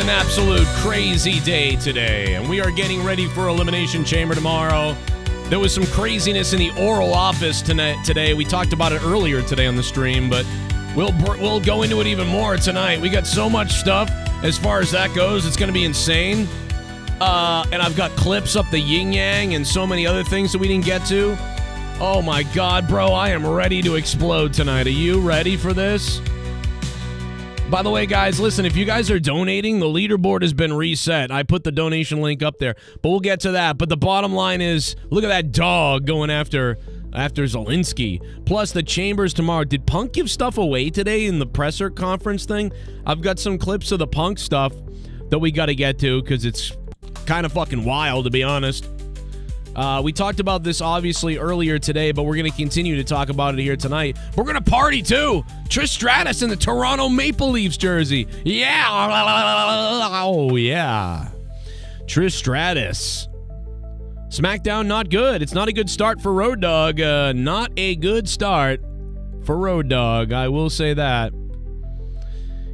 an absolute crazy day today, and we are getting ready for Elimination Chamber tomorrow. There was some craziness in the oral office today. We talked about it earlier today on the stream, but we'll go into it even more tonight. We got so much stuff as far as that goes. It's going to be insane. And I've got clips up the yin-yang and so many other things that we didn't get to. Oh my God, bro, I am ready to explode tonight. Are you ready for this? By the way, guys, listen, if you guys are donating, the leaderboard has been reset. I put the donation link up there, but we'll get to that. But the bottom line is, look at that dog going after Zelenskyy. Plus, the chambers tomorrow. Did Punk give stuff away today in the presser conference thing? I've got some clips of the Punk stuff that we got to get to because it's kind of fucking wild, to be honest. We talked about this obviously earlier today, but we're going to continue to talk about it here tonight. We're going to party too. Trish Stratus in the Toronto Maple Leafs jersey. Yeah. Oh, yeah. Trish Stratus. SmackDown, not good. It's not a good start for Road Dogg. Not a good start for Road Dogg. I will say that.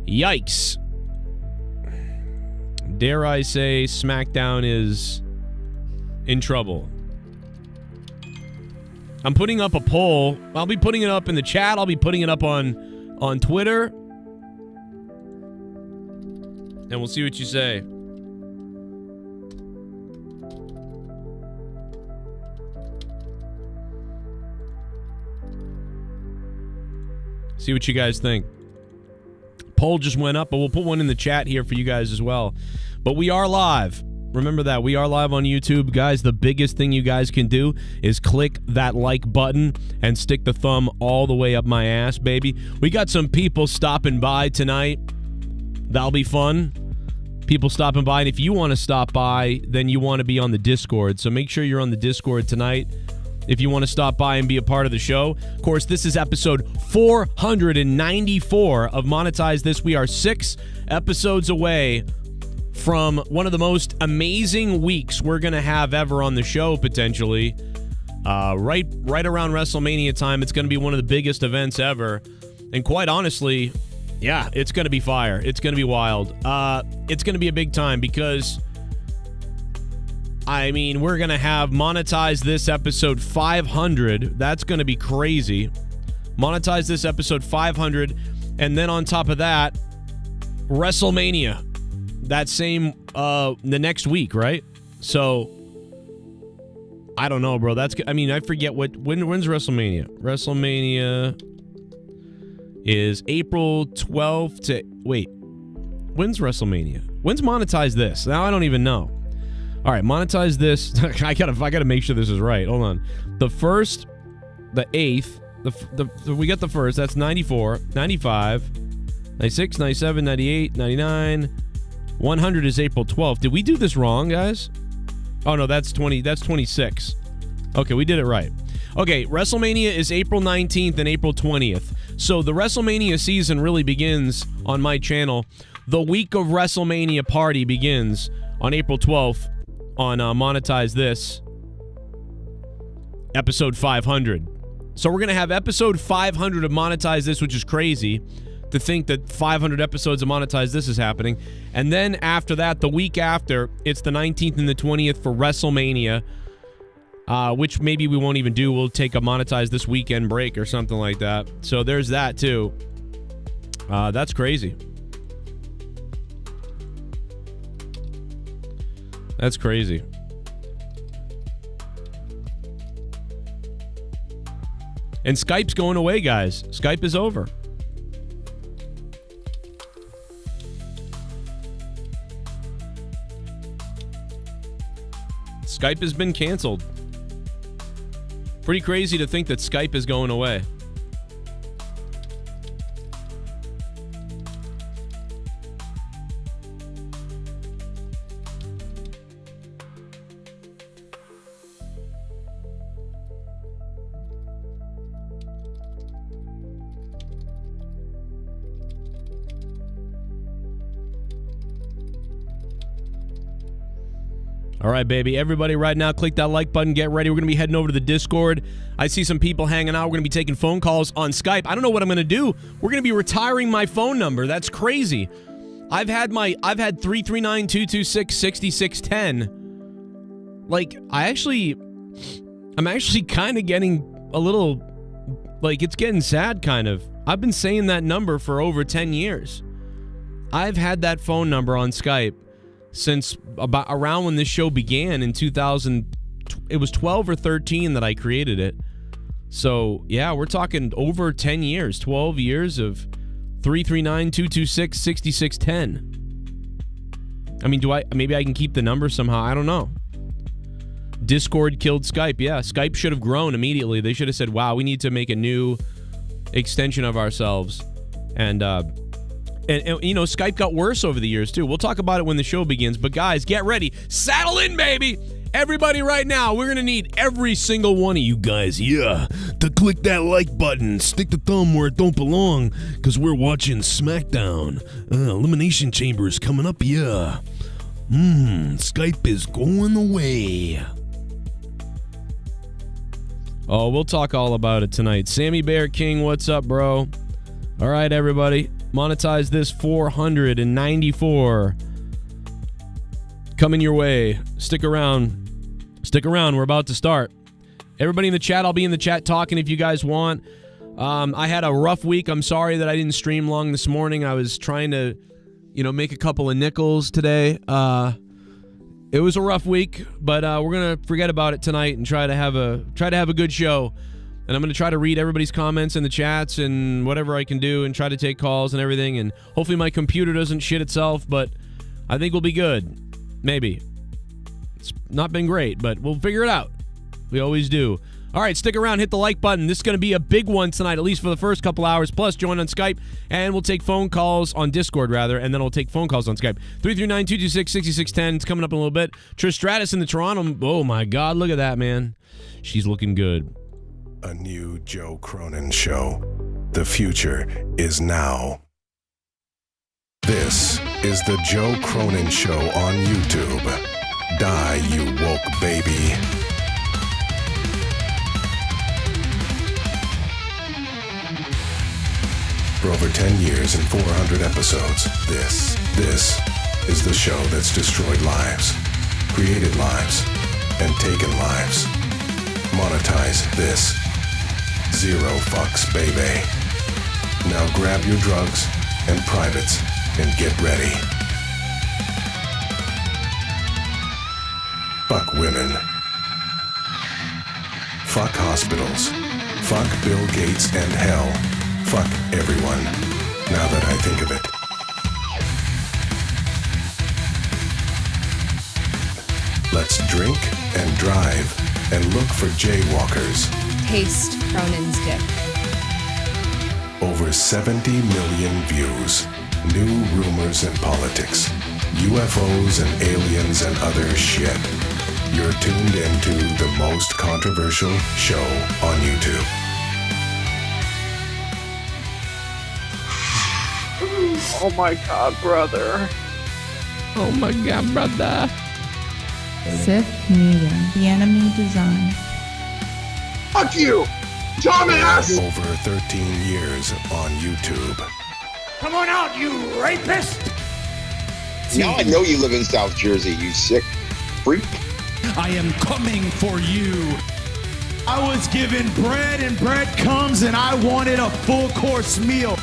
Yikes. Dare I say SmackDown is in trouble. I'm putting up a poll. I'll be putting it up in the chat. I'll be putting it up on Twitter. And we'll see what you say. See what you guys think. Poll just went up, but we'll put one in the chat here for you guys as well. But we are live. Remember that. We are live on YouTube. Guys, the biggest thing you guys can do is click that like button and stick the thumb all the way up my ass, baby. We got some people stopping by tonight. That'll be fun. People stopping by. And if you want to stop by, then you want to be on the Discord. So make sure you're on the Discord tonight if you want to stop by and be a part of the show. Of course, this is episode 494 of Monetize This. We are 6 episodes away from one of the most amazing weeks we're going to have ever on the show, potentially. Right around WrestleMania time, it's going to be one of the biggest events ever. And quite honestly, yeah, it's going to be fire. It's going to be wild. It's going to be a big time because, I mean, we're going to have Monetize This episode 500. That's going to be crazy. Monetize This episode 500. And then on top of that, WrestleMania. That same, the next week, right? So, I don't know, bro. I mean, I forget when's WrestleMania? WrestleMania is April 12th to, wait. When's WrestleMania? When's Monetize This? Now I don't even know. All right, Monetize This. I gotta make sure this is right. Hold on. The 1st, the 8th, we got the 1st. That's 94, 95, 96, 97, 98, 99. 100 is April 12th. Did we do this wrong, guys? Oh, no, that's 26. Okay, we did it right. Okay, WrestleMania is April 19th and April 20th. So the WrestleMania season really begins on my channel. The week of WrestleMania party begins on April 12th on Monetize This, episode 500. So we're going to have episode 500 of Monetize This, which is crazy to think that 500 episodes of Monetize This is happening. And then after that, the week after, it's the 19th and the 20th for WrestleMania, which maybe we won't even do. We'll take a Monetize This weekend break or something like that. So there's that too. That's crazy. That's crazy. And Skype's going away, guys. Skype is over. Skype has been canceled. Pretty crazy to think that Skype is going away. All right, baby. Everybody right now, click that like button. Get ready. We're going to be heading over to the Discord. I see some people hanging out. We're going to be taking phone calls on Skype. I don't know what I'm going to do. We're going to be retiring my phone number. That's crazy. I've had 339-226-6610. Like, I'm actually kind of getting a little, like, it's getting sad, kind of. I've been saying that number for over 10 years. I've had that phone number on Skype since about around when this show began in 2000. It was 12 or 13 that I created it. So, yeah, we're talking over 10 years, 12 years of 339-226-6610. I mean, maybe I can keep the number somehow. I don't know. Discord killed Skype. Yeah, Skype should have grown immediately. They should have said, wow, we need to make a new extension of ourselves. And you know, Skype got worse over the years, too. We'll talk about it when the show begins. But, guys, get ready. Saddle in, baby. Everybody right now, we're going to need every single one of you guys, yeah, to click that like button. Stick the thumb where it don't belong, because we're watching Smackdown. Elimination Chamber is coming up, yeah. Skype is going away. Oh, we'll talk all about it tonight. Sammy Bear King, what's up, bro? All right, everybody. Monetize this 494. Coming your way. Stick around. Stick around. We're about to start. Everybody in the chat, I'll be in the chat talking if you guys want. I had a rough week. I'm sorry that I didn't stream long this morning. I was trying to, you know, make a couple of nickels today. It was a rough week, but we're gonna forget about it tonight and try to have a good show. And I'm gonna try to read everybody's comments in the chats and whatever I can do, and try to take calls and everything. And hopefully my computer doesn't shit itself, but I think we'll be good. Maybe. It's not been great, but we'll figure it out. We always do. All right, stick around, hit the like button. This is going to be a big one tonight, at least for the first couple hours. Plus, join on Skype, and we'll take phone calls on Discord, rather, and then we'll take phone calls on Skype. 339-226-6610. It's coming up in a little bit. Trish Stratus in the Toronto. Oh, my God. Look at that, man. She's looking good. A new Joe Cronin show. The future is now. This is the Joe Cronin Show on YouTube. Die, you woke baby. For over 10 years and 400 episodes, this is the show that's destroyed lives, created lives, and taken lives. Monetize this. Zero fucks, baby. Now grab your drugs and privates and get ready. Fuck women. Fuck hospitals. Fuck Bill Gates and hell. Fuck everyone. Now that I think of it. Let's drink and drive and look for jaywalkers. Taste Cronin's dick. Over 70 million views. New rumors and politics. UFOs and aliens and other shit. You're tuned into the most controversial show on YouTube. Oh my God, brother. Oh my God, brother. Sith Negan, the enemy design. Fuck you, dumbass! Over 13 years on YouTube. Come on out, you rapist! Now I know you live in South Jersey, you sick freak. I am coming for you. I was given bread and breadcrumbs and I wanted a full course meal.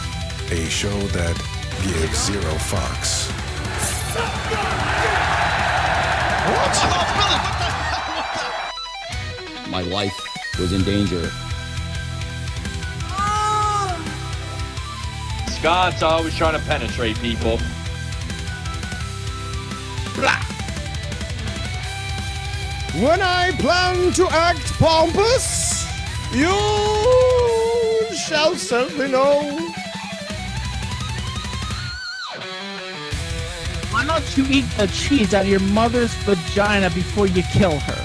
A show that gives zero fucks. My life was in danger. Scott's always trying to penetrate people. Blah. When I plan to act pompous, you shall certainly know. Why don't you eat the cheese out of your mother's vagina before you kill her?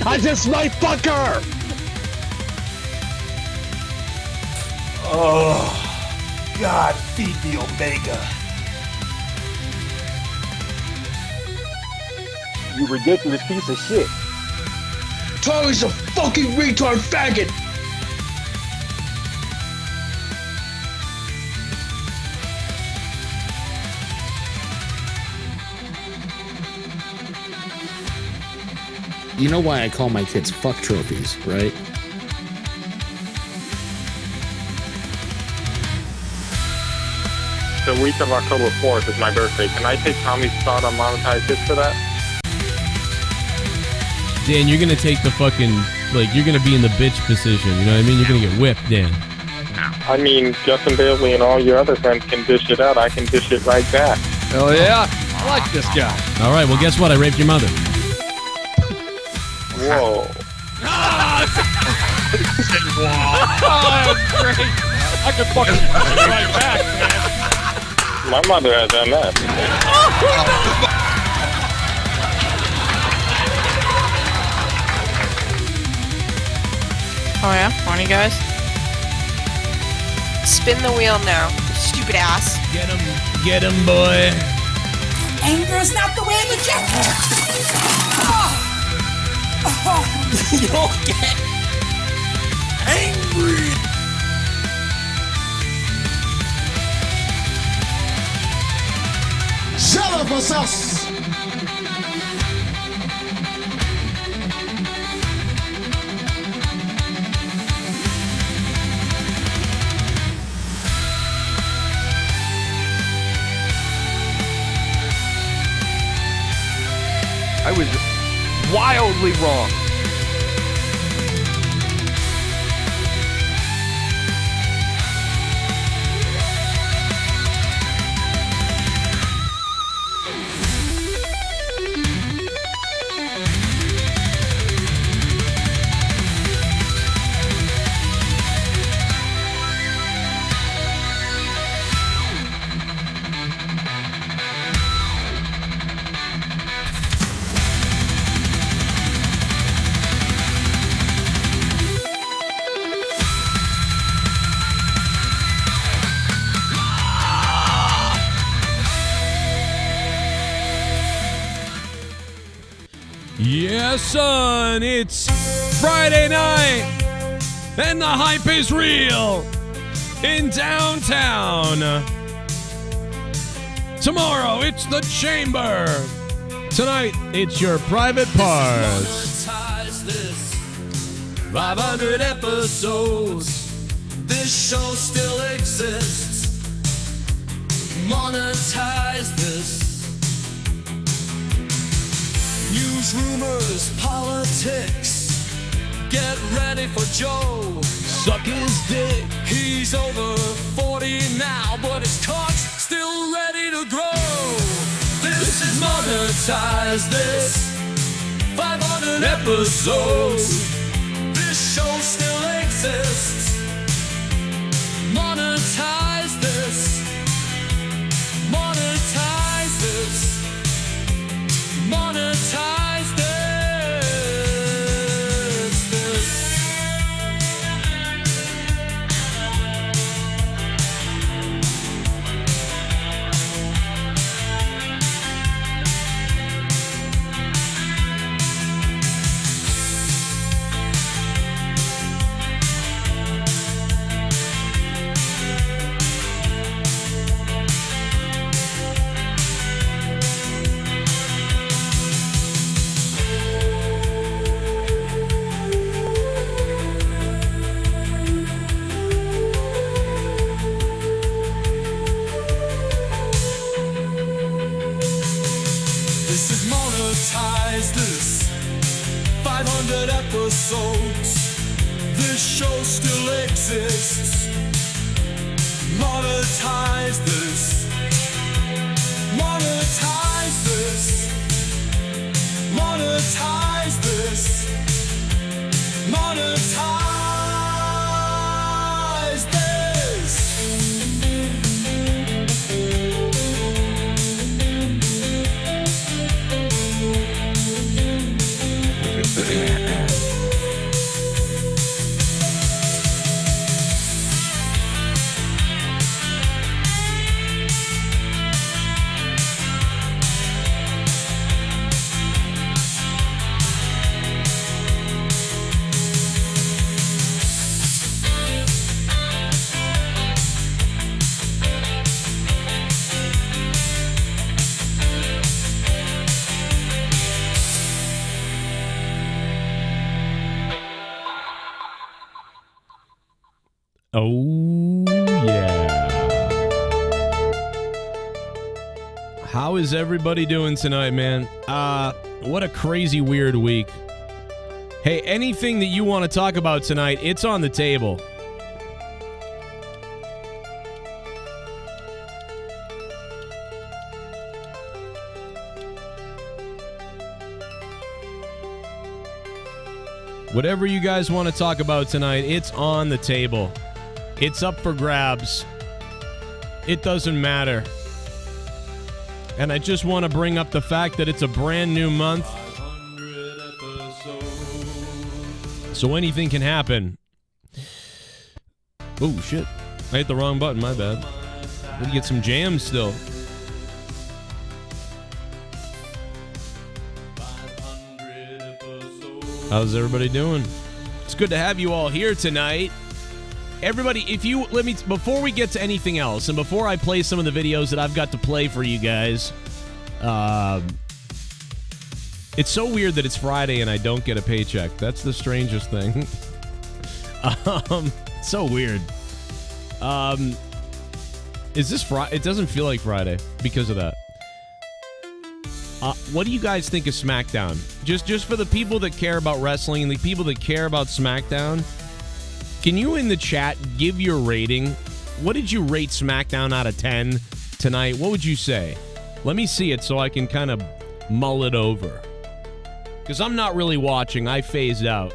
I just might fuck her! Oh, God, feed the Omega. You ridiculous piece of shit. Charlie's a fucking retard faggot. You know why I call my kids fuck trophies, right? The week of October 4th is my birthday. Can I take Tommy's spot on monetized hits for that? Dan, you're gonna take the fucking, like, you're gonna be in the bitch position, you know what I mean? You're gonna get whipped, Dan. I mean, Justin Bailey and all your other friends can dish it out. I can dish it right back. Hell yeah. I like this guy. All right, well, guess what? I raped your mother. Whoa. Oh, great. I could fucking dish it right back, man. My mother has MS. Oh yeah? Horny guys? Spin the wheel now, stupid ass. Get him, boy. Anger is not the way of the jet. You'll get angry. Shut up, us. I was wildly wrong. Yes, son, it's Friday night, and the hype is real in downtown. Tomorrow, it's the Chamber. Tonight, it's your private parts. Monetize this. 500 episodes. This show still exists. Monetize this. News, rumors, politics. Get ready for Joe. Suck his dick. He's over 40 now, but his cock's still ready to grow. This is Monetize This. 500 episodes. This show still exists. Monetize this. Monetize this. Monetize this. This is Monetize This. 500 episodes. This show still exists. Monetize this. Monetize this. Monetize this. Monetize this. Oh, yeah. How is everybody doing tonight, man? What a crazy, weird week. Hey, anything that you want to talk about tonight, it's on the table. Whatever you guys want to talk about tonight, it's on the table. It's up for grabs. It doesn't matter. And I just want to bring up the fact that it's a brand new month. So anything can happen. Oh, shit. I hit the wrong button, my bad. Let me get some jams still. How's everybody doing? It's good to have you all here tonight. Everybody, if you let me, before we get to anything else, and before I play some of the videos that I've got to play for you guys, it's so weird that it's Friday and I don't get a paycheck. That's the strangest thing. So weird. Is this Friday? It doesn't feel like Friday because of that. What do you guys think of SmackDown? Just for the people that care about wrestling and the people that care about SmackDown, can you in the chat give your rating? What did you rate SmackDown out of 10 tonight? What would you say? Let me see it so I can kind of mull it over. Because I'm not really watching. I phased out.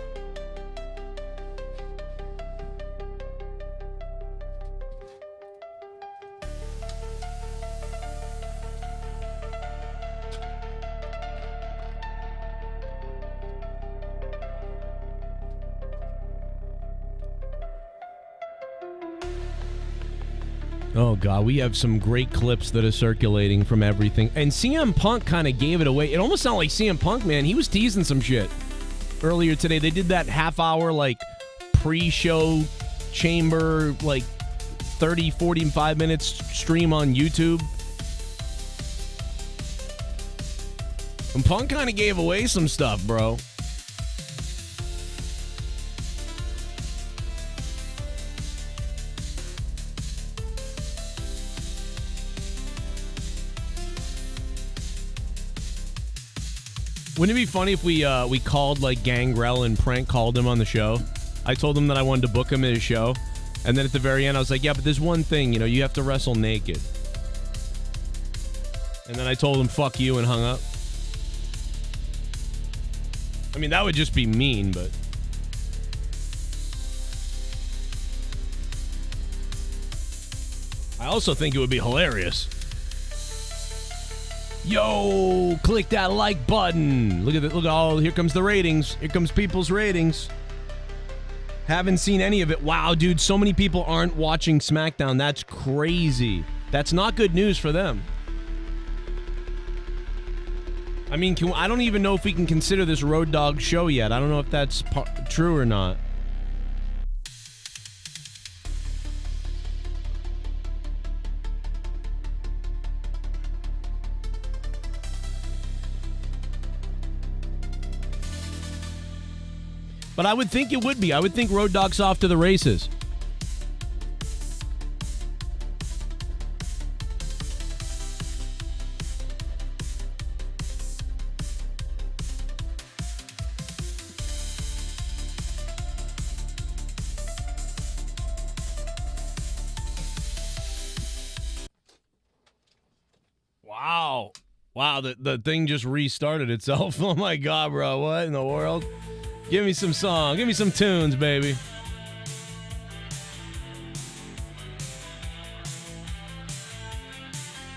Oh, God, we have some great clips that are circulating from everything. And CM Punk kind of gave it away. It almost sounded like CM Punk, man. He was teasing some shit earlier today. They did that half-hour, like, pre-show chamber, like, 30, 45 minutes stream on YouTube. And Punk kind of gave away some stuff, bro. Wouldn't it be funny if we called like Gangrel and prank called him on the show? I told him that I wanted to book him at his show, and then at the very end I was like, yeah, but there's one thing, you know, you have to wrestle naked. And then I told him, fuck you, and hung up. I mean, that would just be mean, but... I also think it would be hilarious. Yo, click that like button. Look at it. Look at all. Here comes the ratings. Here comes people's ratings. Haven't seen any of it. Wow, dude, so many people aren't watching SmackDown. That's crazy. That's not good news for them. I mean, I don't even know if we can consider this Road Dogg show yet. I don't know if that's true or not. But I would think it would be. I would think Road Dogg's off to the races. Wow. Wow, the thing just restarted itself. Oh my God, bro. What in the world? Give me some song. Give me some tunes, baby.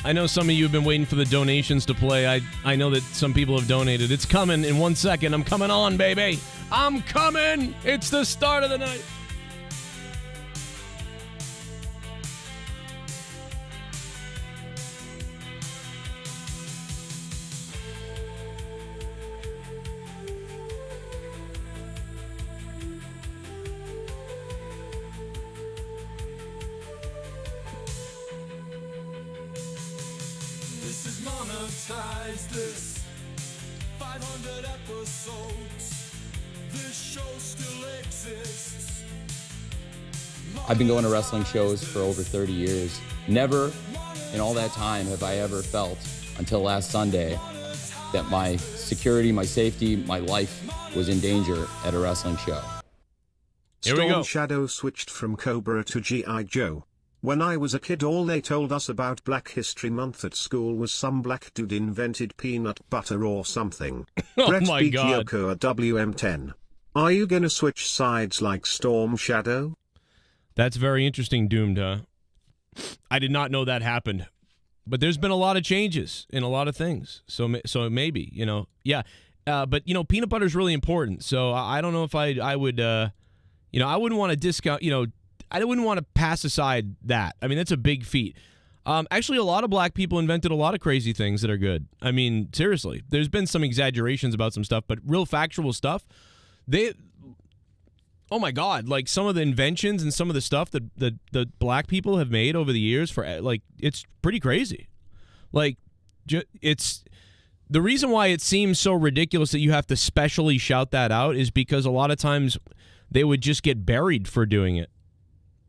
I know some of you have been waiting for the donations to play. I know that some people have donated. It's coming in 1 second. I'm coming on, baby. I'm coming. It's the start of the night. MONETIZE this 500 episodes. This show still exists. I've been going to wrestling shows for over 30 years. Never in all that time have I ever felt, until last Sunday, that my security, my safety, my life was in danger at a wrestling show. Here we go. Storm Shadow switched from Cobra to G.I. Joe. When I was a kid, all they told us about Black History Month at school was some black dude invented peanut butter or something. Oh Brett my B. God. Kyoko at WM10. Are you gonna switch sides like Storm Shadow? That's very interesting, Doomed, huh? I did not know that happened. But there's been a lot of changes in a lot of things. So maybe, you know, yeah. But, you know, peanut butter is really important. So I don't know if I would, you know, I wouldn't want to discount, you know, I wouldn't want to pass aside that. I mean, that's a big feat. Actually, a lot of black people invented a lot of crazy things that are good. I mean, seriously, there's been some exaggerations about some stuff, but real factual stuff, oh my God, like some of the inventions and some of the stuff that the black people have made over the years for, like, it's pretty crazy. Like, it's the reason why it seems so ridiculous that you have to specially shout that out is because a lot of times they would just get buried for doing it.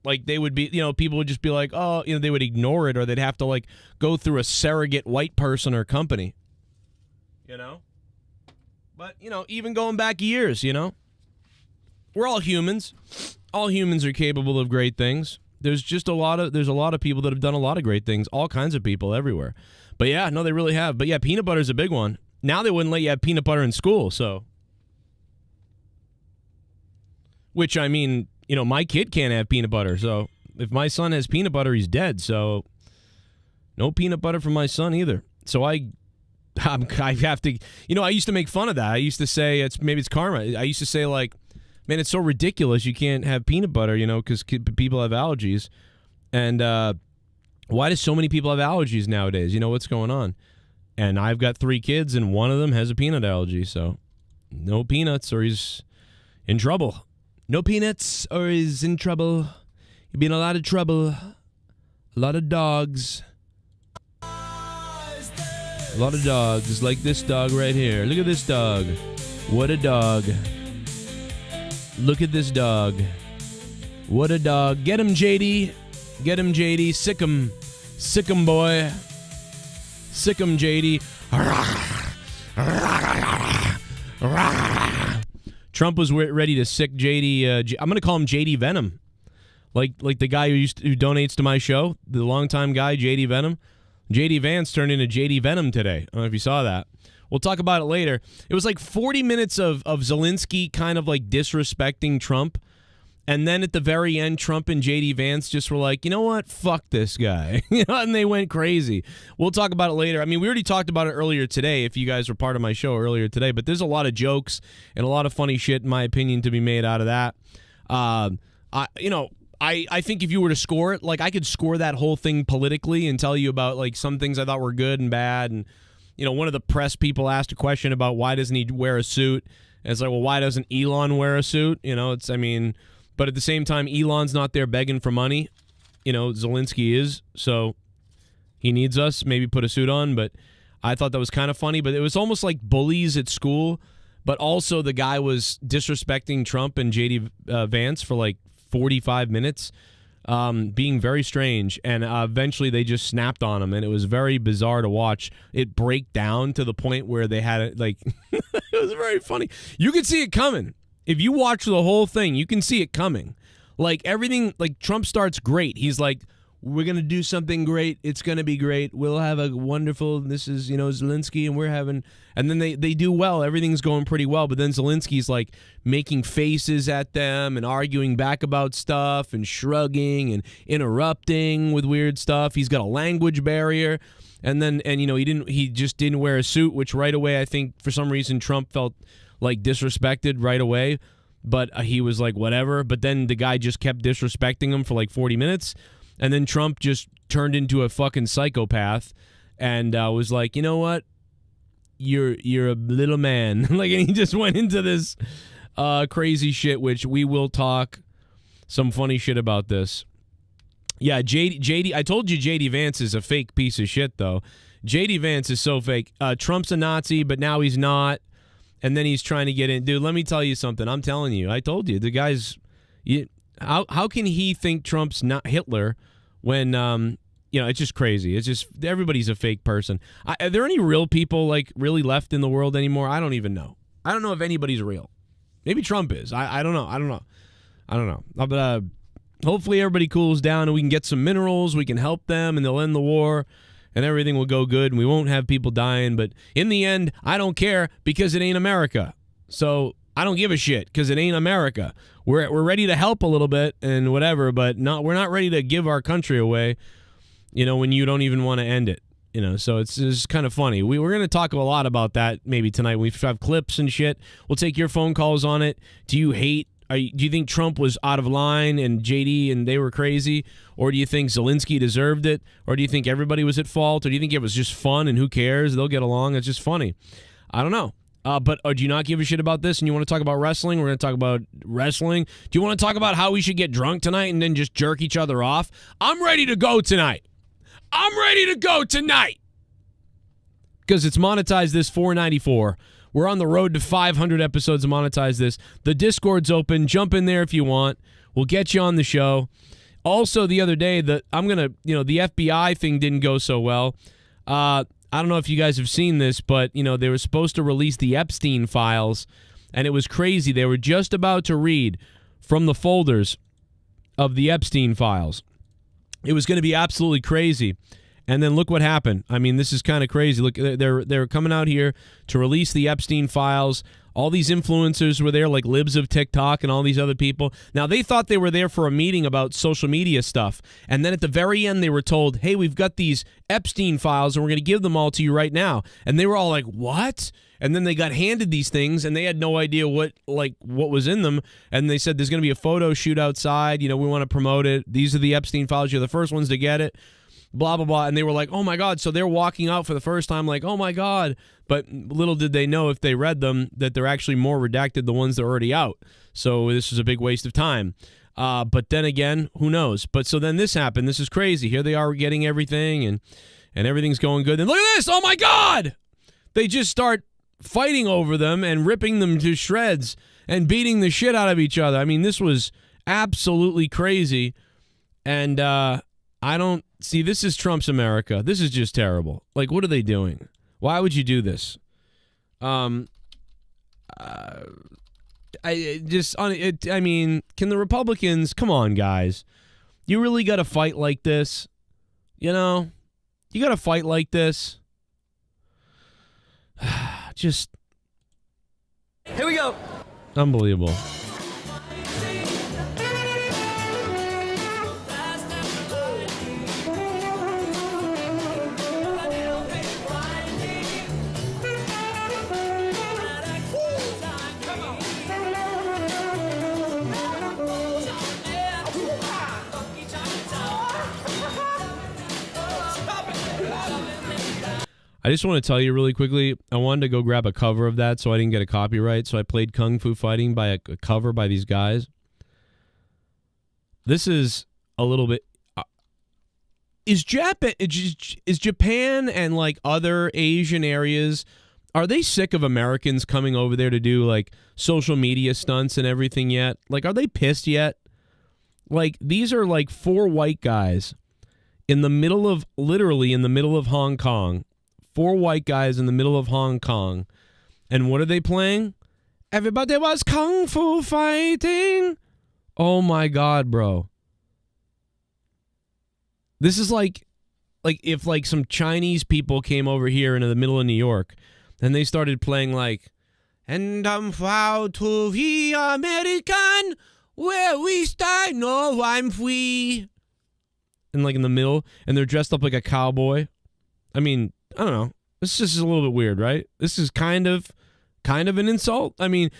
Like, they would be, you know, people would just be like, oh, you know, they would ignore it, or they'd have to, like, go through a surrogate white person or company. You know? But, you know, even going back years, you know? We're all humans. All humans are capable of great things. There's a lot of people that have done a lot of great things. All kinds of people everywhere. But, yeah, no, they really have. But, yeah, peanut butter is a big one. Now they wouldn't let you have peanut butter in school, so. Which, I mean, you know, my kid can't have peanut butter, so if my son has peanut butter, he's dead, so no peanut butter for my son either. So I have to, you know, I used to make fun of that. I used to say, maybe it's karma. I used to say, like, man, it's so ridiculous you can't have peanut butter, you know, because people have allergies. And why do so many people have allergies nowadays? You know, what's going on? And I've got 3 kids, and one of them has a peanut allergy, so no peanuts or he's in trouble. No peanuts or he's in trouble. He'd be in a lot of trouble. A lot of dogs. A lot of dogs, like this dog right here. Look at this dog. What a dog. Look at this dog. What a dog. Get him, JD. Get him, JD. Sick him. Sick him, boy. Sick him, JD. Trump was ready to sick JD. I'm going to call him JD Venom. Like the guy who donates to my show, the longtime guy, JD Venom. JD Vance turned into JD Venom today. I don't know if you saw that. We'll talk about it later. It was like 40 minutes of Zelenskyy kind of like disrespecting Trump. And then at the very end, Trump and JD Vance just were like, you know what? Fuck this guy. And they went crazy. We'll talk about it later. I mean, we already talked about it earlier today, if you guys were part of my show earlier today. But there's a lot of jokes and a lot of funny shit, in my opinion, to be made out of that. I think if you were to score it, like, I could score that whole thing politically and tell you about, like, some things I thought were good and bad. And, you know, one of the press people asked a question about why doesn't he wear a suit. And it's like, well, why doesn't Elon wear a suit? You know, but at the same time, Elon's not there begging for money. You know, Zelenskyy is, so he needs us. Maybe put a suit on, but I thought that was kind of funny. But it was almost like bullies at school, but also the guy was disrespecting Trump and JD Vance for like 45 minutes, being very strange. And eventually they just snapped on him, and it was very bizarre to watch it break down to the point where they had it, like, it was very funny. You could see it coming. If you watch the whole thing, you can see it coming. Like, everything, like, Trump starts great. He's like, we're going to do something great. It's going to be great. We'll have a wonderful, this is, you know, Zelenskyy, and we're having, and then they do well. Everything's going pretty well. But then Zelensky's like making faces at them and arguing back about stuff and shrugging and interrupting with weird stuff. He's got a language barrier. And then, you know, he just didn't wear a suit, which right away, I think for some reason Trump felt like disrespected right away, but he was like, whatever. But then the guy just kept disrespecting him for like 40 minutes. And then Trump just turned into a fucking psychopath and was like, you know what? You're a little man. Like, and he just went into this crazy shit, which we will talk some funny shit about this. Yeah, JD, I told you JD Vance is a fake piece of shit, though. JD Vance is so fake. Trump's a Nazi, but now he's not. And then he's trying to get in. Dude, let me tell you something. I'm telling you. I told you. The guy's... How can he think Trump's not Hitler when it's just crazy. It's just everybody's a fake person. Are there any real people like really left in the world anymore? I don't even know. I don't know if anybody's real. Maybe Trump is. I don't know. But hopefully everybody cools down and we can get some minerals. We can help them and they'll end the war and everything will go good and we won't have people dying. But in the end, I don't care because it ain't America. So I don't give a shit because it ain't America. We're ready to help a little bit and whatever, but we're not ready to give our country away, when you don't even want to end it. So it's kind of funny. We're going to talk a lot about that maybe tonight. We have clips and shit. We'll take your phone calls on it. Do you think Trump was out of line and JD and they were crazy? Or do you think Zelenskyy deserved it? Or do you think everybody was at fault? Or do you think it was just fun and who cares? They'll get along. It's just funny. I don't know. But do you not give a shit about this and you want to talk about wrestling? We're going to talk about wrestling. Do you want to talk about how we should get drunk tonight and then just jerk each other off? I'm ready to go tonight. Because it's MONETIZE This 494. We're on the road to 500 episodes of MONETIZE This. The Discord's open. Jump in there if you want. We'll get you on the show. Also, the other day, the FBI thing didn't go so well. I don't know if you guys have seen this, but, they were supposed to release the Epstein files, and it was crazy. They were just about to read from the folders of the Epstein files. It was going to be absolutely crazy. And then look what happened. I mean, this is kind of crazy. Look, they're coming out here to release the Epstein files. All these influencers were there, like Libs of TikTok and all these other people. Now, they thought they were there for a meeting about social media stuff. And then at the very end, they were told, hey, we've got these Epstein files, and we're going to give them all to you right now. And they were all like, what? And then they got handed these things, and they had no idea what was in them. And they said, there's going to be a photo shoot outside. We want to promote it. These are the Epstein files. You're the first ones to get it. Blah, blah, blah. And they were like, oh, my God. So they're walking out for the first time like, oh, my God. But little did they know if they read them that they're actually more redacted the ones that are already out. So this is a big waste of time. But then again, who knows? But so then this happened. This is crazy. Here they are getting everything and everything's going good. And look at this. Oh, my God. They just start fighting over them and ripping them to shreds and beating the shit out of each other. I mean, this was absolutely crazy. And I don't see, this is Trump's America. This is just terrible. Like, what are they doing? Why would you do this? I mean, can the Republicans, come on, guys. You really got to fight like this? You got to fight like this? Just. Here we go. Unbelievable. I just want to tell you really quickly, I wanted to go grab a cover of that so I didn't get a copyright, so I played Kung Fu Fighting by a cover by these guys. This is a little bit... Is Japan and like other Asian areas, are they sick of Americans coming over there to do like social media stunts and everything yet? Like, are they pissed yet? Like, these are like 4 white guys in the middle of, literally in the middle of Hong Kong. 4 white guys in the middle of Hong Kong. And what are they playing? Everybody was Kung Fu fighting. Oh my God, bro. This is like if like some Chinese people came over here into the middle of New York and they started playing like, and I'm proud to be American, where we start, no, I'm free. And like in the middle, and they're dressed up like a cowboy. I mean, I don't know. This is a little bit weird, right? This is kind of an insult. I mean,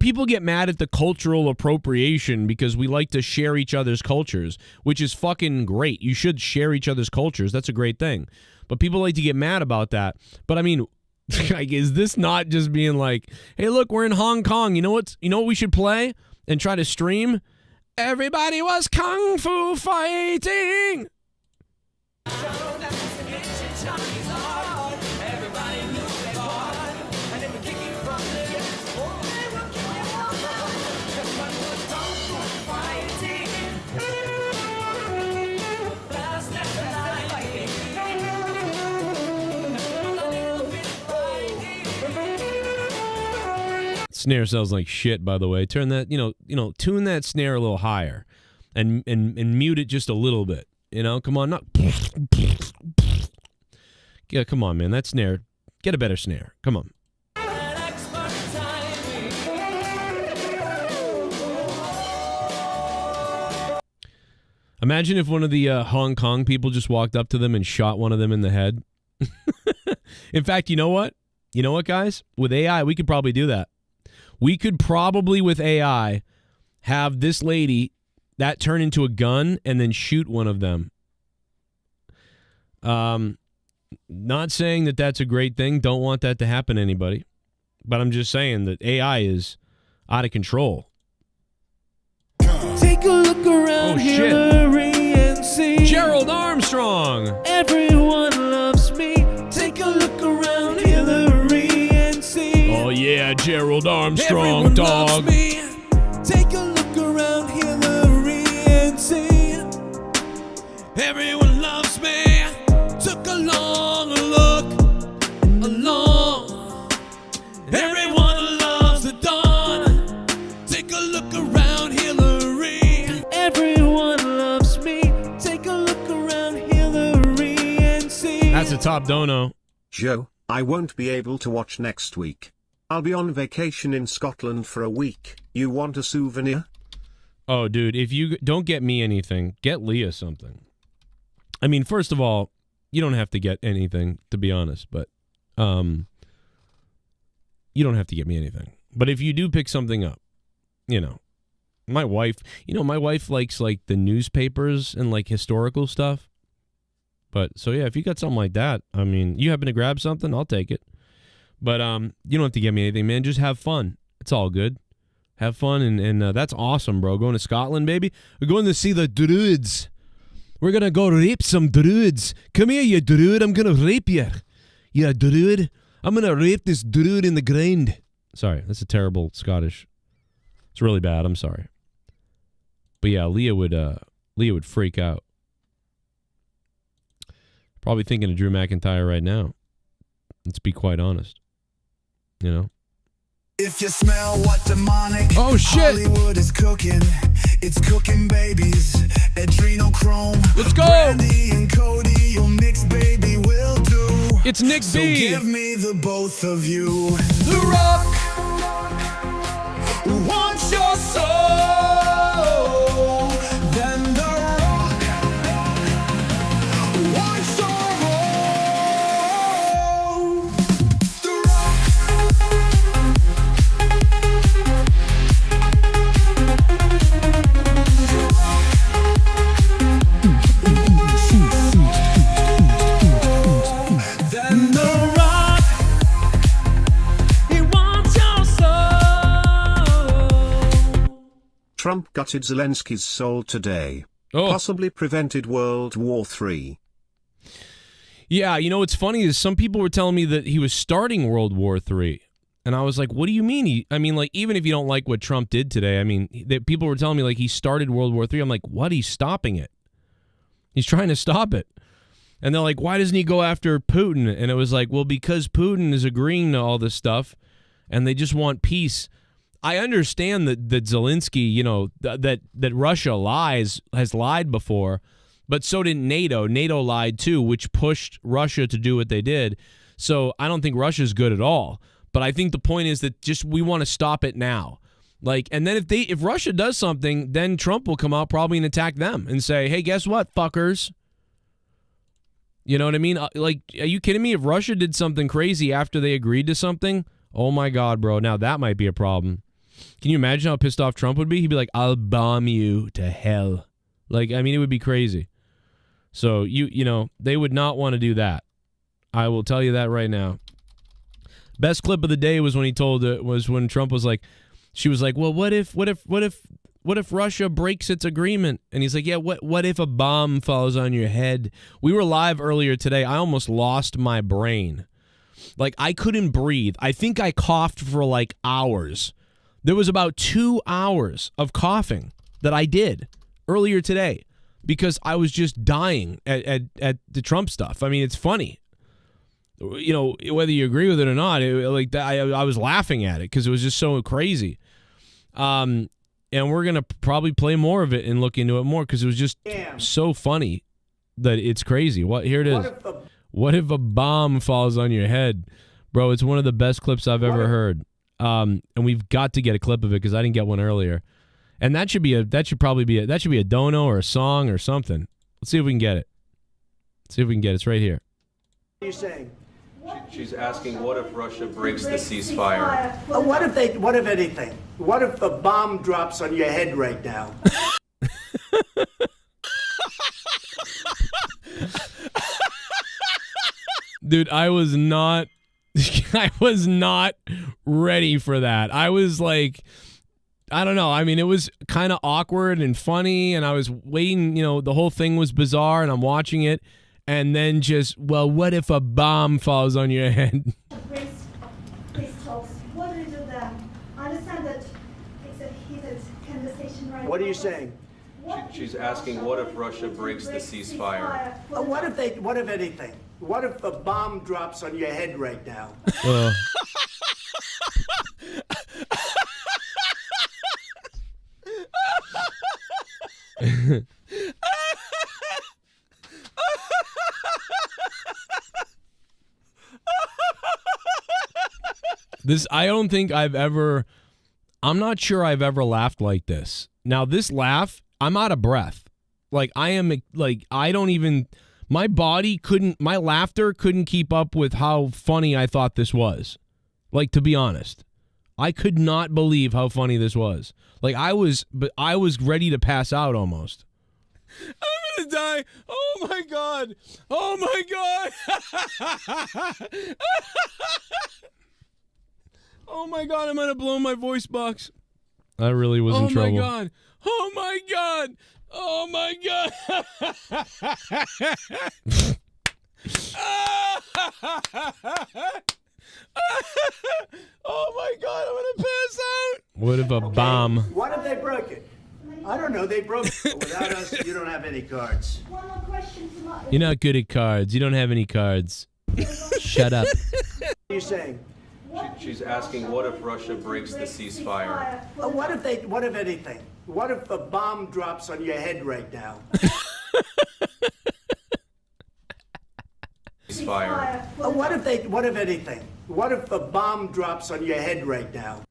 people get mad at the cultural appropriation because we like to share each other's cultures, which is fucking great. You should share each other's cultures. That's a great thing. But people like to get mad about that. But I mean, like, is this not just being like, hey, look, we're in Hong Kong. You know what we should play and try to stream? Everybody was Kung Fu fighting. snare sounds like shit, by the way. Turn that, tune that snare a little higher and mute it just a little bit. Come on, not. Yeah, come on, man. That snare, get a better snare. Come on. Imagine if one of the Hong Kong people just walked up to them and shot one of them in the head. In fact, you know what? You know what, guys? With AI, we could probably do that. We could probably, with AI, have this lady that turn into a gun and then shoot one of them. Not saying that that's a great thing. Don't want that to happen to anybody. But I'm just saying that AI is out of control. Take a look around Hillary and see Gerald Armstrong. Everyone loves me. Take a look around Hillary and see. Oh yeah, Gerald Armstrong, Everyone dog. Loves me. Take a look around Hillary and see. Everyone loves me. Took a long look along. Everyone loves the dawn. Take a look around Hillary. Everyone loves me. Take a look around Hillary and see. That's a top dono. Joe, I won't be able to watch next week. I'll be on vacation in Scotland for a week. You want a souvenir? Oh, dude, if you don't get me anything, get Leah something. I mean, first of all, you don't have to get anything, to be honest, but you don't have to get me anything. But if you do pick something up, my wife likes like the newspapers and like historical stuff. But so yeah, if you got something like that, I mean, you happen to grab something, I'll take it. But you don't have to get me anything, man. Just have fun. It's all good. Have fun, and that's awesome, bro. Going to Scotland, baby. We're going to see the Druids. We're going to go rape some Druids. Come here, you Druid. I'm going to rape you. You Druid. I'm going to rape this Druid in the ground. Sorry, that's a terrible Scottish. It's really bad. I'm sorry. But yeah, Leah would freak out. Probably thinking of Drew McIntyre right now. Let's be quite honest. If you smell what demonic Hollywood is cooking, it's cooking babies, adrenochrome. Let's go. Brandy and Cody, your mix baby will do. It's Nick so B. Give me the both of you. The Rock wants your soul. Then the Rock wants your roll. The Rock. Then the Rock, he wants your soul. Trump gutted Zelensky's soul today. Oh. Possibly prevented World War III. Yeah, what's funny is some people were telling me that he was starting World War III. And I was like, what do you mean? Even if you don't like what Trump did today, people were telling me like he started World War III. I'm like, what? He's stopping it. He's trying to stop it. And they're like, why doesn't he go after Putin? And it was like, well, because Putin is agreeing to all this stuff and they just want peace. I understand that Zelensky, that Russia has lied before, but so did NATO. NATO lied too, which pushed Russia to do what they did. So I don't think Russia's good at all. But I think the point is that just we want to stop it now. And then if Russia does something, then Trump will come out probably and attack them and say, hey, guess what, fuckers? You know what I mean? Are you kidding me? If Russia did something crazy after they agreed to something, oh my God, bro, now that might be a problem. Can you imagine how pissed off Trump would be? He'd be like, I'll bomb you to hell. It would be crazy. So, they would not want to do that. I will tell you that right now. Best clip of the day was when when Trump was like, she was like, well, what if Russia breaks its agreement? And he's like, yeah, what if a bomb falls on your head? We were live earlier today. I almost lost my brain. I couldn't breathe. I think I coughed for hours. There was about 2 hours of coughing that I did earlier today because I was just dying at the Trump stuff. It's funny. you know, whether you agree with it or not, I was laughing at it because it was just so crazy. And we're gonna probably play more of it and look into it more because it was just so funny that it's crazy. Here it is. What if a bomb falls on your head, bro? It's one of the best clips I've ever heard. And we've got to get a clip of it because I didn't get one earlier. And that should be a dono or a song or something. Let's see if we can get it. See if we can get it. It's right here. What are you saying? She's asking, what if Russia breaks the ceasefire? What if anything? What if a bomb drops on your head right now? Dude, I was not ready for that. I was like, I don't know. I mean, it was kind of awkward and funny, and I was waiting, you know, the whole thing was bizarre, and I'm watching it, and then just, well, what if a bomb falls on your head? Please talk. What do you do then? I understand that it's a heated conversation right now. What are you saying? She's asking, what if Russia breaks the ceasefire? What if anything? What if a bomb drops on your head right now? I don't think I'm not sure I've ever laughed like this. Now, this laugh, I'm out of breath. Like, I don't even, my laughter couldn't keep up with how funny I thought this was. Like, to be honest, I could not believe how funny this was. Like, I was ready to pass out almost. I'm gonna die. Oh my God. Oh my God. Oh my God, I'm gonna blow my voice box. I really was in trouble. Oh my God. Oh my God. Oh my God, I'm gonna pass out. What if a bomb? What if they broke it? I don't know, they broke it. Without us, you don't have any cards. One more question to my... You're not good at cards. You don't have any cards. Shut up. What are you saying? She's asking, what if Russia breaks the ceasefire? What if anything? What if a bomb drops on your head right now? Ceasefire. What if anything? What if a bomb drops on your head right now?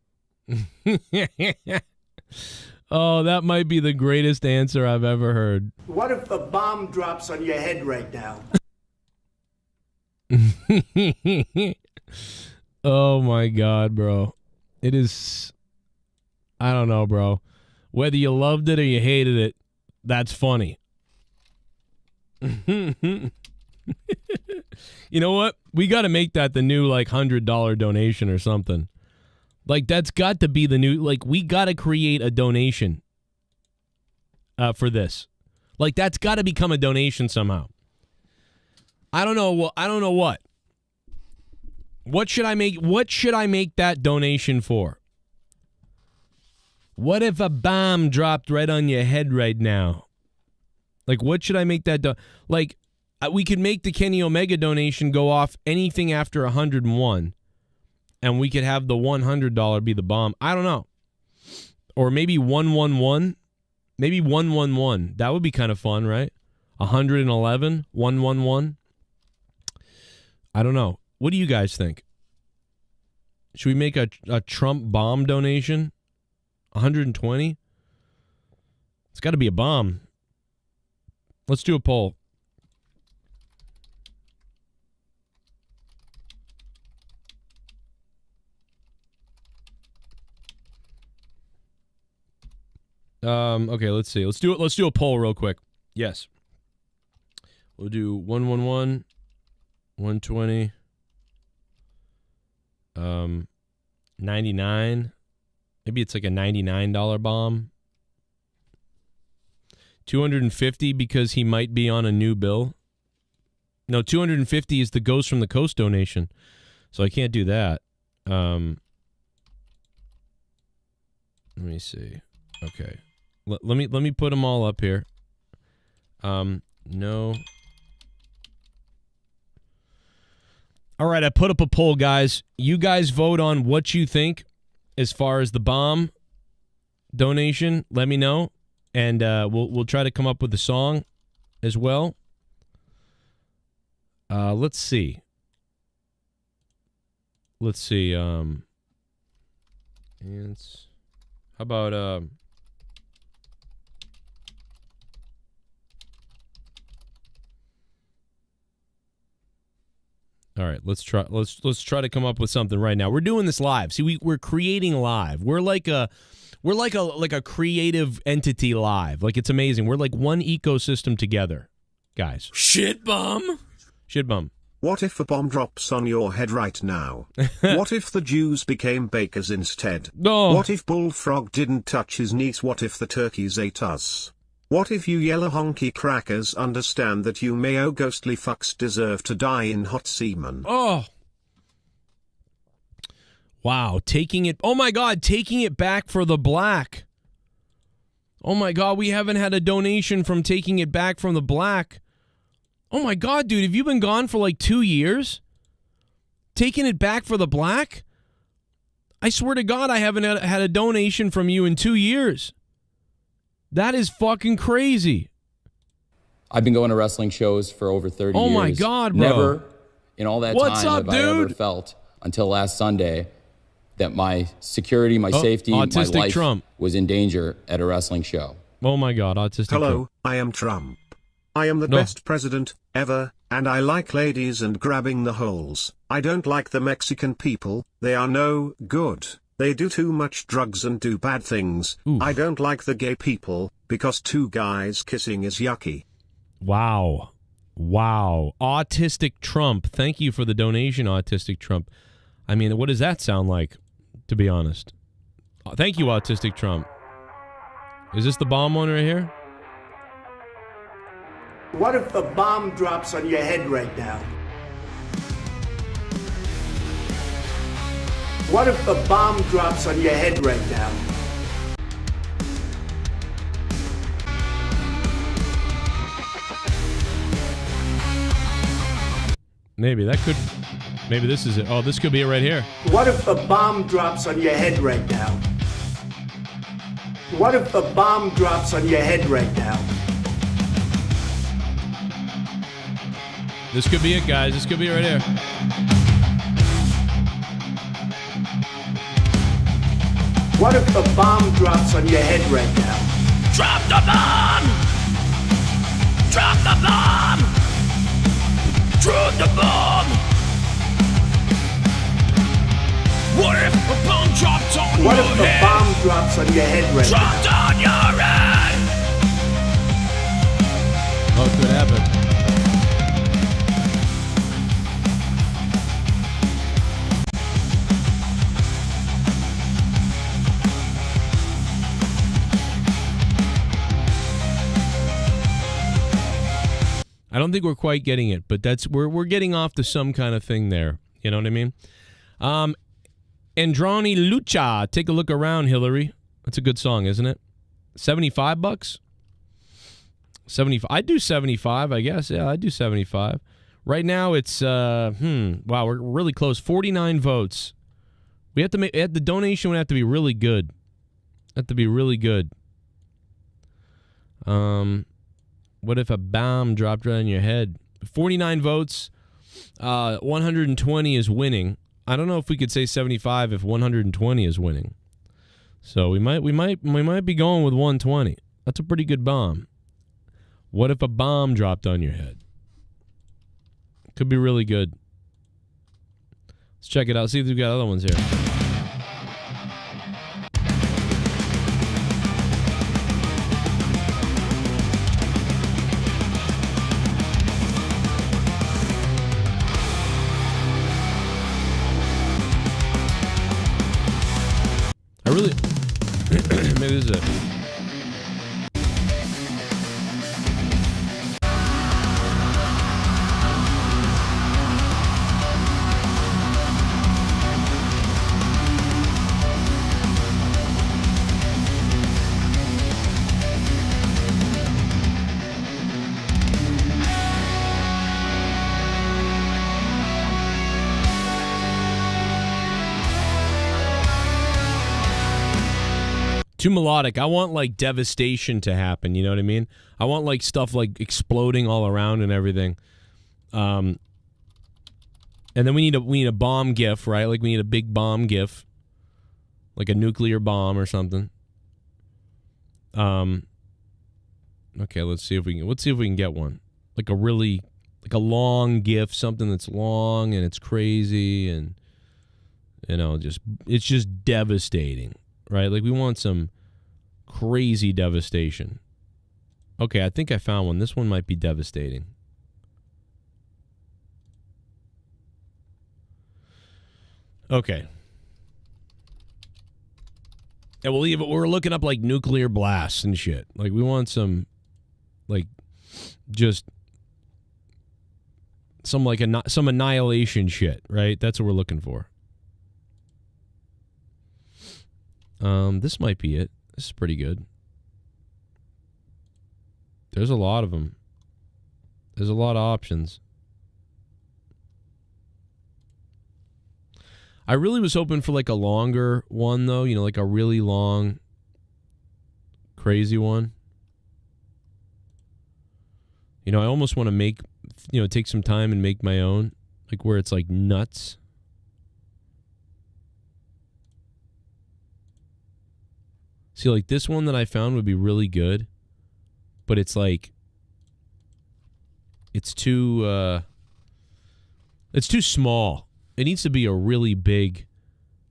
Oh, that might be the greatest answer I've ever heard. What if a bomb drops on your head right now? Oh my God, bro. It is, I don't know, bro. Whether you loved it or you hated it, that's funny. You know what? We got to make that the new, like, $100 donation or something. Like, that's got to be the new, like, we got to create a donation for this. Like, that's got to become a donation somehow. I don't know what. What should I make that donation for? What if a bomb dropped right on your head right now? Like, what should I make that like, we could make the Kenny Omega donation go off anything after 101, and we could have the $100 be the bomb. I don't know. Or maybe 111. Maybe 111. That would be kind of fun, right? 111, 111. I don't know. What do you guys think? Should we make a Trump bomb donation? 120? It's got to be a bomb. Let's do a poll. Okay, let's see. Let's do a poll real quick. Yes. We'll do 111, 120, 99. Maybe it's like a $99 bomb. 250 because he might be on a new bill. No, 250 is the Ghost from the Coast donation. So I can't do that. Let me see. Okay. Let me put them all up here. No. All right, I put up a poll, guys. You guys vote on what you think as far as the BUMM donation. Let me know, and we'll try to come up with a song as well. Let's see. And how about all right, let's try to come up with something right now. We're doing this live. See, we're creating live. We're like a creative entity live. Like, it's amazing. We're like one ecosystem together, guys. Shit bum. What if a bomb drops on your head right now? What if the Jews became bakers instead? No. What if Bullfrog didn't touch his niece? What if the turkeys ate us? What if you yellow honky crackers understand that you mayo ghostly fucks deserve to die in hot semen? Oh. Wow, oh my God, taking it back for the black. Oh my God, we haven't had a donation from Taking It Back from the Black. Oh my God, dude, have you been gone for like 2 years? Taking it back for the black? I swear to God, I haven't had a donation from you in 2 years. That is fucking crazy. I've been going to wrestling shows for over 30 years. Oh my God, bro. Never in all that What's time up, have I ever dude? felt until last Sunday that my security, my safety, my Autistic life Trump. was in danger at a wrestling show. Oh my God, autistic Hello, Trump. I am Trump. I am the best president ever, and I like ladies and grabbing the holes. I don't like the Mexican people, they are no good. They do too much drugs and do bad things. Oof. I don't like the gay people, because two guys kissing is yucky. Wow. Autistic Trump. Thank you for the donation, Autistic Trump. I mean, what does that sound like, to be honest? Thank you, Autistic Trump. Is this the bomb one right here? What if the bomb drops on your head right now? What if the bomb drops on your head right now? Maybe this is it. Oh, this could be it right here. What if the bomb drops on your head right now? What if the bomb drops on your head right now? This could be it, guys. This could be it right here. What if the bomb drops on your head right now? Drop the bomb! Drop the bomb! Drop the bomb! What if a bomb dropped on What your if the head? bomb drops on your head right now? Dropped on your head! Oh, it could happen. I don't think we're quite getting it, but we're getting off to some kind of thing there. You know what I mean? Andrani Lucha, take a look around, Hillary. That's a good song, isn't it? $75? 75. I'd do 75, I guess. Yeah, I'd do 75. Right now it's wow, we're really close. 49 votes. We have to make the donation would have to be really good. Have to be really good. What if a bomb dropped right on your head? 49 votes. 120 is winning. I don't know if we could say 75 if 120 is winning. So we might be going with 120. That's a pretty good bomb. What if a bomb dropped on your head? Could be really good. Let's check it out. See if we've got other ones here. I really... Maybe this is it. Too melodic. I want like devastation to happen. You know what I mean? I want like stuff like exploding all around and everything. And then we need a bomb gif, right? Like we need a big bomb gif, like a nuclear bomb or something. Okay, let's see if we can get one. Like a really long gif, something that's long and it's crazy and it's just devastating. Right? Like, we want some crazy devastation. Okay, I think I found one. This one might be devastating. Okay. Yeah, we'll leave it. We're looking up, like, nuclear blasts and shit. Like, we want some, like, just some annihilation shit, right? That's what we're looking for. This might be it. This is pretty good. There's a lot of them. There's a lot of options. I really was hoping for like a longer one though, like a really long, crazy one. I almost want to make, take some time and make my own, like where it's like nuts. See, like this one that I found would be really good, but it's like, it's too small. It needs to be a really big,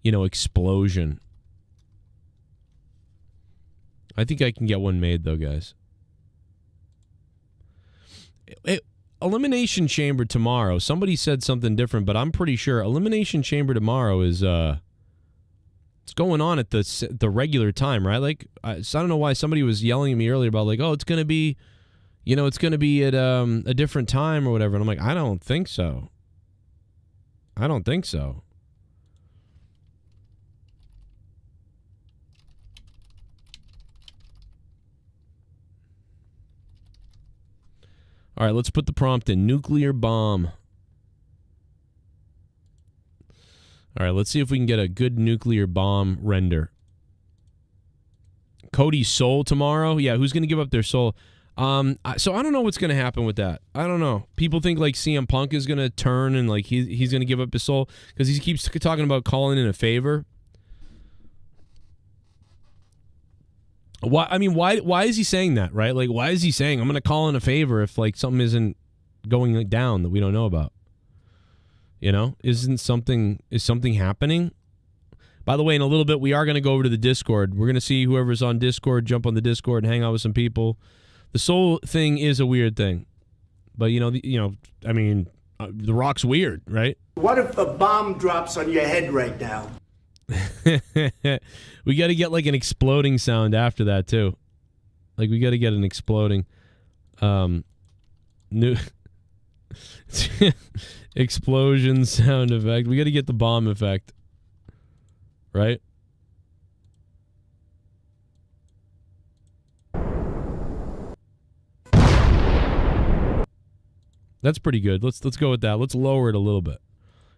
explosion. I think I can get one made though, guys. Elimination Chamber tomorrow. Somebody said something different, but I'm pretty sure Elimination Chamber tomorrow is, it's going on at the regular time, right? Like, so I don't know why somebody was yelling at me earlier about like, oh, it's going to be, it's going to be at a different time or whatever. And I'm like, I don't think so. I don't think so. All right, let's put the prompt in. Nuclear bomb. All right, let's see if we can get a good nuclear bomb render. Cody's soul tomorrow? Yeah, who's going to give up their soul? So I don't know what's going to happen with that. I don't know. People think like CM Punk is going to turn and like he's going to give up his soul because he keeps talking about calling in a favor. Why? I mean, why is he saying that, right? Like, why is he saying I'm going to call in a favor if like something isn't going down that we don't know about? Is something happening? By the way, in a little bit, we are going to go over to the Discord. We're going to see whoever's on Discord, jump on the Discord and hang out with some people. The soul thing is a weird thing. But, I mean, The Rock's weird, right? What if a bomb drops on your head right now? We got to get like an exploding sound after that, too. Like, we got to get an exploding new explosion sound effect. We got to get the bomb effect. Right? That's pretty good. Let's go with that. Let's lower it a little bit.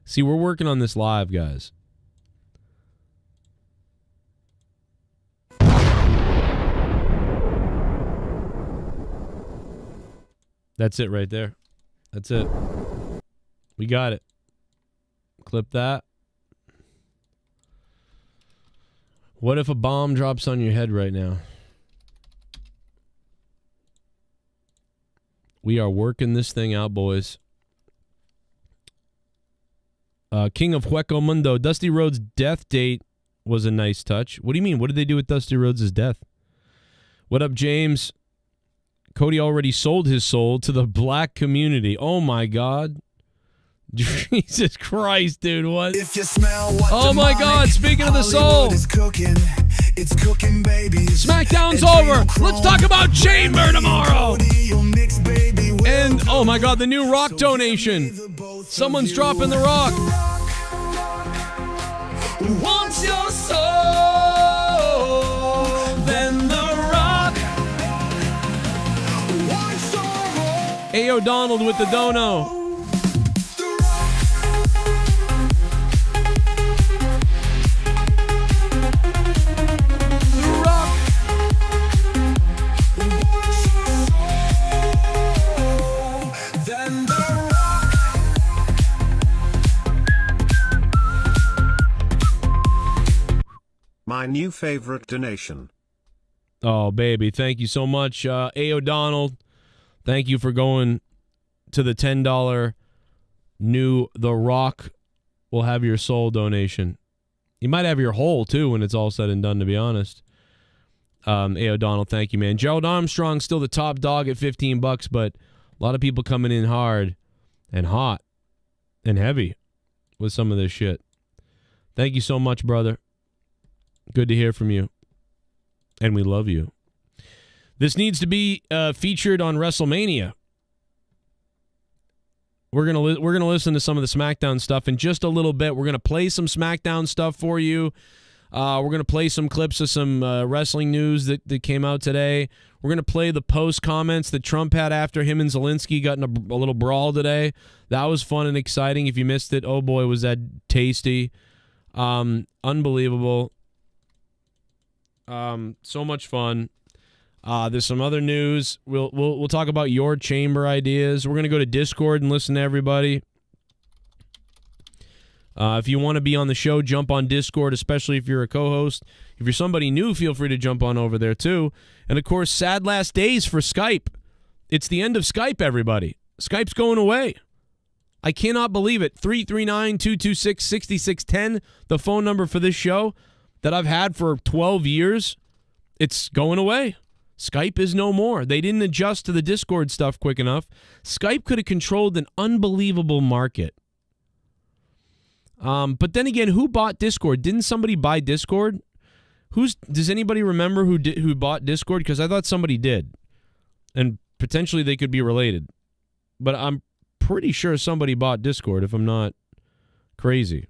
See, we're working on this live, guys. That's it right there. That's it. We got it. Clip that. What if a bomb drops on your head right now? We are working this thing out, boys. King of Hueco Mundo. Dusty Rhodes' death date was a nice touch. What do you mean? What did they do with Dusty Rhodes' death? What up, James? Cody already sold his soul to the black community. Oh, my God. Jesus Christ, dude, what? If you smell what oh my God, speaking of the soul. It's cooking, baby. Smackdown's over. Let's talk about Chamber tomorrow. And oh my God, the new rock donation. Someone's dropping the rock. Who wants your soul? Then the rock. Ayo Donald with the dono. my new favorite donation. Oh, baby. Thank you so much. A. O'Donnell, thank you for going to the $10 new The Rock will have your soul donation. You might have your whole, too, when it's all said and done, to be honest. A. O'Donnell, thank you, man. Gerald Armstrong still the top dog at $15, but a lot of people coming in hard and hot and heavy with some of this shit. Thank you so much, brother. Good to hear from you. And we love you. This needs to be featured on WrestleMania. We're gonna listen to some of the SmackDown stuff in just a little bit. We're gonna play some SmackDown stuff for you. We're gonna play some clips of some wrestling news that came out today. We're gonna play the post comments that Trump had after him and Zelenskyy got in a little brawl today. That was fun and exciting. If you missed it, oh boy, was that tasty! Unbelievable. So much fun. There's some other news. We'll talk about your chamber ideas. We're gonna go to Discord and listen to everybody. If you want to be on the show, jump on Discord, especially if you're a co-host. If you're somebody new, feel free to jump on over there too. And of course, sad last days for Skype. It's the end of Skype, everybody. Skype's going away. I cannot believe it. 339-226-6610, the phone number for this show that I've had for 12 years. It's going away. Skype is no more. They didn't adjust to the Discord stuff quick enough. Skype could have controlled an unbelievable market. But then again, who bought Discord? Didn't somebody buy Discord? Does anybody remember who bought Discord? Because I thought somebody did. And potentially they could be related. But I'm pretty sure somebody bought Discord, if I'm not crazy.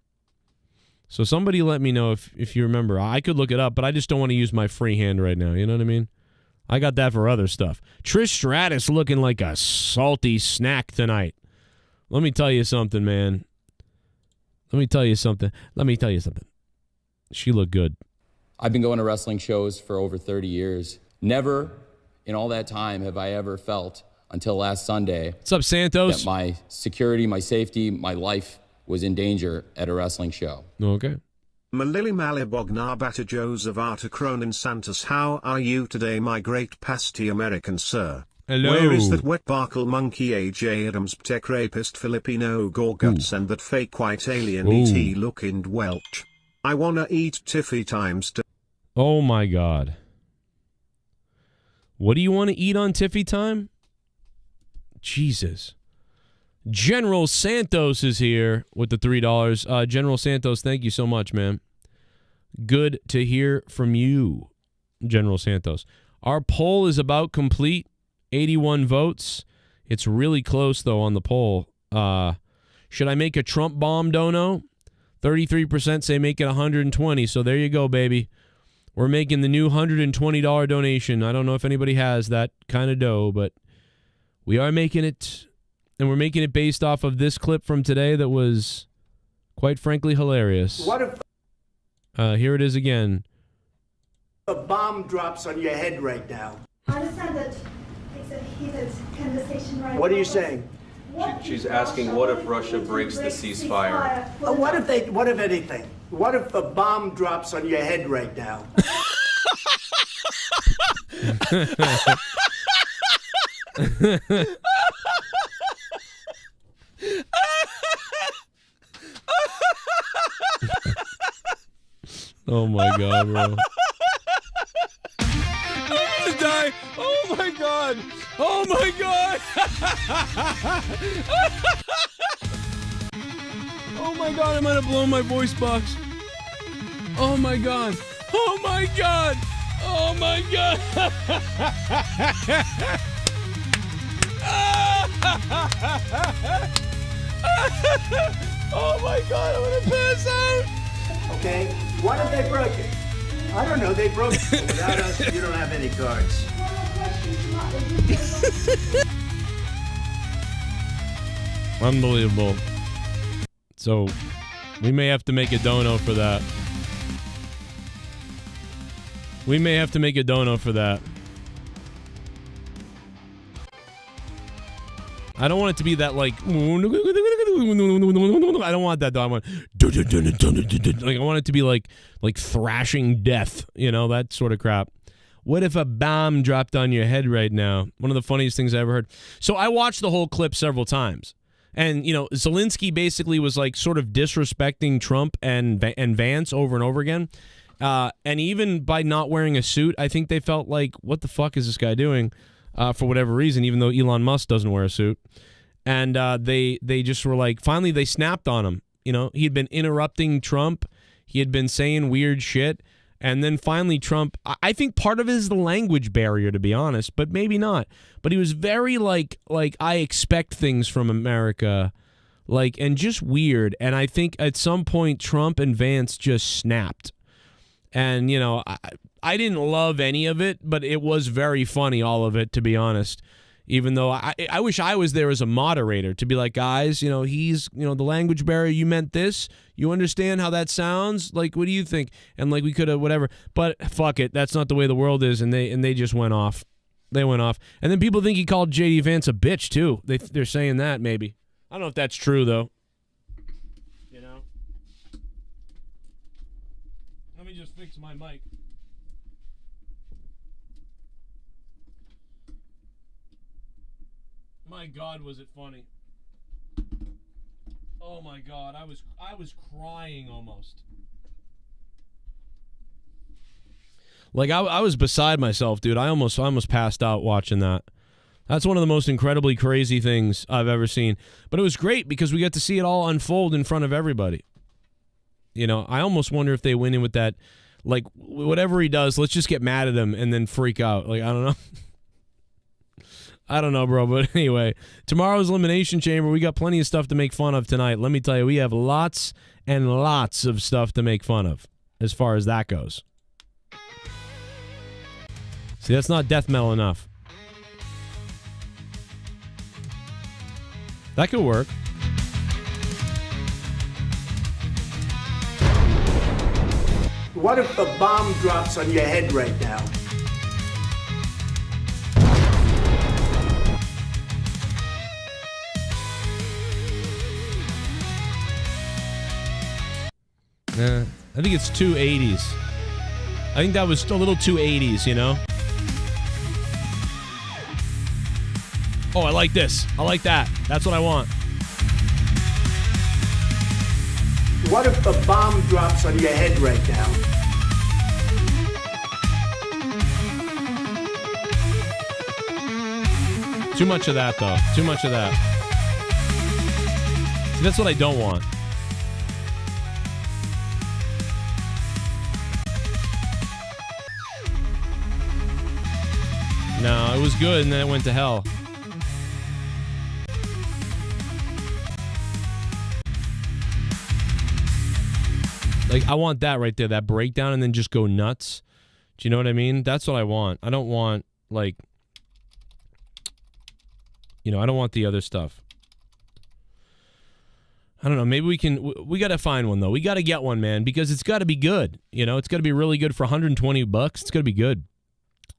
So somebody let me know if you remember. I could look it up, but I just don't want to use my free hand right now. You know what I mean? I got that for other stuff. Trish Stratus looking like a salty snack tonight. Let me tell you something, man. Let me tell you something. She looked good. I've been going to wrestling shows for over 30 years. Never in all that time have I ever felt, until last Sunday, what's up, Santos? That my security, my safety, my life was in danger at a wrestling show. Okay. Malili Malibogna Bata Josevata Cronin Santos, how are you today, my great pasty American sir? Hello. Where is that wet barkle monkey AJ Adams tech rapist Filipino gorguts and that fake white alien ET looking Welch? I wanna eat Tiffy times two. Oh my God. What do you want to eat on Tiffy time? Jesus. General Santos is here with the $3. General Santos, thank you so much, man. Good to hear from you, General Santos. Our poll is about complete. 81 votes. It's really close, though, on the poll. Should I make a Trump bomb dono? 33% say make it 120, so there you go, baby. We're making the new $120 donation. I don't know if anybody has that kind of dough, but we are making it, and we're making it based off of this clip from today that was, quite frankly, hilarious. What if here it is again. a bomb drops on your head right now? I understand that he's at conversation right now. What are you saying? She's asking, what if Russia breaks the ceasefire? What if anything? What if a bomb drops on your head right now? Oh my God, bro. I'm gonna die. Oh my God. Oh my God. Oh my God, I'm gonna blow my voice box. Oh my God. Oh my God. Oh my God. Oh my God, I'm gonna pass out. Okay, what if they broke it? I don't know, they broke it. Without us, you don't have any cards. Unbelievable. So, we may have to make a dono for that. We may have to make a dono for that. I don't want it to be that like. I don't want that though. I want like I want it to be like thrashing death. You know, that sort of crap. What if a bomb dropped on your head right now? One of the funniest things I ever heard. So I watched the whole clip several times. And, you know, Zelenskyy basically was like sort of disrespecting Trump and Vance over and over again. And even by not wearing a suit, I think they felt like, what the fuck is this guy doing? For whatever reason, even though Elon Musk doesn't wear a suit. And they just were like, finally they snapped on him. You know, he had been interrupting Trump. He had been saying weird shit. And then finally Trump, I think part of it is the language barrier, to be honest, but maybe not. But he was very like I expect things from America, like, and just weird. And I think at some point Trump and Vance just snapped. And, you know, I didn't love any of it, but it was very funny, all of it, to be honest. Even though I wish I was there as a moderator to be like, guys, you know, the language barrier, you meant this. You understand how that sounds? Like, what do you think? And like, we could have whatever. But fuck it. That's not the way the world is. And they just went off. They went off. And then people think he called J.D. Vance a bitch, too. They're saying that, maybe. I don't know if that's true, though. You know? Let me just fix my mic. My God, was it funny? Oh my God, I was crying almost. Like I was beside myself, dude. I almost passed out watching that. That's one of the most incredibly crazy things I've ever seen. But it was great because we got to see it all unfold in front of everybody. You know, I almost wonder if they went in with that, like, whatever he does, let's just get mad at him and then freak out. Like, I don't know. I don't know, bro, but anyway, tomorrow's Elimination Chamber, we got plenty of stuff to make fun of tonight. Let me tell you, we have lots and lots of stuff to make fun of as far as that goes. See, that's not death metal enough. That could work. What if a bomb drops on your head right now? I think it's 280s. I think that was a little 280s, you know? Oh, I like this. I like that. That's what I want. What if a bomb drops on your head right now? Too much of that, though. Too much of that. See, that's what I don't want. No, it was good, and then it went to hell. Like, I want that right there, that breakdown, and then just go nuts. Do you know what I mean? That's what I want. I don't want, like, you know, I don't want the other stuff. I don't know. Maybe we got to find one, though. We got to get one, man, because it's got to be good. You know, it's got to be really good for $120. It's got to be good.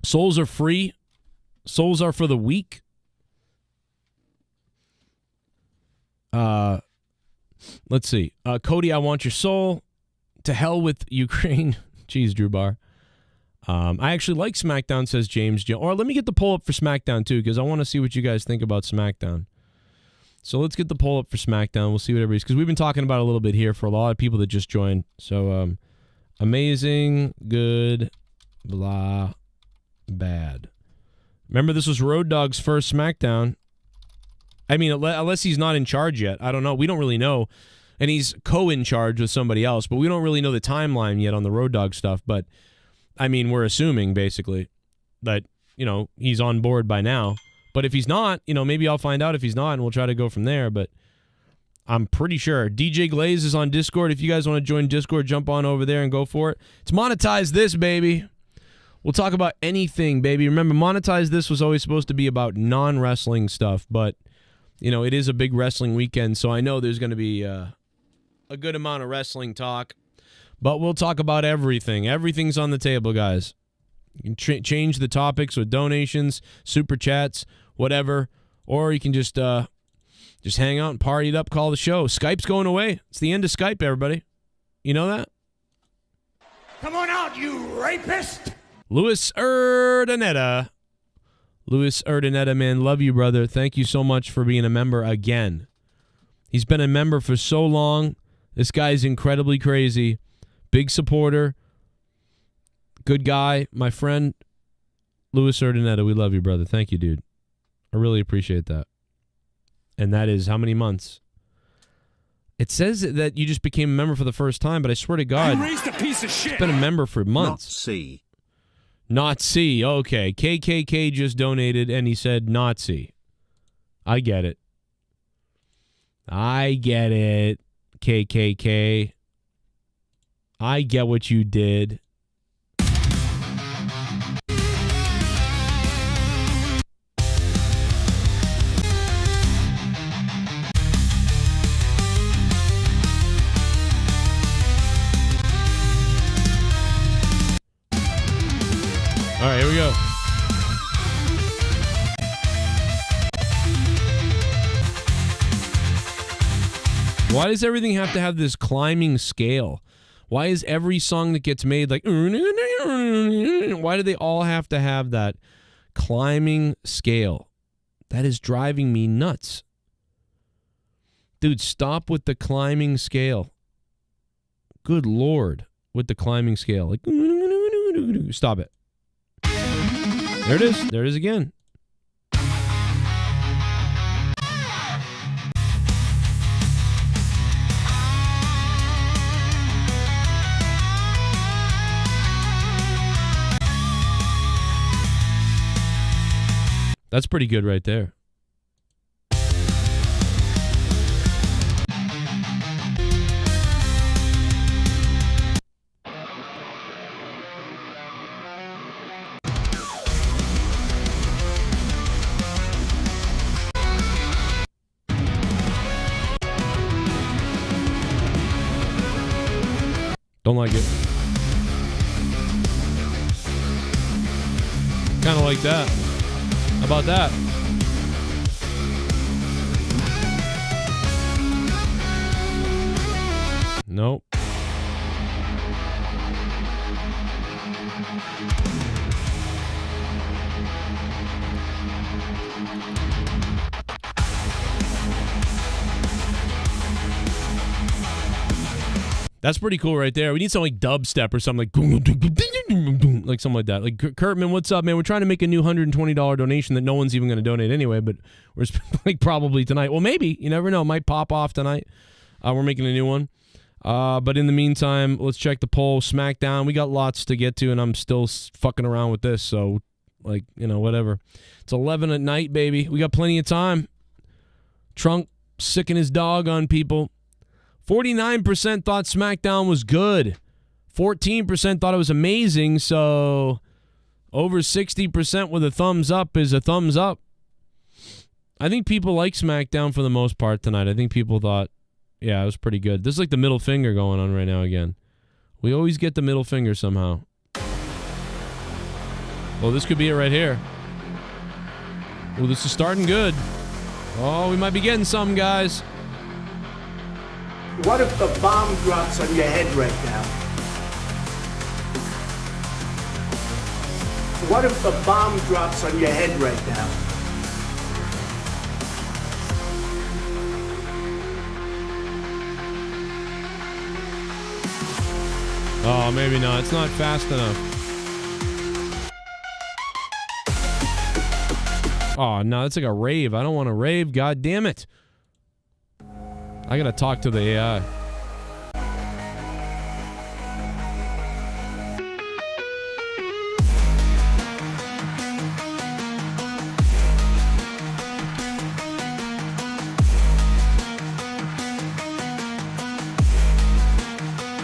Souls are free. Souls are for the weak. Let's see. Cody, I want your soul. To hell with Ukraine. Jeez, Drew Bar. I actually like SmackDown, says James. Or let me get the poll up for SmackDown, too, because I want to see what you guys think about SmackDown. So let's get the poll up for SmackDown. We'll see what everybody's... Because we've been talking about it a little bit here for a lot of people that just joined. So, amazing, good, blah, bad. Remember, this was Road Dogg's first SmackDown. I mean, unless he's not in charge yet. I don't know. We don't really know. And he's co-in charge with somebody else, but we don't really know the timeline yet on the Road Dogg stuff. But, I mean, we're assuming, basically, that, you know, he's on board by now. But if he's not, you know, maybe I'll find out if he's not, and we'll try to go from there. But I'm pretty sure. DJ Glaze is on Discord. If you guys want to join Discord, jump on over there and go for it. It's Monetize This, baby. We'll talk about anything, baby. Remember, Monetize This was always supposed to be about non-wrestling stuff, but, you know, it is a big wrestling weekend, so I know there's going to be a good amount of wrestling talk. But we'll talk about everything. Everything's on the table, guys. You can change the topics with donations, super chats, whatever. Or you can just hang out and party it up, call the show. Skype's going away. It's the end of Skype, everybody. You know that? Come on out, you rapist! Louis Urdaneta. Louis Urdaneta, man, love you, brother. Thank you so much for being a member again. He's been a member for so long. This guy's incredibly crazy. Big supporter. Good guy. My friend, Louis Urdaneta, we love you, brother. Thank you, dude. I really appreciate that. And that is how many months? It says that you just became a member for the first time, but I swear to God, You raised a piece of shit! it's been a member for months. Not C. Not C. Okay. KKK just donated, and he said not C. I get it. I get it, KKK. I get what you did. All right, here we go. Why does everything have to have this climbing scale? Why is every song that gets made like... Why do they all have to have that climbing scale? That is driving me nuts. Dude, stop with the climbing scale. Good Lord, with the climbing scale. Like, stop it. There it is. There it is again. That's pretty good right there. Don't like it. Kind of like that. How about that? Nope. That's pretty cool right there. We need something like dubstep or something like something like that. Like, Kurtman, what's up, man? We're trying to make a new $120 donation that no one's even going to donate anyway, but we're like probably tonight. Well, maybe. You never know. It might pop off tonight. We're making a new one. But in the meantime, let's check the poll. Smackdown. We got lots to get to, and I'm still fucking around with this, so, like, you know, whatever. It's 11 at night, baby. We got plenty of time. Trunk sicking his dog on people. 49% thought SmackDown was good. 14% thought it was amazing, so over 60% with a thumbs up is a thumbs up. I think people like SmackDown for the most part tonight. I think people thought, yeah, it was pretty good. This is like the middle finger going on right now again. We always get the middle finger somehow. Well, this could be it right here. Well, this is starting good. Oh, we might be getting some, guys. What if the bomb drops on your head right now? What if the bomb drops on your head right now? Oh, maybe not. It's not fast enough. Oh, no, it's like a rave. I don't want to rave. God damn it. I gotta talk to the AI.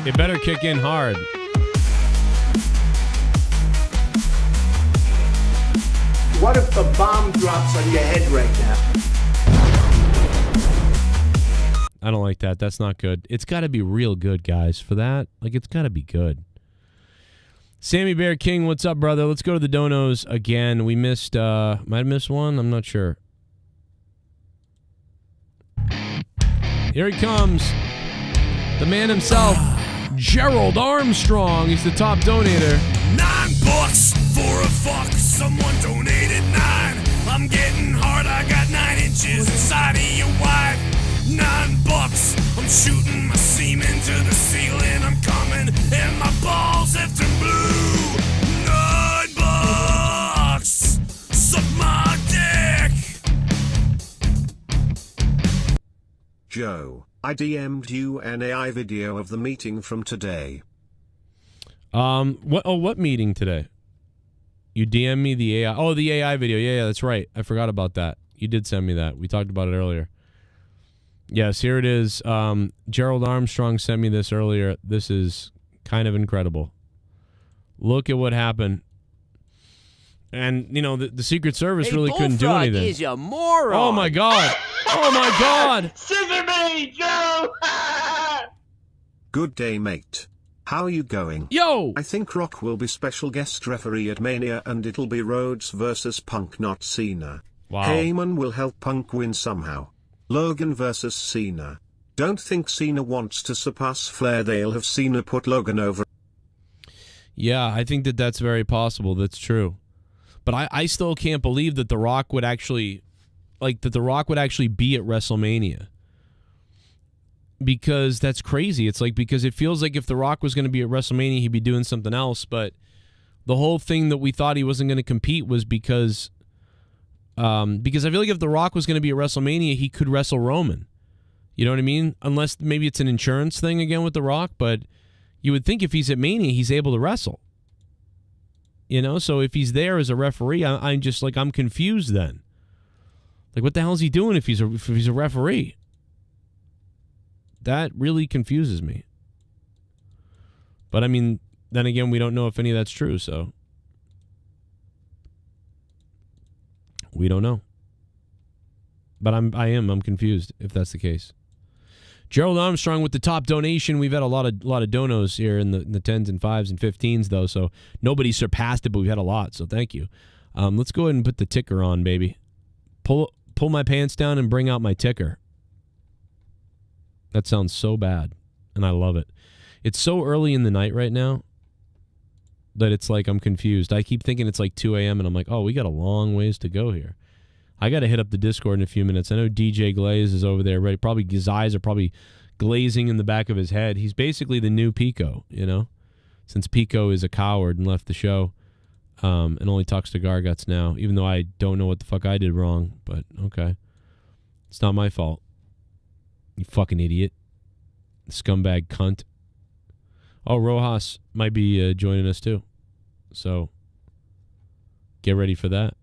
It better kick in hard. What if the bomb drops on your head right now? I don't like that. That's not good. It's got to be real good, guys. For that, like, it's got to be good. Sammy Bear King, what's up, brother? Let's go to the donos again. We missed, might have missed one. I'm not sure. Here he comes. The man himself, Gerald Armstrong. He's the top donator. $9 for a fuck. Someone donated 9. I'm getting hard. I got 9 inches inside of your wife. $9. I'm shooting my semen to the ceiling. I'm coming and my balls have turned blue. $9. Suck my dick. Joe, I DM'd you an AI video of the meeting from today. What meeting today? You DM me the AI. Oh, the AI video. Yeah, that's right. I forgot about that. You did send me that. We talked about it earlier. Yes, here it is. Gerald Armstrong sent me this earlier. This is kind of incredible. Look at what happened. And, you know, the Secret Service really couldn't do anything. Is a moron. Oh, my God. Oh, my God. Scissor me, Joe. Good day, mate. How are you going? Yo! I think Rock will be special guest referee at Mania and it'll be Rhodes versus Punk, not Cena. Wow. Heyman will help Punk win somehow. Logan versus Cena. Don't think Cena wants to surpass Flair. They'll have Cena put Logan over. Yeah, I think that's very possible. That's true. But I still can't believe that The Rock would actually, be at WrestleMania. Because that's crazy. It's like, because it feels like if The Rock was going to be at WrestleMania, he'd be doing something else. But the whole thing that we thought he wasn't going to compete was because I feel like if The Rock was going to be at WrestleMania, he could wrestle Roman. You know what I mean? Unless maybe it's an insurance thing again with The Rock, but you would think if he's at Mania, he's able to wrestle. You know, so if he's there as a referee, I'm just like, I'm confused then. Like, what the hell is he doing if he's a referee? That really confuses me. But I mean, then again, we don't know if any of that's true, so we don't know. But I'm confused if that's the case. Gerald Armstrong with the top donation. We've had a lot of donos here in the 10s and 5s and 15s though, so nobody surpassed it, but we've had a lot, so thank you. Let's go ahead and put the ticker on, baby. Pull my pants down and bring out my ticker. That sounds so bad, and I love it. It's so early in the night right now that it's like I'm confused. I keep thinking it's like 2 a.m., and I'm like, oh, we got a long ways to go here. I got to hit up the Discord in a few minutes. I know DJ Glaze is over there ready. Probably his eyes are probably glazing in the back of his head. He's basically the new Pico, you know, since Pico is a coward and left the show and only talks to Garguts now, even though I don't know what the fuck I did wrong, but okay. It's not my fault. You fucking idiot. Scumbag cunt. Oh, Rojas might be joining us too. So get ready for that.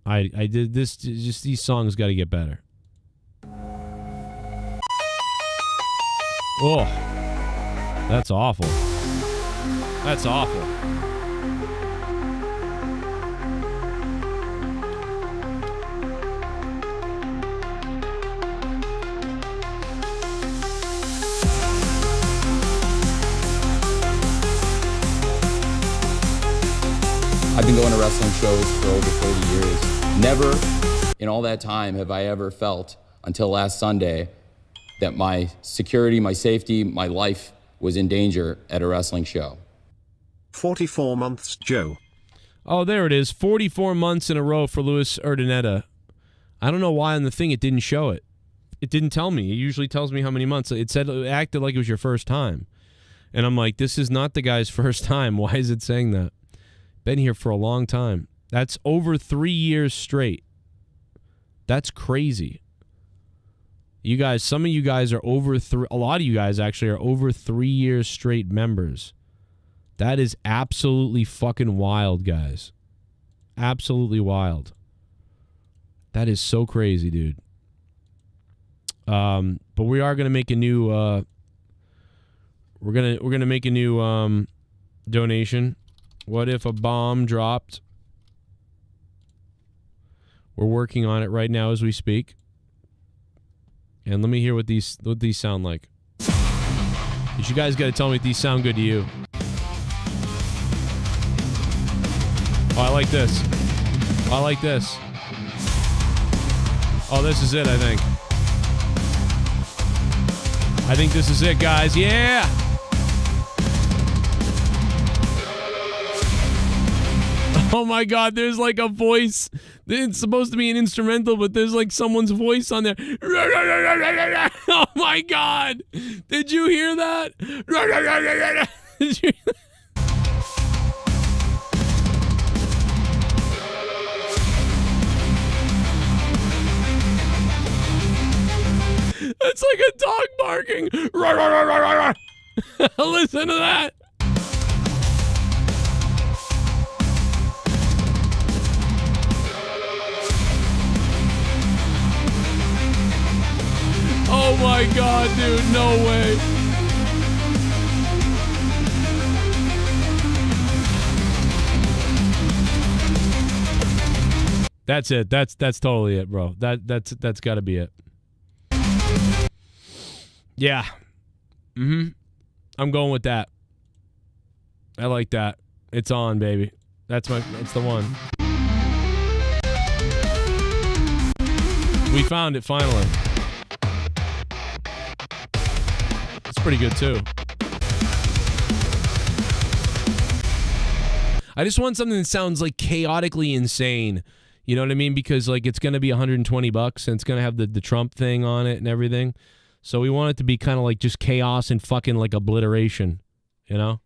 I did this, just these songs got to get better. Oh, that's awful. That's awful. I've been going to wrestling shows for over 30 years. Never in all that time have I ever felt, until last Sunday, that my security, my safety, my life was in danger at a wrestling show. 44 months, Joe. Oh, there it is. 44 months in a row for Luis Urdaneta. I don't know why on the thing it didn't show it. It didn't tell me. It usually tells me how many months. It said it acted like it was your first time. And I'm like, this is not the guy's first time. Why is it saying that? Been here for a long time. That's over 3 years straight. That's crazy. You guys, some of you guys are over a lot of you guys actually are over 3 years straight members. That is absolutely fucking wild, guys. Absolutely wild. That is so crazy, dude. But we are gonna make a new we're gonna make a new donation. What if a bomb dropped? We're working on it right now as we speak. And let me hear what these sound like. You guys got to tell me if these sound good to you. Oh, I like this. I like this. Oh, this is it, I think. I think this is it, guys. Yeah! Oh my god, there's like a voice. It's supposed to be an instrumental, but there's like someone's voice on there. Oh my god! Did you hear that? Did you... It's like a dog barking. Listen to that. Oh my god, dude, no way. That's it. That's totally it, bro. That's got to be it. Yeah. I'm going with that. I like that. It's on, baby. That's the one. We found it finally. It's pretty good too. I just want something that sounds like chaotically insane. You know what I mean? Because like it's going to be $120 and it's going to have the Trump thing on it and everything. So we want it to be kind of like just chaos and fucking like obliteration, you know?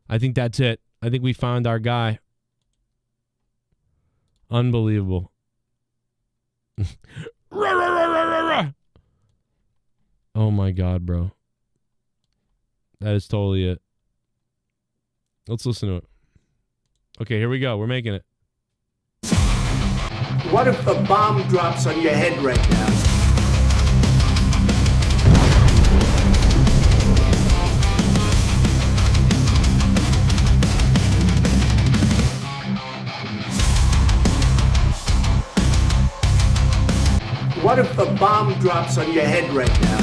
I think that's it. I think we found our guy. Unbelievable. Oh my god, bro. That is totally it. Let's listen to it. Okay, here we go. We're making it. What if a bomb drops on your head right now? What if a bomb drops on your head right now?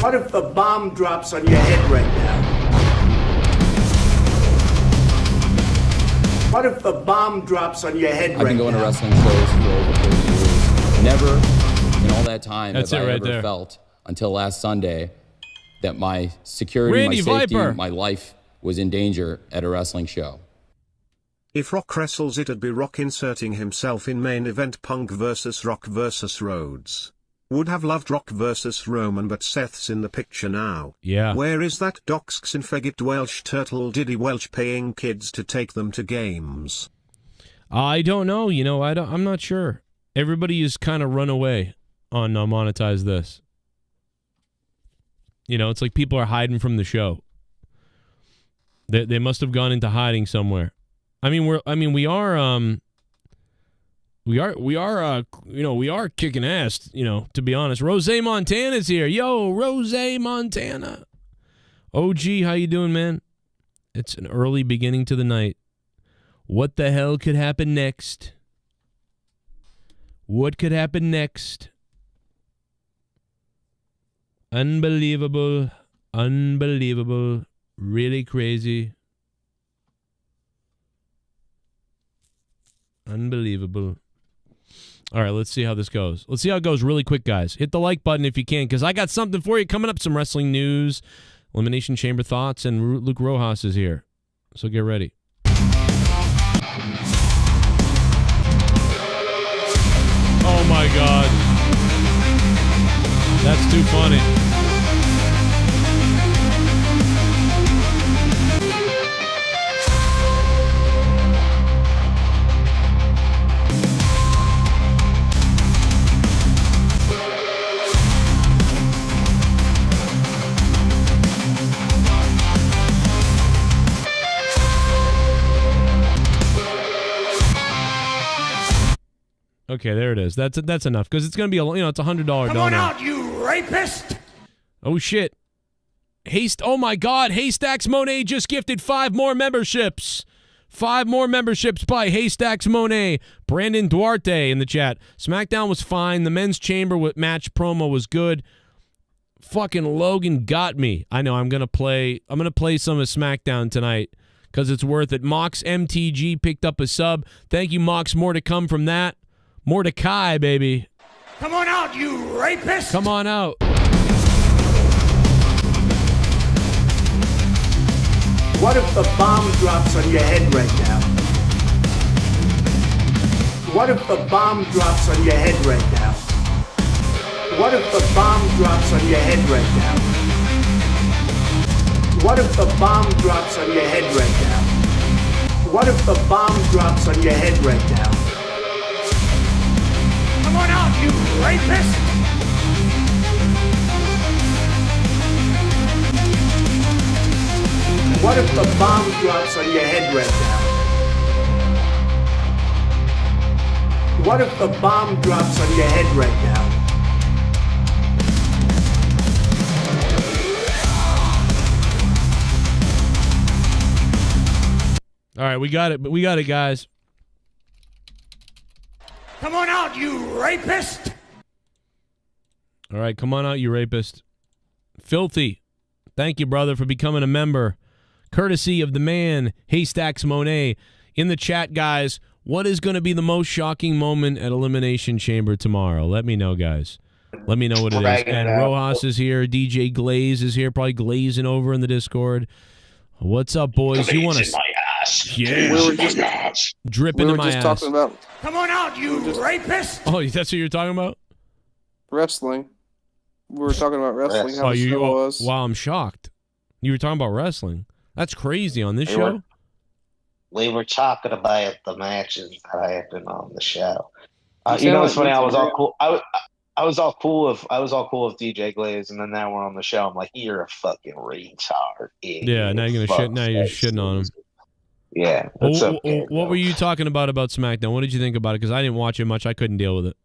What if a bomb drops on your head right now? What if a bomb drops on your head right now? I've been going to wrestling shows for over 30 years. Never in all that time have I ever felt until last Sunday that my security, my safety, my life was in danger at a wrestling show. If Rock wrestles, it'd be Rock inserting himself in main event Punk versus Rock versus Rhodes. Would have loved Rock versus Roman, but Seth's in the picture now. Yeah. Where is that Doxxin Faggot Welsh Turtle Diddy Welch paying kids to take them to games? I don't know. You know, I'm not sure. Everybody is kind of run away on Monetize This. You know, it's like people are hiding from the show. They must have gone into hiding somewhere. I mean, we are kicking ass, you know, to be honest. Rose Montana's here. Yo, Rose Montana. OG, how you doing, man? It's an early beginning to the night. What the hell could happen next? What could happen next? Unbelievable. Unbelievable. Really crazy. Unbelievable. All right, let's see how this goes. Let's see how it goes really quick, guys. Hit the like button if you can, because I got something for you coming up. Some wrestling news, Elimination Chamber thoughts, and Luke Rojas is here. So get ready. Oh, my God. That's too funny. Okay, there it is. That's enough, because it's going to be it's $100 donor. Come on out, you rapist! Oh shit! Oh my God! Haystacks Monet just gifted 5 more memberships. 5 more memberships by Haystacks Monet. Brandon Duarte in the chat. SmackDown was fine. The men's chamber match promo was good. Fucking Logan got me. I know. I'm gonna play some of SmackDown tonight because it's worth it. Mox MTG picked up a sub. Thank you, Mox. More to come from that. Mordecai, baby. Come on out, you rapist! Come on out. What if the bomb drops on your head right now? What if the bomb drops on your head right now? What if the bomb drops on your head right now? What if the bomb drops on your head right now? What if the bomb drops on your head right now? Come on out, you rapist! What if the bomb drops on your head right now? What if the bomb drops on your head right now? All right, we got it. We got it, guys. Come on out, you rapist! All right, come on out, you rapist. Filthy. Thank you, brother, for becoming a member. Courtesy of the man, Haystacks Monet. In the chat, guys, what is going to be the most shocking moment at Elimination Chamber tomorrow? Let me know, guys. Let me know what it is. And Rojas is here. DJ Glaze is here, probably glazing over in the Discord. What's up, boys? You want to... Yeah. We were just dripping in my ass. Talking about Come on out, you rapist! Oh, that's what you're talking about? wrestling. We were talking about wrestling. How the show was. Wow, I'm shocked. You were talking about wrestling. That's crazy on this show. We were talking about the matches that happened on the show. You know what's funny? I was all cool. I was all cool with DJ Glaze, and then now we're on the show. I'm like, you're a fucking retard. Yeah, now you're gonna shit. Now you're shitting on him. Yeah. What were you talking about SmackDown? What did you think about it? Because I didn't watch it much. I couldn't deal with it.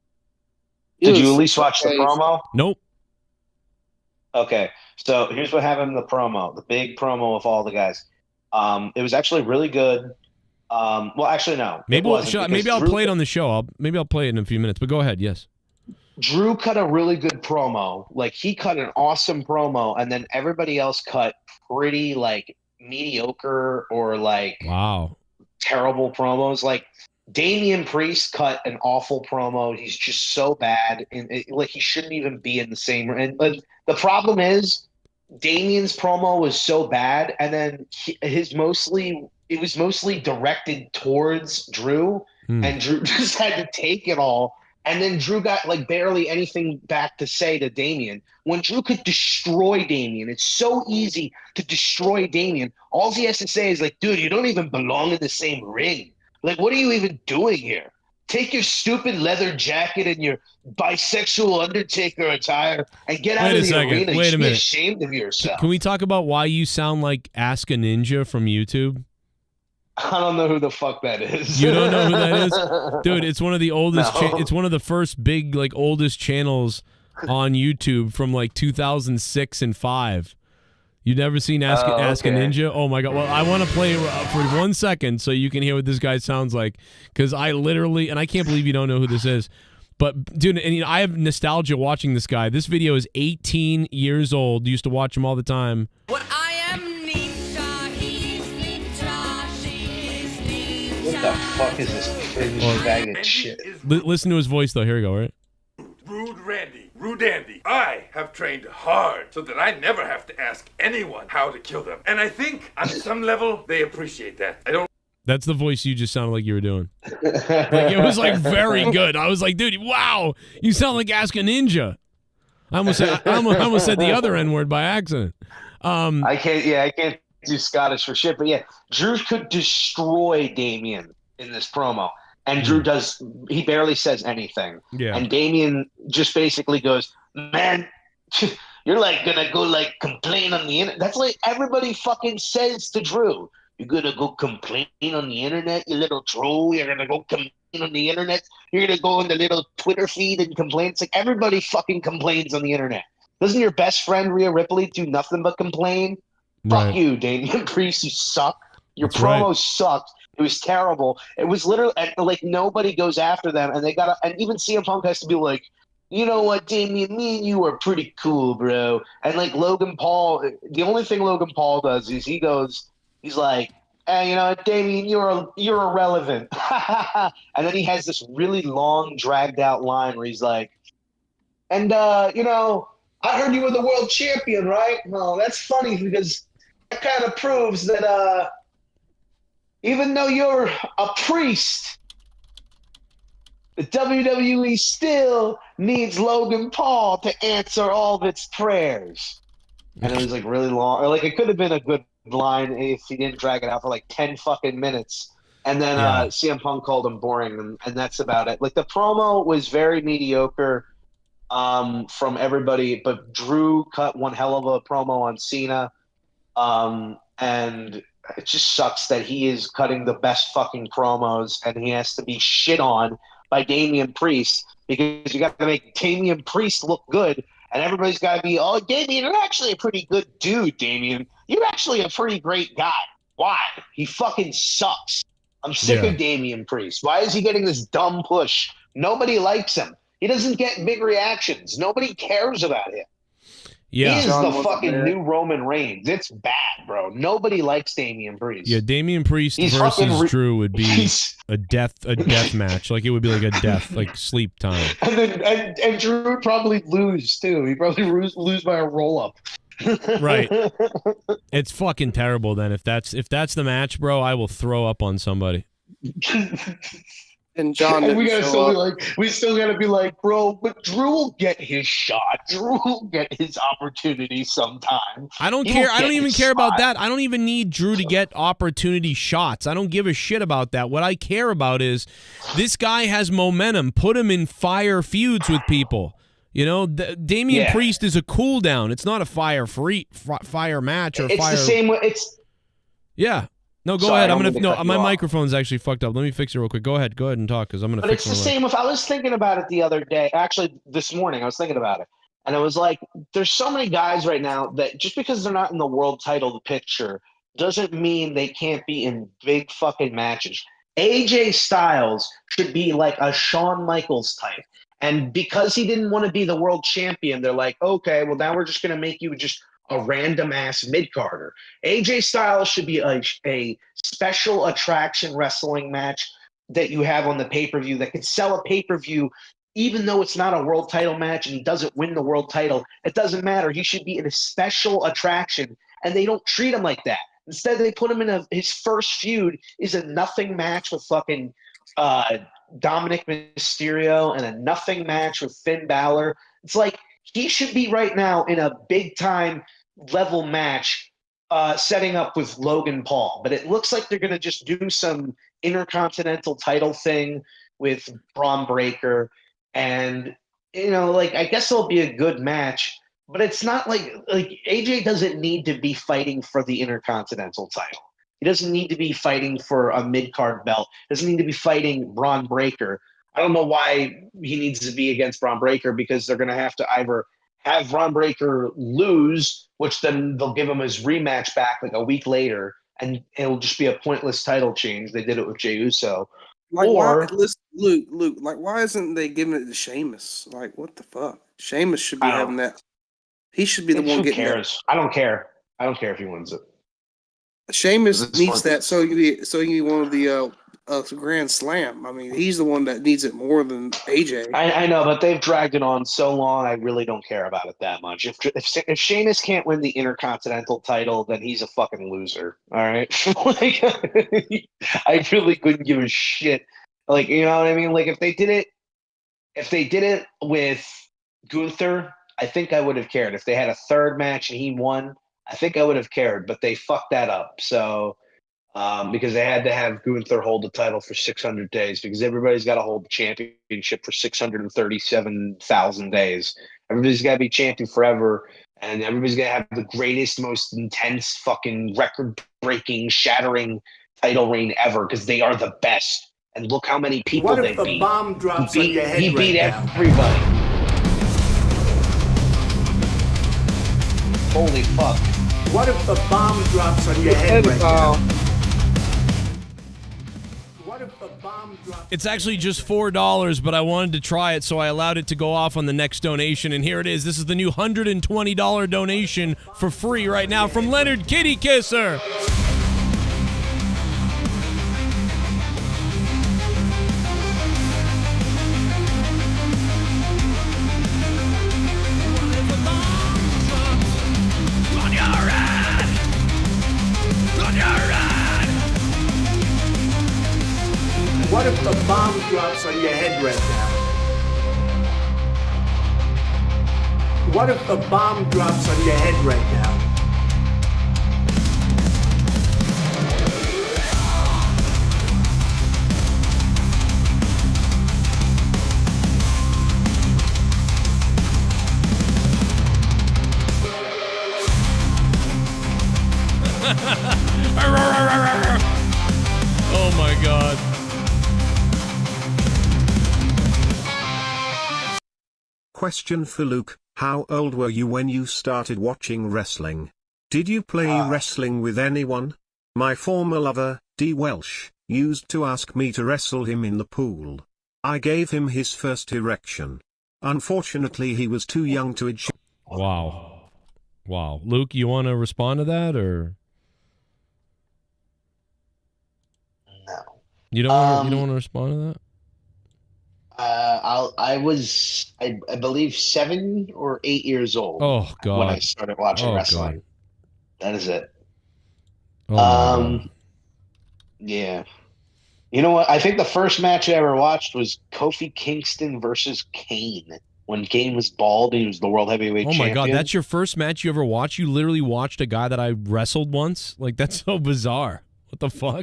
Did you at least watch the promo? Nope. Okay, so here's what happened in the promo, the big promo of all the guys. It was actually really good. Well, actually, no. Maybe I'll play it on the show. Maybe I'll play it in a few minutes. But go ahead. Yes. Drew cut a really good promo. Like, he cut an awesome promo, and then everybody else cut pretty like mediocre or like terrible promos. Like, Damian Priest cut an awful promo. He's just so bad, and like he shouldn't even be in the same. And the problem is, Damian's promo was so bad, and then it was mostly directed towards Drew, and Drew just had to take it all. And then Drew got like barely anything back to say to Damian. When Drew could destroy Damian, it's so easy to destroy Damian. All he has to say is like, dude, you don't even belong in the same ring. Like, what are you even doing here? Take your stupid leather jacket and your bisexual Undertaker attire and get out of the arena. You should be ashamed of yourself. Can we talk about why you sound like Ask a Ninja from YouTube? I don't know who the fuck that is. You don't know who that is? Dude, it's one of the oldest it's one of the first big like oldest channels on YouTube from like 2006 and 5. You've never seen Ask a Ninja? Oh my god. Well, I want to play for 1 second so you can hear what this guy sounds like, cuz I literally, and I can't believe you don't know who this is. But dude, and I have nostalgia watching this guy. This video is 18 years old. Used to watch him all the time. What I am Ninja, he's Ninja, she is Ninja. What the fuck is this cringe bag of shit? Listen to his voice though. Here we go, right? Rude Randy, Rude Andy. I have trained hard so that I never have to ask anyone how to kill them. And I think on some level they appreciate that. I don't. That's the voice you just sounded like you were doing. Like, it was like very good. I was like, dude, wow, you sound like Ask a Ninja. I almost said the other N word by accident. I can't do Scottish for shit, but yeah, Drew could destroy Damian in this promo. And Drew he barely says anything. Yeah. And Damian just basically goes, man, you're like gonna go like complain on the internet. That's like everybody fucking says to Drew. You're gonna go complain on the internet, you little troll. You're gonna go complain on the internet. You're gonna go in the little Twitter feed and complain. It's like everybody fucking complains on the internet. Doesn't your best friend Rhea Ripley do nothing but complain? Right. Fuck you, Damian Priest, you suck. Your promo sucked. It was terrible. It was literally like nobody goes after them, and they got and even CM Punk has to be like, you know what, Damian, me and you are pretty cool, bro. And like Logan Paul, the only thing Logan Paul does is he's like, hey, you know what, Damian, you're irrelevant. And then he has this really long, dragged out line where he's like, and you know, I heard you were the world champion, right? Well, that's funny because that kind of proves that even though you're a priest, the WWE still needs Logan Paul to answer all of its prayers. And it was like really long. Or like it could have been a good line if he didn't drag it out for like 10 fucking minutes. And then CM Punk called him boring, and that's about it. Like the promo was very mediocre from everybody, but Drew cut one hell of a promo on Cena. And it just sucks that he is cutting the best fucking promos and he has to be shit on by Damian Priest, because you got to make Damian Priest look good, and everybody's got to be, oh, Damian, you're actually a pretty good dude, Damian. You're actually a pretty great guy. Why? He fucking sucks. I'm sick of Damian Priest. Why is he getting this dumb push? Nobody likes him. He doesn't get big reactions. Nobody cares about him. Yeah. He is the fucking new Roman Reigns. It's bad, bro. Nobody likes Damian Priest. Yeah, Damian Priest versus Drew would be a death match. Like it would be like a death, like sleep time. And then and Drew would probably lose too. He'd probably lose by a roll up. Right. It's fucking terrible then. If that's the match, bro, I will throw up on somebody. And John, and we still gotta be like, bro, but Drew will get his shot. Drew will get his opportunity sometime. I don't care. I don't even care about that. I don't even need Drew to get opportunity shots. I don't give a shit about that. What I care about is this guy has momentum. Put him in fire feuds with people. You know, Damian Priest is a cool down. It's not a fire match or it's fire. It's the same way. Yeah. No, go ahead. My microphone's actually fucked up. Let me fix it real quick. Go ahead and talk, because I'm gonna. But it's the same. If I was thinking about it the other day, actually this morning, I was thinking about it, and I was like, "There's so many guys right now that just because they're not in the world title picture doesn't mean they can't be in big fucking matches." AJ Styles should be like a Shawn Michaels type, and because he didn't want to be the world champion, they're like, "Okay, well now we're just gonna make you just a random ass mid-carder." AJ Styles should be a special attraction wrestling match that you have on the pay-per-view that can sell a pay-per-view even though it's not a world title match and he doesn't win the world title. It doesn't matter. He should be in a special attraction, and they don't treat him like that. Instead, they put him in his first feud is a nothing match with fucking Dominic Mysterio and a nothing match with Finn Balor. It's like, he should be right now in a big-time level match setting up with Logan Paul. But it looks like they're going to just do some intercontinental title thing with Braun Breaker. And, you know, like, I guess it'll be a good match. But it's not like AJ doesn't need to be fighting for the intercontinental title. He doesn't need to be fighting for a mid-card belt. He doesn't need to be fighting Braun Breaker. I don't know why he needs to be against Braun Breaker, because they're going to have to either have Braun Breaker lose, which then they'll give him his rematch back like a week later, and it'll just be a pointless title change. They did it with Jey Uso. Like, Luke, like, why isn't they giving it to Sheamus? Like, what the fuck? Sheamus should be having that. He should be the one getting cares? That. I don't care. I don't care if he wins it. Sheamus needs that so he can be one of the Grand Slam. I mean, he's the one that needs it more than AJ. I know, but they've dragged it on so long. I really don't care about it that much. If Sheamus can't win the Intercontinental title, then he's a fucking loser. All right, like, I really couldn't give a shit. Like, you know what I mean? Like, if they did it with Gunther, I think I would have cared. If they had a third match and he won, I think I would have cared. But they fucked that up. So. Because they had to have Gunther hold the title for 600 days, because everybody's got to hold the championship for 637,000 days. Everybody's got to be champion forever, and everybody's got to have the greatest, most intense, fucking record-breaking, shattering title reign ever, because they are the best. And look how many people they beat. What if the bomb drops on your head He beat right now? everybody. Holy fuck. What if the bomb drops on your head right now? What if the bomb It's actually just $4, but I wanted to try it, so I allowed it to go off on the next donation, and here it is. This is the new $120 donation for free right now from Leonard Kitty Kisser. What if the bomb drops on your head right now? What if the bomb drops on your head right now? Oh my God. Question for Luke, how old were you when you started watching wrestling? Did you play wrestling with anyone? My former lover, D. Welsh, used to ask me to wrestle him in the pool. I gave him his first erection. Unfortunately, he was too young to eject. Wow. Wow. Luke, you want to respond to that, or? No. You don't want to respond to that? I was, I believe, 7 or 8 years old. Oh God! When I started watching wrestling. God. That is it. Oh my God. Yeah. You know what? I think the first match I ever watched was Kofi Kingston versus KANE. When KANE was bald, he was the world heavyweight champion. Oh my God! That's your first match you ever watched? You literally watched a guy that I wrestled once? Like, that's so bizarre. What the fuck?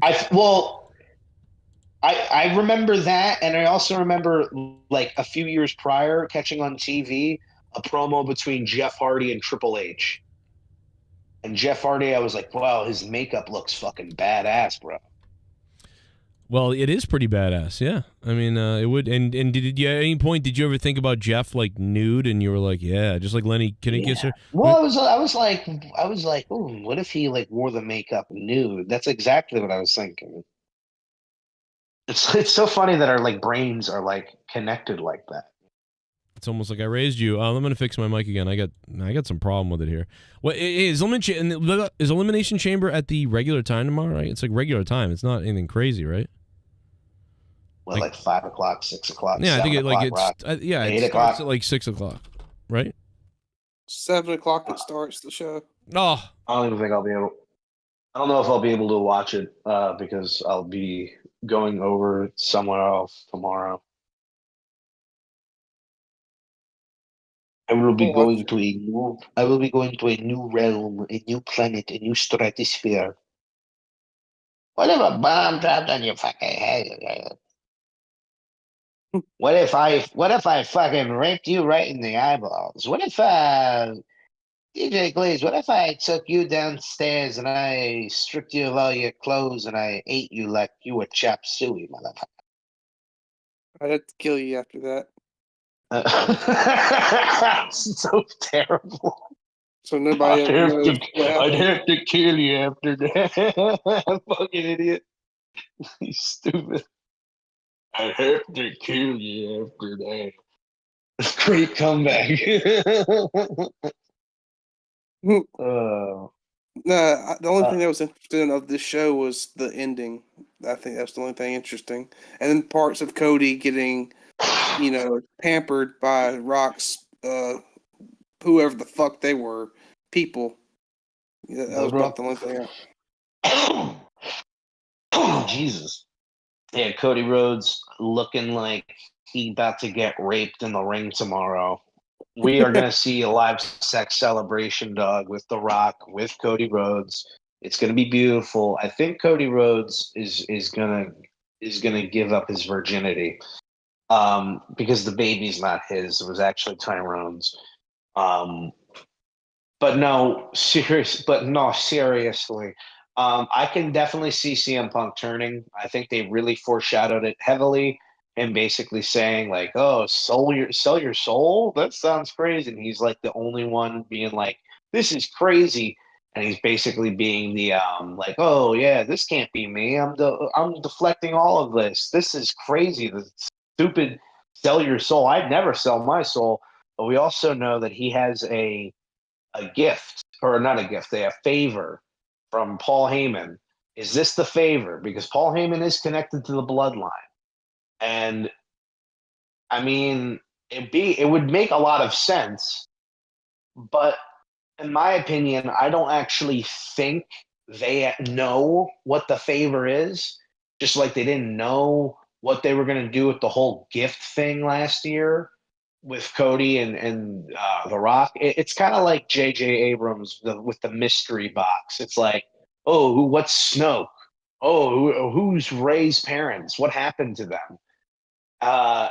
I remember that, and I also remember, like, a few years prior, catching on TV a promo between Jeff Hardy and Triple H. And Jeff Hardy, I was like, wow, his makeup looks fucking badass, bro. Well, it is pretty badass, yeah. I mean, it would. And did you, at any point, did you ever think about Jeff, like, nude, and you were like, yeah, just like Lenny Kitty Kisser? Well, I was like, ooh, what if he, like, wore the makeup nude? That's exactly what I was thinking. It's so funny that our, like, brains are, like, connected like that. It's almost like I raised you. I'm gonna fix my mic again. I got some problem with it here. What is Elimination Chamber at the regular time tomorrow? Right? It's like regular time. It's not anything crazy, right? Well, like 5 o'clock, 6 o'clock. Yeah, I think it like it's 8 it o'clock starts at like 6 o'clock, right? 7 o'clock it starts the show. Oh, I don't even think I'll be able. I don't know if I'll be able to watch it because I'll be going over somewhere else tomorrow. I will be going to a new realm, a new planet, a new stratosphere. What if a bomb dropped on your fucking head? What if I fucking raped you right in the eyeballs? What if DJ Glaze, what if I took you downstairs and I stripped you of all your clothes and I ate you like you were chop suey, motherfucker? I'd have to kill you after that. So terrible. So nobody knows. I'd have to kill you after that. Fucking idiot. You stupid. I'd have to kill you after that. Great comeback. No, the only thing that was interesting of this show was the ending. I think that's the only thing interesting. And then parts of Cody getting, pampered by Rock's, whoever the fuck they were, people. Yeah, that was about the only thing. Jesus. Yeah, Cody Rhodes looking like he about to get raped in the ring tomorrow. We are going to see a live sex celebration, dog, with The Rock, with Cody Rhodes. It's going to be beautiful. I think Cody Rhodes is going to give up his virginity because the baby's not his. It was actually Tyrone's. But no, seriously. I can definitely see CM Punk turning. I think they really foreshadowed it heavily. And basically saying like, "Oh, sell your soul? That sounds crazy." And he's like the only one being like, "This is crazy." and he's basically being the like, oh yeah, this can't be me. I'm deflecting all of this. This is crazy. The stupid sell your soul. I'd never sell my soul. But we also know that he has a gift, or not a gift, a favor from Paul Heyman. Is this the favor? Because Paul Heyman is connected to the bloodline. And I mean, it would make a lot of sense, but in my opinion, I don't actually think they know what the favor is, just like they didn't know what they were going to do with the whole gift thing last year with Cody and The Rock. It's kind of like J.J. Abrams with the mystery box. It's like, oh, what's Snoke? Oh, who's Rey's parents? What happened to them?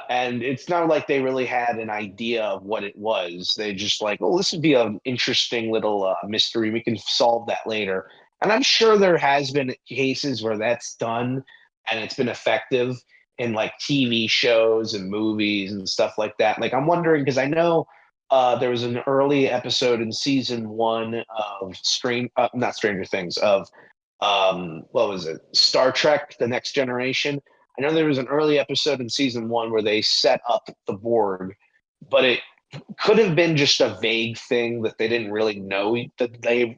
And it's not like they really had an idea of what it was. They just like, oh, this would be an interesting little mystery. We can solve that later. And I'm sure there has been cases where that's done and it's been effective in like TV shows and movies and stuff like that. Like I'm wondering, because I know there was an early episode in season 1 of not Stranger Things, of what was it? Star Trek: The Next Generation. I know there was an early episode in season 1 where they set up the board, but it could have been just a vague thing that they didn't really know that they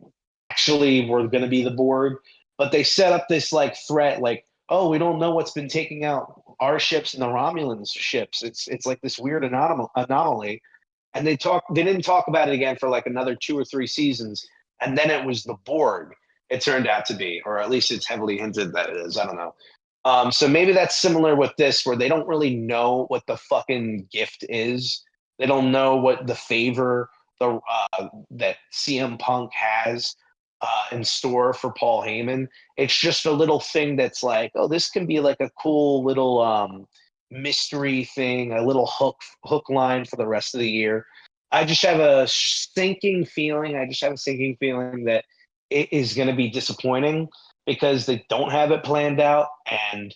actually were going to be the board. But they set up this like threat, like, oh, we don't know what's been taking out our ships and the Romulans' ships. It's like this weird anomaly. And they didn't talk about it again for like another 2 or 3 seasons. And then it was the Borg, it turned out to be, or at least it's heavily hinted that it is. I don't know. So maybe that's similar with this, where they don't really know what the fucking gift is. They don't know what the favor that CM Punk has in store for Paul Heyman. It's just a little thing that's like, oh, this can be like a cool little mystery thing, a little hook line for the rest of the year. I just have a sinking feeling that it is going to be disappointing, because they don't have it planned out. And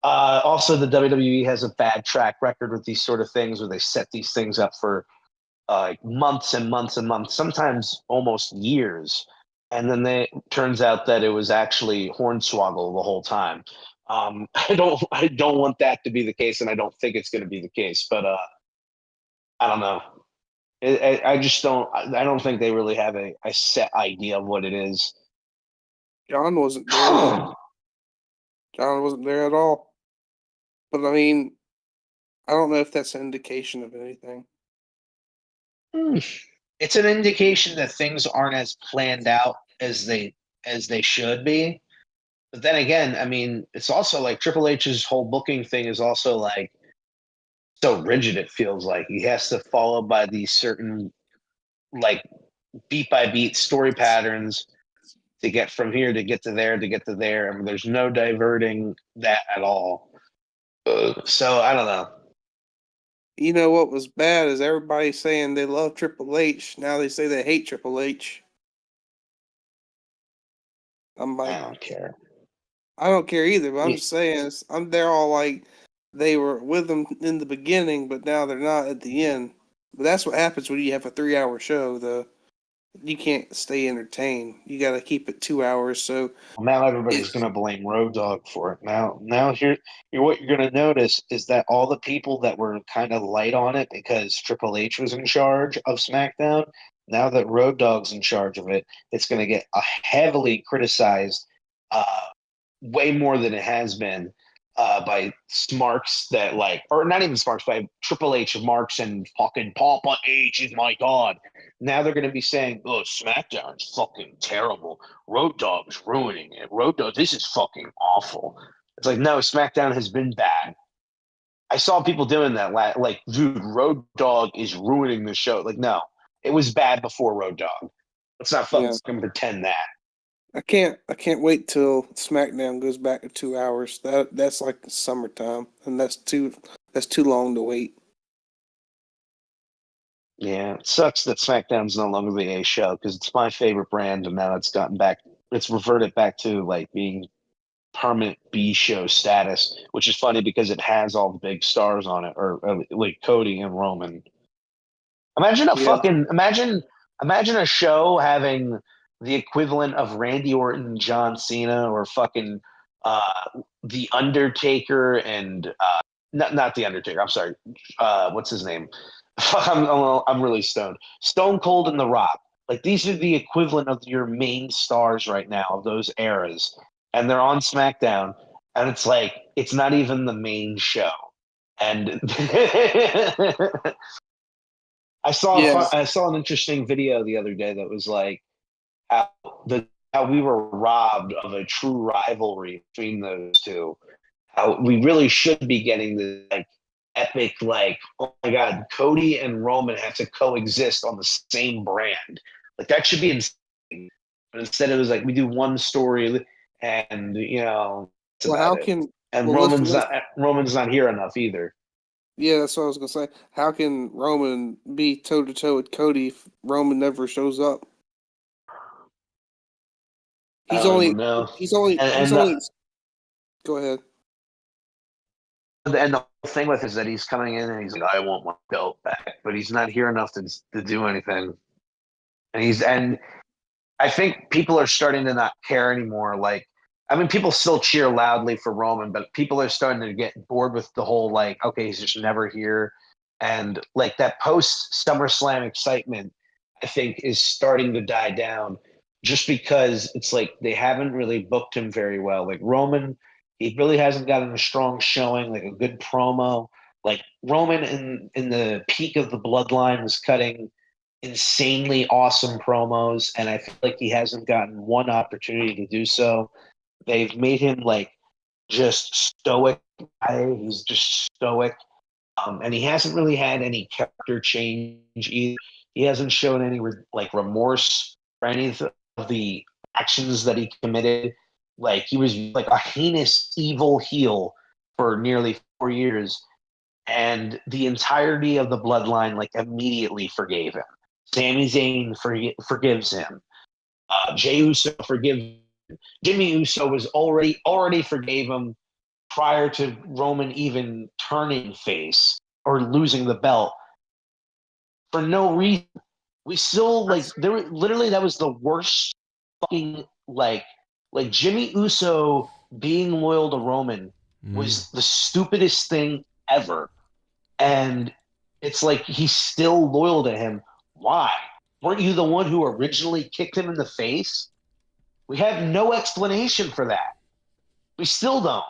also the WWE has a bad track record with these sort of things, where they set these things up for months and months and months, sometimes almost years. And then turns out that it was actually hornswoggle the whole time. I don't want that to be the case, and I don't think it's going to be the case, but I don't know. I just don't. I don't think they really have a set idea of what it is. John wasn't there. John wasn't there at all. But I mean, I don't know if that's an indication of anything. It's an indication that things aren't as planned out as they should be. But then again, I mean, it's also like Triple H's whole booking thing is also like so rigid. It feels like he has to follow by these certain like beat by beat story patterns to get from here to get to there to get to there. I mean, there's no diverting that at all. So I don't know. You know what was bad is everybody saying they love Triple H. Now they say they hate Triple H. I'm like, I don't care. I don't care either, but I'm just saying, they're all like, they were with them in the beginning, but now they're not at the end. But that's what happens when you have a 3-hour show, though. You can't stay entertained. You got to keep it 2 hours. So now everybody's going to blame Road Dogg for it. Now here, what you're going to notice is that all the people that were kind of light on it because Triple H was in charge of SmackDown, now that Road Dogg's in charge of it, it's going to get heavily criticized, way more than it has been, by smarks that like, or not even smarks, by Triple H, marks, and fucking Papa H is my god. Now they're going to be saying, oh, SmackDown's fucking terrible. Road Dogg's ruining it. Road Dogg, this is fucking awful. It's like, no, SmackDown has been bad. I saw people doing that. Like, dude, Road Dogg is ruining the show. Like, no, it was bad before Road Dogg. Let's not fucking pretend that. I can't wait till SmackDown goes back to 2 hours. That's like summertime, and that's too long to wait. Yeah, it sucks that SmackDown's no longer the A show, because it's my favorite brand, and now it's reverted back to like being permanent B show status, which is funny because it has all the big stars on it, or like Cody and Roman. Imagine a show having the equivalent of Randy Orton, John Cena, or fucking The Undertaker and not The Undertaker. I'm sorry. What's his name? I'm really stoned. Stone Cold and The Rock. Like, these are the equivalent of your main stars right now of those eras, and they're on SmackDown, and it's like it's not even the main show. And I saw an interesting video the other day that was like how we were robbed of a true rivalry between those two. How we really should be getting the like epic, like, oh my god, Cody and Roman have to coexist on the same brand. Like, that should be insane. But instead it was like we do one story and Roman's not here enough either. Yeah, that's what I was gonna say. How can Roman be toe to toe with Cody if Roman never shows up? He's only. Go ahead. And the whole thing with it is that he's coming in and he's like, I want my belt back, but he's not here enough to do anything. And I think people are starting to not care anymore. Like, I mean, people still cheer loudly for Roman, but people are starting to get bored with the whole, like, okay, he's just never here. And like that post SummerSlam excitement, I think, is starting to die down just because it's like they haven't really booked him very well. Like Roman, he really hasn't gotten a strong showing, like a good promo. Like Roman in the peak of the bloodline was cutting insanely awesome promos, and I feel like he hasn't gotten one opportunity to do so. They've made him like just stoic. He's just stoic, and he hasn't really had any character change either. He hasn't shown any like remorse for any of the actions that he committed. Like, he was like a heinous evil heel for nearly 4 years, and the entirety of the bloodline like immediately forgave him. Sami Zayn forgives him. Jey Uso forgives him. Jimmy Uso was already forgave him prior to Roman even turning face or losing the belt for no reason. We still that was the worst fucking like Jimmy Uso being loyal to Roman was the stupidest thing ever. And it's like he's still loyal to him. Why? Weren't you the one who originally kicked him in the face? We have no explanation for that. We still don't.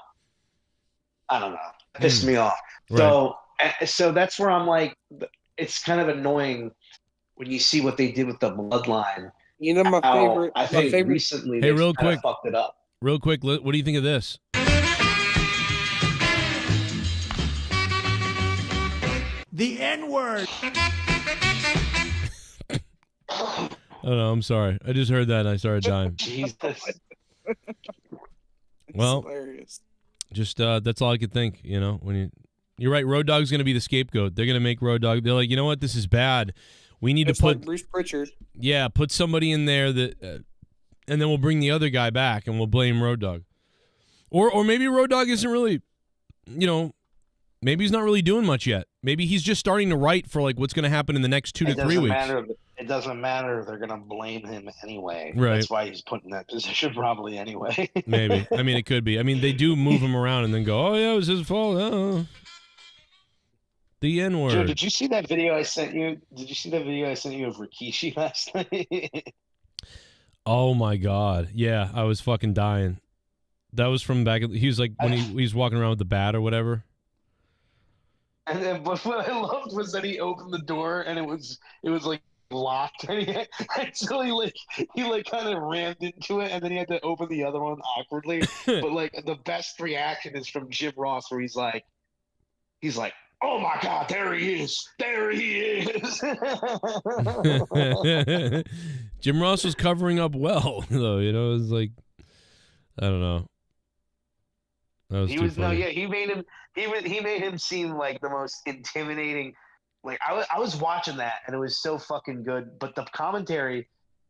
I don't know. It pissed me off. Right. So that's where I'm like, it's kind of annoying when you see what they did with the bloodline. You know, my favorite recently. Hey, real quick, fucked it up. Real quick, what do you think of this? The N-word. Oh no, I'm sorry. I just heard that and I started dying. Jesus. Well, hilarious. Just that's all I could think. You know, when you're right, Road Dogg's going to be the scapegoat. They're going to make Road Dogg. They're like, you know what, this is bad. We need to put like Bruce Pritchard. Yeah, put somebody in there that, and then we'll bring the other guy back and we'll blame Road Dogg. Or maybe Road Dogg isn't really, maybe he's not really doing much yet. Maybe he's just starting to write for like what's going to happen in the next 2 to 3 weeks. It doesn't matter. They're going to blame him anyway. Right. That's why he's put in that position probably anyway. Maybe. I mean, it could be. I mean, they do move him around and then go, oh, yeah, it was his fault. Oh. The N-word. Joe, did you see that video I sent you? Did you see that video I sent you of Rikishi last night? Oh, my God. Yeah, I was fucking dying. That was from back. He was like, when he was walking around with the bat or whatever. And then what I loved was that he opened the door and it was like locked, and he kind of rammed into it, and then he had to open the other one awkwardly. But like the best reaction is from Jim Ross, where he's like, oh my God, there he is, Jim Ross was covering up well, though. It was like, I don't know. He made him seem like the most intimidating. Like I was watching that and it was so fucking good, but the commentary,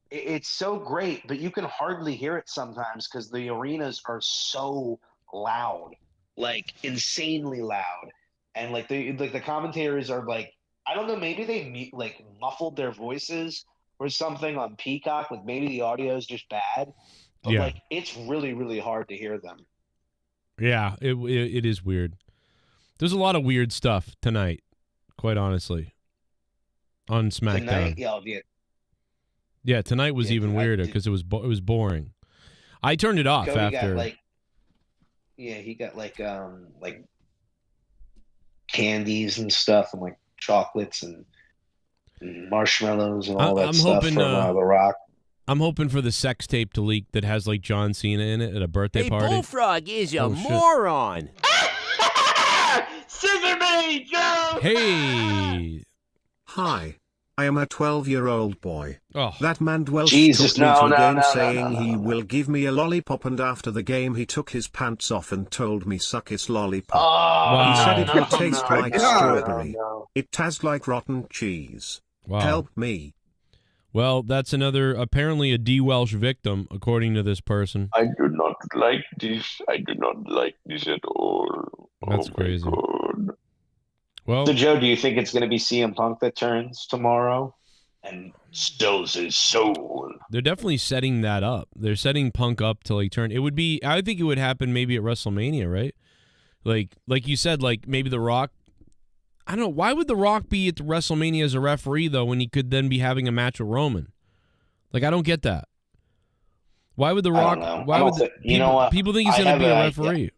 it's so great, but you can hardly hear it sometimes because the arenas are so loud, like insanely loud, and like the commentators are like, I don't know, maybe they muffled their voices or something on Peacock. Like maybe the audio is just bad, but Yeah. like it's really, really hard to hear them. Yeah, it is weird. There's a lot of weird stuff tonight, quite honestly, on SmackDown. Tonight, yeah, tonight was even weirder because it was boring. I turned it off Cody after. got he got like candies and stuff, and like chocolates and marshmallows and all that stuff from The Rock. I'm hoping for the sex tape to leak that has like John Cena in it at a birthday party. Bullfrog is a moron. Scissor me, Joe! Hey! Hi. I am a 12-year-old boy. Oh. That man Welsh Jesus, took me to a game no, saying he will give me a lollipop, and after the game he took his pants off and told me suck his lollipop. Oh, He said it will taste like God. strawberry. It tastes like rotten cheese. Wow. Help me. Well, that's another, apparently a D. Welsh victim, according to this person. I do not like this. I do not like this at all. That's crazy. Well, So, Joe, do you think it's going to be CM Punk that turns tomorrow and stills his soul? they're definitely setting that up. They're setting Punk up to like turn. It would be, I think it would happen maybe at WrestleMania, right? Like you said, like maybe The Rock. I don't know. Why would The Rock be at WrestleMania as a referee, though, when he could then be having a match with Roman? Like, I don't get that. Why would The Rock? Why would you know what? People think he's going to be a referee?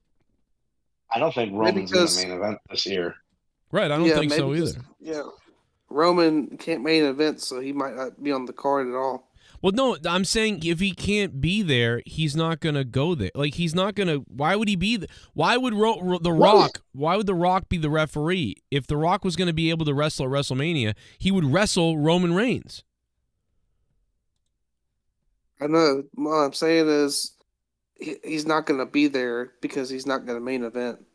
I don't think Roman's in the main event this year. Right, I don't think so either. Yeah, Roman can't main event, so he might not be on the card at all. Well, no, I'm saying if he can't be there, he's not going to go there. Like, he's not going to. Why would he be? Why would The Rock? Why would The Rock be the referee? If The Rock was going to be able to wrestle at WrestleMania, he would wrestle Roman Reigns. I know. What I'm saying is, he's not going to be there because he's not going to main event.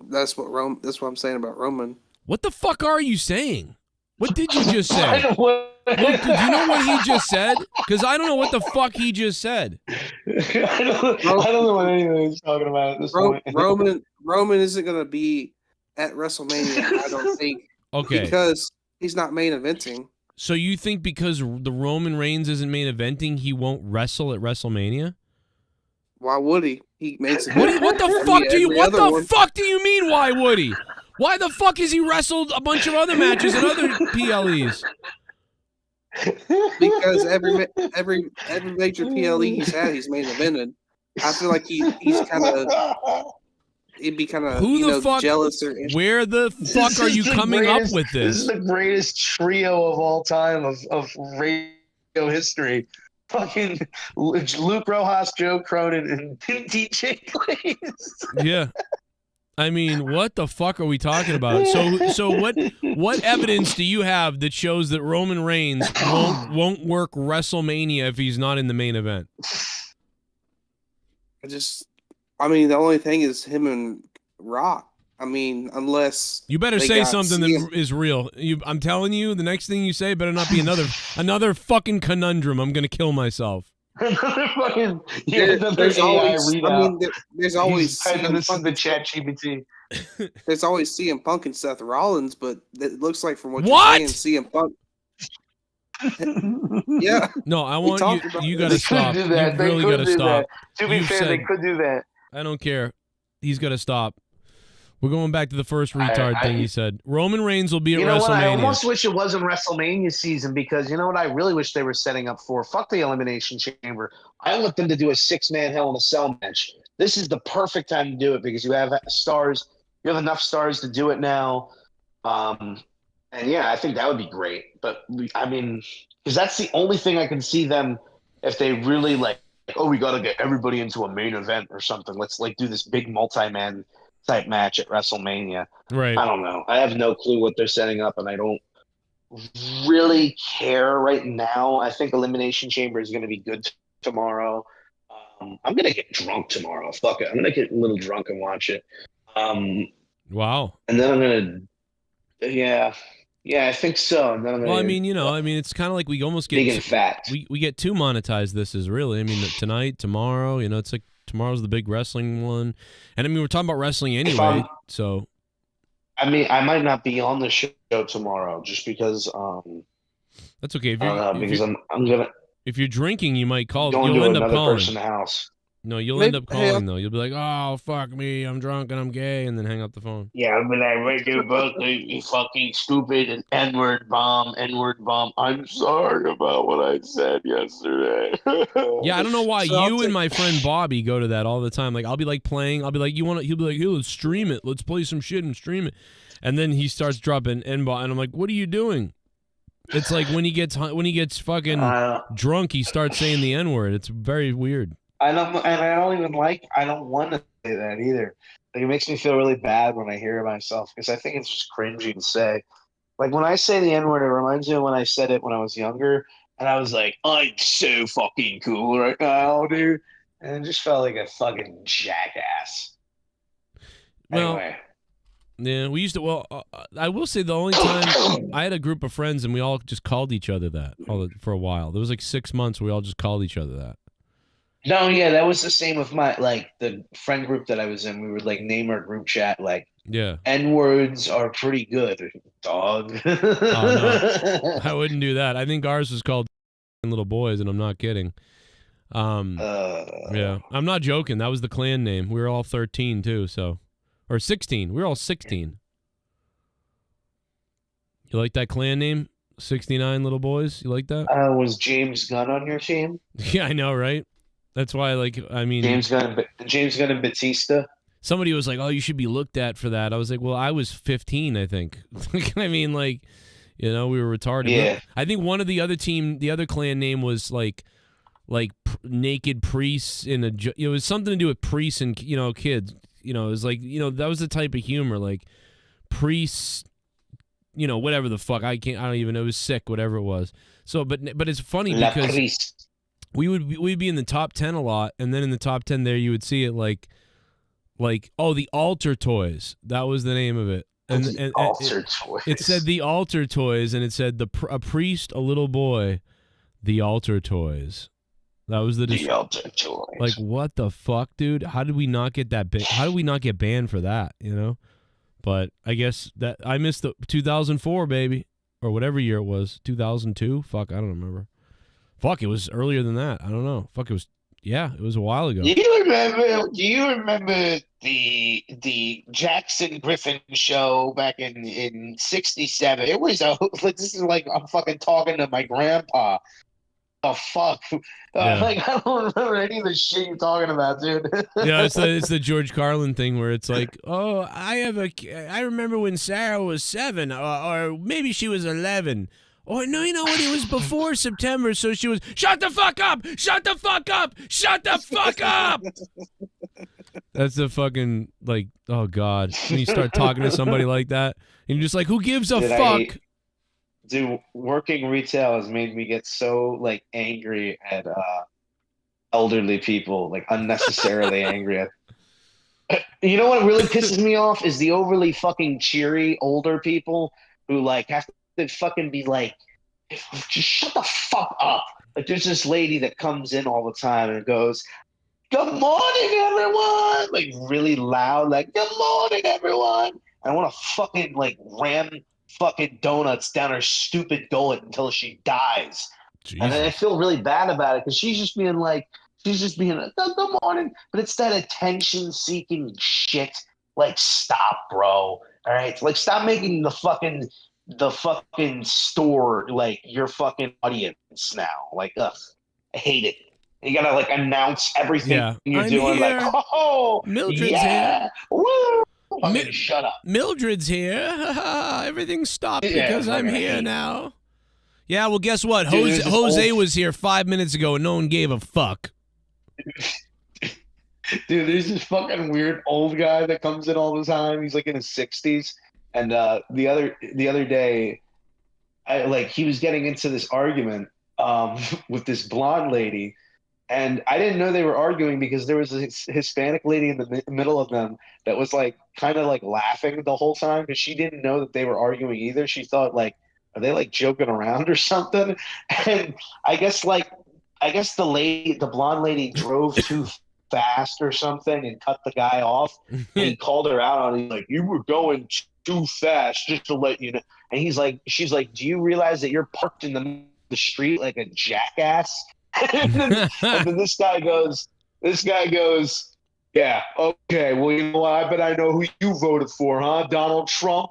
That's what I'm saying about Roman. What the fuck are you saying? What did you just say? Do you know what he just said? Because I don't know what the fuck he just said. I don't know what anyone is talking about at this point. Roman isn't going to be at WrestleMania, I don't think. Okay. Because he's not main eventing. So you think because the Roman Reigns isn't main eventing, he won't wrestle at WrestleMania? Why would he? He makes it. What the fuck do you? What the fuck do you mean? Why would he? Why the fuck has he wrestled a bunch of other matches and other PLEs? Because every major PLE he's had, he's main evented. I feel like he's kind of. He'd be kind of jealous or. Where the fuck are you coming up with this? This is the greatest trio of all time of radio history. Fucking Luke Rojas, Joe Cronin, and DJ Glaze. Yeah. I mean, what the fuck are we talking about? So what evidence do you have that shows that Roman Reigns won't work WrestleMania if he's not in the main event? I mean, the only thing is him and Rock. I mean, unless you better say something that is real. I'm telling you, the next thing you say better not be another fucking conundrum. I'm gonna kill myself. There's always the chat GPT. There's always CM Punk and Seth Rollins, but it looks like from what you're saying, CM Punk. Yeah. No, I want you got to stop. You really got to stop. To be fair, they could do that. I don't care. He's got to stop. We're going back to the first retard thing he said. Roman Reigns will be at WrestleMania. What? I almost wish it wasn't WrestleMania season because you know what I really wish they were setting up for? Fuck the Elimination Chamber. I want them to do a 6-man Hell in a Cell match. This is the perfect time to do it because you have stars. You have enough stars to do it now. And yeah, I think that would be great. But I mean, because that's the only thing I can see them if they really we got to get everybody into a main event or something. Let's do this big multi-man type match at WrestleMania. Right. I don't know. I have no clue what they're setting up, and I don't really care right now. I think Elimination Chamber is going to be good tomorrow. I'm going to get drunk tomorrow. Fuck it. I'm going to get a little drunk and watch it. Wow. And then I'm going to, yeah, I think so. And then I mean, it's kind of like we almost get big and fat. We get too monetized. This is really, I mean, tonight, tomorrow, it's like tomorrow's the big wrestling one. And I mean, we're talking about wrestling anyway, so. I mean, I might not be on the show tomorrow just because That's okay. If I don't know, because I'm gonna if you're drinking, you might call. go You'll into end up another calling. person's house. No, you'll Maybe- end up calling though. You'll be like, "Oh, fuck me, I'm drunk and I'm gay," and then hang up the phone. Yeah, I'll be like, right there, bro, you fucking stupid and N-word bomb. I'm sorry about what I said yesterday. Yeah, I don't know why So I'll you and take- my friend Bobby go to that all the time. Like, I'll be like playing. I'll be like, "You want to?" He'll be like, "Here, let's stream it. Let's play some shit and stream it." And then he starts dropping N-bomb, and I'm like, "What are you doing?" It's like when he gets fucking drunk, he starts saying the N-word. It's very weird. I don't want to say that either. Like, it makes me feel really bad when I hear it myself because I think it's just cringy to say. Like when I say the N-word, it reminds me of when I said it when I was younger, and I was like, "I'm so fucking cool right now, dude," and it just felt like a fucking jackass. Well, Anyway. yeah, we used to. Well, I will say the only time I had a group of friends and we all just called each other that for a while. There was like 6 months we all just called each other that. No, yeah, that was the same with the friend group that I was in. We would like name our group chat like Yeah. N-words are pretty good, dog. Oh no, I wouldn't do that. I think ours was called Little Boys, and I'm not kidding. Yeah, I'm not joking. That was the clan name. We were all 13 too, so or 16. We were all 16. You like that clan name? 69 Little Boys. You like that? Was James Gunn on your team? Yeah, I know, right? That's why, like, I mean, James Gunn and Batista. Somebody was like, "Oh, you should be looked at for that." I was like, "Well, I was 15, I think." I mean, like, you know, we were retarded. Yeah. I think one of the other clan name was like naked priests in a. It was something to do with priests and kids. You know, it was like that was the type of humor like priests. Whatever the fuck. I don't even know. It was sick. Whatever it was. So, but it's funny because we'd be in the top 10 a lot, and then in the top 10 there you would see it like the altar toys. That was the name of it. And altar toys. It said the altar toys, and it said a priest, a little boy, the altar toys. That was the altar toys. Like, what the fuck, dude? How did we not get that big? How did we not get banned for that? But I guess that I missed the 2004, baby, or whatever year it was. 2002. Fuck, I don't remember. Fuck, it was earlier than that. I don't know. Fuck, it was. Yeah, it was a while ago. Do you remember the Jackson Griffin show back in '67? It was this is like I'm fucking talking to my grandpa. Oh fuck! Yeah. Like I don't remember any of the shit you're talking about, dude. Yeah, it's the George Carlin thing where it's like, oh, I remember when Sarah was 7, or maybe she was 11. Oh, no, you know what? It was before September, so she was, shut the fuck up! Shut the fuck up! Shut the fuck up! That's the fucking, like, oh, God. When you start talking to somebody like that, and you're just like, who gives a fuck? Dude, working retail has made me get so, like, angry at elderly people, like, unnecessarily angry at. You know what really pisses me off is the overly fucking cheery older people who, like, have to fucking be like, just shut the fuck up. Like, there's this lady that comes in all the time and goes, "Good morning, everyone!" Like, really loud, like, "Good morning, everyone!" I want to fucking, like, ram fucking donuts down her stupid gullet until she dies. Jesus. And then I feel really bad about it because she's just being like, "Good morning." But it's that attention-seeking shit. Like, stop, bro. All right? Like, stop making the fucking store like your fucking audience now. Like, ugh, I hate it. You gotta like announce everything you're doing. Here. Like, oh, Mildred's yeah, here. Woo! Shut up. Mildred's here. Everything stopped because I'm here now. Yeah, well, guess what? Dude, Jose was here 5 minutes ago, and no one gave a fuck. Dude, there's this fucking weird old guy that comes in all the time. He's like in his 60s. And the other day, he was getting into this argument with this blonde lady, and I didn't know they were arguing because there was a Hispanic lady in the middle of them that was like kind of like laughing the whole time because she didn't know that they were arguing either. She thought like, are they like joking around or something? And I guess the blonde lady drove too fast or something and cut the guy off. And he called her out on it. He's like, "You were going too fast, just to let you know. And she's like, do you realize that you're parked in the street like a jackass? and then this guy goes, yeah, okay, well, you know, I bet I know who you voted for, huh? Donald Trump.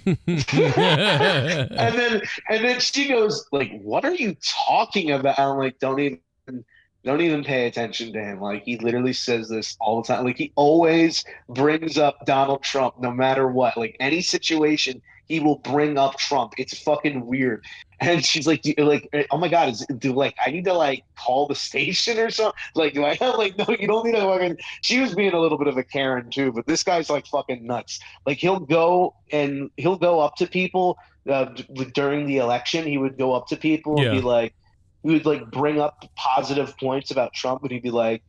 and then she goes, like, what are you talking about? I'm like, don't even pay attention to him. Like, he literally says this all the time. Like, he always brings up Donald Trump no matter what. Like, any situation, he will bring up Trump. It's fucking weird. And she's like, oh my God, I need to like call the station or something? Like, do I have like, no, you don't need to fucking. She was being a little bit of a Karen too, but this guy's like fucking nuts. Like, he'll go up to people during the election. He would go up to people and be like, he would like bring up positive points about Trump, but he'd be like,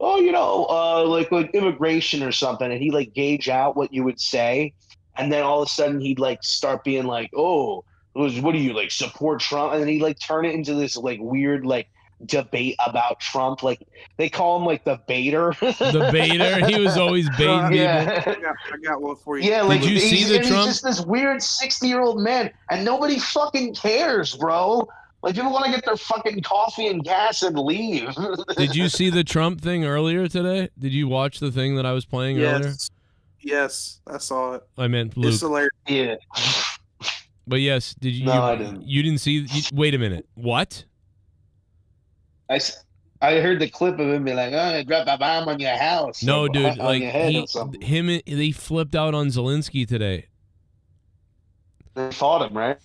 oh, you know, like immigration or something. And he'd like gauge out what you would say. And then all of a sudden he'd like start being like, oh, what do you like support Trump? And then he'd like turn it into this like weird like debate about Trump. Like they call him like the baiter. The baiter. He was always baiting people. I got one for you. Yeah, like did you see the Trump? He's just this weird 60-year-old man, and nobody fucking cares, bro. Like, people want to get their fucking coffee and gas and leave. Did you see the Trump thing earlier today? Did you watch the thing that I was playing earlier? Yes, I saw it. I meant Luke. It's hilarious. Yeah. But yes, did you? No, I didn't. You didn't see? Wait a minute. What? I heard the clip of him be like, "Oh, drop a bomb on your house." No, dude. On Like your head or something. they flipped out on Zelenskyy today. They fought him, right?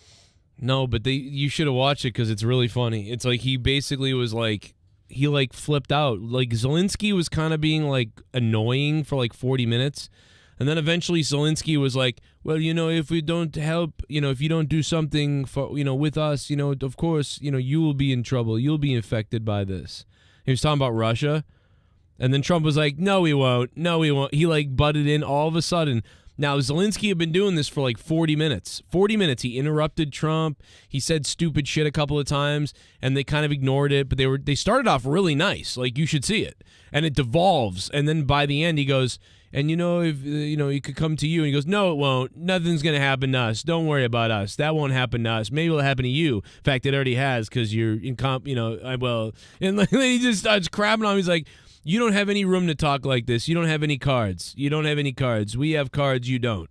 No, but you should have watched it because it's really funny. It's like he basically was like, he like flipped out. Like Zelenskyy was kind of being like annoying for like 40 minutes. And then eventually Zelenskyy was like, well, you know, if we don't help, you know, if you don't do something for, you know, with us, you know, of course, you know, you will be in trouble. You'll be infected by this. He was talking about Russia. And then Trump was like, no, he won't. No, he won't. He like butted in all of a sudden. Now, Zelenskyy had been doing this for like 40 minutes. 40 minutes. He interrupted Trump. He said stupid shit a couple of times, and they kind of ignored it. But they started off really nice. Like, you should see it. And it devolves. And then by the end, he goes, and you know, if you know, he could come to you. And he goes, no, it won't. Nothing's going to happen to us. Don't worry about us. That won't happen to us. Maybe it'll happen to you. In fact, it already has because you're in you know, well. And then he just starts crapping on him. He's like, you don't have any room to talk like this. You don't have any cards. You don't have any cards. We have cards. You don't.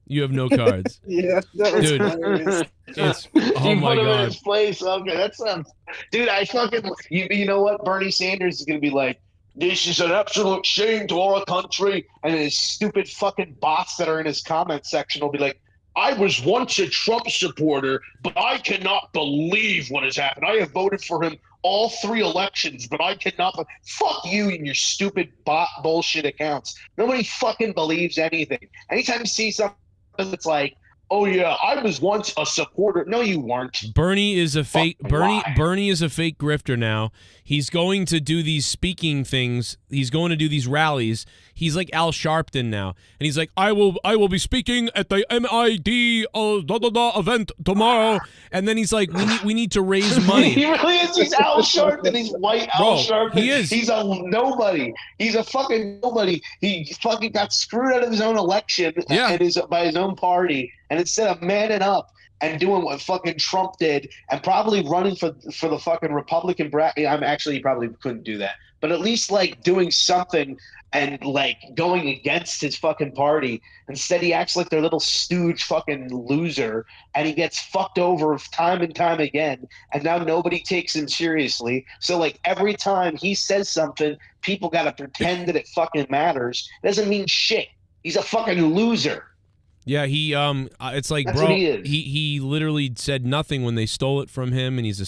You have no cards. Yeah, that was dude. hilarious. It's oh my put him in god, his place. Okay, that sounds. Dude, I fucking. You know what? Bernie Sanders is gonna be like, this is an absolute shame to our country, and his stupid fucking bots that are in his comment section will be like, I was once a Trump supporter, but I cannot believe what has happened. I have voted for him all 3 elections, but I cannot. Fuck you and your stupid bot bullshit accounts. Nobody fucking believes anything. Anytime you see something that's like, oh yeah, I was once a supporter. No, you weren't. Bernie is a fake. Lie. Bernie is a fake grifter now. He's going to do these speaking things. He's going to do these rallies. He's like Al Sharpton now, and he's like, I will be speaking at the MID event tomorrow. And then he's like, we need to raise money. He really is. He's Al Sharpton. He's white Al Sharpton. He is. He's a nobody. He's a fucking nobody. He fucking got screwed out of his own election by his own party. And instead of manning up and doing what fucking Trump did and probably running for the fucking Republican bracket, he probably couldn't do that. But at least like doing something and like going against his fucking party. Instead, he acts like their little stooge fucking loser, and he gets fucked over time and time again. And now nobody takes him seriously. So like every time he says something, people gotta pretend that it fucking matters. It doesn't mean shit. He's a fucking loser. Yeah, it's like, That's bro, what he is. he literally said nothing when they stole it from him, and he's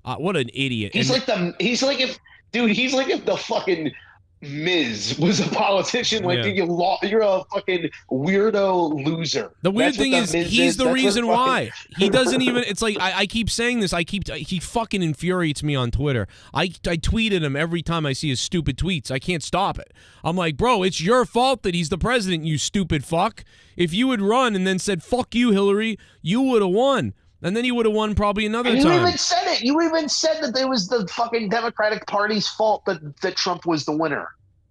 what an idiot. He's like if the fucking Miz was a politician. Like you're a fucking weirdo loser. The weird thing is, he's the reason why. He doesn't even. It's like I keep saying this. He fucking infuriates me on Twitter. I tweet at him every time I see his stupid tweets. I can't stop it. I'm like, bro, it's your fault that he's the president. You stupid fuck. If you had run and then said fuck you, Hillary, you would have won. And then he would have won probably another time. You even said it. You even said that it was the fucking Democratic Party's fault that Trump was the winner.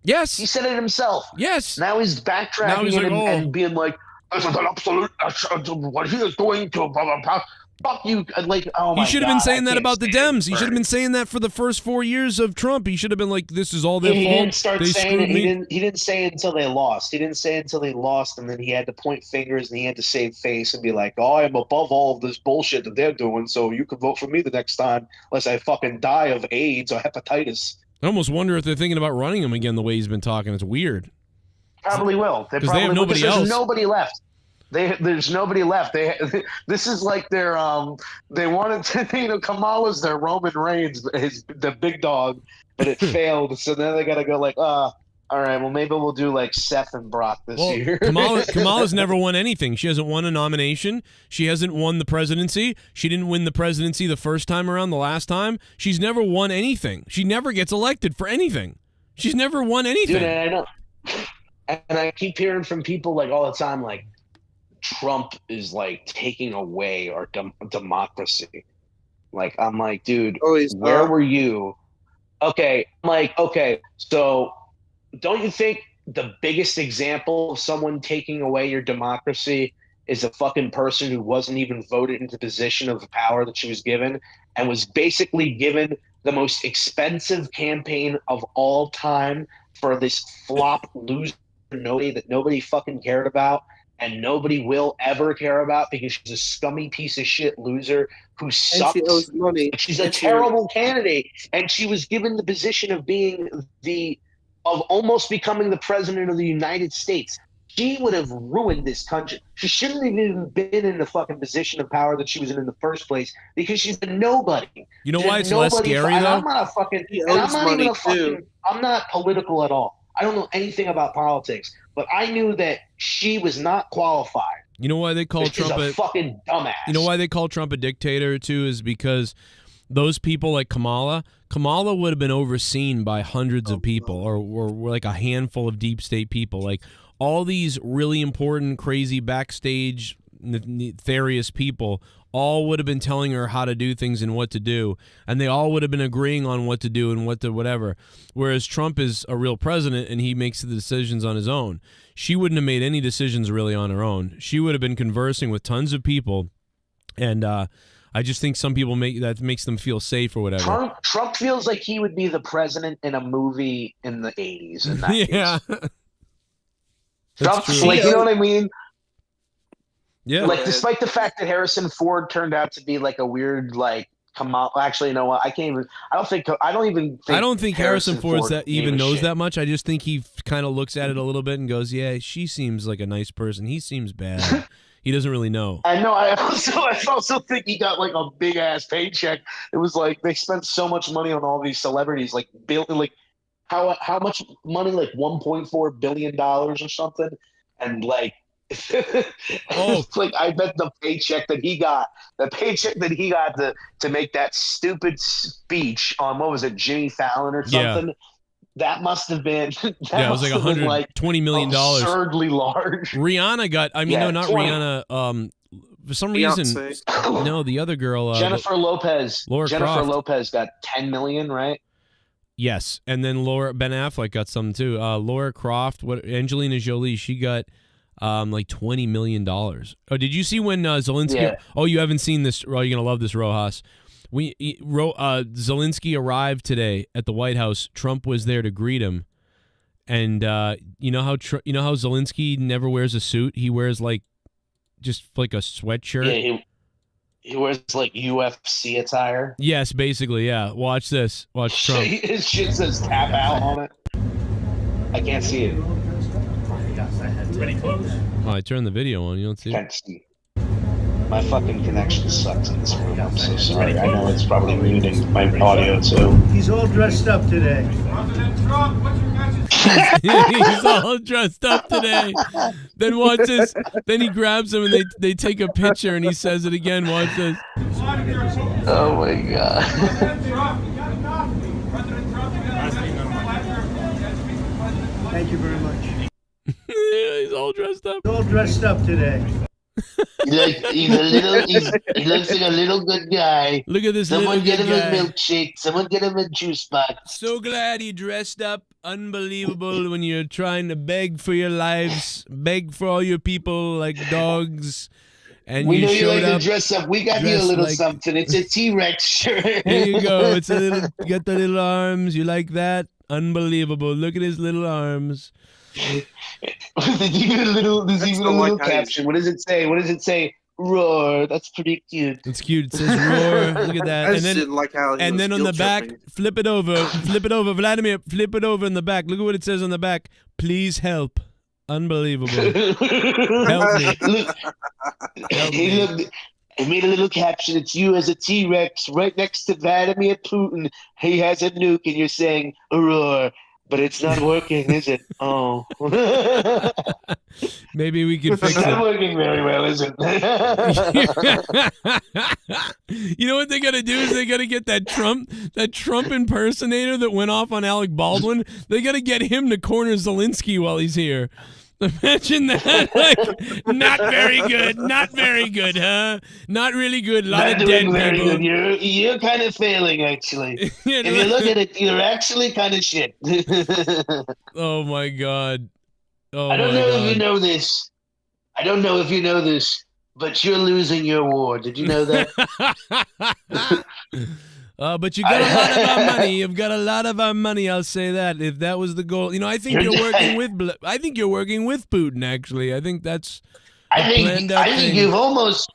Yes. He said it himself. Yes. Now he's backtracking Now he's like, and being like, this is an absolute, what he is doing to blah, blah, blah. Fuck you. Like, oh my God. He should have been saying that about the Dems. He Bernie. should have been saying that for the first 4 years of Trump. He should have been like, this is all their He fault. didn't start They saying it. screwed me. He didn't say it until they lost. He didn't say it until they lost, and then he had to point fingers and he had to save face and be like, oh, I am above all of this bullshit that they're doing, so you can vote for me the next time unless I fucking die of AIDS or hepatitis. I almost wonder if they're thinking about running him again the way he's been talking. It's weird. Probably will. They Because they have nobody there's else. nobody left. There's nobody left. This is like their they wanted to Kamala's their Roman Reigns, the big dog, but it failed. So now they got to go like, all right, well maybe we'll do like Seth and Brock this year. Kamala's never won anything. She hasn't won a nomination. She hasn't won the presidency. She didn't win the presidency the first time around, the last time. She's never won anything. She never gets elected for anything. She's never won anything. Dude, I know. And I keep hearing from people like all the time, like, Trump is like taking away our democracy. Like, I'm like, dude, where were you? Okay, I'm like, okay, so don't you think the biggest example of someone taking away your democracy is a fucking person who wasn't even voted into the position of power that she was given and was basically given the most expensive campaign of all time for this flop loser that nobody fucking cared about? And nobody will ever care about because she's a scummy piece of shit loser who sucks. And she owes money. She's a terrible candidate, and she was given the position of being of almost becoming the president of the United States. She would have ruined this country. She shouldn't have even been in the fucking position of power that she was in the first place because she's a nobody. You know why it's less scary and though? I'm not a fucking. And I'm not even a fucking. I'm not political at all. I don't know anything about politics, but I knew that she was not qualified. You know why they call Trump a fucking dumbass? You know why they call Trump a dictator too? Is because those people like Kamala would have been overseen by hundreds of people, or like a handful of deep state people. Like all these really important, crazy backstage, nefarious people all would have been telling her how to do things and what to do, and they all would have been agreeing on what to do and what to whatever. Whereas Trump is a real president and he makes the decisions on his own. She wouldn't have made any decisions really on her own. She would have been conversing with tons of people, and I just think some people that makes them feel safe or whatever. Trump feels like he would be the president in a movie in the 80s and 90s. Yeah. Trump, like, you know what I mean? Yeah. Like, despite the fact that Harrison Ford turned out to be like a weird, like, actually, you know what? I don't think Harrison Ford's that even knows that much. I just think he kind of looks at it a little bit and goes, "Yeah, she seems like a nice person. He seems bad." He doesn't really know. I know. I also think he got like a big ass paycheck. It was like they spent so much money on all these celebrities, like how much money, like $1.4 billion or something, and like. It's like I bet the paycheck that he got to make that stupid speech on what was it, Jimmy Fallon or something. That must have been it was like $120 million, absurdly large. Rihanna got. I mean, no, not 20. Rihanna. For some reason, Beyonce. no, the other girl, Jennifer Lopez. Jennifer Croft. Lopez got $10 million, right? Yes, and then Ben Affleck got some too. Laura Croft, Angelina Jolie, she got. Like $20 million. Oh, did you see when Zelenskyy? Yeah. Oh, you haven't seen this. Oh, you're gonna love this, Rojas. Zelenskyy arrived today at the White House. Trump was there to greet him, and you know how Zelenskyy never wears a suit. He wears just like a sweatshirt. Yeah, he wears like UFC attire. Yes, basically. Yeah. Watch this. Watch Trump. His shit says "tap out" on it. I can't see it. Pretty close. Oh, I turned the video on. You don't see it? Can't see. My fucking connection sucks in this room. I'm so sorry. I know it's probably muting my audio too. He's all dressed up today. He's all dressed up today. Then watch this. Then he grabs him and they take a picture and he says it again. Watch this. Oh my god. Thank you very much. He's all dressed up. He's all dressed up today. He looks like a little good guy. Look at this. Someone little get him guy. a milkshake. Someone get him a juice box. So glad he dressed up unbelievable when you're trying to beg for your lives, beg for all your people like dogs. And we you know you showed like to up dress up. We got you a dressed little like- something. It's a T-Rex shirt. Here you go. It's a little. You got the little arms. You like that? Unbelievable. Look at his little arms. There's even a little caption. What does it say? What does it say? Roar. That's pretty cute. It's cute. It says roar. Look at that. I And just then, didn't like how he and was then on the back, guilt-tripping. flip it over. Flip it over. Vladimir, flip it over in the back. Look at what it says on the back. Please help. Unbelievable. Help me. Look, I made a little caption. It's you as a T-Rex right next to Vladimir Putin. He has a nuke, and you're saying roar, but it's not working, is it? Oh. Maybe we could fix It's not it. working very well, is it? You know what they got to do is they got to get that Trump impersonator that went off on Alec Baldwin. They got to get him to corner Zelenskyy while he's here. Imagine that. Like, not very good. Not very good, huh? Not really good. A lot Not of dead doing very people. good. You're kind of failing, actually. If you look at it, you're actually kind of shit. Oh my god. Oh I don't my know god. if you know this. I don't know if you know this, but you're losing your war. Did you know that? But you got a lot of our money. You've got a lot of our money. I'll say that. If that was the goal, I think you're working with. I think you're working with Putin. Actually, I think that's. I think thing. you've almost.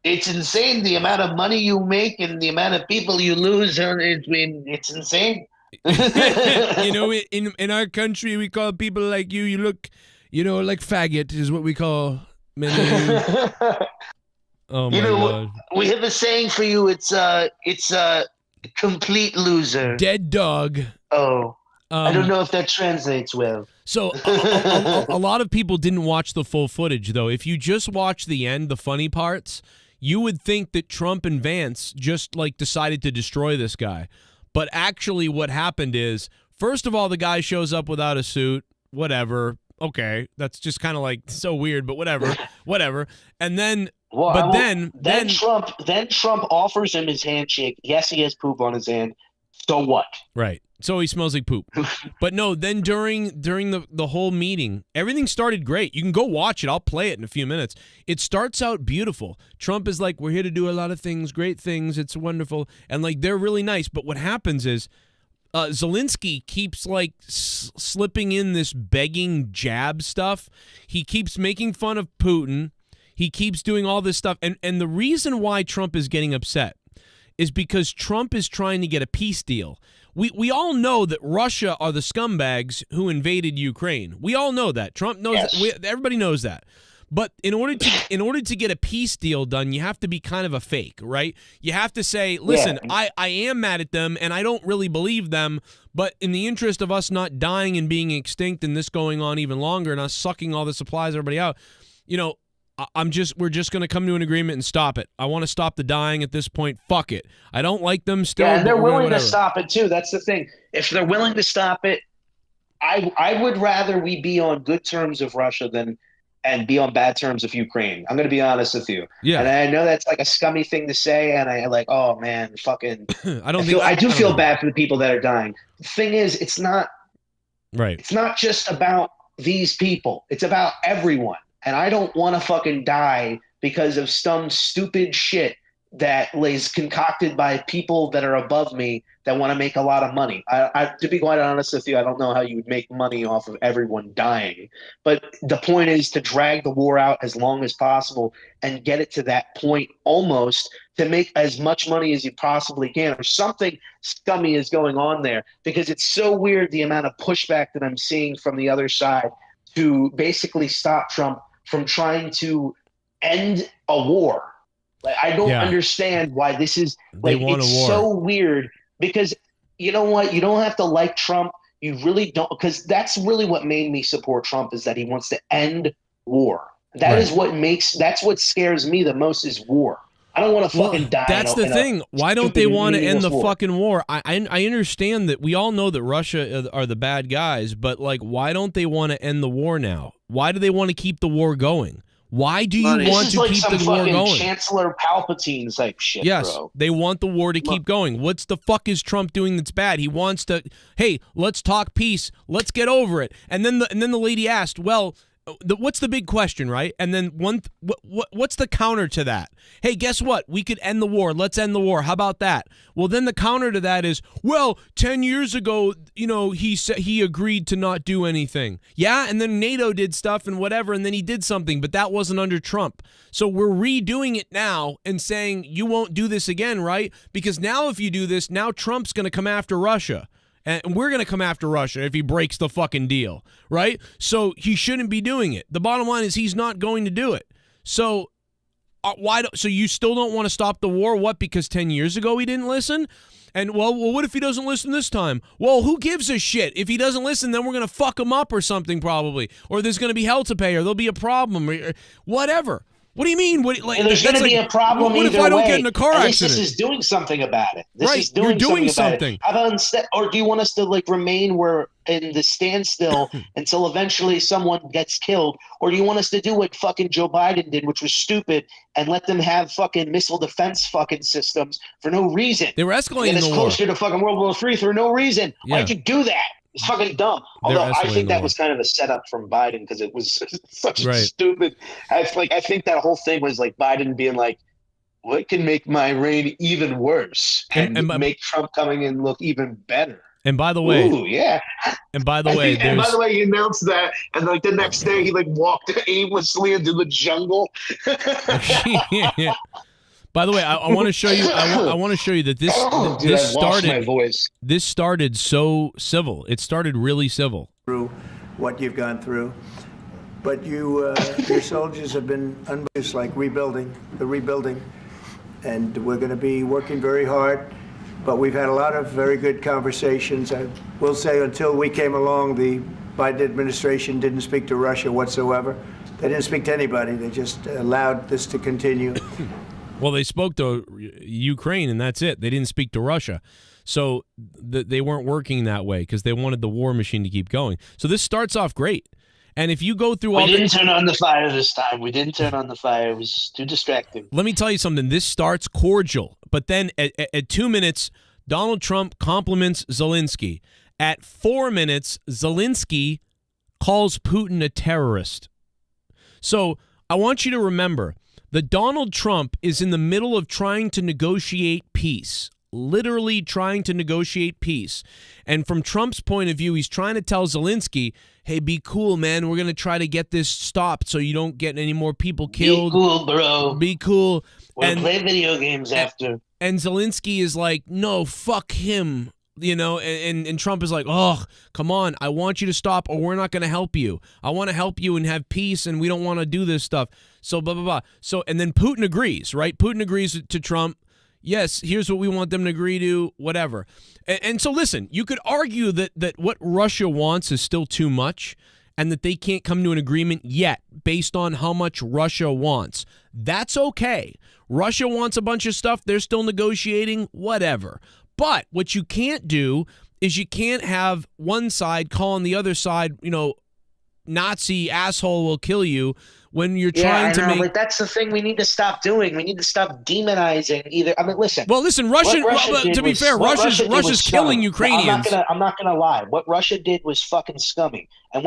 It's insane the amount of money you make and the amount of people you lose. It's insane. In our country, we call people like you. You look, like faggot is what we call many of you. Oh my god! We have a saying for you. It's a complete loser. Dead dog. Oh, I don't know if that translates well. So a lot of people didn't watch the full footage, though. If you just watch the end, the funny parts, you would think that Trump and Vance just decided to destroy this guy. But actually what happened is, first of all, the guy shows up without a suit, whatever. Okay, that's just kind of so weird, but whatever. And then then Trump offers him his handshake. Yes, he has poop on his hand. So what? Right. So he smells like poop. But no, then during the whole meeting, everything started great. You can go watch it. I'll play it in a few minutes. It starts out beautiful. Trump is like, we're here to do a lot of things, great things. It's wonderful. And they're really nice. But what happens is Zelenskyy keeps slipping in this begging jab stuff. He keeps making fun of Putin. He keeps doing all this stuff. And the reason why Trump is getting upset is because Trump is trying to get a peace deal. We all know that Russia are the scumbags who invaded Ukraine. We all know that. Trump knows that. Everybody knows that. But in order to get a peace deal done, you have to be kind of a fake, right? You have to say, listen, I am mad at them and I don't really believe them, but in the interest of us not dying and being extinct and this going on even longer and us sucking all the supplies, everybody out, we're just going to come to an agreement and stop it. I want to stop the dying at this point. Fuck it. I don't like them still. Yeah, and they're willing whatever. to stop it too. That's the thing. If they're willing to stop it, I would rather we be on good terms with Russia and be on bad terms with Ukraine. I'm going to be honest with you. Yeah. And I know that's a scummy thing to say, and oh man, fucking. I do feel bad for the people that are dying. The thing is, it's not. Right. It's not just about these people. It's about everyone. And I don't want to fucking die because of some stupid shit that is concocted by people that are above me that want to make a lot of money. To be quite honest with you, I don't know how you would make money off of everyone dying. But the point is to drag the war out as long as possible and get it to that point almost to make as much money as you possibly can, or something scummy is going on there, because it's so weird the amount of pushback that I'm seeing from the other side to basically stop Trump from trying to end a war. I don't understand why this is it's so weird, because you know what? You don't have to like Trump. You really don't, because that's really what made me support Trump, is that he wants to end war. That's what scares me the most is war. I don't want to fucking die. That's the thing. Why don't they want to end the fucking war? I understand that we all know that Russia are the bad guys, but why don't they want to end the war now? Why do they want to keep the war going? Why do you This want is to like keep some the war fucking going? Chancellor Palpatine type shit, Yes, bro. they want the war to keep going. What's the fuck is Trump doing that's bad? He wants to, hey, let's talk peace. Let's get over it. And then the lady asked, well, what's the big question, right? And then what's the counter to that? Hey, guess what? We could end the war. Let's end the war. How about that? Well, then the counter to that is, well, 10 years ago, he agreed to not do anything. Yeah, and then NATO did stuff and whatever, and then he did something, but that wasn't under Trump. So we're redoing it now and saying you won't do this again, right? Because now if you do this, now Trump's going to come after Russia. And we're going to come after Russia if he breaks the fucking deal, right? So he shouldn't be doing it. The bottom line is he's not going to do it. So so you still don't want to stop the war? What, because 10 years ago he didn't listen? And, well, what if he doesn't listen this time? Well, who gives a shit? If he doesn't listen, then we're going to fuck him up or something probably. Or there's going to be hell to pay or there'll be a problem or whatever. What do you mean? And there's going to be a problem what either if I don't way? get in a car At least accident? this is doing something about it. This Right, is doing you're doing something. About it. How about instead, or do you want us to remain in the standstill until eventually someone gets killed? Or do you want us to do what fucking Joe Biden did, which was stupid, and let them have fucking missile defense fucking systems for no reason? They were escalating and the war. Closer to fucking World War III for no reason. Yeah. Why'd you do that? It's fucking dumb. They're Although I escalating think the that war. was kind of a setup from Biden because it was such Right. stupid. I think that whole thing was like Biden being like, what can make my reign even worse and make Trump coming in look even better? And by the way, Ooh, yeah. And by the way, And by the way, he announced that, and like the next day, he like walked aimlessly into the jungle. yeah. By the way, I want to show you. I want to show you that this Dude, this I've lost started. my voice. This started so civil. It started really civil. Through what you've gone through, but your soldiers have been unbelievable, like rebuilding, and we're going to be working very hard. But we've had a lot of very good conversations. I will say, until we came along, the Biden administration didn't speak to Russia whatsoever. They didn't speak to anybody. They just allowed this to continue. Well, they spoke to Ukraine, and that's it. They didn't speak to Russia. So they weren't working that way because they wanted the war machine to keep going. So this starts off great. And if you go through all We didn't turn on the fire this time. We didn't turn on the fire. It was too distracting. Let me tell you something. This starts cordial. But then at 2 minutes, Donald Trump compliments Zelenskyy. At 4 minutes, Zelenskyy calls Putin a terrorist. So I want you to remember that Donald Trump is in the middle of trying to negotiate peace, literally trying to negotiate peace. And from Trump's point of view, he's trying to tell Zelenskyy, hey, be cool, man. We're going to try to get this stopped so you don't get any more people killed. Be cool, bro. Be cool. We'll play video games after. And Zelenskyy is like, no, fuck him. And Trump is like, oh, come on, I want you to stop or we're not going to help you. I want to help you and have peace and we don't want to do this stuff. So blah, blah, blah. So, and then Putin agrees, right? Putin agrees to Trump. Yes, here's what we want them to agree to, whatever. And so listen, you could argue that what Russia wants is still too much and that they can't come to an agreement yet based on how much Russia wants. That's okay. Russia wants a bunch of stuff. They're still negotiating, whatever. But what you can't do is you can't have one side calling the other side, Nazi asshole will kill you when you're trying to make. But that's the thing we need to stop doing. We need to stop demonizing either. I mean, listen. Well, listen, to be fair, Russia's killing Ukrainians. I'm not gonna lie. What Russia did was fucking scummy, and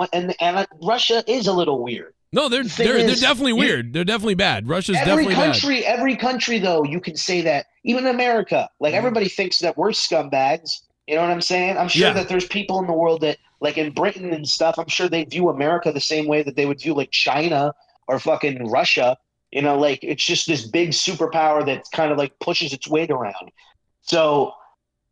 Russia is a little weird. No, they're definitely weird. They're definitely bad. Russia's definitely bad. Every country, though, you can say that. Even America, everybody thinks that we're scumbags. You know what I'm saying? I'm sure that there's people in the world that, like in Britain and stuff, I'm sure they view America the same way that they would view like China or fucking Russia. It's just this big superpower that kind of like pushes its weight around. So,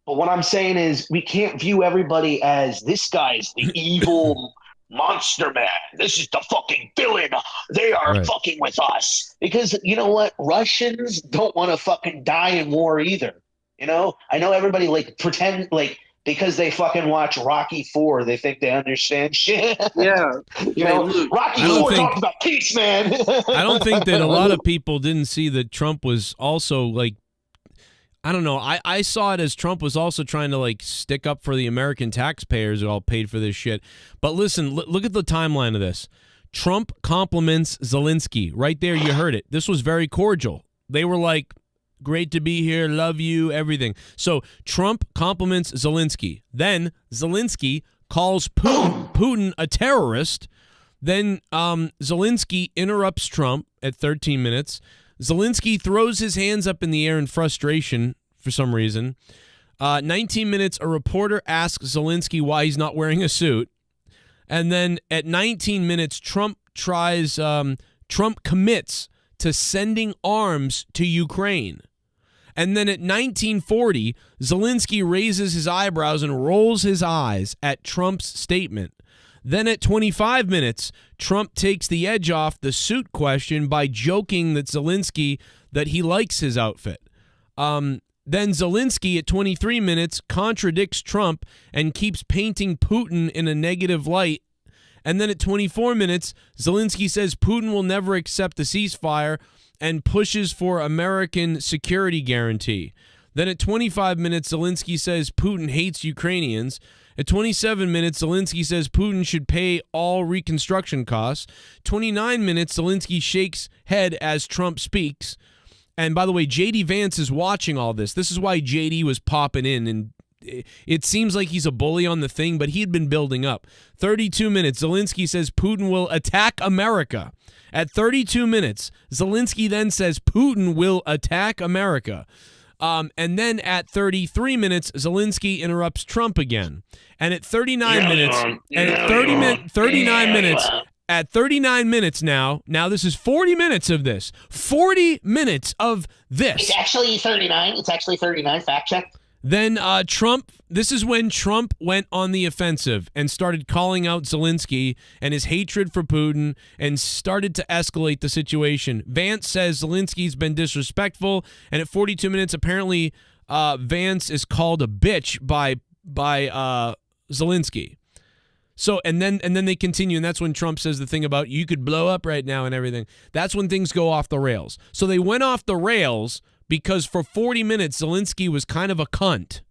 but what I'm saying is we can't view everybody as this guy's the evil monster man. This is the fucking villain. They are fucking with us. Because you know what? Russians don't want to fucking die in war either. I know everybody pretend because they fucking watch Rocky 4, they think they understand shit. Yeah. Rocky 4 talks about peace, man. I don't think that a lot of people didn't see that Trump was also I don't know. I saw it as Trump was also trying to stick up for the American taxpayers who all paid for this shit. But listen, look at the timeline of this. Trump compliments Zelenskyy. Right there, you heard it. This was very cordial. They were like, great to be here, love you, everything. So Trump compliments Zelenskyy. Then Zelenskyy calls Putin a terrorist. Then Zelenskyy interrupts Trump at 13 minutes. Zelenskyy throws his hands up in the air in frustration for some reason. 19 minutes, a reporter asks Zelenskyy why he's not wearing a suit. And then at 19 minutes, Trump commits to sending arms to Ukraine. And then at 1940, Zelenskyy raises his eyebrows and rolls his eyes at Trump's statement. Then at 25 minutes, Trump takes the edge off the suit question by joking that Zelenskyy that he likes his outfit. Then Zelenskyy at 23 minutes contradicts Trump and keeps painting Putin in a negative light. And then at 24 minutes, Zelenskyy says Putin will never accept the ceasefire and pushes for American security guarantee. Then at 25 minutes, Zelenskyy says Putin hates Ukrainians. At 27 minutes, Zelenskyy says Putin should pay all reconstruction costs. 29 minutes, Zelenskyy shakes head as Trump speaks. And by the way, J.D. Vance is watching all this. This is why J.D. was popping in, and it seems like he's a bully on the thing, but he had been building up. 32 minutes, Zelenskyy says Putin will attack America. At 32 minutes, Zelenskyy then says Putin will attack America. And then at 33 minutes, Zelenskyy interrupts Trump again. And at 39 minutes, at 39 minutes now this is 40 minutes of this. 40 minutes of this. It's actually 39. It's actually 39. Fact check. Then this is when Trump went on the offensive and started calling out Zelenskyy and his hatred for Putin and started to escalate the situation. Vance says Zelensky's been disrespectful, and at 42 minutes, apparently Vance is called a bitch by Zelenskyy. So and then they continue, and that's when Trump says the thing about you could blow up right now and everything. That's when things go off the rails. So they went off the rails because for 40 minutes Zelenskyy was kind of a cunt.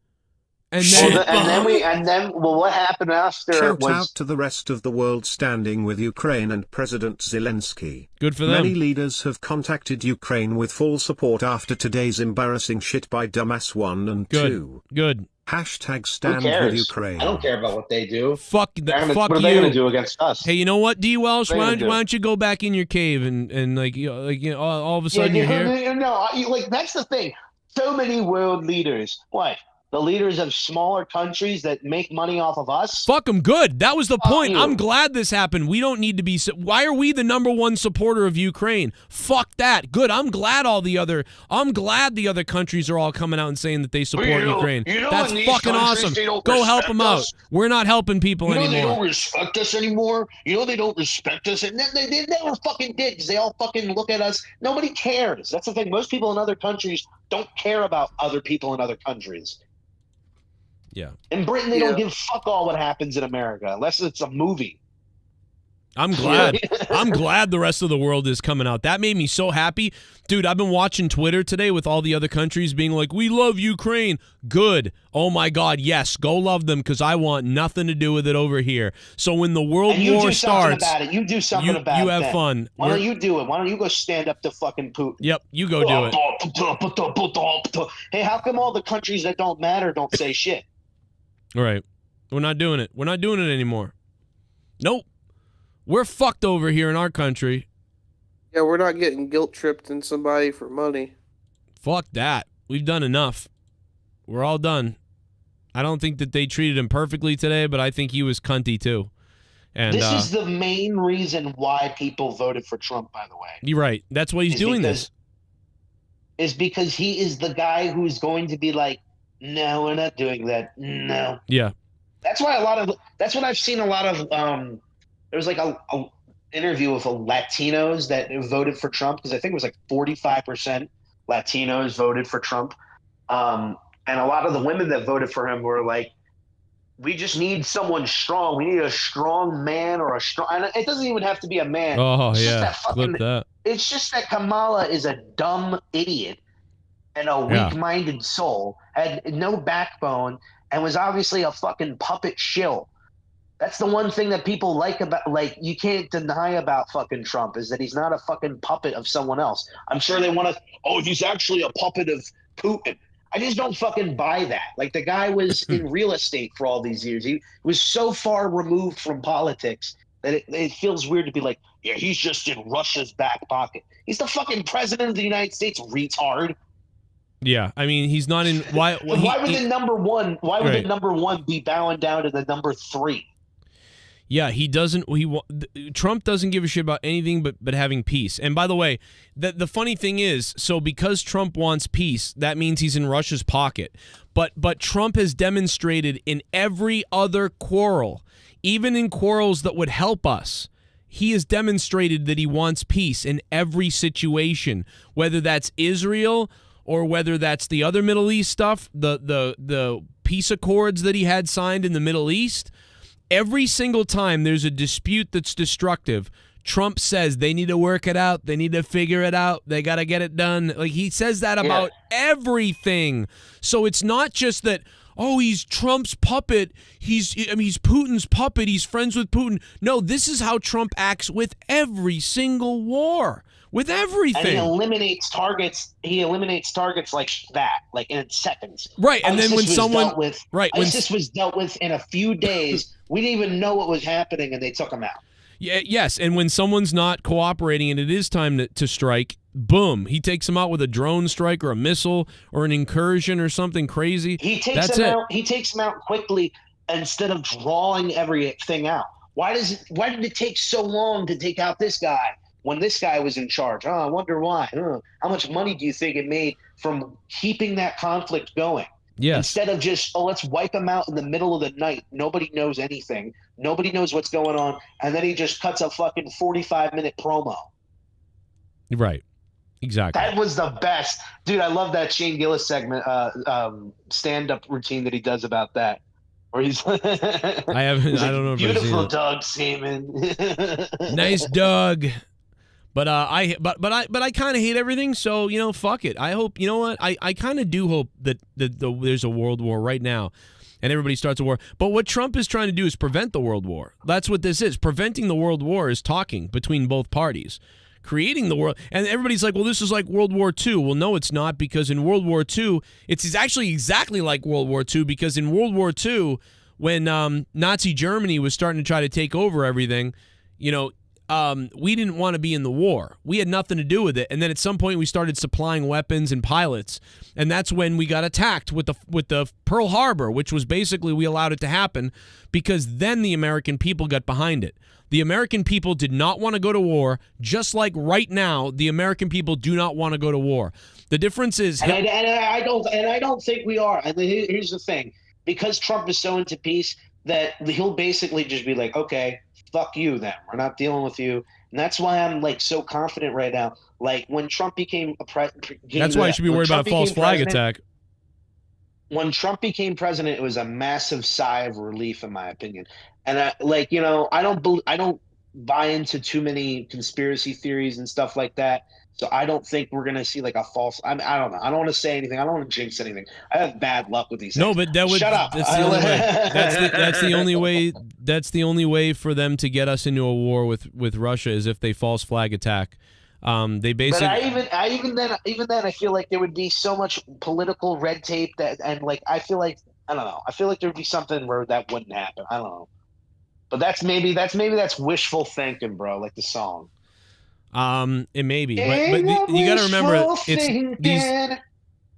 And then what happened after Shout was out to the rest of the world standing with Ukraine and President Zelenskyy. Good for them. Many leaders have contacted Ukraine with full support after today's embarrassing shit by Dumbass 1 and 2. Good. Hashtag stand Who cares? with Ukraine. I don't care about what they do. Fuck What are they going to do against us? Hey, you know what, D. Welsh? Why don't you go back in your cave and all of a sudden you're here? No, that's the thing. So many world leaders. What? The leaders of smaller countries that make money off of us? Fuck them. Good. That was the point. I'm glad this happened. We don't need to be. Why are we the #1 supporter of Ukraine? Fuck that. Good. I'm glad the other countries are all coming out and saying that they support Ukraine. That's fucking awesome. Go help them out. We're not helping people anymore. They don't respect us anymore. They don't respect us. And they never fucking did because they all fucking look at us. Nobody cares. That's the thing. Most people in other countries don't care about other people in other countries. Yeah. In Britain, they don't give fuck all what happens in America, unless it's a movie. I'm glad. I'm glad the rest of the world is coming out. That made me so happy. Dude, I've been watching Twitter today with all the other countries being like, we love Ukraine. Good. Oh, my God, yes. Go love them because I want nothing to do with it over here. So when the world war starts, you do something about it. You have fun. Why don't you do it? Why don't you go stand up to fucking Putin? Yep, you go do it. Hey, how come all the countries that don't matter don't say shit? All right. We're not doing it. We're not doing it anymore. Nope. We're fucked over here in our country. Yeah, we're not getting guilt-tripped in somebody for money. Fuck that. We've done enough. We're all done. I don't think that they treated him perfectly today, but I think he was cunty too. And this is the main reason why people voted for Trump, by the way. You're right. That's why he's doing this. Is because he is the guy who's going to be like, no, we're not doing that. No. Yeah. That's why that's what I've seen a lot of there was like a interview with Latinos that voted for Trump because I think it was like 45% Latinos voted for Trump. And a lot of the women that voted for him were like, we just need someone strong. We need a strong man or a strong – and it doesn't even have to be a man. Oh, yeah. Flip that. It's just that Kamala is a dumb idiot and a weak-minded soul, had no backbone, and was obviously a fucking puppet shill. That's the one thing that people like about, like, you can't deny about fucking Trump is that he's not a fucking puppet of someone else. I'm sure they want to, oh, he's actually a puppet of Putin. I just don't fucking buy that. Like, the guy was in real estate for all these years. He was so far removed from politics that it feels weird to be like, yeah, he's just in Russia's back pocket. He's the fucking president of the United States, retard. Yeah, I mean, he's not in. Why would the number one? Why would the number one be bowing down to the number 3? Yeah, he doesn't. Trump doesn't give a shit about anything but having peace. And by the way, the funny thing is, so because Trump wants peace, that means he's in Russia's pocket. But Trump has demonstrated in every other quarrel, even in quarrels that would help us, he has demonstrated that he wants peace in every situation, whether that's Israel or whether that's the other Middle East stuff, the peace accords that he had signed in the Middle East. Every single time there's a dispute that's destructive, Trump says they need to work it out. They need to figure it out. They got to get it done. Like, he says that about everything. So it's not just that, oh, he's Trump's puppet. He's Putin's puppet. He's friends with Putin. No, this is how Trump acts with every single war. With everything. And he eliminates targets. He eliminates targets like that, like in seconds. Right, and then when someone ISIS was dealt with in a few days, we didn't even know what was happening, and they took him out. Yeah, yes, and when someone's not cooperating and it is time to strike, boom, he takes them out with a drone strike or a missile or an incursion or something crazy. He takes them out. He takes them out quickly instead of drawing everything out. Why did it take so long to take out this guy when this guy was in charge? Oh, I wonder why. How much money do you think it made from keeping that conflict going? Yes. Instead of just, let's wipe him out in the middle of the night. Nobody knows anything. Nobody knows what's going on. And then he just cuts a fucking 45-minute promo. Right. Exactly. That was the best. Dude, I love that Shane Gillis segment, stand-up routine that he does about that. Where he's I don't know if beautiful Doug Seaman. Nice Doug. But I kind of hate everything, so fuck it. I hope, you know what? I kind of do hope that there's a world war right now, and everybody starts a war. But what Trump is trying to do is prevent the world war. That's what this is. Preventing the world war is talking between both parties, creating the world. And everybody's like, well, this is like World War II. Well, no, it's not, because in World War II, it's actually exactly like World War II, because in World War II, when Nazi Germany was starting to try to take over everything, we didn't want to be in the war. We had nothing to do with it. And then at some point we started supplying weapons and pilots. And that's when we got attacked with the Pearl Harbor, which was basically, we allowed it to happen because then the American people got behind it. The American people did not want to go to war, just like right now the American people do not want to go to war. The difference is, and I don't think we are. And here's the thing. Because Trump is so into peace that he'll basically just be like, okay, fuck you then. We're not dealing with you. And that's why I'm like so confident right now. Like when Trump became a president. That's why you should be worried about a false flag attack. When Trump became president, it was a massive sigh of relief, in my opinion. And I don't buy into too many conspiracy theories and stuff like that. So I don't think we're gonna see like a false. I don't know. I don't want to say anything. I don't want to jinx anything. I have bad luck with these things. No, but that would. Shut up. That's the only way. That's the only way. That's the only way for them to get us into a war with Russia is if they false flag attack. They basically. But even then, I feel like there would be so much political red tape I feel like I don't know. I feel like there would be something where that wouldn't happen. I don't know. But that's wishful thinking, bro. Like the song. It may be, but you got to remember, it's these.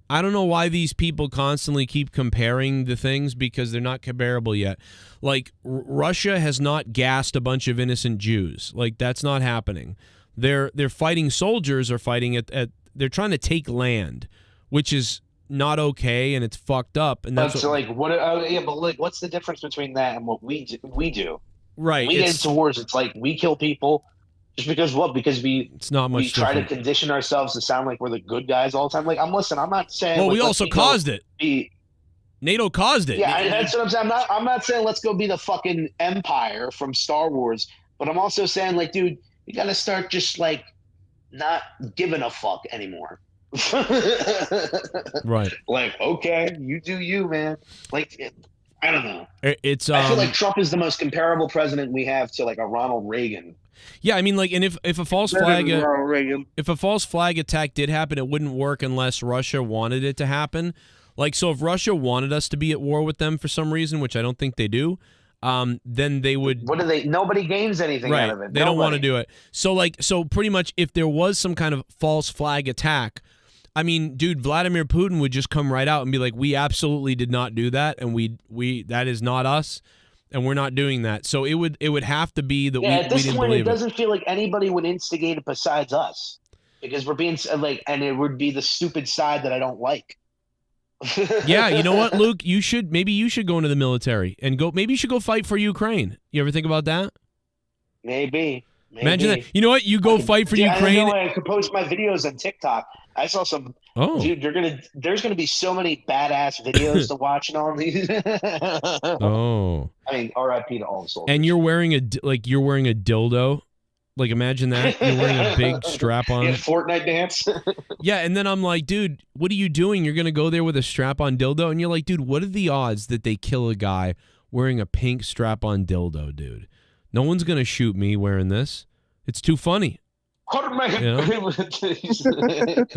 I don't know why these people constantly keep comparing the things because they're not comparable yet. Like Russia has not gassed a bunch of innocent Jews. Like that's not happening. They're fighting soldiers are fighting at they're trying to take land, which is not okay and it's fucked up. And that's but what's the difference between that and what we do? Right. We get into wars. It's like we kill people. Just because what? Because it's not much we try to condition ourselves to sound like we're the good guys all the time. Like I'm not saying. Well, we also caused it. NATO caused it. Yeah, that's what I'm saying. I'm not saying let's go be the fucking Empire from Star Wars, but I'm also saying like, dude, you gotta start just like not giving a fuck anymore. Right. Like, okay, you do you, man. Like, I don't know. It's I feel like Trump is the most comparable president we have to like a Ronald Reagan. Yeah, I mean, like, and if a false flag attack did happen, it wouldn't work unless Russia wanted it to happen. Like, so if Russia wanted us to be at war with them for some reason, which I don't think they do, then they would. What do they? Nobody gains anything out of it. They don't want to do it. So pretty much, if there was some kind of false flag attack, I mean, dude, Vladimir Putin would just come right out and be like, "We absolutely did not do that, and we that is not us, and we're not doing that." So it would have to be that at this we didn't point, believe it doesn't feel like anybody would instigate it besides us, because we're being like, and it would be the stupid side that I don't like. Yeah, you know what, Luke? Maybe you should go into the military and go. Maybe you should go fight for Ukraine. You ever think about that? Maybe. Imagine that. You know what? You go fight for Ukraine. I know I could post my videos on TikTok. I saw some. Oh, dude, there's gonna be so many badass videos to watch and all these. Oh. I mean, R.I.P. to all the soldiers. And you're wearing a dildo. Like, imagine that. You're wearing a big strap-on. Yeah, Fortnite dance. Yeah, and then I'm like, dude, what are you doing? You're going to go there with a strap-on dildo? And you're like, dude, what are the odds that they kill a guy wearing a pink strap-on dildo, dude? No one's going to shoot me wearing this. It's too funny. You know?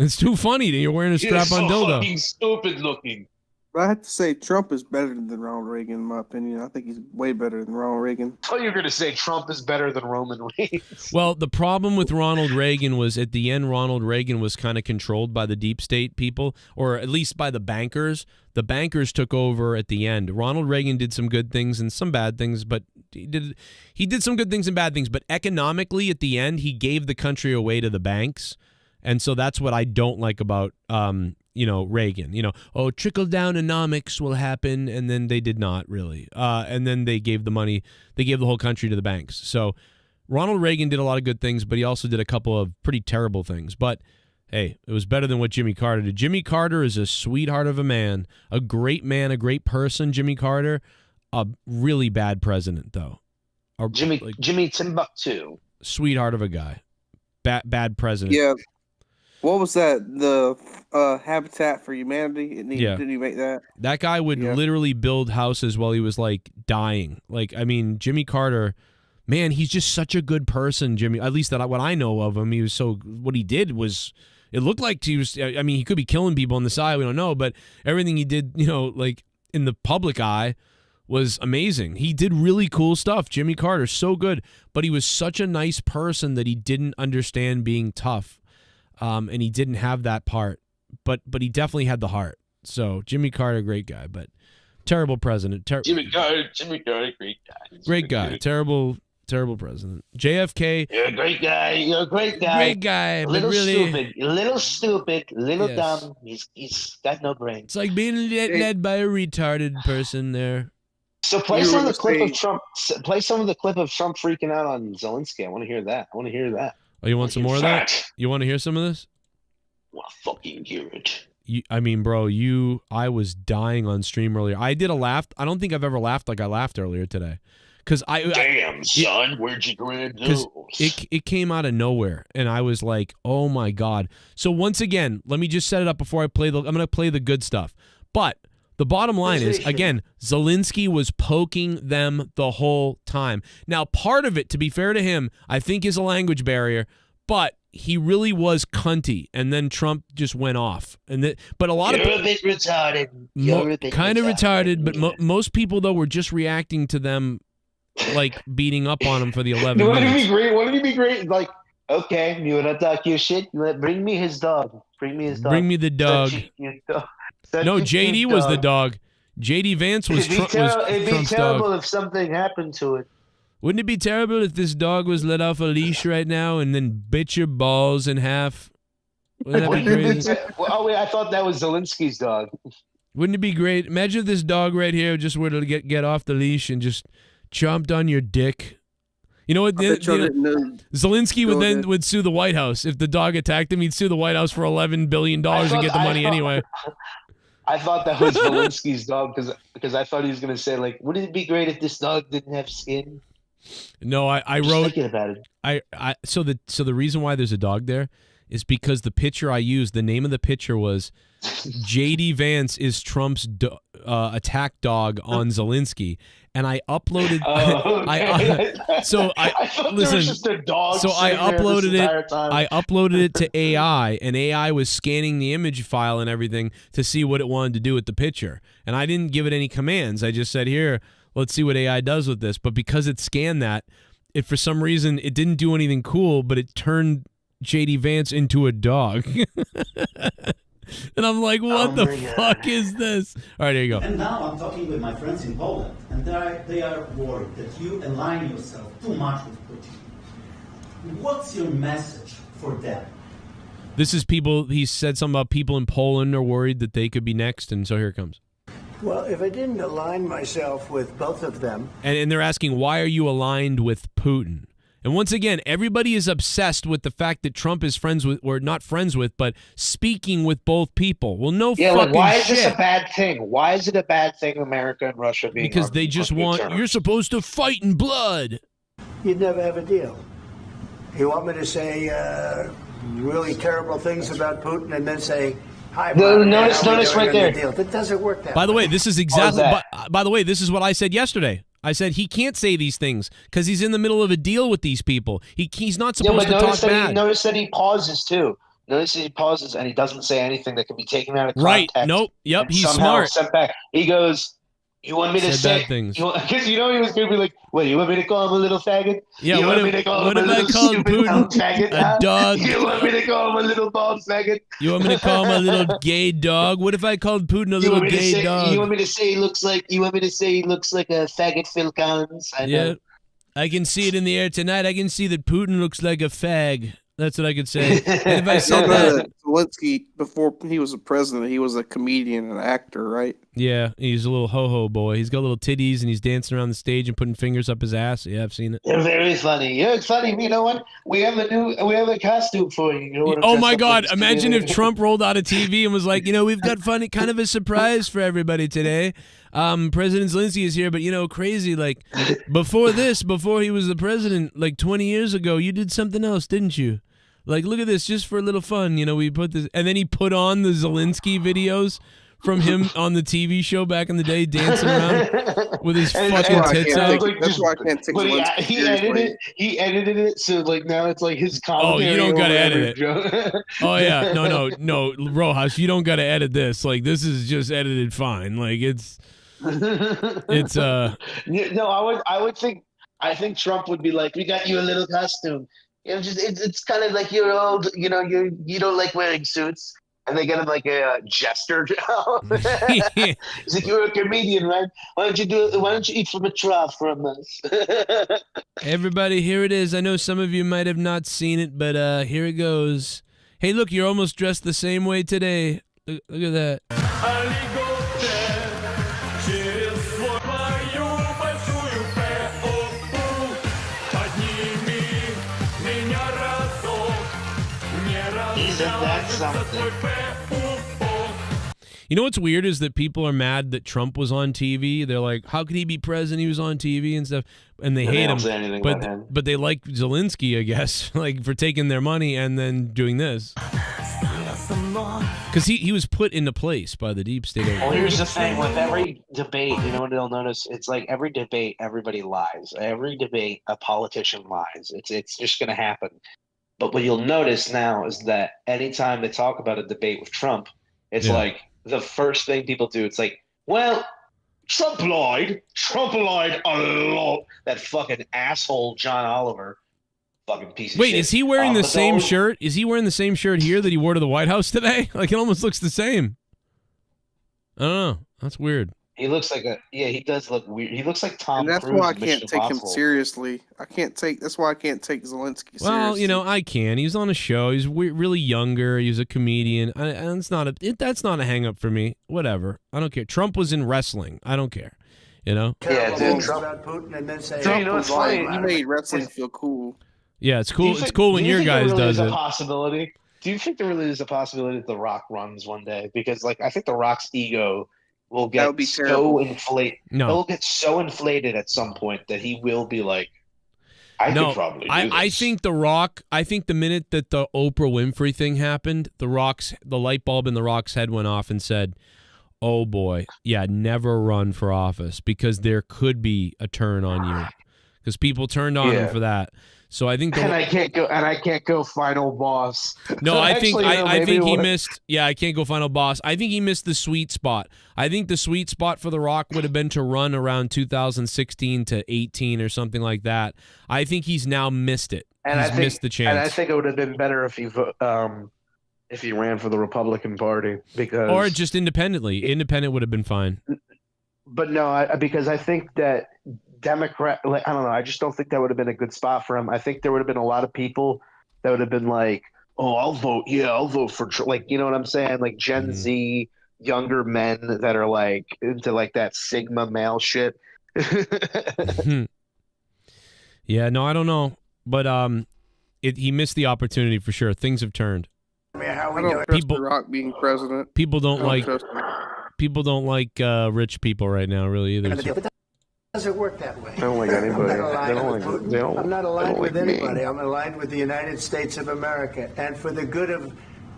It's too funny that you're wearing a strap-on dildo. Fucking stupid looking. But I have to say, Trump is better than Ronald Reagan, in my opinion. I think he's way better than Ronald Reagan. Oh, you're going to say Trump is better than Roman Reigns. Well, the problem with Ronald Reagan was at the end, Ronald Reagan was kind of controlled by the deep state people, or at least by the bankers. The bankers took over at the end. Ronald Reagan did some good things and some bad things, but he did some good things and bad things. But economically, at the end, he gave the country away to the banks. And so that's what I don't like about Reagan. Trickle-down-onomics will happen, and then they did not really. And then they gave the whole country to the banks. So Ronald Reagan did a lot of good things, but he also did a couple of pretty terrible things. But, hey, it was better than what Jimmy Carter did. Jimmy Carter is a sweetheart of a man, a great person, Jimmy Carter. A really bad president, though. Jimmy Timbuktu. Sweetheart of a guy. Bad president. Yeah. What was that? The Habitat for Humanity? Did he make that? That guy would literally build houses while he was like dying. Like, I mean, Jimmy Carter, man, he's just such a good person, Jimmy. At least what I know of him, what he did was, it looked like he was, I mean, he could be killing people on the side, we don't know, but everything he did, like in the public eye was amazing. He did really cool stuff. Jimmy Carter, so good, but he was such a nice person that he didn't understand being tough. And he didn't have that part, but he definitely had the heart. So Jimmy Carter, great guy, but terrible president. Jimmy Carter, great guy. Great guy. Terrible president. JFK. You're a great guy. You're a great guy. Great guy. A little really stupid, little dumb. He's got no brain. It's like being led by a retarded person there. So play some of the clip of Trump. Play some of the clip of Trump freaking out on Zelenskyy. I want to hear that. Oh, you want some more of that? You want to hear some of this? I want to fucking hear it. I was dying on stream earlier. I did a laugh. I don't think I've ever laughed like I laughed earlier today. Son, where'd you grab those? It came out of nowhere, and I was like, oh my God. So once again, let me just set it up before I'm going to play the good stuff. But the bottom line is, again, Zelenskyy was poking them the whole time. Now, part of it, to be fair to him, I think is a language barrier, but he really was cunty, and then Trump just went off. But a lot of people, a bit retarded. Kind of retarded, but most people though were just reacting to them, like beating up on him for the 11 minutes. Wouldn't it be great? Like, okay, you wanna talk your shit? Bring me his dog. Bring me the dog. No, JD was the dog. JD Vance was Trump's dog. It'd be terrible if something happened to it. Wouldn't it be terrible if this dog was let off a leash right now and then bit your balls in half? Wouldn't that be crazy? Wait, I thought that was Zelensky's dog. Wouldn't it be great? Imagine if this dog right here just were to get off the leash and just chomped on your dick. You know what? Zelenskyy would sue the White House. If the dog attacked him, he'd sue the White House for $11 billion and get the money anyway. I thought that was Zelensky's dog because I thought he was going to say, like, wouldn't it be great if this dog didn't have skin? No, I wrote thinking about it. So the reason why there's a dog there is because the picture I used, the name of the picture was JD Vance is Trump's attack dog on Zelensky. And I uploaded. I uploaded it to AI, and AI was scanning the image file and everything to see what it wanted to do with the picture. And I didn't give it any commands. I just said, "Here, let's see what AI does with this." But because it scanned that, it for some reason it didn't do anything cool, but it turned JD Vance into a dog. And I'm like, what the fuck is this? All right, here you go. And now I'm talking with my friends in Poland, and they are worried that you align yourself too much with Putin. What's your message for them? This is people, he said something about people in Poland are worried that they could be next, and so here it comes. Well, if I didn't align myself with both of them... And they're asking, why are you aligned with Putin? And once again, everybody is obsessed with the fact that Trump is friends with, or not friends with, but speaking with both people. Well, no fucking like, why is shit. this a bad thing? Why is it a bad thing, America and Russia being Because they just want, you're supposed to fight in blood. You'd never have a deal. You want me to say really terrible things about Putin and then say, hi, notice right there. Deal. That doesn't work that way. By the way, this is exactly, by the way, this is what I said yesterday. I said he can't say these things because he's in the middle of a deal with these people. He's not supposed to talk bad. Notice that he pauses too. Notice that he pauses and he doesn't say anything that can be taken out of context. Right. Nope. Yep. He's smart. Sent back. He goes, you want me to say bad things? Because he was going to be like, what, you want me to call him a little faggot? Yeah, you what want me to call him a little stupid faggot? A dog? You want me to call him a little bald faggot? You want me to call him a little gay dog? What if I called Putin a little gay dog? You want me to say he looks like a faggot Phil Collins? Yeah. I can see it in the air tonight. I can see that Putin looks like a fag. That's what I could say. And if I said that, Zelensky, before he was a president, he was a comedian and actor, right? Yeah, he's a little ho-ho boy. He's got little titties and he's dancing around the stage and putting fingers up his ass. Yeah, I've seen it. They're very funny. Yeah, it's funny. You know what? We have a costume for you. You know what oh my God! Imagine if Trump rolled out a TV and was like, we've got funny, kind of a surprise for everybody today. President Zelensky is here, but crazy. Like before he was the president, like 20 years ago, you did something else, didn't you? Like, look at this, just for a little fun. We put this, and then he put on the Zelensky videos from him on the TV show back in the day, dancing around with his fucking tits out. That's why I can't take Zelensky. He edited it, so like now it's like his commentary. Oh, you don't gotta edit it. Oh yeah, no, Rojas, you don't gotta edit this. Like this is just edited fine. Like it's. No, I think Trump would be like, we got you a little costume. It's kind of like you're old, you don't like wearing suits. And they get him like a jester job. He's like, you're a comedian, right? Why don't you eat from a trough from us? Everybody, here it is. I know some of you might have not seen it, but here it goes. Hey, look, you're almost dressed the same way today. Look at that. Isn't that something? You know what's weird is that people are mad that Trump was on TV. They're like, how could he be president? He was on TV and stuff. And they hate him. But they like Zelensky, I guess, like for taking their money and then doing this. Because he was put into place by the deep state. Well, here's the thing. With every debate, you know what they'll notice? It's like every debate, everybody lies. Every debate, a politician lies. It's just going to happen. But what you'll notice now is that anytime they talk about a debate with Trump, it's like the first thing people do. It's like, well, Trump lied a lot. That fucking asshole John Oliver, fucking piece of shit. Wait, is he wearing the same shirt? Is he wearing the same shirt here that he wore to the White House today? Like it almost looks the same. I don't know. That's weird. He looks like he does look weird. He looks like Tom Cruise. And that's why I can't take him seriously. That's why I can't take Zelensky seriously. Well, I can. He's on a show. He's really younger. He's a comedian. And that's not a hang up for me. Whatever. I don't care. Trump was in wrestling. I don't care. Yeah, dude. Trump. It's funny. He made wrestling feel cool. Yeah, it's cool. It's cool when your guys does it. Possibility? Do you think there really is a possibility that The Rock runs one day? Because I think The Rock's ego will get so inflated. No. He'll get so inflated at some point that he will be like, I think The Rock. I think the minute that the Oprah Winfrey thing happened, the light bulb in The Rock's head went off and said, "Oh boy, yeah, never run for office because there could be a turn on you." Because people turned on him for that. So I think I can't go final boss. No, I think he missed. Yeah, I can't go final boss. I think he missed the sweet spot. I think the sweet spot for The Rock would have been to run around 2016 to 18 or something like that. I think he's now missed it. He's missed the chance. And I think it would have been better if he ran for the Republican Party or just independently. Independent would have been fine. But no, because I think that Democrat, I don't know. I just don't think that would have been a good spot for him. I think there would have been a lot of people that would have been like, "Oh, I'll vote. Yeah, I'll vote for Trump." Like, you know what I'm saying? Like Gen Z, younger men that are like into like that Sigma male shit. Yeah, no, I don't know, but he missed the opportunity for sure. Things have turned. I don't trust The Rock being president. People don't like rich people right now, really either. So. Doesn't work that way. I don't like anybody. I'm not aligned with anybody. I'm aligned with the United States of America and for the good of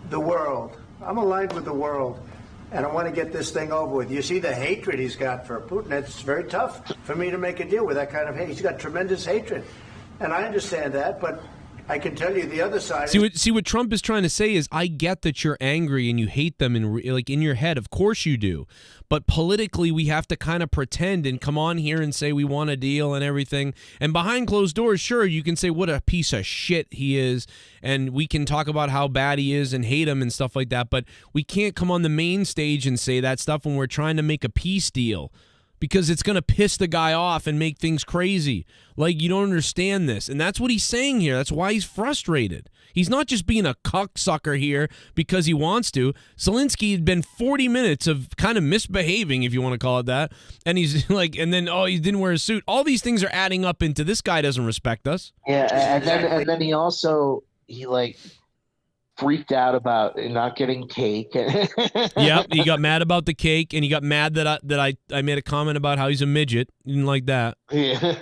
the world. I'm aligned with the world, and I want to get this thing over with. You see the hatred he's got for Putin. It's very tough for me to make a deal with that kind of hate. He's got tremendous hatred, and I understand that, but I can tell you the other side. See what Trump is trying to say is, I get that you're angry and you hate them, in your head, of course you do. But politically, we have to kind of pretend and come on here and say we want a deal and everything. And behind closed doors, sure, you can say what a piece of shit he is, and we can talk about how bad he is and hate him and stuff like that. But we can't come on the main stage and say that stuff when we're trying to make a peace deal, because it's going to piss the guy off and make things crazy. Like, you don't understand this. And that's what he's saying here. That's why he's frustrated. He's not just being a cocksucker here because he wants to. Zelenskyy had been 40 minutes of kind of misbehaving, if you want to call it that. And he's like, and then, he didn't wear a suit. All these things are adding up into this guy doesn't respect us. Yeah, and then he freaked out about not getting cake. Yep, he got mad about the cake, and he got mad that I made a comment about how he's a midget. He didn't like that. Yeah.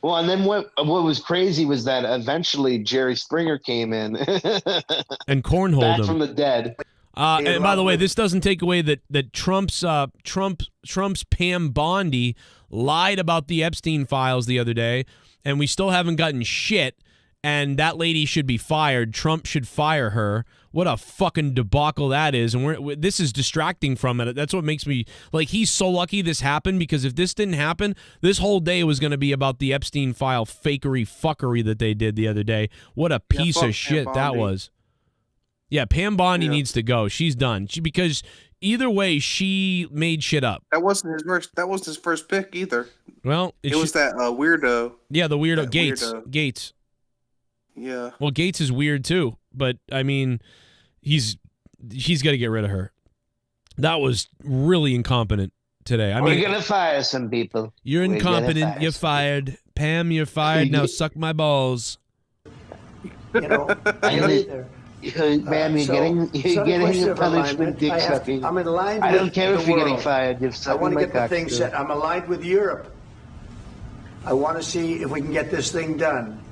Well, and then what was crazy was that eventually Jerry Springer came in and cornholed him from the dead. And by the way, this doesn't take away that Trump's Pam Bondi lied about the Epstein files the other day, and we still haven't gotten shit. And that lady should be fired. Trump should fire her. What a fucking debacle that is. And this is distracting from it. That's what makes me, like, he's so lucky this happened, because if this didn't happen, this whole day was going to be about the Epstein file fakery fuckery that they did the other day. What a piece of shit that was. Yeah, Pam Bondi needs to go. She's done. Because either way, she made shit up. That wasn't his first pick either. Well, it was that weirdo. Yeah, the weirdo Gates. Yeah. Well, Gates is weird too, but I mean, he's got to get rid of her. That was really incompetent today. I mean, we're gonna fire some people. You're incompetent. You're fired. Pam, you're fired. Now suck my balls. Ma'am, you're getting a punishment, dick sucking. I'm in line. I don't care if you're getting fired. I want to get the thing set. I'm aligned with Europe. I want to see if we can get this thing done.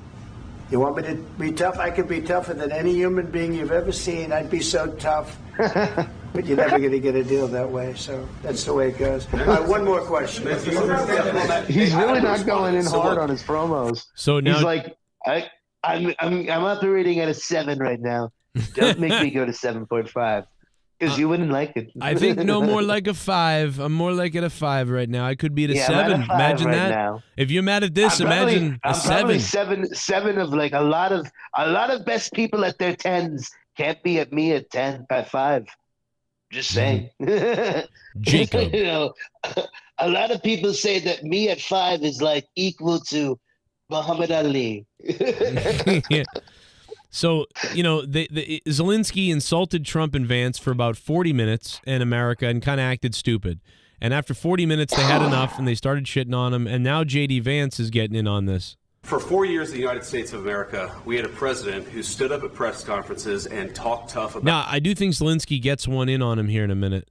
You want me to be tough? I could be tougher than any human being you've ever seen. I'd be so tough. But you're never going to get a deal that way, so that's the way it goes. All right, one more question. He's really not going in hard on his promos. So now he's like, I'm operating at a 7 right now. Don't make me go to 7.5. Because you wouldn't like it. I think no more like a 5. I'm more like at a 5 right now. I could be at a 7. Imagine right that. Now. If you're mad at this, imagine a 7. 7 of like a lot of best people at their 10s can't be at me at 5. Just saying. Jacob. You know, a lot of people say that me at 5 is like equal to Muhammad Ali. Yeah. So, you know, Zelenskyy insulted Trump and Vance for about 40 minutes in America and kind of acted stupid. And after 40 minutes, they had enough and they started shitting on him. And now J.D. Vance is getting in on this. For 4 years in the United States of America, we had a president who stood up at press conferences and talked tough about... Now, I do think Zelenskyy gets one in on him here in a minute.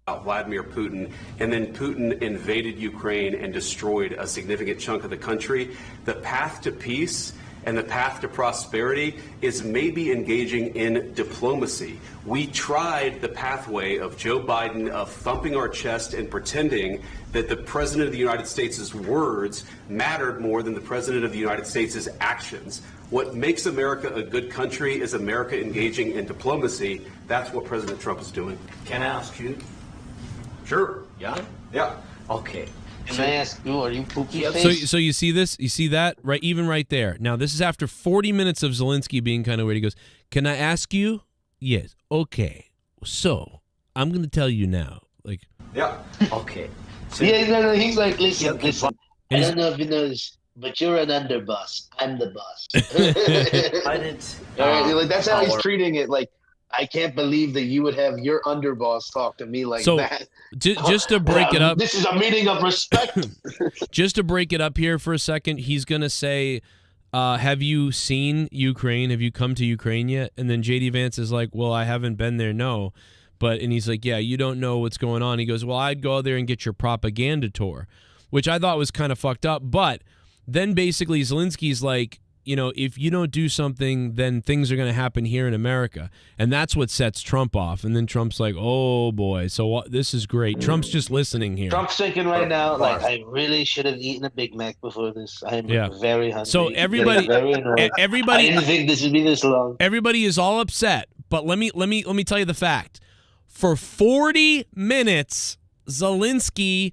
Vladimir Putin, and then Putin invaded Ukraine and destroyed a significant chunk of the country. The path to peace and the path to prosperity is maybe engaging in diplomacy. We tried the pathway of Joe Biden of thumping our chest and pretending that the President of the United States' words mattered more than the President of the United States' actions. What makes America a good country is America engaging in diplomacy. That's what President Trump is doing. Can I ask you? Sure. Yeah? Yeah. Okay. Can I ask you, are you poopy face? So you see this? You see that? Right, even right there. Now, this is after 40 minutes of Zelenskyy being kind of weird. He goes, can I ask you? Yes. Okay. So, I'm going to tell you now. Like, yeah. Okay. So, no, he's like, listen. I don't know if you know this, but you're an underboss. I'm the boss. I did. Like, that's how he's treating it. Like, I can't believe that you would have your underboss talk to me like that. Just to break it up. This is a meeting of respect. Just to break it up here for a second, he's going to say, have you seen Ukraine? Have you come to Ukraine yet? And then J.D. Vance is like, well, I haven't been there, no. And he's like, yeah, you don't know what's going on. He goes, well, I'd go there and get your propaganda tour, which I thought was kind of fucked up. But then basically Zelensky's like, you know, if you don't do something, then things are going to happen here in America. And that's what sets Trump off. And then Trump's like, oh, boy, so this is great. Trump's just listening here. Trump's thinking right now, like, I really should have eaten a Big Mac before this. I'm very hungry. So everybody, I didn't think this would be this long. Everybody is all upset. But let me tell you the fact. For 40 minutes, Zelenskyy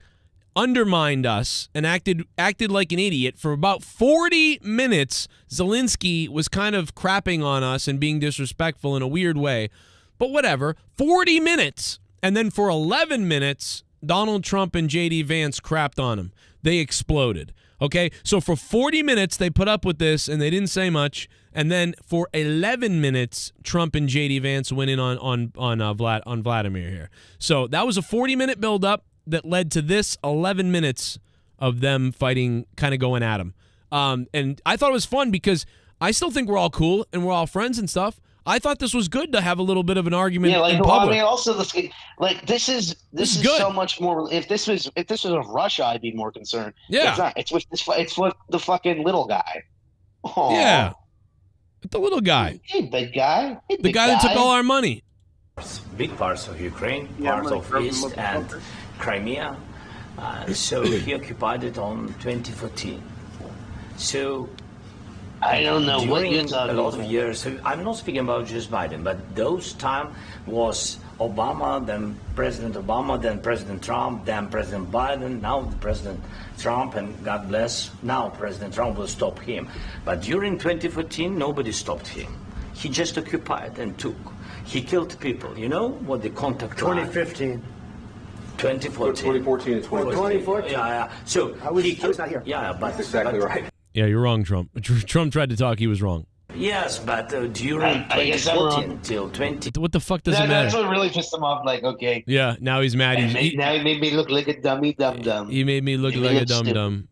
undermined us and acted like an idiot. For about 40 minutes, Zelenskyy was kind of crapping on us and being disrespectful in a weird way. But whatever, 40 minutes. And then for 11 minutes, Donald Trump and J.D. Vance crapped on him. They exploded. Okay, so for 40 minutes, they put up with this and they didn't say much. And then for 11 minutes, Trump and J.D. Vance went in on Vladimir here. So that was a 40-minute buildup that led to this 11 minutes of them fighting, kind of going at him. And I thought it was fun because I still think we're all cool and we're all friends and stuff. I thought this was good to have a little bit of an argument. Yeah, like, in public. I mean, also this is good. So much more. If this was Russia, I'd be more concerned. Yeah, it's not. It's with the fucking little guy. Aww. Yeah, the little guy. Hey, big guy. Hey, the guy that took all our money. Big parts of Ukraine, parts of East and Crimea. So he occupied it on 2014. So I don't know what you're talking a lot about. of years. I'm not speaking about just Biden, but those time was Obama, then President Obama, then President Trump, then President Biden, now President Trump, and God bless, now President Trump will stop him. But during 2014, nobody stopped him. He just occupied and took. He killed people. You know what the contact 2015. 2014. 2014 and 2014. Yeah. So I was not here. Yeah, but that's exactly right. Yeah, you're wrong, Trump. Trump tried to talk. He was wrong. Yes, but during 2014 till 20. What the fuck does it matter? That's what really pissed him off. Like, okay. Yeah, now he's mad. Now he made me look like a dummy dum-dum. He made me look like a dum-dum.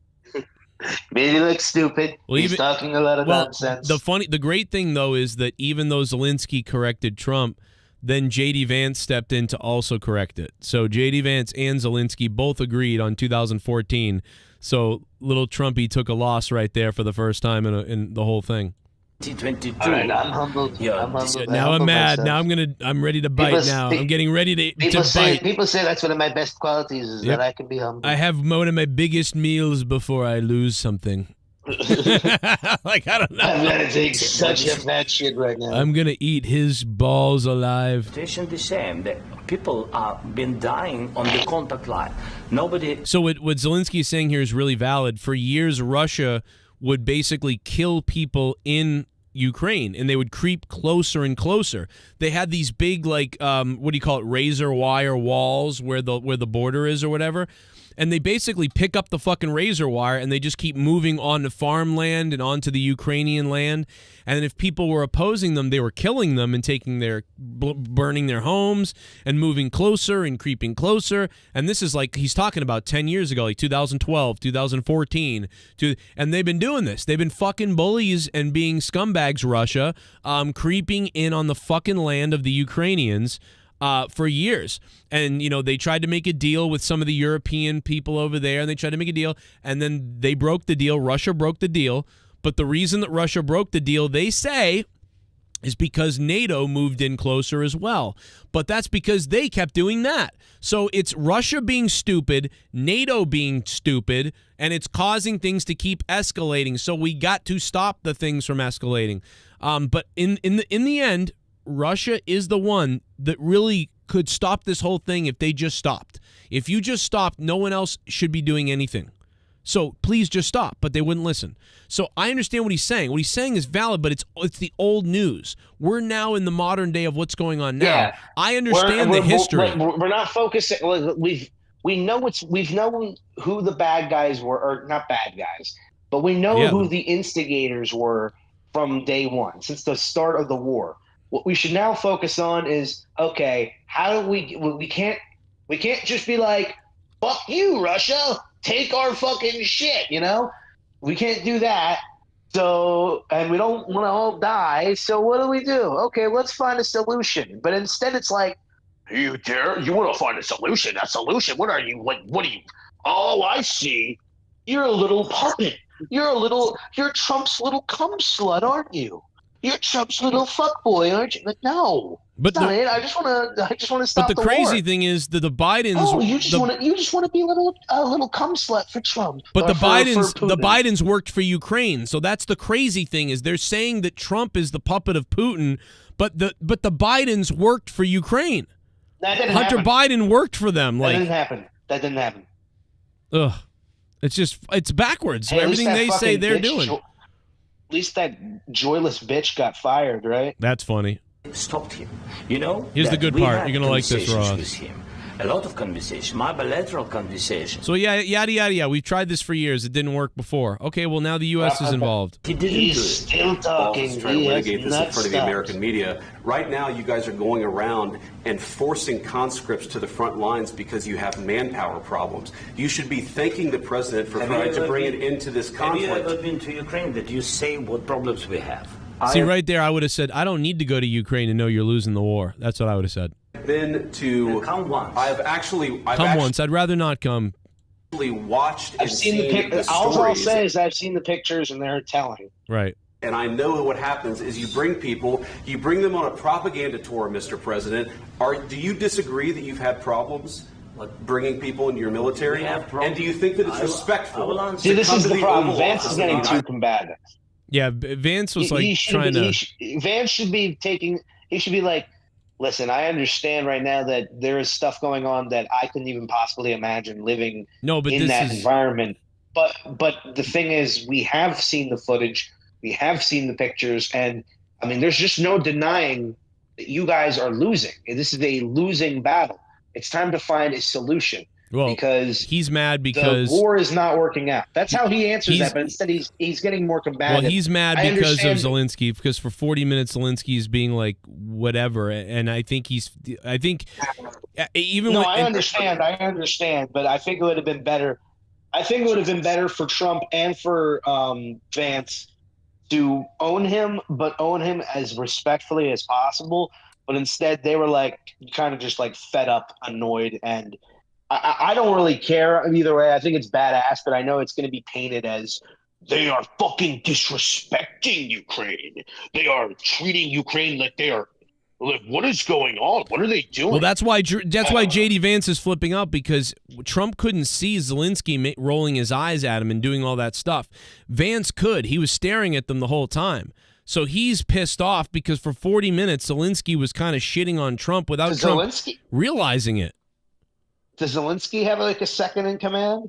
Made me look stupid. Well, he's talking a lot of nonsense. The great thing, though, is that even though Zelenskyy corrected Trump, then J.D. Vance stepped in to also correct it. So J.D. Vance and Zelenskyy both agreed on 2014. So little Trumpy took a loss right there for the first time in the whole thing. 2022. All right, I'm humbled. Yeah. I'm humbled. Now I'm mad. Myself. Now I'm ready to bite now. I'm getting ready to bite. People say that's one of my best qualities is that I can be humble. I have one of my biggest meals before I lose something. Like, I don't know. I'm gonna take such a fat shit right now. I'm gonna eat his balls alive. Situation the same. The people have been dying on the contact line. Nobody. So what Zelenskyy is saying here is really valid. For years, Russia would basically kill people in Ukraine, and they would creep closer and closer. They had these big, like, what do you call it, razor wire walls where the border is or whatever. And they basically pick up the fucking razor wire and they just keep moving on to farmland and onto the Ukrainian land. And if people were opposing them, they were killing them and burning their homes and moving closer and creeping closer. And this is like, he's talking about 10 years ago, like 2012, 2014. And they've been doing this. They've been fucking bullies and being scumbags, Russia, creeping in on the fucking land of the Ukrainians. for years. And, they tried to make a deal with some of the European people over there, and they tried to make a deal, and then they broke the deal. Russia broke the deal. But the reason that Russia broke the deal, they say, is because NATO moved in closer as well. But that's because they kept doing that. So it's Russia being stupid, NATO being stupid, and it's causing things to keep escalating. So we got to stop the things from escalating. But in the end, Russia is the one that really could stop this whole thing if they just stopped. If you just stopped, no one else should be doing anything. So please just stop. But they wouldn't listen. So I understand what he's saying. What he's saying is valid, but it's the old news. We're now in the modern day of what's going on now. Yeah. I understand the history. We're not focusing. We've known who the bad guys were, or not bad guys, but we know who the instigators were from day one, since the start of the war. What we should now focus on is, okay, how do we can't just be like, fuck you, Russia, take our fucking shit, We can't do that. So, and we don't want to all die. So what do? Okay, let's find a solution. But instead it's like, you want to find a solution? A solution? What are you? What are you? Oh, I see. You're a little puppet. You're Trump's little cum slut, aren't you? You're Trump's little fuckboy, aren't you? But no, that's not it. I just want to stop the war. But the crazy thing is that the Bidens. Oh, you just want to be a little cum slut for Trump. But the Bidens worked for Ukraine, so that's the crazy thing is they're saying that Trump is the puppet of Putin, but the Bidens worked for Ukraine. That didn't Hunter happen. Biden worked for them. That didn't happen. Ugh, it's backwards. Hey, everything they say they're doing. At least that joyless bitch got fired, right? That's funny. Stopped him. Here's the good part. You're going to like this, Ross. With him. A lot of conversation, my bilateral conversation. So yada yada. We've tried this for years. It didn't work before. Okay, well now the U.S. is involved. He's still talking. Trying to litigate this in front of the American media. Right now, you guys are going around and forcing conscripts to the front lines because you have manpower problems. You should be thanking the president for trying to bring an end to this conflict. Have you ever been to Ukraine? That you say what problems we have? See, right there, I would have said, I don't need to go to Ukraine to know you're losing the war. That's what I would have said. Been to come once. I've actually once. I'd rather not come. Watched. I've seen the pictures. All I'll say is I've seen the pictures and they're telling. Right. And I know what happens is you bring them on a propaganda tour, Mr. President. Do you disagree that you've had problems bringing people into your military? And do you think that it's respectful? See, this is the problem. Vance is getting too combative. Yeah, Vance was Vance should be taking. He should be like, listen, I understand right now that there is stuff going on that I couldn't even possibly imagine living in that environment. But the thing is, we have seen the footage, we have seen the pictures, and I mean, there's just no denying that you guys are losing. This is a losing battle. It's time to find a solution. Well, because he's mad because the war is not working out. That's how he answers that, but instead he's getting more combative. Well, he's mad because of Zelenskyy, because for 40 minutes Zelenskyy is being like whatever, and I think even I understand, but I think it would have been better. I think it would have been better for Trump and for Vance to own him, but own him as respectfully as possible. But instead, they were like kind of just like fed up, annoyed, and I don't really care either way. I think it's badass, but I know it's going to be painted as they are fucking disrespecting Ukraine. They are treating Ukraine like they are. Like, what is going on? What are they doing? Well, that's why J.D. Vance is flipping out, because Trump couldn't see Zelenskyy rolling his eyes at him and doing all that stuff. Vance could. He was staring at them the whole time. So he's pissed off because for 40 minutes, Zelenskyy was kind of shitting on Trump without Trump realizing it. Does Zelenskyy have like a second in command?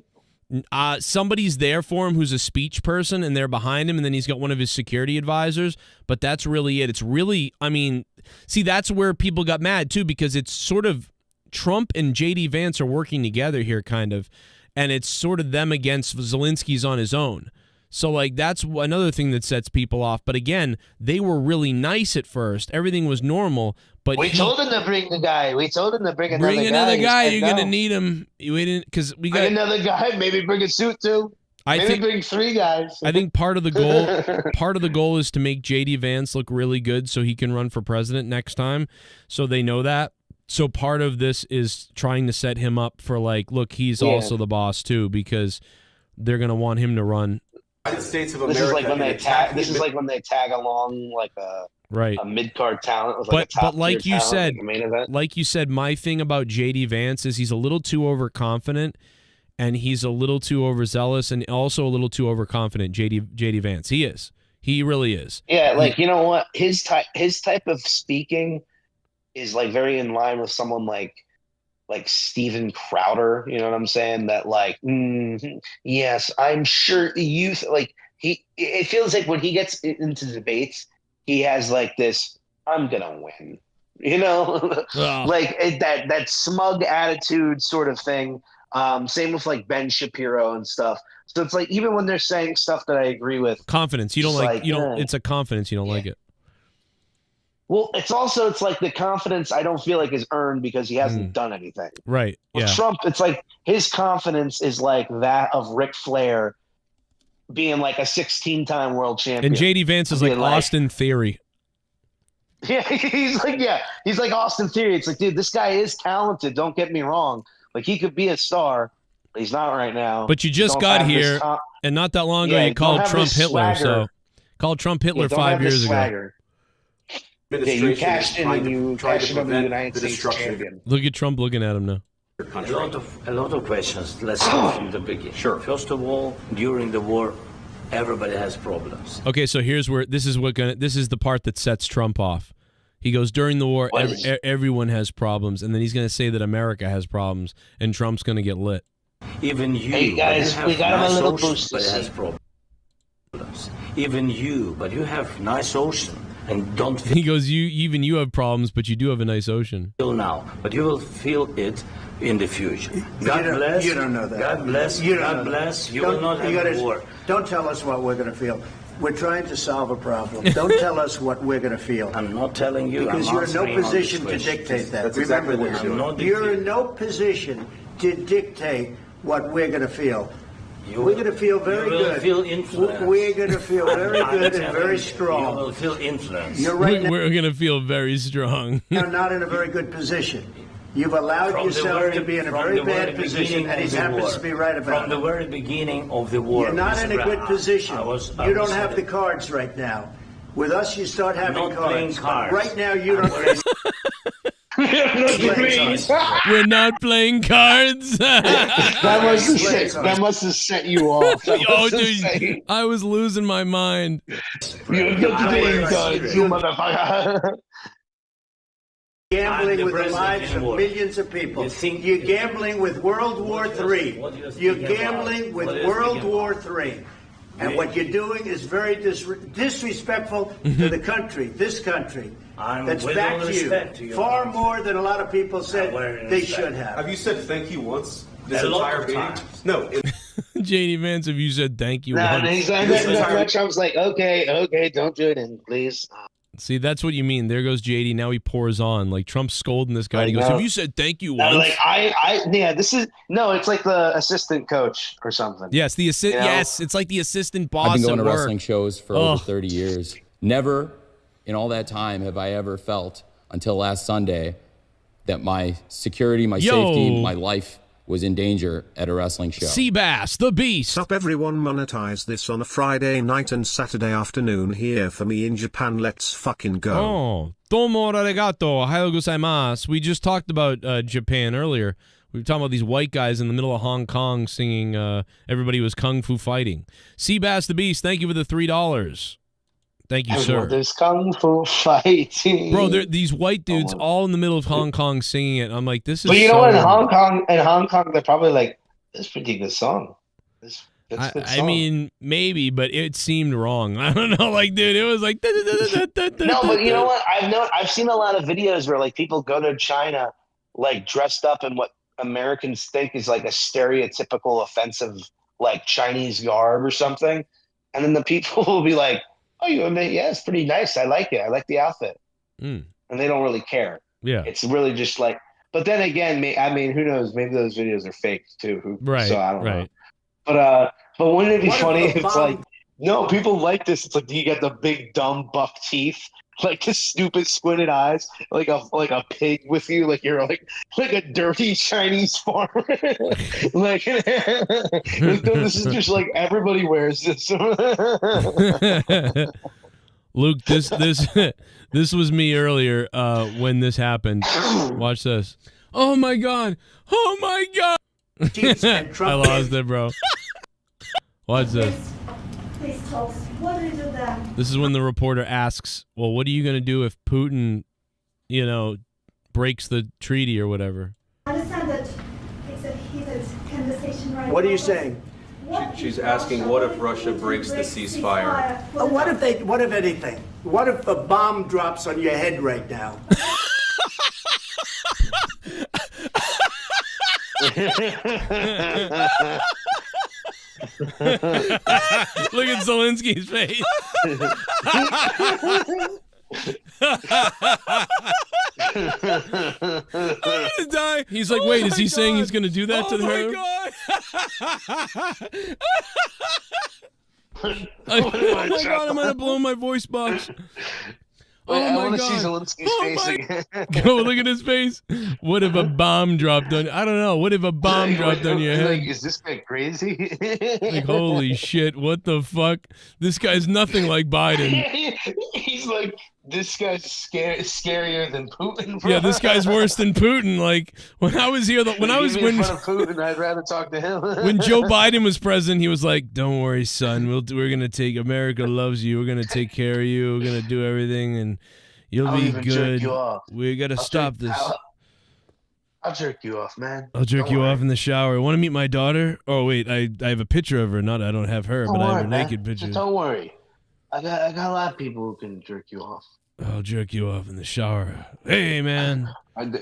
Somebody's there for him who's a speech person, and they're behind him, and then he's got one of his security advisors, but that's really it. It's really, I mean, see, that's where people got mad too, because it's sort of Trump and J.D. Vance are working together here, kind of, and it's sort of them against Zelensky's on his own. So, like, that's another thing that sets people off. But again, they were really nice at first. Everything was normal. But we told him to bring the guy. We told him to bring another guy. Bring another guy. You're going to need him. We didn't, because we got another guy. Maybe bring a suit too. Maybe bring 3 guys. I think part of the goal is to make J.D. Vance look really good so he can run for president next time. So they know that. So part of this is trying to set him up for like, look, he's also the boss too, because they're going to want him to run. United States of This America. is like when they tag. This is like when they tag along like a mid card talent with like a top but like you talent, said, like a main event. like you said, my thing about JD Vance is he's a little too overconfident, and he's a little too overzealous, and also a little too overconfident. JD Vance, he really is. Yeah, like you know what, his type of speaking is like very in line with someone like Steven Crowder. You know what I'm saying? That like, yes, I'm sure you like he. It feels like when he gets into debates, he has like this, I'm gonna win, you know, like that smug attitude sort of thing. Same with like Ben Shapiro and stuff. So it's like even when they're saying stuff that I agree with, confidence. You don't like you don't. It's a confidence. You don't like it. Well, it's like the confidence I don't feel like is earned because he hasn't done anything. Right. With Trump, it's like his confidence is like that of Ric Flair being like a 16-time world champion. And JD Vance is like Austin Theory. Yeah, he's like Austin Theory. It's like, dude, this guy is talented. Don't get me wrong. Like he could be a star, but he's not right now. But you just got here, and not that long ago, you called Trump Hitler. So called Trump Hitler 5 years ago. Yeah, you cashed in and you cashed in on the United States champion. Look at Trump looking at him now. A lot of questions. Let's start from the beginning. Sure. First of all, during the war, everybody has problems. Okay, so here's where this is the part that sets Trump off. He goes, during the war, everyone has problems, and then he's going to say that America has problems, and Trump's going to get lit. Even you. Hey guys, we got him a little boost. But it has problems. Even you, but you have nice ocean. And don't feel he goes, you have problems, but you do have a nice ocean. Now, but you will feel it in the future. God bless. You don't know that. God bless. God bless. You will not have a war. Don't tell us what we're going to feel. We're trying to solve a problem. Don't tell us what we're going to feel. I'm not telling you. Because you're in no position to dictate that. Remember this. You're in no position to dictate what we're going to feel. We're going to feel very good. Feel influenced. We're going to feel very good and very strong. You will feel influenced. You're right now. We're going to feel very strong. You're not in a very good position. You've allowed yourself to be in a very bad position, and he happens to be right about it. From the very beginning of the war. You're not in a good position. You don't have the cards right now. With us, you start having cards. Right now, you don't. We're not playing cards. that must have set you off. Oh, dude, I was losing my mind. You're playing cards, you motherfucker. Gambling with the lives of millions of people. You're gambling with World War III. You're gambling with World War III. And what you're doing is very disrespectful to the country, this country. That's back to you. Far more than a lot of people said they should have. Have you said thank you once this entire meeting? No. JD Vance, have you said thank you once? Trump's like, okay, don't do it, and please. See, that's what you mean. There goes JD. Now he pours on. Like Trump's scolding this guy. And he goes, "Have you said thank you once?" It's like the assistant coach or something. Yes, Yes, it's like the assistant boss. I've been going to work. wrestling shows for over 30 years. Never in all that time have I ever felt until last Sunday that my security, my safety, my life was in danger at a wrestling show. Seabass, the Beast. Sup everyone, monetize this on a Friday night and Saturday afternoon here for me in Japan. Let's fucking go. Oh, domo arigato, ohayou gozaimasu. We just talked about Japan earlier. We were talking about these white guys in the middle of Hong Kong singing everybody was kung fu fighting. Seabass the Beast, thank you for the $3. Thank you, sir. There's kung fu fighting. Bro, these white dudes all in the middle of Hong Kong singing it. I'm like, this is. But you know what? In Hong Kong, they're probably like, "This is a pretty good song." I mean, maybe, but it seemed wrong. I don't know, like, dude, it was like. No, but you know what? I've seen a lot of videos where like people go to China, like dressed up in what Americans think is like a stereotypical offensive, like Chinese garb or something, and then the people will be like, "Oh, yeah, it's pretty nice. I like it. I like the outfit." And they don't really care. Yeah. It's really just like, but then again, I mean, who knows? Maybe those videos are fake too. Right. So I don't know. But wouldn't it be funny if it's like, no, people like this. It's like you get the big dumb buck teeth like the stupid squinted eyes, like a pig with you, like you're like a dirty Chinese farmer. Like this is just like everybody wears this. Luke, this was me earlier when this happened. Watch this. Oh my god! Oh my god! I lost it, bro. Watch this. Please talk. What do you do then? This is when the reporter asks, "Well, what are you going to do if Putin, breaks the treaty or whatever?" I understand that it's a heated conversation right now. What are you saying? She's asking, what if Russia breaks the ceasefire? What if anything? What if a bomb drops on your head right now? Look at Zelensky's face. I'm gonna die. He's like, wait, is he saying he's gonna do that to her? Oh my god, I'm gonna blow my voice box. Wait, I my want to god. see Zelensky's face again. Go look at his face. What if a bomb dropped on? I don't know. What if a bomb dropped on your head? Like, is this guy crazy? Like, holy shit! What the fuck? This guy's nothing like Biden. He's like, this guy's scarier than Putin. Bro. Yeah, this guy's worse than Putin. Like when I was here, when in front of Putin, I'd rather talk to him. When Joe Biden was president, he was like, "Don't worry, son. We're gonna take. America loves you. We're gonna take care of you. We're gonna do everything, and you'll be good. We gotta stop this. I'll jerk you off, man. I'll jerk you off in the shower. Want to meet my daughter? Oh wait, I have a picture of her. I don't have her, but I have a naked picture. Just don't worry. I got a lot of people who can jerk you off. I'll jerk you off in the shower. Hey, man. I'm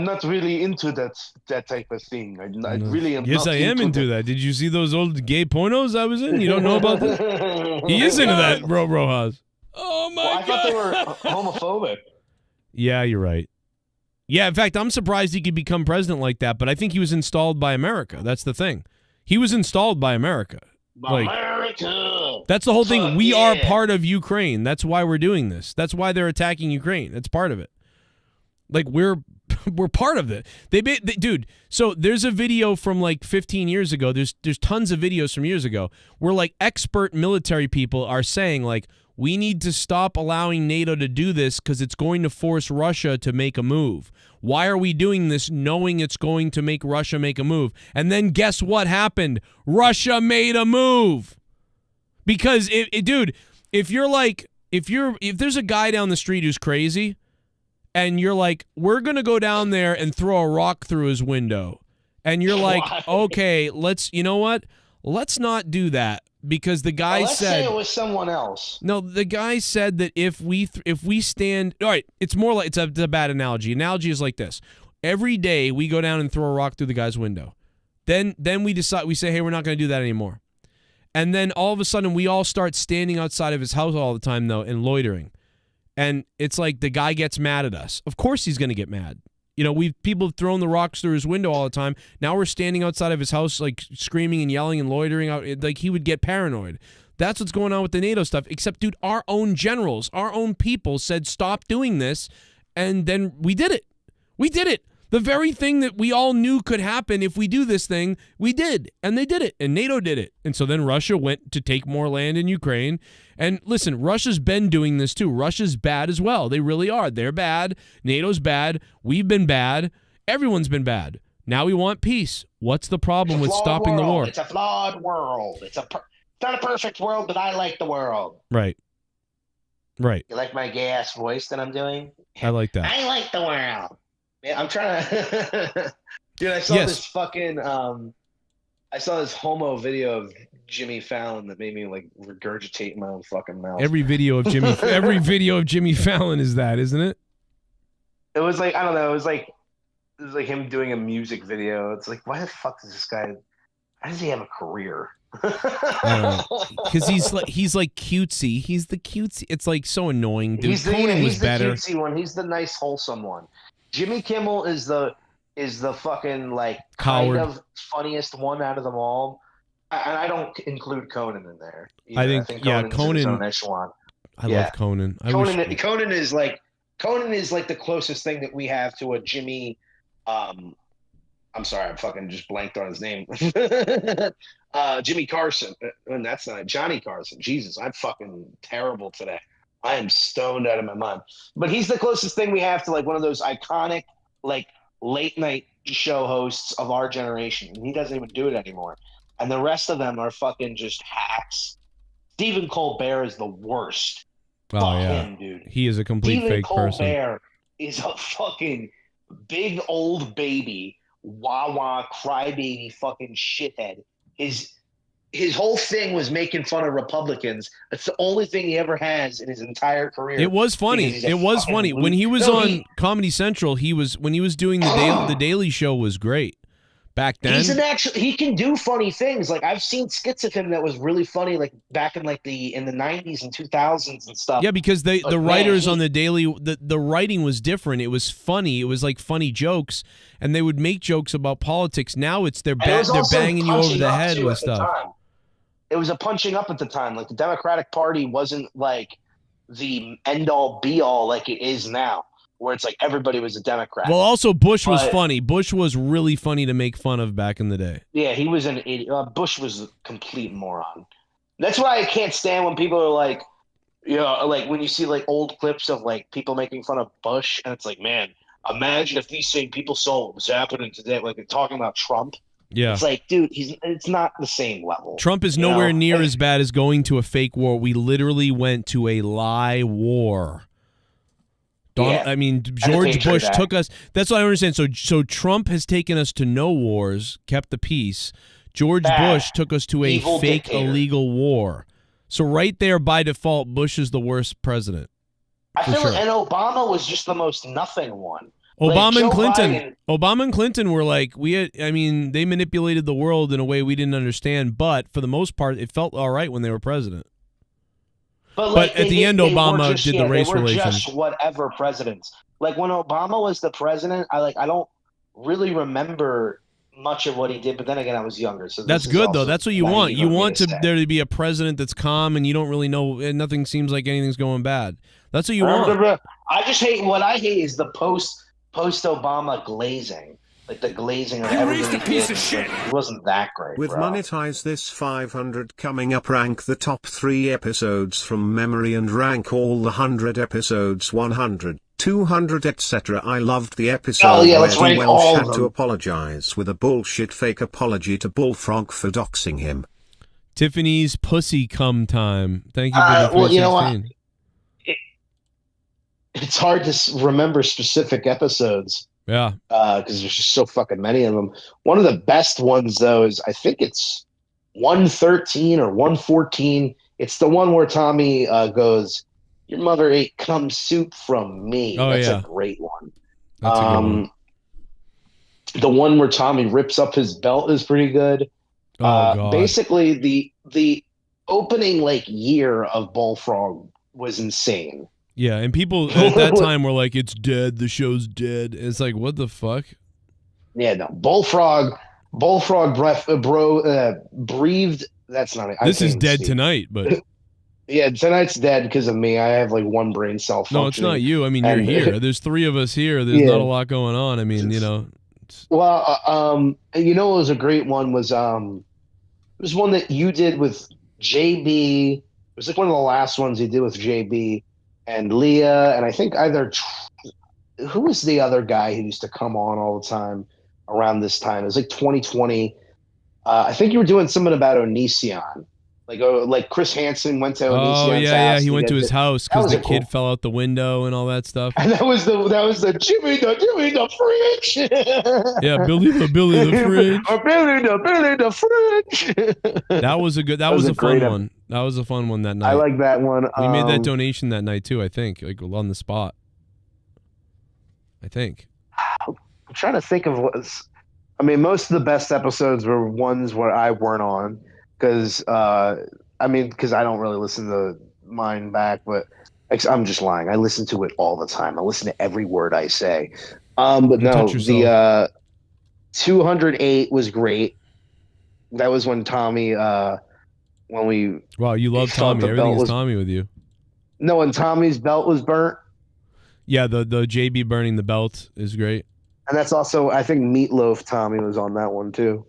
not really into that type of thing. I really am. Yes, not I am into that. Did you see those old gay pornos I was in? You don't know about that? He is into that, bro, Rojas. Oh my god! I thought they were homophobic. Yeah, you're right. Yeah, in fact, I'm surprised he could become president like that. But I think he was installed by America. That's the thing. He was installed by America. America. That's the whole thing. We are part of Ukraine. That's why we're doing this. That's why they're attacking Ukraine. That's part of it. Like we're part of it. Dude. So there's a video from like 15 years ago. There's tons of videos from years ago where like expert military people are saying like we need to stop allowing NATO to do this because it's going to force Russia to make a move. Why are we doing this knowing it's going to make Russia make a move? And then guess what happened? Russia made a move. Because dude, if there's a guy down the street who's crazy and you're like, we're going to go down there and throw a rock through his window. And you're like, okay, you know what? Let's not do that. Because the guy let's said say it was someone else. No, the guy said that if we stand, all right, it's more like it's a bad analogy. Analogy is like this: every day we go down and throw a rock through the guy's window, then we say, hey, we're not going to do that anymore, and then all of a sudden we all start standing outside of his house all the time though and loitering, and it's like the guy gets mad at us. Of course he's going to get mad. You know, people have thrown the rocks through his window all the time. Now we're standing outside of his house, like screaming and yelling and loitering out. Like he would get paranoid. That's what's going on with the NATO stuff. Except, dude, our own generals, our own people said stop doing this, and then we did it. We did it. The very thing that we all knew could happen if we do this thing, we did, and they did it, and NATO did it. And so then Russia went to take more land in Ukraine. And listen, Russia's been doing this too. Russia's bad as well. They really are. They're bad. NATO's bad. We've been bad. Everyone's been bad. Now we want peace. What's the problem with stopping the war? It's a flawed world. It's not a perfect world, but I like the world. Right. Right. You like my gay-ass voice that I'm doing? I like that. I like the world. Yeah, I'm trying to... Dude, I saw this fucking... I saw this homo video of Jimmy Fallon that made me like regurgitate my own fucking mouth. Every video of Jimmy Fallon is that, isn't it? It was like, I don't know, it was like him doing a music video. It's like, why the fuck does this guy, why does he have a career? Because he's like cutesy. He's the cutesy. It's like so annoying, dude. Conan was better. He's the cutesy one. He's the nice, wholesome one. Jimmy Kimmel is the fucking like coward. Kind of funniest one out of them all. And I don't include Conan in there. I think Conan. I love Conan. Conan is like the closest thing that we have to a Jimmy. I'm sorry, I fucking just blanked on his name. Jimmy Carson, and that's not Johnny Carson. Jesus, I'm fucking terrible today. I am stoned out of my mind. But he's the closest thing we have to like one of those iconic like late night show hosts of our generation. And he doesn't even do it anymore. And the rest of them are fucking just hacks. Stephen Colbert is the worst. Oh, Fuck yeah. him, dude. He is a complete Stephen fake person. Colbert is a fucking big old baby, wah-wah, crybaby fucking shithead. His whole thing was making fun of Republicans. That's the only thing he ever has in his entire career. It was funny. It was funny. When he was on Comedy Central, when he was doing the Daily Show was great. Back then, he can do funny things. Like I've seen skits of him that was really funny, like back in like in the 90s and 2000s and stuff. Yeah, because the writers on the Daily, the writing was different. It was funny. It was like funny jokes, and they would make jokes about politics. Now they're banging you over the head with stuff. It was a punching up at the time. Like the Democratic Party wasn't like the end all be all like it is now, where it's like everybody was a Democrat. Well, also Bush was funny. Bush was really funny to make fun of back in the day. Yeah, he was an idiot. Bush was a complete moron. That's why I can't stand when people are like, like when you see like old clips of like people making fun of Bush, and it's like, man, imagine if these same people saw what was happening today, like they're talking about Trump. Yeah. It's like, dude, it's not the same level. Trump is nowhere near as bad as going to a fake war. We literally went to a lie war. George Bush took us. That's what I understand. So Trump has taken us to no wars, kept the peace. George Bush took us to a fake illegal war. So right there, by default, Bush is the worst president. I feel like, and Obama was just the most nothing one. Obama and Clinton were like, they manipulated the world in a way we didn't understand, but for the most part, it felt all right when they were president. But at the end, Obama did the race relations. They were just whatever presidents. Like when Obama was the president, I don't really remember much of what he did. But then again, I was younger, so that's good though. That's what you want. You want there to be a president that's calm and you don't really know, and nothing seems like anything's going bad. That's what you want. I just hate. What I hate is the post-Obama glazing. Like the glazing of everything. Piece of shit. It wasn't that great. With Monetize this 500 coming up, rank the top 3 episodes from memory and rank all the 100 episodes 100, 200, etc. I loved the episode where the Welsh had to apologize with a bullshit fake apology to Bullfrog for doxing him. Tiffany's pussy cum time. Thank you for the 316. Well, you know what? It's hard to remember specific episodes. Yeah. Because there's just so fucking many of them. One of the best ones, though, is I think it's 113 or 114. It's the one where Tommy goes, "Your mother ate cum soup from me." Oh, That's yeah. a great one. That's a good one. The one where Tommy rips up his belt is pretty good. Oh, God. Basically, the opening like year of Bullfrog was insane. Yeah, and people at that time were like, "It's dead. The show's dead." It's like, what the fuck? Yeah, no. Bullfrog breathed. That's not it. This is dead tonight, but yeah, tonight's dead because of me. I have like one brain cell function. no, it's not you. I mean, you're here. There's 3 of us here. There's not a lot going on. I mean, Well, what was a great one was it was one that you did with JB. It was like one of the last ones you did with JB and Leah, and I think who was the other guy who used to come on all the time around this time? It was like 2020. I think you were doing something about Onision. Like Chris Hansen went to Onision's house. Yeah, he went to his house because the kid fell out the window and all that stuff. And that was the Jimmy the fridge. Yeah, Billy the fridge. Billy the fridge. That was a fun one. That was a fun one that night. I like that one. We made that donation that night too, I think, like on the spot. I think. I'm trying to think of most of the best episodes were ones where I weren't on. Because I don't really listen to mine back, but I'm just lying. I listen to it all the time. I listen to every word I say. But no, the 208 was great. That was when Tommy, Wow, you love Tommy. Everything is Tommy with you. No, and Tommy's belt was burnt. Yeah, the JB burning the belt is great. And that's also, I think Meatloaf Tommy was on that one too.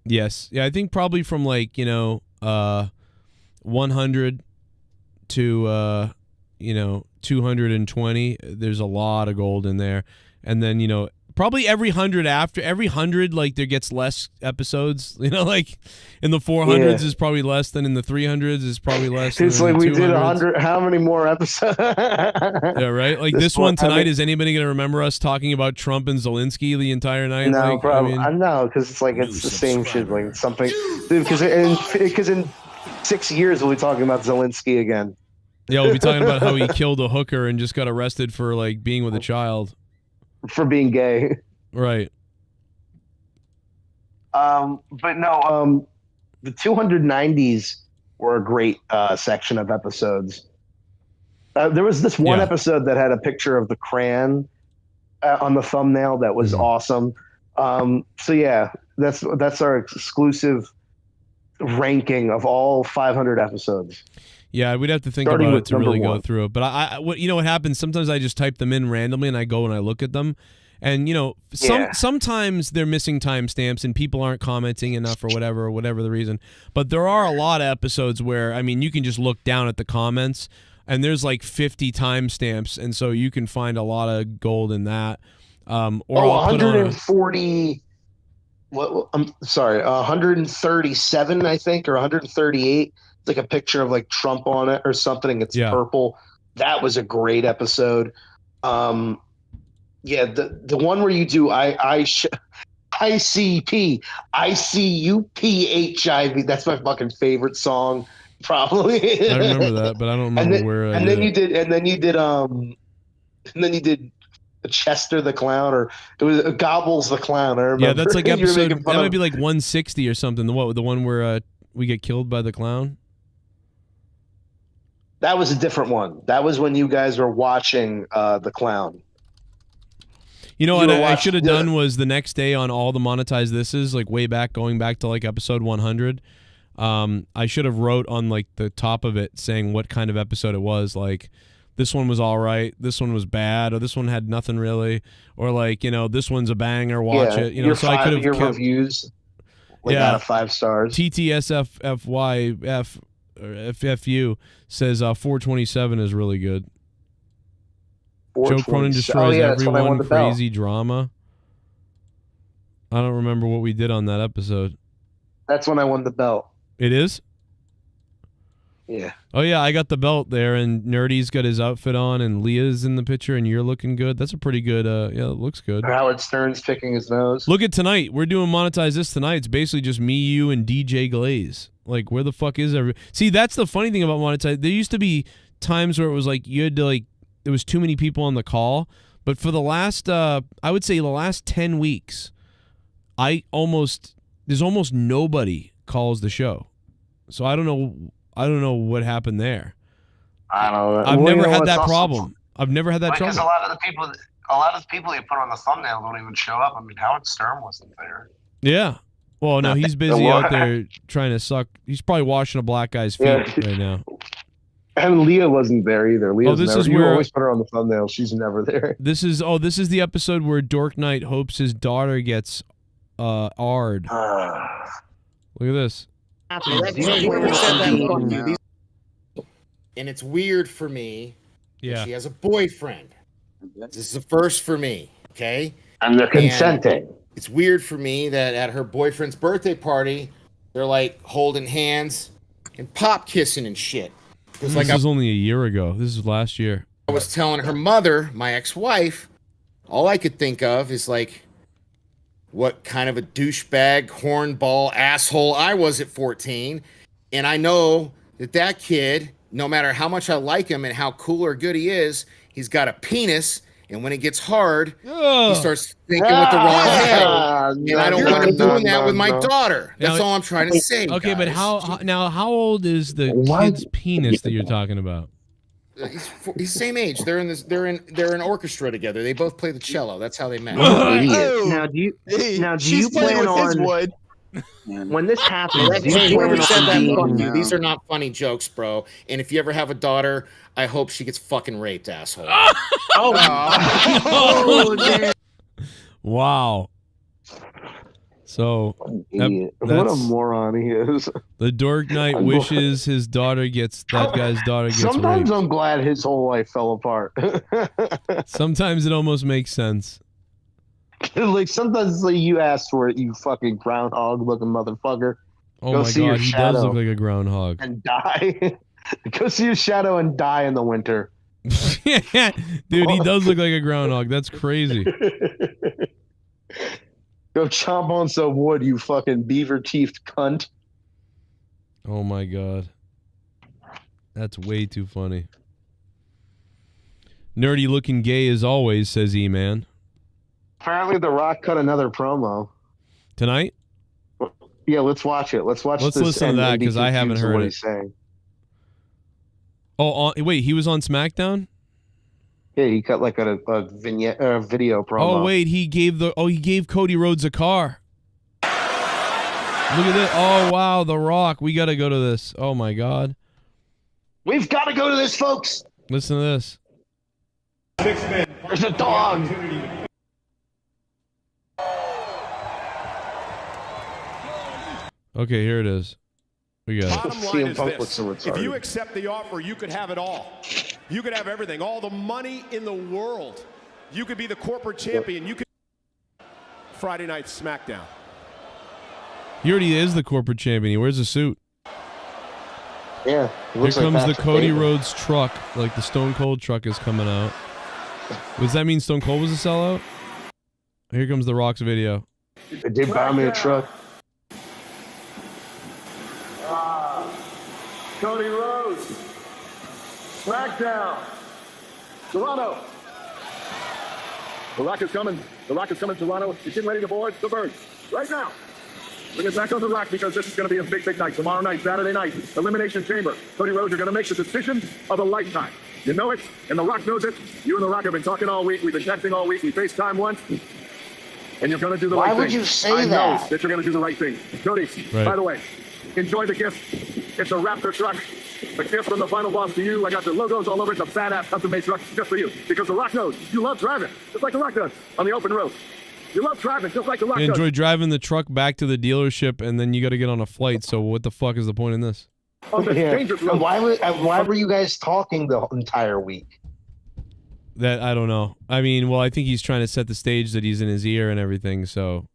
Yes. Yeah, I think probably from like, 100 to 220, there's a lot of gold in there. And then, probably every 100 like there gets less episodes, like in the 400s is probably less than in the 300s is probably less. It's than like in we the did 200s. 100. How many more episodes? Yeah, right. Like this one tonight. Is anybody going to remember us talking about Trump and Zelensky the entire night? No, like, probably. I know, because it's like it's the same shit. Like something, dude. Because in 6 years we'll be talking about Zelensky again. Yeah, we'll be talking about how he killed a hooker and just got arrested for like being with a child. For being gay. Right. But no, the 290s were a great section of episodes. There was this one episode that had a picture of the crayon on the thumbnail that was awesome. So yeah, that's our exclusive ranking of all 500 episodes. Yeah, we'd have to think Starting about with it to really number go one. through it. But what happens? Sometimes I just type them in randomly and I go and I look at them. And sometimes they're missing timestamps and people aren't commenting enough or whatever the reason. But there are a lot of episodes where you can just look down at the comments and there's like 50 timestamps, and so you can find a lot of gold in that. Or 140. I'm sorry, 137, I think, or 138. It's like a picture of like Trump on it or something. It's purple. That was a great episode. Yeah, the one where you do ICP, ICUP, That's my fucking favorite song, probably. I remember that, but I don't remember where. And then you did Chester the Clown, or it was Gobbles the Clown. I remember. Yeah, that's like You were episode. making That fun might of- be like 160 or something. The one where we get killed by the clown. That was a different one. That was when you guys were watching the Clown. What I should have done was the next day on all the monetized thises, like way back, going back to like episode 100. I should have wrote on like the top of it saying what kind of episode it was. Like this one was all right, this one was bad, or this one had nothing really, or like this one's a banger. Watch it. So I could have your kept reviews. Out of 5 stars. TTSFFYF or FFU says 427 is really good. Joe Cronin destroys everyone. Crazy drama. I don't remember what we did on that episode. That's when I won the belt. It is? Yeah. Oh, yeah, I got the belt there, and Nerdy's got his outfit on, and Leah's in the picture, and you're looking good. That's a pretty good, it looks good. Howard Stern's picking his nose. Look at tonight. We're doing Monetize This tonight. It's basically just me, you, and DJ Glaze. Like, where the fuck is everyone? See, that's the funny thing about Monetize. There used to be times where it was like you had to, like, there was too many people on the call. But for the last, I would say the last 10 weeks, there's almost nobody calls the show. So I don't know what happened there. I don't know. I've never had that problem. I've never had that trouble. Because a lot of the people you put on the thumbnail don't even show up. I mean, Howard Stern wasn't there. Yeah. Well, no, he's busy out there trying to suck. He's probably washing a black guy's feet right now. And Leah wasn't there either. Leah's this never. is You where always put her on the thumbnail. She's never there. This is the episode where Dork Knight hopes his daughter gets Ard. Look at this. And it's weird for me. Yeah. She has a boyfriend. This is a first for me. Okay. And they're consenting. It's weird for me that at her boyfriend's birthday party, they're like holding hands and pop kissing and shit. This is only a year ago. This is last year. I was telling her mother, my ex-wife, all I could think of is like what kind of a douchebag, hornball, asshole I was at 14. And I know that kid, no matter how much I like him and how cool or good he is, he's got a penis. And when it gets hard, he starts thinking with the wrong head. And I don't want him doing that with my daughter. That's all I'm trying to say. Okay, but how old is the kid's penis that you're talking about? He's same age. They're in orchestra together. They both play the cello. That's how they met. Now do you plan on When this happens, you Hey, whoever plan said on that, being fuck you. These are not funny jokes, bro. And if you ever have a daughter, I hope she gets fucking raped, asshole. Oh, damn. Wow. So Idiot. What a moron he is. The Dark Knight wishes his daughter gets that guy's daughter gets Sometimes raped. I'm glad his whole life fell apart. Sometimes it almost makes sense. Like sometimes it's like you asked for it, you fucking groundhog looking motherfucker. Oh Go my see your god, he shadow does look like a groundhog. and die. Go see your shadow and die in the winter. Dude, he does look like a groundhog. That's crazy. Go chomp on some wood, you fucking beaver teethed cunt. Oh my god. That's way too funny. Nerdy looking gay as always, says E-Man. Apparently The Rock cut another promo. Tonight? Yeah, let's watch it. Let's Let's this listen to and that be because I haven't confused with heard what it. he's saying. Oh, wait, he was on SmackDown? Yeah, he cut like a vignette, video promo. Oh wait, he gave Cody Rhodes a car. Look at this. Oh wow, The Rock. We gotta go to this. Oh my god. We've got to go to this, folks. Listen to this. 6 men. There's a dog. Okay, here it is. We got it. Bottom line is this. If you accept the offer, you could have it all. You could have everything, all the money in the world. You could be the corporate champion. You could Friday Night SmackDown. He already is the corporate champion. He wears a suit. Yeah. Here comes the Cody Rhodes truck. Like the Stone Cold truck is coming out. Does that mean Stone Cold was a sellout? Here comes The Rock's video. They did buy me a truck. Cody Rhodes, SmackDown, Toronto. The Rock is coming. The Rock is coming to Toronto. He's getting ready to board the bird right now. We're going to back on The Rock because this is going to be a big, big night. Tomorrow night, Saturday night, Elimination Chamber. Cody Rhodes are going to make the decision of a lifetime. You know it, and The Rock knows it. You and The Rock have been talking all week. We've been texting all week. We FaceTime once. And you're going to do the right thing. Why would you say I that? know that you're going to do the right thing. Cody, Right. by the way, enjoy the gift. It's a Raptor truck. A gift from the final boss to you. I got the logos all over it. It's a fat-ass custom-made truck just for you. Because The Rock knows you love driving, just like The Rock does on the open road. You love driving, just like The Rock You does. enjoy driving the truck back to the dealership, and then you got to get on a flight. So what the fuck is the point in this? On this dangerous road. Why were you guys talking the entire week? That I don't know. I mean, well, I think he's trying to set the stage that he's in his ear and everything. So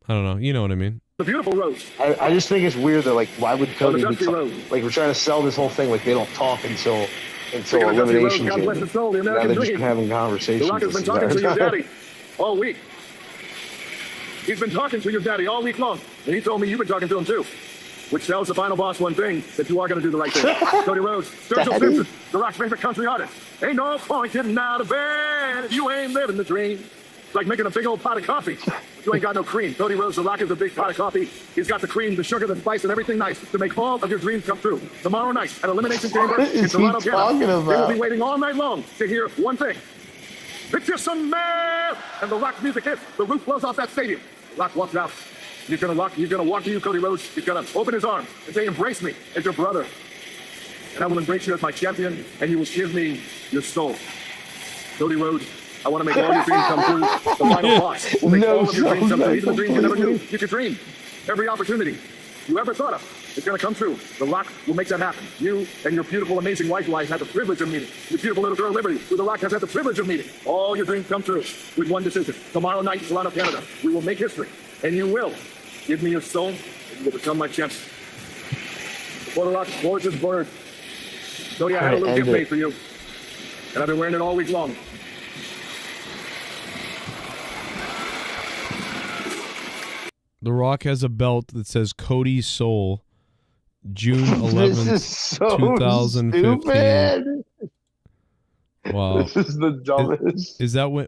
I don't know. You know what I mean? The beautiful road. I just think it's weird that, like, why would Cody be dusty road. like, we're trying to sell this whole thing like they don't talk until Look at the dusty road. elimination God bless chamber. his soul, the Now American they're just dream. having The conversations. Rock has been this talking to your entire daddy all week. He's been talking to your daddy all week long, and he told me you've been talking to him too. Which tells the final boss one thing, that you are going to do the right thing. Cody Rhodes, Sturgill Daddy. Simpson, The Rock's favorite country artist. Ain't no point getting out of bed if you ain't living the dream. It's like making a big old pot of coffee. You ain't got no cream. Cody Rhodes, The Rock is a big pot of coffee. He's got the cream, the sugar, the spice, and everything nice to make all of your dreams come true. Tomorrow night at Elimination Chamber What in is he Toronto, talking Canada. They will about? be waiting all night long to hear one thing. Picture some man! And The Rock's music hits. The roof blows off that stadium. The Rock walks out. He's gonna walk to you, Cody Rhodes. He's gonna open his arms and say, embrace me as your brother. And I will embrace you as my champion, and you will give me your soul. Cody Rhodes, I want to make all your dreams come true. The final boss will make all of your dreams come true. Even the dreams you never knew you could dream. Every opportunity you ever thought of is gonna come true. The Rock will make that happen. You and your beautiful, amazing wife, who I had the privilege of meeting. Your beautiful little girl, Liberty, who The Rock has had the privilege of meeting. All your dreams come true with one decision. Tomorrow night in Toronto, Canada, we will make history. And you will give me your soul, and you will become my champion. Before The Rock boards his bird. Cody, I had a little gift made for you. And I've been wearing it all week long. The Rock has a belt that says Cody's Soul, June 11th, This is so 2015. stupid. Wow. This is the dumbest. Is that when?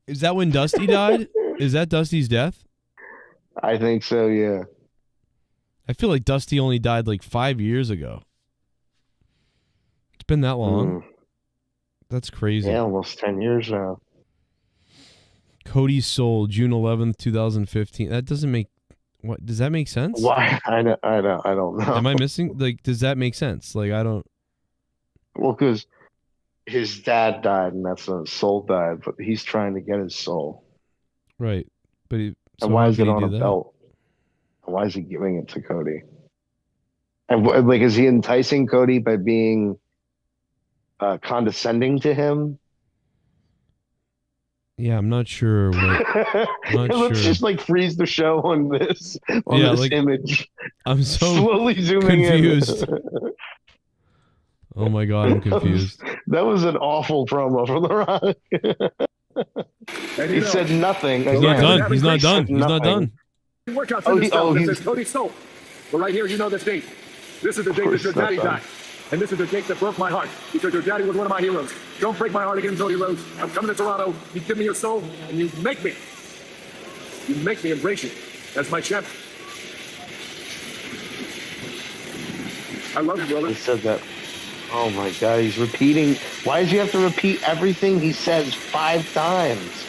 Is that when Dusty died? Is that Dusty's death? I think so, yeah. I feel like Dusty only died like 5 years ago. It's been that long. That's crazy. Yeah, almost 10 years now. Cody's Soul, June 11th, 2015. That doesn't make... What does that make sense? Why? I don't know. Am I missing? Like, does that make sense? Like, I don't... Well, because his dad died, and that's when his soul died, but he's trying to get his soul. Right. But so and why how is could it he on do a that? belt? Why is he giving it to Cody? And like, is he enticing Cody by being condescending to him? Yeah, I'm not sure. Let's just like freeze the show on this image. I'm so slowly zooming confused. in. Oh my god, I'm confused. That was an awful promo from The Rock. He said nothing. He's not done. He's not done. He's not done. Workouts Oh, in this stuff. he's- This is Cody's Soul. But right here, you know this date. This is the date that your daddy died. And this is the date that broke my heart. Because your daddy was one of my heroes. Don't break my heart again, Cody Rhodes. I'm coming to Toronto. You give me your soul, and you make me. You make me embrace you as my champion. I love you, brother. He said that. Oh my god, he's repeating. Why does he have to repeat everything he says 5 times?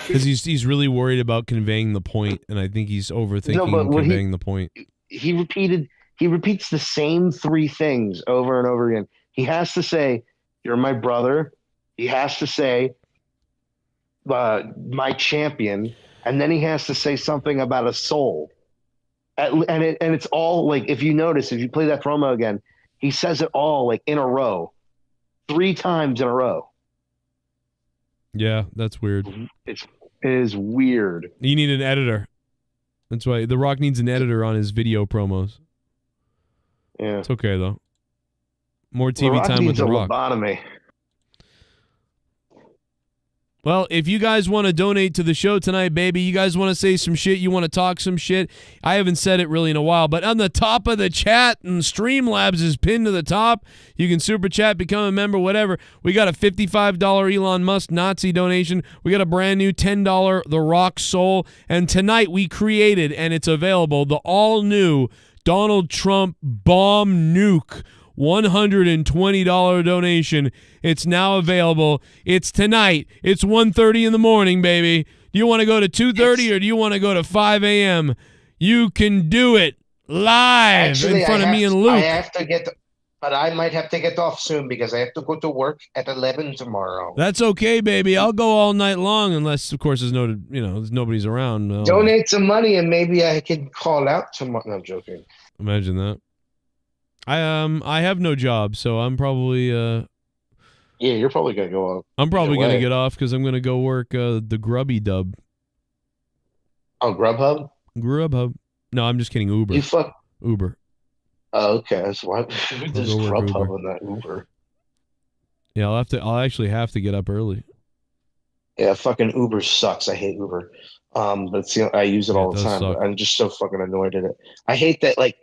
Because he's really worried about conveying the point, and I think he's overthinking conveying the point. He repeats the same 3 things over and over again. He has to say, "You're my brother." He has to say, "My champion," and then he has to say something about a soul. And it's all like, if you notice, if you play that promo again, he says it all like in a row, 3 times in a row. Yeah, that's weird. It is weird. You need an editor. That's why The Rock needs an editor on his video promos. Yeah, it's okay though. More TV Rock time with needs The a Rock. lobotomy. Well, if you guys want to donate to the show tonight, baby, you guys want to say some shit, you want to talk some shit, I haven't said it really in a while, but on the top of the chat, and Streamlabs is pinned to the top. You can super chat, become a member, whatever. We got a $55 Elon Musk Nazi donation. We got a brand new $10 The Rock Soul. And tonight we created, and it's available, the all-new Donald Trump Bomb Nuke $120 donation. It's now available. It's tonight. It's 1:30 in the morning, baby. Do you want to go to 2:30 or do you want to go to 5 a.m.? You can do it live in front of me and Luke. I have to get, but I might have to get off soon because I have to go to work at 11 tomorrow. That's okay, baby. I'll go all night long unless, of course, there's nobody's around. No. Donate some money and maybe I can call out tomorrow. No, I'm joking. Imagine that. I have no job, so I'm probably Yeah, you're probably gonna go off. I'm probably either gonna way. get off because I'm gonna go work the Grubby Dub. Oh, Grubhub? Grubhub. No, I'm just kidding. Uber. You fuck. Uber. Oh, okay. That's why there's go work Grubhub Uber. on that Uber. Yeah, I'll actually have to get up early. Yeah, fucking Uber sucks. I hate Uber. But it's, I use it all it the does time. suck. But I'm just so fucking annoyed at it. I hate that. Like,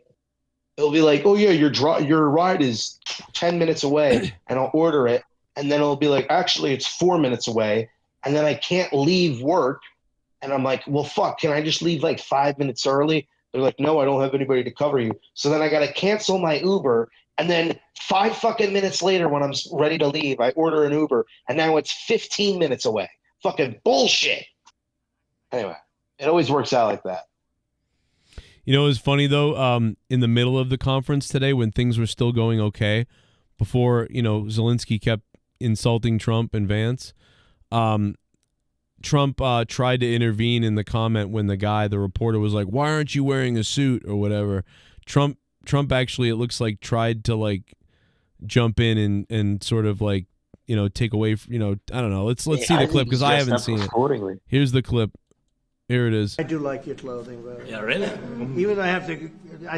it'll be like, oh yeah, your ride is 10 minutes away, and I'll order it, and then it'll be like, actually, it's 4 minutes away, and then I can't leave work, and I'm like, well, fuck, can I just leave like 5 minutes early? They're like, no, I don't have anybody to cover you. So then I gotta cancel my Uber, and then 5 fucking minutes later, when I'm ready to leave, I order an Uber, and now it's 15 minutes away. Fucking bullshit. Anyway, it always works out like that. You know, it was funny though. In the middle of the conference today, when things were still going okay, before Zelenskyy kept insulting Trump and Vance, Trump tried to intervene in the comment when the reporter was like, "Why aren't you wearing a suit?" or whatever. Trump actually, it looks like, tried to like jump in and sort of like take away. I don't know. Let's see the clip because I haven't seen it. Here's the clip. Here it is. I do like your clothing, but Yeah, really? even though I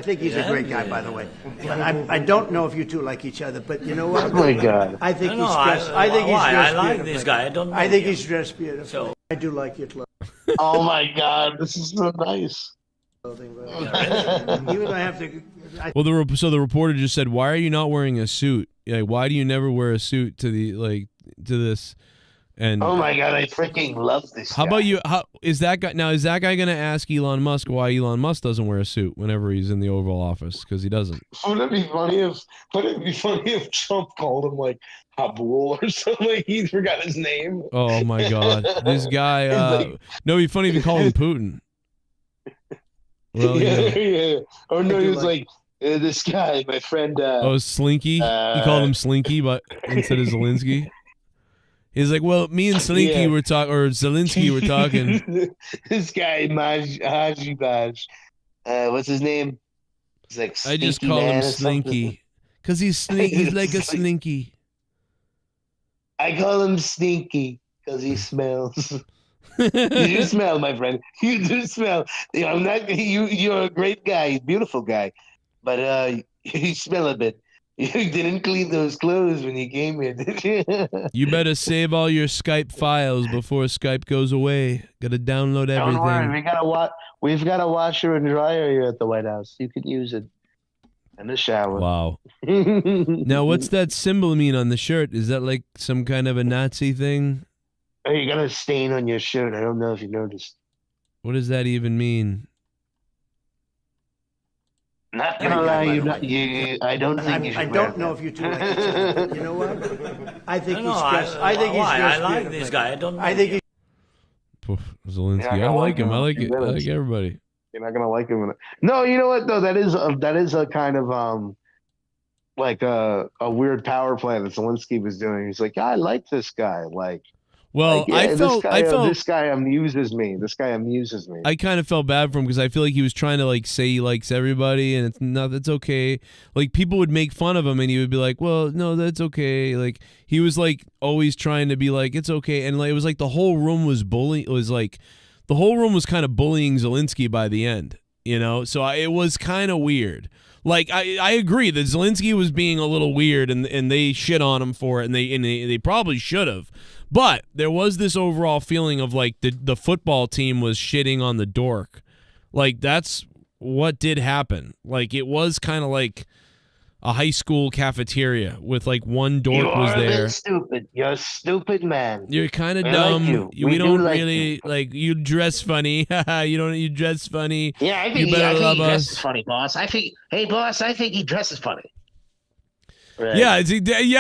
think he's a great guy, by the way. But I don't know if you two like each other. But you know what? Oh my God. I think No, he's no, dressed. I think he's why? dressed I like beautifully. this guy. I don't know I think him. he's dressed beautifully. I do like your clothing. Oh my God, this is so nice. But even though Well, the reporter just said, "Why are you not wearing a suit? Like, why do you never wear a suit to this?" And oh my god, I freaking love this. How guy. about you? How is that guy now? Is that guy going to ask Elon Musk why Elon Musk doesn't wear a suit whenever he's in the Oval Office? Because he doesn't. Wouldn't it be funny if Trump called him like Habul or something? Like he forgot his name. Oh my God, this guy. No, it'd be funny if he called him Putin. Well, yeah. Or no, he was like this guy, my friend. Oh, Slinky. He called him Slinky, but instead of Zelensky. He's like, well, me and Slinky were talking, or Zelensky were talking. This guy, Haji Baj. What's his name? He's like, I just call him Slinky. Because he's like a Slinky. I call him Stinky because he smells. You do smell, my friend. You do smell. I'm not. You're a great guy, beautiful guy, but you smell a bit. You didn't clean those clothes when you came here, did you? You better save all your Skype files before Skype goes away. Gotta download everything. Don't worry, we've got a washer and dryer here at the White House. You can use it in the shower. Wow. Now, what's that symbol mean on the shirt? Is that like some kind of a Nazi thing? Oh, you got a stain on your shirt. I don't know if you noticed. What does that even mean? Not gonna lie, I don't think you should. I don't know if you two like each other, but you know what? I think he's just. I think he's just. I like this guy. I don't know. I think he's. Zelensky. I like him. I like it. I like everybody. You're not gonna like him. No, you know what though? That is a kind of like a weird power play that Zelensky was doing. He's like, yeah, I like this guy. Well, I felt this guy amuses me. This guy amuses me. I kind of felt bad for him because I feel like he was trying to like say he likes everybody, and it's okay. Like people would make fun of him, and he would be like, "Well, no, that's okay." Like he was like always trying to be like, "It's okay," and like it was like the whole room was bullying. It was like the whole room was kind of bullying Zelensky by the end, you know. So it was kind of weird. Like I agree that Zelensky was being a little weird, and they shit on him for it, and they probably should have. But there was this overall feeling of like the football team was shitting on the dork. Like that's what did happen. Like it was kind of like a high school cafeteria with like one dork was there. You're stupid. You're a stupid man. You're kind of dumb. Like you. We don't really like you dress funny. You dress funny. Yeah, I think he dresses funny, boss. Hey, boss, I think he dresses funny. Right. Yeah,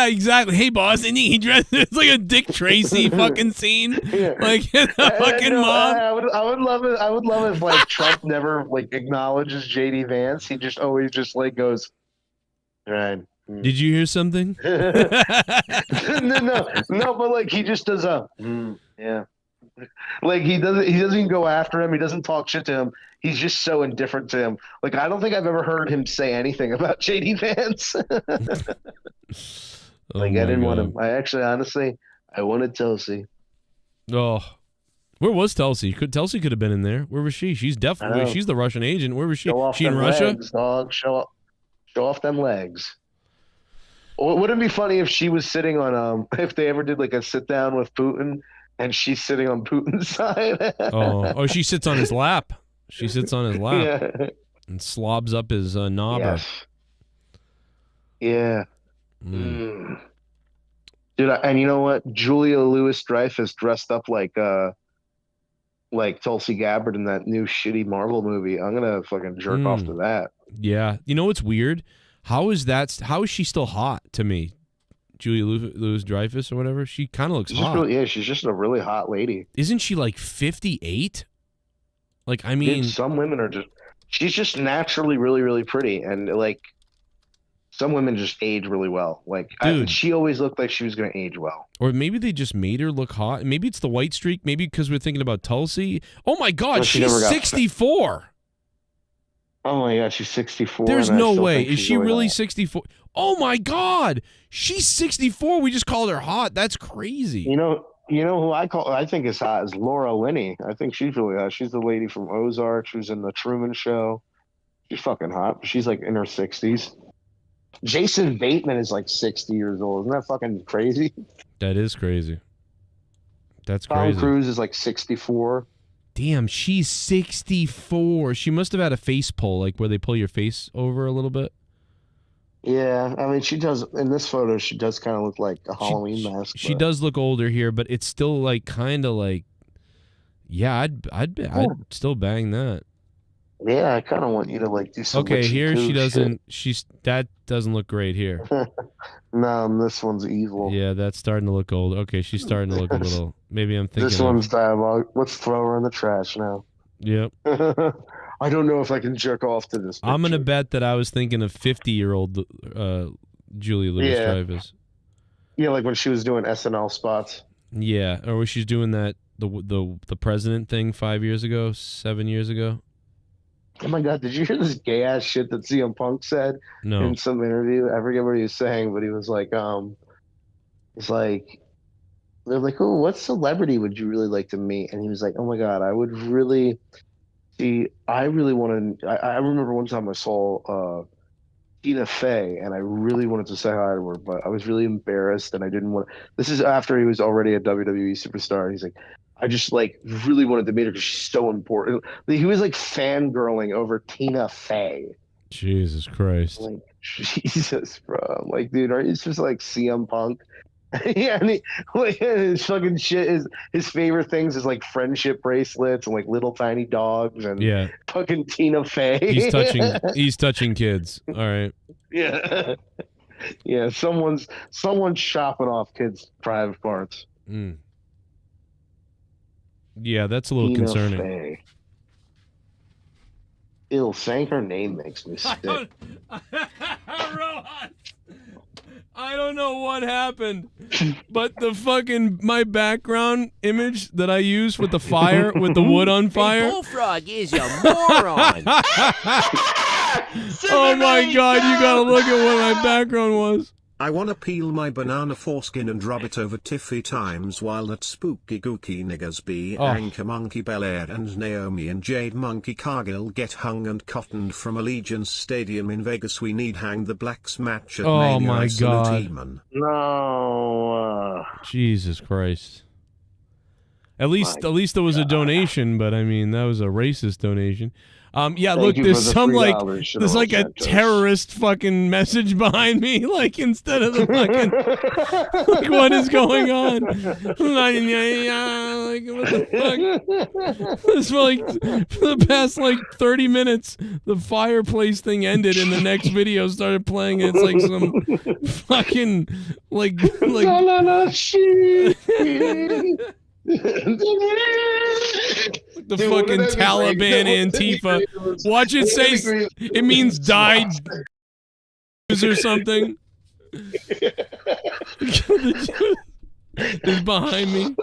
exactly. Hey, boss, and he dresses it's like a Dick Tracy fucking scene, like in a fucking mob. I would love it. I would love if like Trump never like acknowledges JD Vance. He just always just like goes, right. Did you hear something? no, but like he just does yeah. Like he doesn't go after him. He doesn't talk shit to him. He's just so indifferent to him. Like I don't think I've ever heard him say anything about JD Vance. I didn't want him. Honestly, I wanted Tulsi. Oh, where was Tulsi? Tulsi could have been in there. Where was she? She's definitely she's the Russian agent. Where was she? She in Russia? Legs, dog. Show off them legs. Wouldn't it be funny if she was sitting on if they ever did like a sit down with Putin and she's sitting on Putin's side? Oh, she sits on his lap. She sits on his lap and slobs up his knobber. Yes. Yeah. Dude, and you know what? Julia Louis-Dreyfus dressed up like Tulsi Gabbard in that new shitty Marvel movie. I'm gonna fucking jerk off to that. Yeah. You know what's weird? How is she still hot to me? Julia Louis-Dreyfus or whatever. She kind of looks hot. She's just a really hot lady. Isn't she like 58? Like, I mean, some women are she's just naturally really, really pretty. And like some women just age really well. Like she always looked like she was going to age well. Or maybe they just made her look hot. Maybe it's the white streak. Maybe because we're thinking about Tulsi. Oh my God, she's 64. Oh my God, she's 64. There's no way. Is she really 64? Oh my God, she's 64. We just called her hot. That's crazy. You know who I think is hot is Laura Linney. I think she's really hot. She's the lady from Ozark. She was in the Truman Show. She's fucking hot. She's like in her 60s. Jason Bateman is like 60 years old. Isn't that fucking crazy? That is crazy. That's Tom crazy. Cruise is like 64. Damn, she's 64. She must have had a face pull, like where they pull your face over a little bit. Yeah, I mean, she does in this photo. She does kind of look like a Halloween mask. She does look older here, but it's still like kind of like, yeah, I'd still bang that. Yeah, I kind of want you to like do some. Okay, witchy here she coup doesn't. That doesn't look great here. shit. No, this one's evil. Yeah, that's starting to look old. Okay, she's starting to look a little. Maybe I'm thinking. This one's diabolical. Let's throw her in the trash now. Yep. I don't know if I can jerk off to this. I'm gonna bet that I was thinking of 50-year-old Julia Louis-Dreyfus. Yeah, like when she was doing SNL spots. Yeah, or was she doing that the president thing 5 years ago, 7 years ago? Oh my God, did you hear this gay ass shit that CM Punk said No. in some interview? I forget what he was saying, but he was like, it's like, they're like, oh, what celebrity would you really like to meet? And he was like, oh my God, I would really see, I really want to, I remember one time I saw Tina Fey and I really wanted to say hi to her, but I was really embarrassed and I didn't want, this is after he was already a WWE superstar. And he's like, I just like really wanted to meet her because she's so important. He was like fangirling over Tina Fey. Jesus Christ. Like, Jesus, bro. Like, dude, aren't you just like CM Punk? Yeah, and his fucking shit is his favorite things is like friendship bracelets and like little tiny dogs and fucking Tina Fey. He's touching kids. All right. Yeah. Yeah, someone's chopping off kids' private parts. Mm. Yeah, that's a little Tina concerning. Fey. Ew, saying her name makes me sick. I don't know what happened, but my background image that I use with the fire, with the wood on fire. Bullfrog is a moron. Oh my God, you gotta look at what my background was. I wanna peel my banana foreskin and rub it over Tiffy times while that spooky gooky niggas be Anchor Monkey Belair and Naomi and Jade Monkey Cargill get hung and cottoned from Allegiance Stadium in Vegas. We need hang the blacks match at Oh Mania. my God. Eamon. No. Jesus Christ. At least there was a donation, but I mean that was a racist donation. Yeah, look, there's some like there's like a terrorist fucking message behind me, like instead of the fucking like what is going on? Like what the fuck? It's like for the past like 30 minutes, the fireplace thing ended and the next video started playing. It's like some fucking like the Dude, fucking Taliban Antifa. Watch it say it means died or something. It's behind me.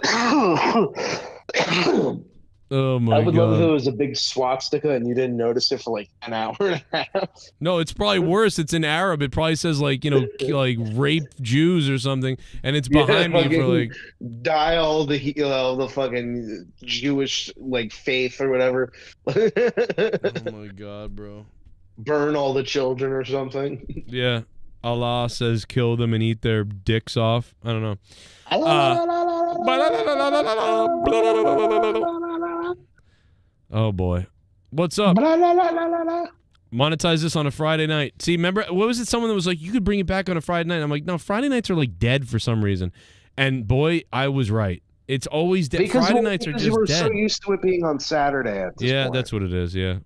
Oh my God. I would love if it was a big swastika and you didn't notice it for like an hour and a half. No, it's probably worse. It's in Arab. It probably says like, you know, like rape Jews or something, and it's behind me for like die all the fucking Jewish like faith or whatever. Oh my God, bro. Burn all the children or something. Yeah. Allah says kill them and eat their dicks off. I don't know. Oh boy. What's up? Monetize this on a Friday night. See, remember, what was it? Someone that was like, you could bring it back on a Friday night. I'm like, no, Friday nights are like dead for some reason. And boy, I was right. It's always dead. Friday nights are just we're dead. so used to it being on Saturday at this point. That's what it is, yeah.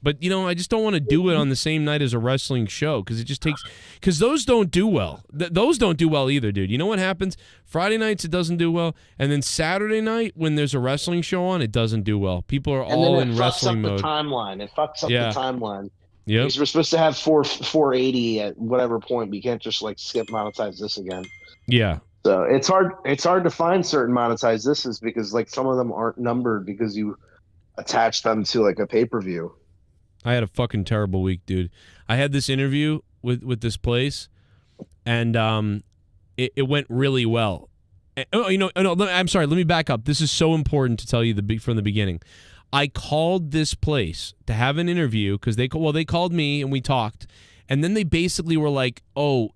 But, you know, I just don't want to do it on the same night as a wrestling show because it just takes – because those don't do well. Those don't do well either, dude. You know what happens? Friday nights, it doesn't do well. And then Saturday night, when there's a wrestling show on, it doesn't do well. People are all in wrestling mode. It fucks up the timeline. Yeah. Because we're supposed to have 480 at whatever point, but you can't just, like, skip monetize this again. Yeah. So it's hard to find certain monetize thises because, like, some of them aren't numbered because you attach them to, like, a pay-per-view. I had a fucking terrible week, dude. I had this interview with this place, and it went really well. And, I'm sorry. Let me back up. This is so important to tell you from the beginning. I called this place to have an interview because they called me and we talked, and then they basically were like, "Oh,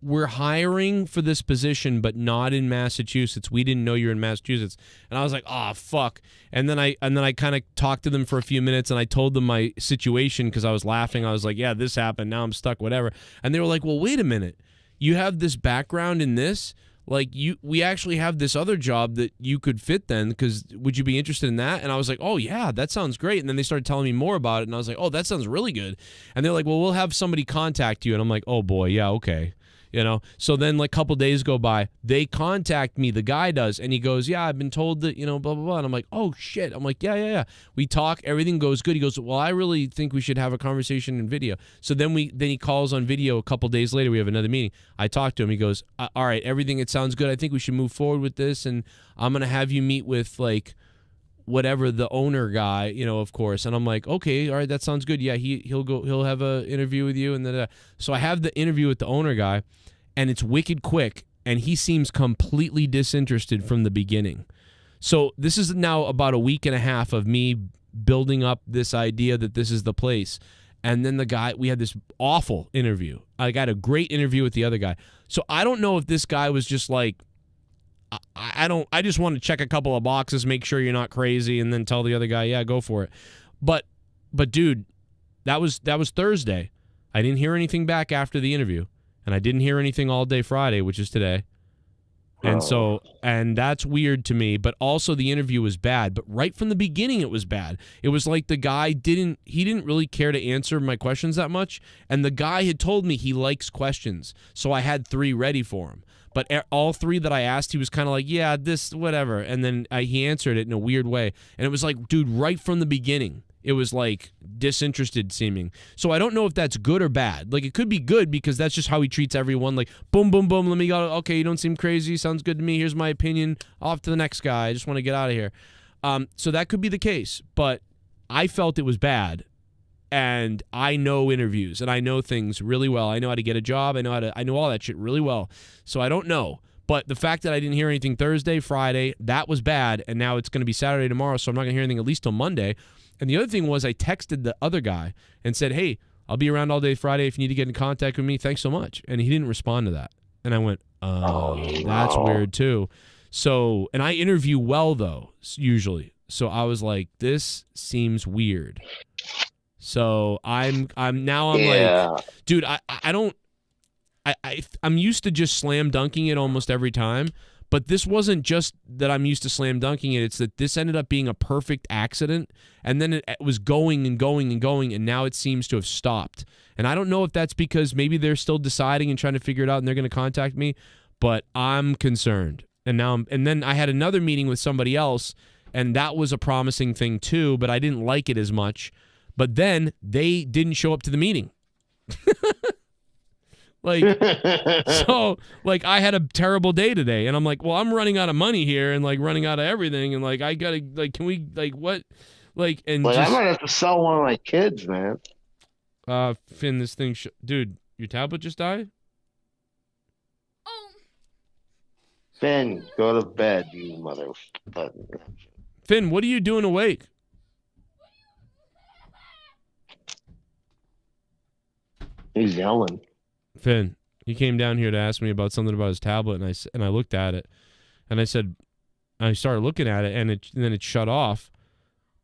we're hiring for this position, but not in Massachusetts. We didn't know you're in Massachusetts. And I was like, oh, fuck. And then I kind of talked to them for a few minutes, and I told them my situation because I was laughing. I was like, yeah, this happened. Now I'm stuck, whatever. And they were like, well, wait a minute. You have this background in this? Like, we actually have this other job that you could fit then, because would you be interested in that? And I was like, oh, yeah, that sounds great. And then they started telling me more about it, and I was like, oh, that sounds really good. And they're like, well, we'll have somebody contact you. And I'm like, oh, boy, yeah, okay. You know, so then like a couple days go by, they contact me, the guy does, and he goes, yeah, I've been told that, you know, blah, blah, blah. And I'm like, oh, shit. I'm like, yeah. We talk, everything goes good. He goes, well, I really think we should have a conversation in video. So then he calls on video a couple days later. We have another meeting. I talk to him. He goes, all right, everything, it sounds good. I think we should move forward with this, and I'm going to have you meet with like whatever, the owner guy, you know, of course. And I'm like, okay, all right, that sounds good. Yeah, he'll have a interview with you. And then so I have the interview with the owner guy, and it's wicked quick, and he seems completely disinterested from the beginning. So this is now about a week and a half of me building up this idea that this is the place. And then the guy, we had this awful interview. I got a great interview with the other guy. So I don't know if this guy was just like, I just want to check a couple of boxes, make sure you're not crazy, and then tell the other guy, yeah, go for it. But dude, that was Thursday. I didn't hear anything back after the interview. And I didn't hear anything all day Friday, which is today. And so, and that's weird to me, but also the interview was bad. But right from the beginning, it was bad. It was like the guy didn't really care to answer my questions that much. And the guy had told me he likes questions. So I had 3 ready for him. But all 3 that I asked, he was kind of like, yeah, this, whatever. And then he answered it in a weird way. And it was like, dude, right from the beginning, it was like disinterested seeming. So I don't know if that's good or bad. Like, it could be good because that's just how he treats everyone. Like, boom, boom, boom, let me go. Okay, you don't seem crazy. Sounds good to me. Here's my opinion. Off to the next guy. I just want to get out of here. So that could be the case. But I felt it was bad. And I know interviews, and I know things really well. I know how to get a job. I know all that shit really well. So I don't know. But the fact that I didn't hear anything Thursday, Friday, that was bad. And now it's going to be Saturday tomorrow, so I'm not going to hear anything at least till Monday. And the other thing was I texted the other guy and said, hey, I'll be around all day Friday if you need to get in contact with me. Thanks so much. And he didn't respond to that. And I went, that's weird too. So, and I interview well though, usually. So I was like, this seems weird. So I'm like, dude, I'm used to just slam dunking it almost every time. But this wasn't just that I'm used to slam dunking it. It's that this ended up being a perfect accident, and then it was going and going and going, and now it seems to have stopped. And I don't know if that's because maybe they're still deciding and trying to figure it out, and they're going to contact me, but I'm concerned. And then I had another meeting with somebody else, and that was a promising thing too, but I didn't like it as much. But then they didn't show up to the meeting. Like, so, like, I had a terrible day today, and I'm like, well, I'm running out of money here, and, like, running out of everything, and, like, I gotta, like, can we, like, what? Like, and like, just, I might have to sell one of my kids, man. Finn, this thing, dude, your tablet just died? Finn, go to bed, you mother. Finn, what are you doing awake? He's yelling. Finn, he came down here to ask me about something about his tablet, and I looked at it, and I said, I started looking at it, and then it shut off.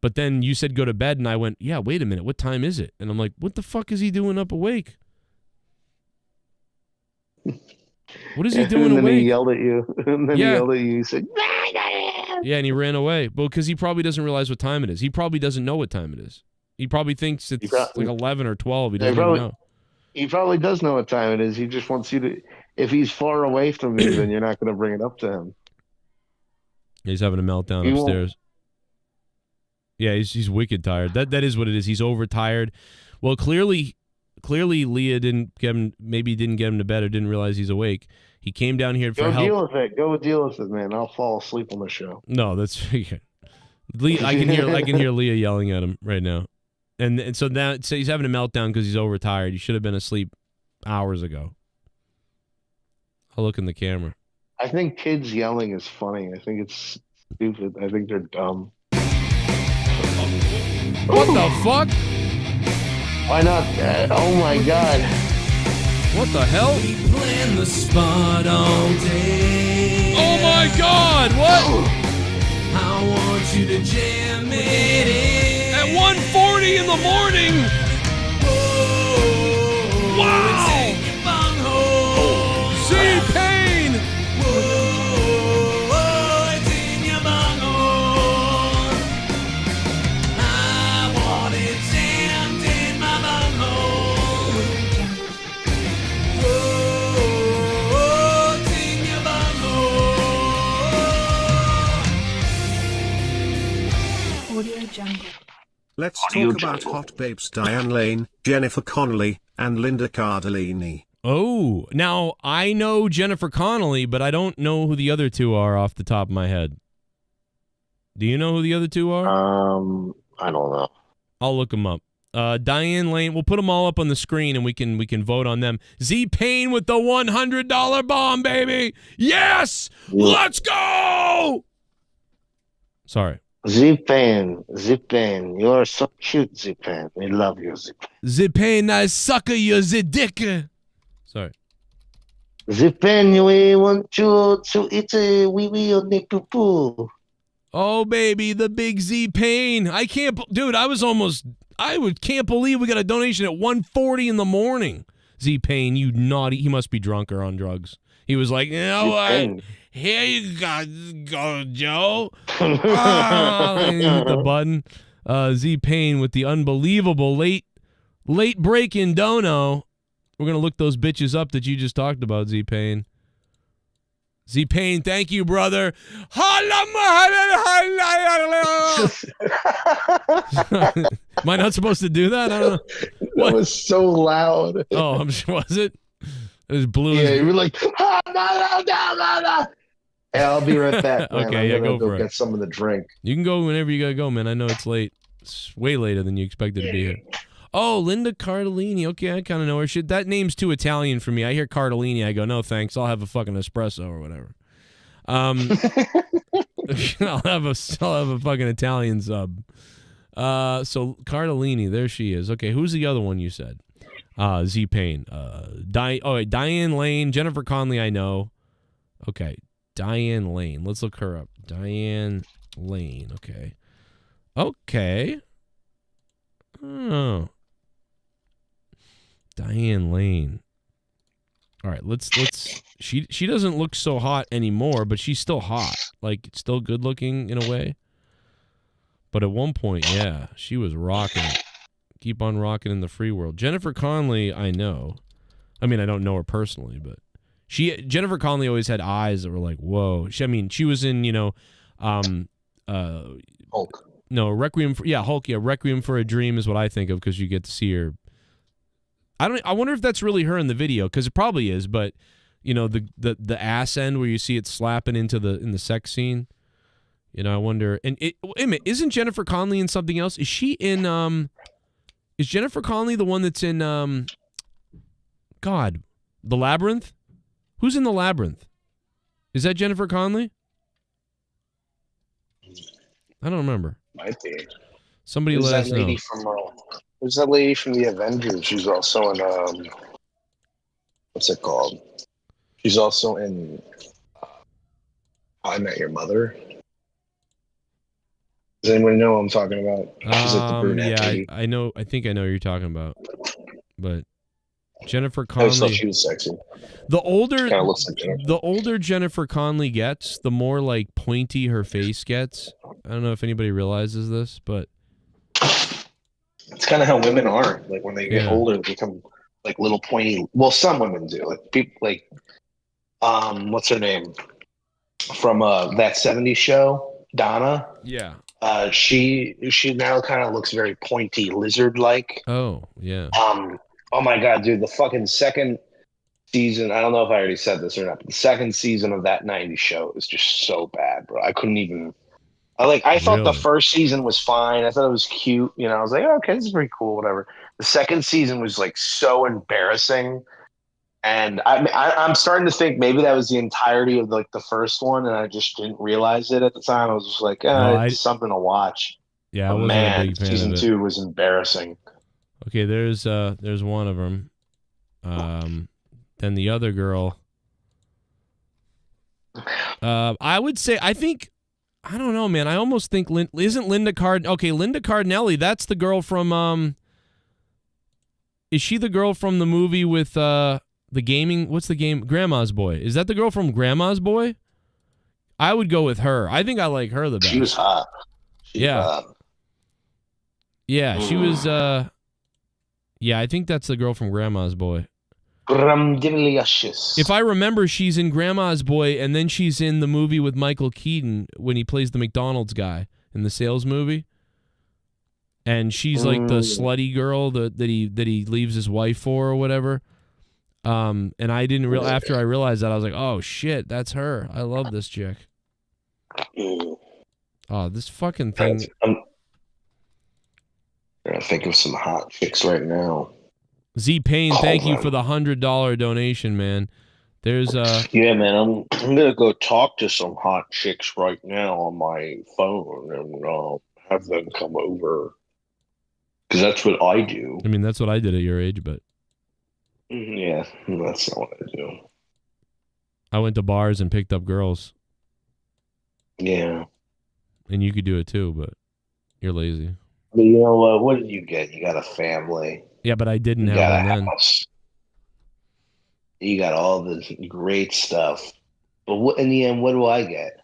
But then you said go to bed, and I went, yeah, wait a minute, what time is it? And I'm like, what the fuck is he doing up awake? What is he doing and then awake? He yelled at you. And then he yelled at you. He said, yeah, and he ran away. Well, because he probably doesn't realize what time it is. He probably doesn't know what time it is. He probably thinks it's like 11 or 12. He doesn't even know. He probably does know what time it is. He just wants you to. If he's far away from you, then you're not going to bring it up to him. He's having a meltdown upstairs. Yeah, he's wicked tired. That is what it is. He's overtired. Well, clearly Leah didn't get him to bed or didn't realize he's awake. He came down here for help. Go deal with it, man. I'll fall asleep on the show. No, that's Leah, I can hear Leah yelling at him right now. And so now he's having a meltdown because he's overtired. He should have been asleep hours ago. I'll look in the camera. I think kids yelling is funny. I think it's stupid. I think they're dumb. What the fuck? Why not? Oh my god. What the hell? We plan the spot all day. Oh my God! What? I want you to jam it in. At 1:40 in the morning. Wow! Z-Pain! It's in your bunghole. I want it jammed in my bunghole. It's in your bunghole. Audio Jungle. Let's talk about hot babes Diane Lane, Jennifer Connelly, and Linda Cardellini. Oh, now I know Jennifer Connelly, but I don't know who the other two are off the top of my head. Do you know who the other two are? I don't know. I'll look them up. Diane Lane. We'll put them all up on the screen, and we can vote on them. Z-Pain with the $100 bomb, baby. Yes, let's go. Sorry. Z-Pain, you are so cute, Z-Pain. We love you, Z-Pain. Z-Pain, I sucker you, Z-Dick. Sorry. Z-Pain, we want you to eat a wee-wee on the poo-poo. Oh, baby, the big Z-Pain. I can't, dude, can't believe we got a donation at 1:40 in the morning. Z-Pain, you naughty, he must be drunk or on drugs. He was like, you know what? Here you go, Joe. Hit the button. Z-Pain with the unbelievable late break in dono. We're going to look those bitches up that you just talked about, Z-Pain. Z-Pain, thank you, brother. Am I not supposed to do that? I don't know. That was so loud. Oh, I'm sure, was it? It was blue. Yeah, you were like, Hey, I'll be right back, man. Okay, yeah, go for it. Get some of the drink. You can go whenever you gotta go, man. I know it's late. It's way later than you expected to be here. Oh, Linda Cardellini. Okay, I kind of know her. Shit, that name's too Italian for me. I hear Cardellini, I go, no thanks. I'll have a fucking espresso or whatever. I'll have a fucking Italian sub. So Cardellini, there she is. Okay, who's the other one you said? Z-Pain. Diane Lane, Jennifer Connelly, I know. Okay, Diane Lane. Let's look her up. Diane Lane. Okay. Okay. Oh. Diane Lane. All right, let's she doesn't look so hot anymore, but she's still hot. Like, still good looking in a way. But at one point, yeah, she was rocking it. Keep on rocking in the free world. Jennifer Connelly, I know. I mean, I don't know her personally, but Jennifer Connelly always had eyes that were like, whoa. She was in, Hulk. No, Hulk. Yeah, Requiem for a Dream is what I think of because you get to see her. I wonder if that's really her in the video because it probably is, but the ass end where you see it slapping in the sex scene. I wonder. And wait a minute, isn't Jennifer Connelly in something else? Is she in Is Jennifer Connelly the one that's in The Labyrinth? Who's in The Labyrinth? Is that Jennifer Connelly? I don't remember. Might be. Somebody let us know. There's that lady from the Avengers. She's also in what's it called? She's also in How I Met Your Mother. Does anyone know what I'm talking about? Is it the brunette lady? I know. I think I know what you're talking about. But Jennifer I always thought Connelly. she was sexy. The older, Kinda looks like Jennifer. the older Jennifer Connelly gets, the more like pointy her face gets. I don't know if anybody realizes this, but It's kind of how women are. Like when they get Yeah. older, they become like little pointy. Well, some women do. Like people, like what's her name from that '70s show, Donna. yeah. She now kind of looks very pointy, lizard-like. Oh yeah. Oh my god, dude! The fucking second season. I don't know if I already said this or not, but the second season of that '90s show was just so bad, bro. I couldn't even. I thought the Really? first season was fine. I thought it was cute. I was like, oh, okay, this is pretty cool, whatever. The second season was like so embarrassing, and I'm starting to think maybe that was the entirety of like the first one, and I just didn't realize it at the time. I was just like, it's something to watch. Yeah, I But wasn't man, a big fan season of it. 2 was embarrassing. Okay, there's one of them. than the other girl. I would say, I don't know, man. I almost think, isn't Linda Linda Cardinelli, that's the girl from, is she the girl from the movie with, the gaming, what's the game? Grandma's Boy. Is that the girl from Grandma's Boy? I would go with her. I think I like her the best. She was hot. Yeah, she was, yeah, I think that's the girl from Grandma's Boy. Grandilicious. If I remember, she's in Grandma's Boy, and then she's in the movie with Michael Keaton when he plays the McDonald's guy in the sales movie. And she's like the slutty girl that he leaves his wife for or whatever. And I didn't realize, after I realized that, I was like, oh shit, that's her. I love this chick. Oh, this fucking thing. I'm gonna think of some hot chicks right now. Z Payne, thank you for the $100 donation, man. There's yeah, man. I'm gonna go talk to some hot chicks right now on my phone and have them come over because that's what I do. I mean, that's what I did at your age, but yeah, that's not what I do. I went to bars and picked up girls. Yeah, and you could do it too, but you're lazy. But you know what? What did you get? You got a family. Yeah, but I didn't have one then. You got all the great stuff. But what, in the end, what do I get?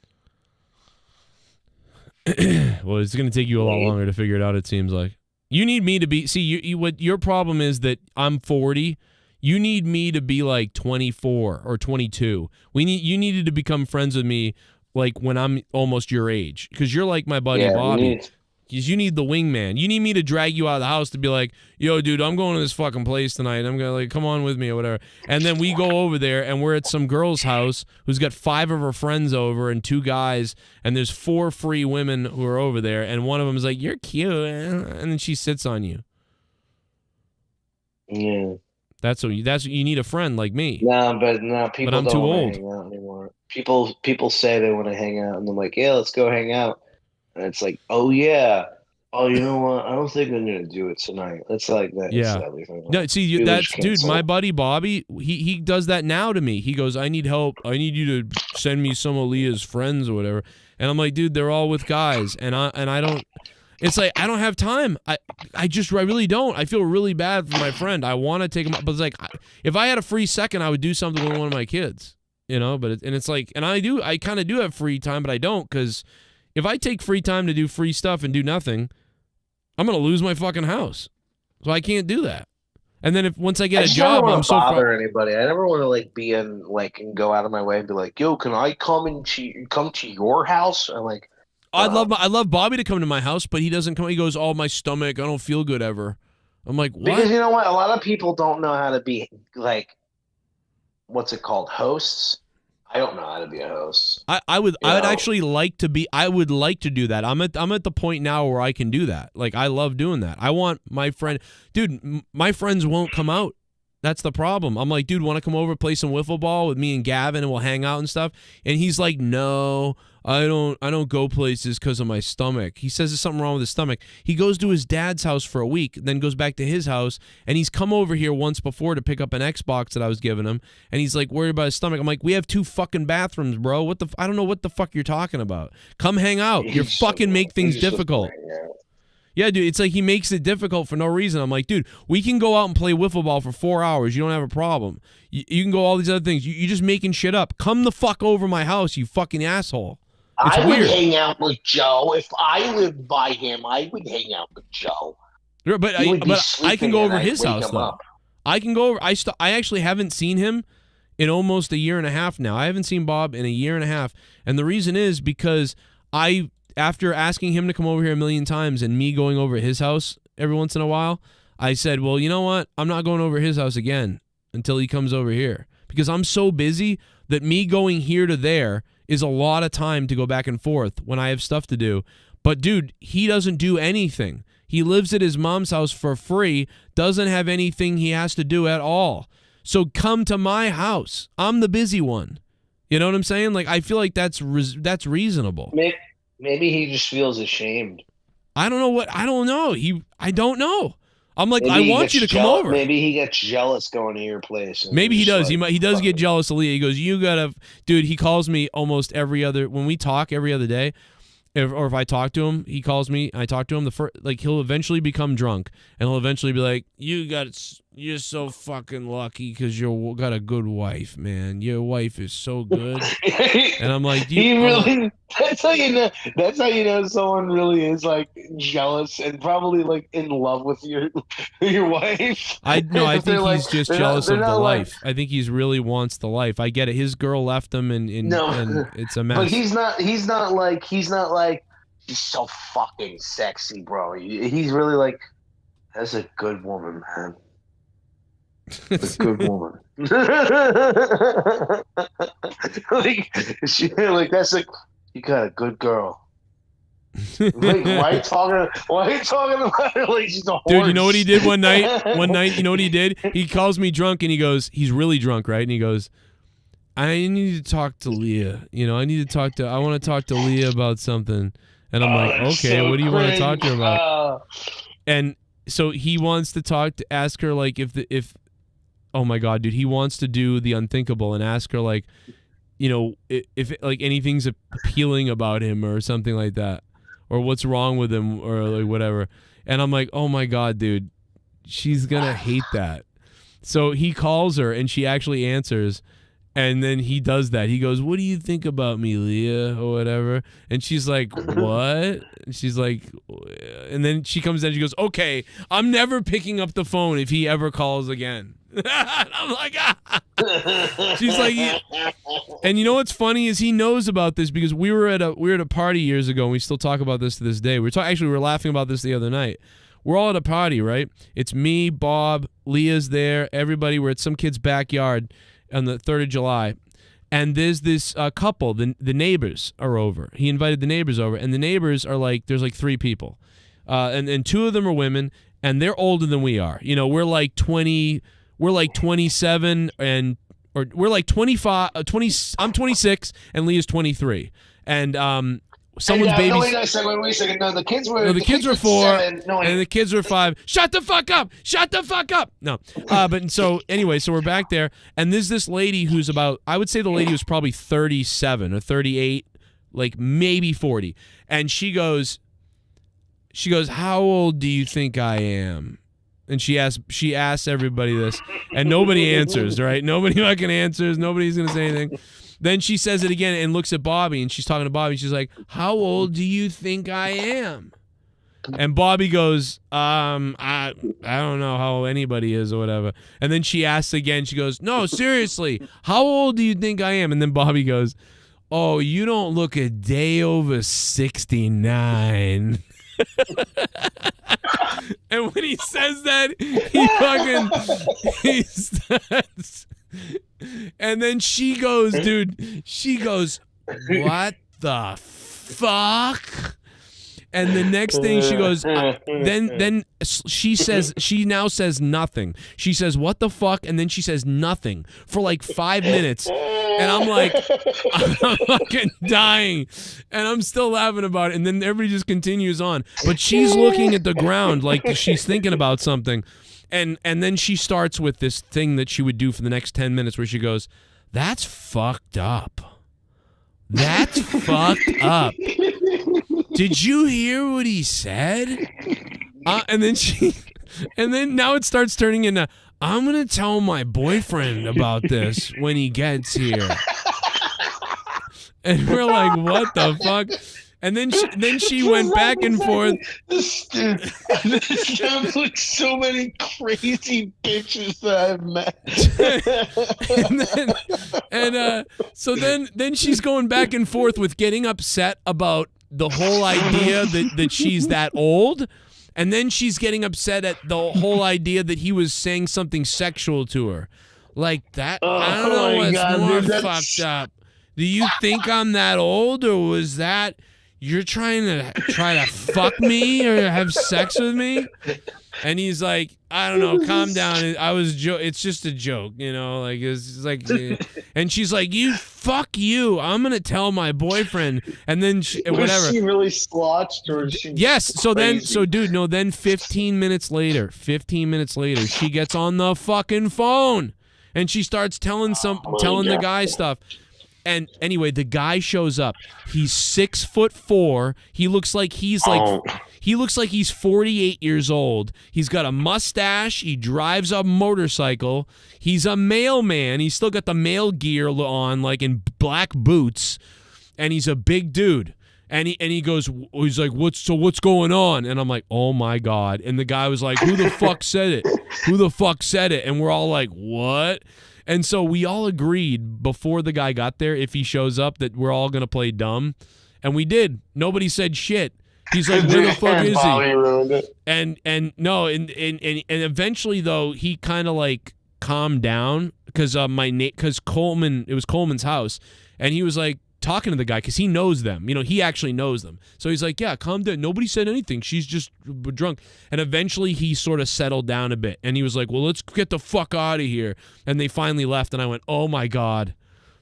Well, it's going to take you a lot longer to figure it out, it seems like. You need me to be... See, you what your problem is that I'm 40. You need me to be like 24 or 22. You needed to become friends with me like when I'm almost your age. Because you're like my buddy Bobby. Because you need the wingman. You need me to drag you out of the house to be like, yo, dude, I'm going to this fucking place tonight. I'm going to like, come on with me or whatever. And then we go over there and we're at some girl's house who's got 5 of her friends over and 2 guys. And there's 4 free women who are over there. And one of them is like, you're cute. And then she sits on you. Yeah. That's what you need, a friend like me. No, people I'm don't too wanna old. hang out anymore. People say they want to hang out and I'm like, yeah, let's go hang out. And it's like, oh yeah, oh you know what? I don't think I'm gonna do it tonight. It's like that. Yeah. No, see, that's dude. My buddy Bobby, he does that now to me. He goes, I need help. I need you to send me some of Leah's friends or whatever. And I'm like, dude, they're all with guys, and I don't. It's like I don't have time. I really don't. I feel really bad for my friend. I want to take him, but it's like if I had a free second, I would do something with one of my kids. You know, but it's like, and I kind of do have free time, but I don't because. If I take free time to do free stuff and do nothing, I'm gonna lose my fucking house. So I can't do that. And then once I get a job, I'm so bother anybody. I never want to like be in like and go out of my way and be like, yo, can I come to your house? I'm like, I love Bobby to come to my house, but he doesn't come. He goes, oh, my stomach, I don't feel good ever. I'm like, what? Because you know what? A lot of people don't know how to be like, what's it called, hosts. I don't know how to be a host. I would actually like to be. I would like to do that. I'm at the point now where I can do that. Like I love doing that. I want my friend, dude. My friends won't come out. That's the problem. I'm like, dude, want to come over, play some wiffle ball with me and Gavin, and we'll hang out and stuff. And he's like, no, I don't go places because of my stomach. He says there's something wrong with his stomach. He goes to his dad's house for a week, then goes back to his house, and he's come over here once before to pick up an Xbox that I was giving him, and he's like worried about his stomach. I'm like, we have 2 fucking bathrooms, bro. I don't know what the fuck you're talking about. Come hang out. You're fucking make things difficult. Yeah, dude, it's like he makes it difficult for no reason. I'm like, dude, we can go out and play wiffle ball for 4 hours. You don't have a problem. You can go all these other things. You're just making shit up. Come the fuck over my house, you fucking asshole. It's I weird. would hang out with Joe. If I lived by him, I would hang out with Joe. But I can go over his house, though. I can go over. I actually haven't seen him in almost 1.5 years now. I haven't seen Bob in 1.5 years. And the reason is because after asking him to come over here 1 million times and me going over his house every once in a while, I said, well, you know what? I'm not going over his house again until he comes over here. Because I'm so busy that me going here to there is a lot of time to go back and forth when I have stuff to do. But, dude, he doesn't do anything. He lives at his mom's house for free, doesn't have anything he has to do at all. So come to my house. I'm the busy one. You know what I'm saying? Like, I feel like that's reasonable. Maybe he just feels ashamed. I don't know. I don't know. I'm like, Maybe I he want gets you to come over. Maybe he gets jealous going to your place. and Maybe he just does. like, He does get jealous of Leah. He goes, you gotta, dude. He calls me almost every other when we talk every other day, or if I talk to him, he calls me. I talk to him. He'll eventually become drunk, and he'll eventually be like, you're so fucking lucky because you got a good wife, man. Your wife is so good. And I'm like, that's how you know. That's how you know someone really is like jealous and probably like in love with your wife. I think They're he's just jealous of the life. I think he's really wants the life. I get it. His girl left him, and it's a mess. But he's not like she's so fucking sexy, bro. He's really like, that's a good woman, man. A good woman. That's like, you got a good girl. Like, why are you talking about her like she's a horse? Dude, you know what he did one night? You know what he did? He calls me drunk, and he goes, he's really drunk, right? And he goes, I need to talk to Leah. I want to talk to Leah about something. And I'm like, okay, so what do you want to talk to her about? Oh. And so he wants to ask her like if oh my God, dude, he wants to do the unthinkable and ask her like, if like anything's appealing about him or something like that, or what's wrong with him or like whatever. And I'm like, oh my God, dude, she's gonna hate that. So he calls her and she actually answers. And then he does that. He goes, what do you think about me, Leah, or whatever? And she's like, what? And she's like, and then she comes in and she goes, okay, I'm never picking up the phone if he ever calls again. I'm like, She's like, yeah. And you know what's funny is he knows about this because we were at a party years ago, and we still talk about this to this day. We were laughing about this the other night. We're all at a party, right? It's me, Bob, Leah's there, everybody. We're at some kid's backyard on the 3rd of July, and there's this couple, the neighbors are over. He invited the neighbors over, and the neighbors are like, there's like 3 people, and 2 of them are women, and they're older than we are. We're like 20, we're like 27, or we're like 25, 20, I'm 26, and Leah's 23, and someone's baby. Wait a second. No, the kids were. No, the kids were 4, 7. No, and the kids were 5. Shut the fuck up! Shut the fuck up! No, but so anyway, so we're back there, and there's this lady who's about. I would say the lady was probably 37 or 38, like maybe 40, and she goes, "How old do you think I am?" And she asks everybody this, and nobody answers. Right? Nobody fucking answers. Nobody's gonna say anything. Then she says it again and looks at Bobby, and she's talking to Bobby. She's like, how old do you think I am? And Bobby goes, I don't know how old anybody is or whatever. And then she asks again. She goes, no, seriously, how old do you think I am? And then Bobby goes, oh, you don't look a day over 69. And when he says that, he starts. And then she goes, dude, what the fuck? And the next thing she goes, then she now says nothing. She says, what the fuck? And then she says nothing for like 5 minutes. And I'm like, I'm fucking dying. And I'm still laughing about it. And then everybody just continues on. But she's looking at the ground like she's thinking about something. And then she starts with this thing that she would do for the next 10 minutes where she goes, that's fucked up. That's fucked up. Did you hear what he said? And then now it starts turning into, I'm going to tell my boyfriend about this when he gets here. And we're like, what the fuck? And then she went back and forth. This sounds like so many crazy bitches that I've met. So then she's going back and forth with getting upset about the whole idea that she's that old. And then she's getting upset at the whole idea that he was saying something sexual to her. Like that. I don't know what's more fucked up. Do you think I'm that old, or was that... You're trying to fuck me or have sex with me? And he's like, I don't know, calm down. It's just a joke, you know, like it's like, and she's like, fuck you. I'm gonna tell my boyfriend. And then whatever. Was she really slotched or is she? Yes. So crazy? then 15 minutes later, she gets on the fucking phone and she starts telling the guy stuff. And anyway, the guy shows up. He's 6'4". He looks like he's 48 years old. He's got a mustache. He drives a motorcycle. He's a mailman. He's still got the mail gear on, like in black boots. And he's a big dude. And he goes, he's like, what's going on? And I'm like, oh my God. And the guy was like, who the fuck said it? Who the fuck said it? And we're all like, what? And so we all agreed before the guy got there, if he shows up, that we're all going to play dumb. And we did. Nobody said shit. He's like, where the fuck is he? Ruined it. And eventually, though, he kind of like calmed down because Coleman, it was Coleman's house. And he was like talking to the guy because he knows them. You know, he actually knows them. So he's like, yeah, calm down. Nobody said anything. She's just drunk. And eventually he sort of settled down a bit. And he was like, well, let's get the fuck out of here. And they finally left. And I went, oh my God.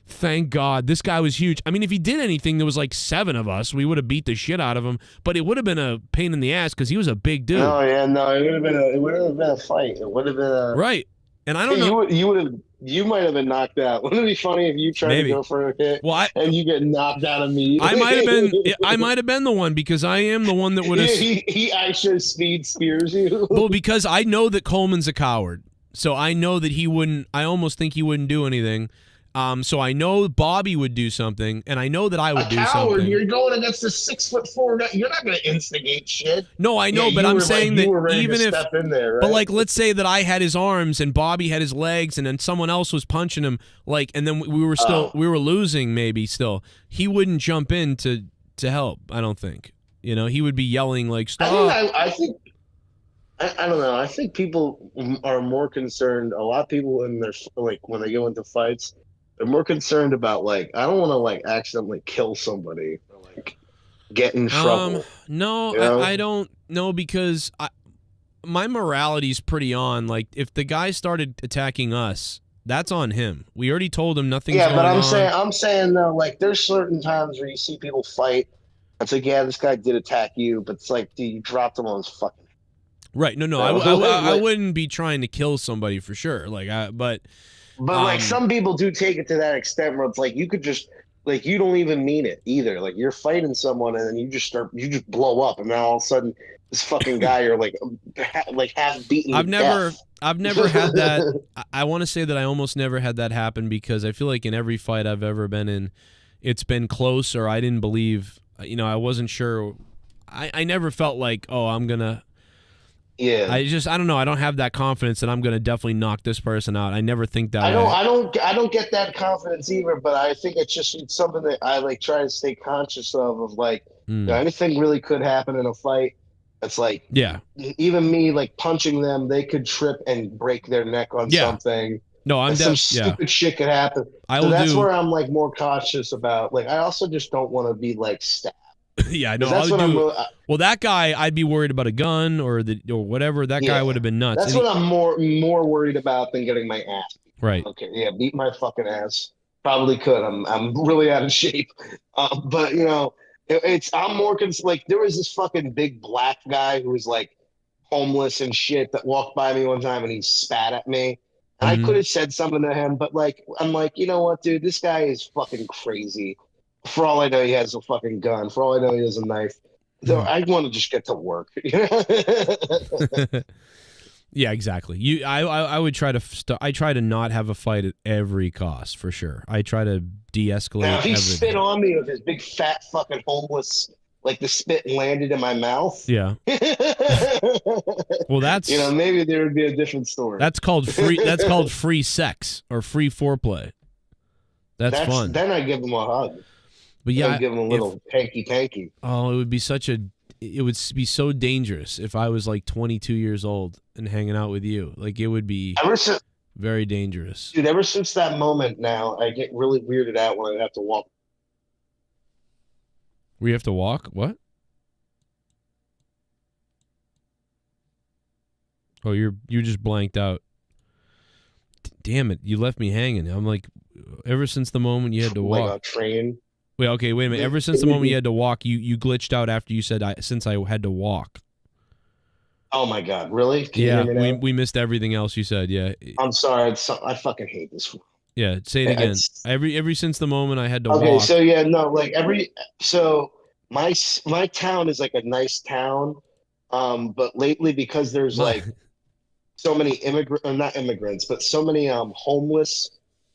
Thank God. This guy was huge. I mean, if he did anything, there was like 7 of us. We would have beat the shit out of him. But it would have been a pain in the ass because he was a big dude. Oh yeah, no, it would have been a fight. It would have been a right. And I don't know. You might have been knocked out. Wouldn't it be funny if you tried to go for a hit and you get knocked out immediately? I might have been the one because I am the one that would have. He actually spears you. Well, because I know that Coleman's a coward, so I know that he wouldn't. I almost think he wouldn't do anything. So I know Bobby would do something, and I know that I would do something. You're going against a 6'4" guy. You're not going to instigate shit. No, I know, but I'm saying that even if, step in there, right? But like, let's say that I had his arms and Bobby had his legs, and then someone else was punching him, like, and then we were losing, maybe still. He wouldn't jump in to help. I don't think. You know, he would be yelling like, "Stop!" I don't know. I think people are more concerned. A lot of people in their when they go into fights. They're more concerned about, like, I don't want to, like, accidentally kill somebody or, like, get in trouble. No, you know? I don't know because my morality's pretty on. Like, if the guy started attacking us, that's on him. We already told him nothing's going on. Yeah, but I'm saying, though, like, there's certain times where you see people fight. It's like, yeah, this guy did attack you, but it's like, dude, you dropped him on his fucking head. Right. No, I wouldn't be trying to kill somebody for sure. Like, But like some people do take it to that extent where it's like you could just like you don't even mean it either. Like you're fighting someone and then you just blow up and now all of a sudden this fucking guy you're like half beaten. I've never had that. I want to say that I almost never had that happen because I feel like in every fight I've ever been in, it's been close or I didn't believe. You know, I wasn't sure. I never felt like, oh, I'm gonna. Yeah, I don't know. I don't have that confidence that I'm going to definitely knock this person out. I never think that. I don't get that confidence either. But I think it's something that I like try to stay conscious of like you know, anything really could happen in a fight. It's like even me like punching them, they could trip and break their neck on something. No, some stupid shit could happen. So that's where I'm like more cautious about. Like I also just don't want to be like stabbed. Yeah, I know. Well, that guy, I'd be worried about a gun or whatever. That guy would have been nuts. That's what I'm more worried about than getting my ass beat. Right. Okay. Yeah, beat my fucking ass. Probably could. I'm really out of shape. But you know, I'm more like there was this fucking big black guy who was like homeless and shit that walked by me one time and he spat at me. And I could have said something to him, but like I'm like, you know what, dude, this guy is fucking crazy. For all I know, he has a fucking gun. For all I know, he has a knife. So I want to just get to work. Yeah, exactly. I would try to. I try to not have a fight at every cost for sure. I try to de-escalate. Now, if he everything. spit on me with his big fat fucking homeless, like the spit landed in my mouth. Yeah. Well, that's you know maybe there would be a different story. That's called free. That's called free sex or free foreplay. That's fun. Then I give him a hug. But yeah, give him a little hanky. Oh, it would be it would be so dangerous if I was like 22 years old and hanging out with you. Like it would be very dangerous. Dude, ever since that moment now, I get really weirded out when I have to walk. We have to walk? What? Oh, you just blanked out. Damn it, you left me hanging. I'm like, ever since the moment you had to walk. Like a train. Wait, okay, wait a minute. Ever since the moment you had to walk, you glitched out after you said since I had to walk. Oh my God, really? Can you Yeah, hear me now? we missed everything else you said. Yeah. I'm sorry. I fucking hate this. Yeah, say it again. Every since the moment I had to Okay, walk. so yeah, no, like my town is like a nice town, but lately because there's like so many not immigrants, but so many homeless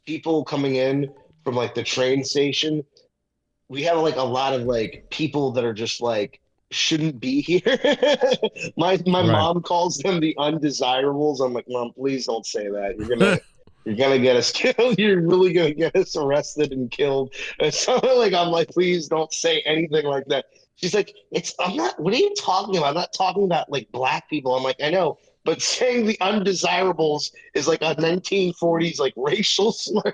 people coming in from like the train station, we have like a lot of like people that are just like shouldn't be here. my mom calls them the undesirables. I'm like, Mom, please don't say that. You're gonna get us killed. You're really gonna get us arrested and killed. And so I'm like, please don't say anything like that. She's like, I'm not. What are you talking about? I'm not talking about like black people. I'm like, I know, but saying the undesirables is like a 1940s like racial slur.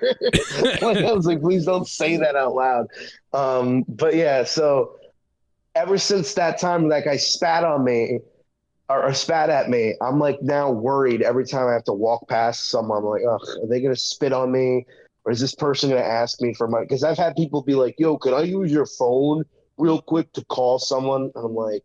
I was like, please don't say that out loud. But yeah, so ever since that time, that guy spat on me. Or spat at me, I'm like now worried every time I have to walk past someone. I'm like, ugh, are they gonna spit on me? Or is this person gonna ask me for money? Because I've had people be like, yo, could I use your phone real quick to call someone? And I'm like,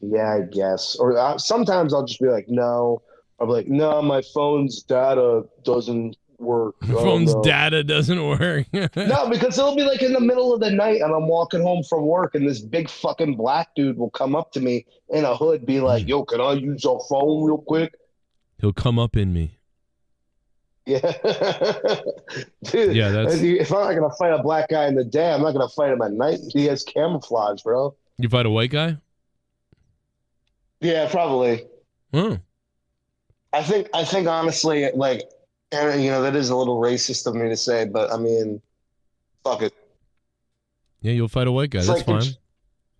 yeah, I guess. Or sometimes I'll just be like, no. I'll be like, no, my phone's data doesn't work. Phone's data doesn't work. No, because it'll be like in the middle of the night and I'm walking home from work and this big fucking black dude will come up to me in a hood, be like, yo, can I use your phone real quick? He'll come up in me. Yeah. Dude, yeah, that's... if I'm not going to fight a black guy in the day, I'm not going to fight him at night. He has camouflage, bro. You fight a white guy? Yeah, probably. I think honestly, like, and, you know, that is a little racist of me to say, but I mean, fuck it. Yeah, you'll fight a white guy. That's fine.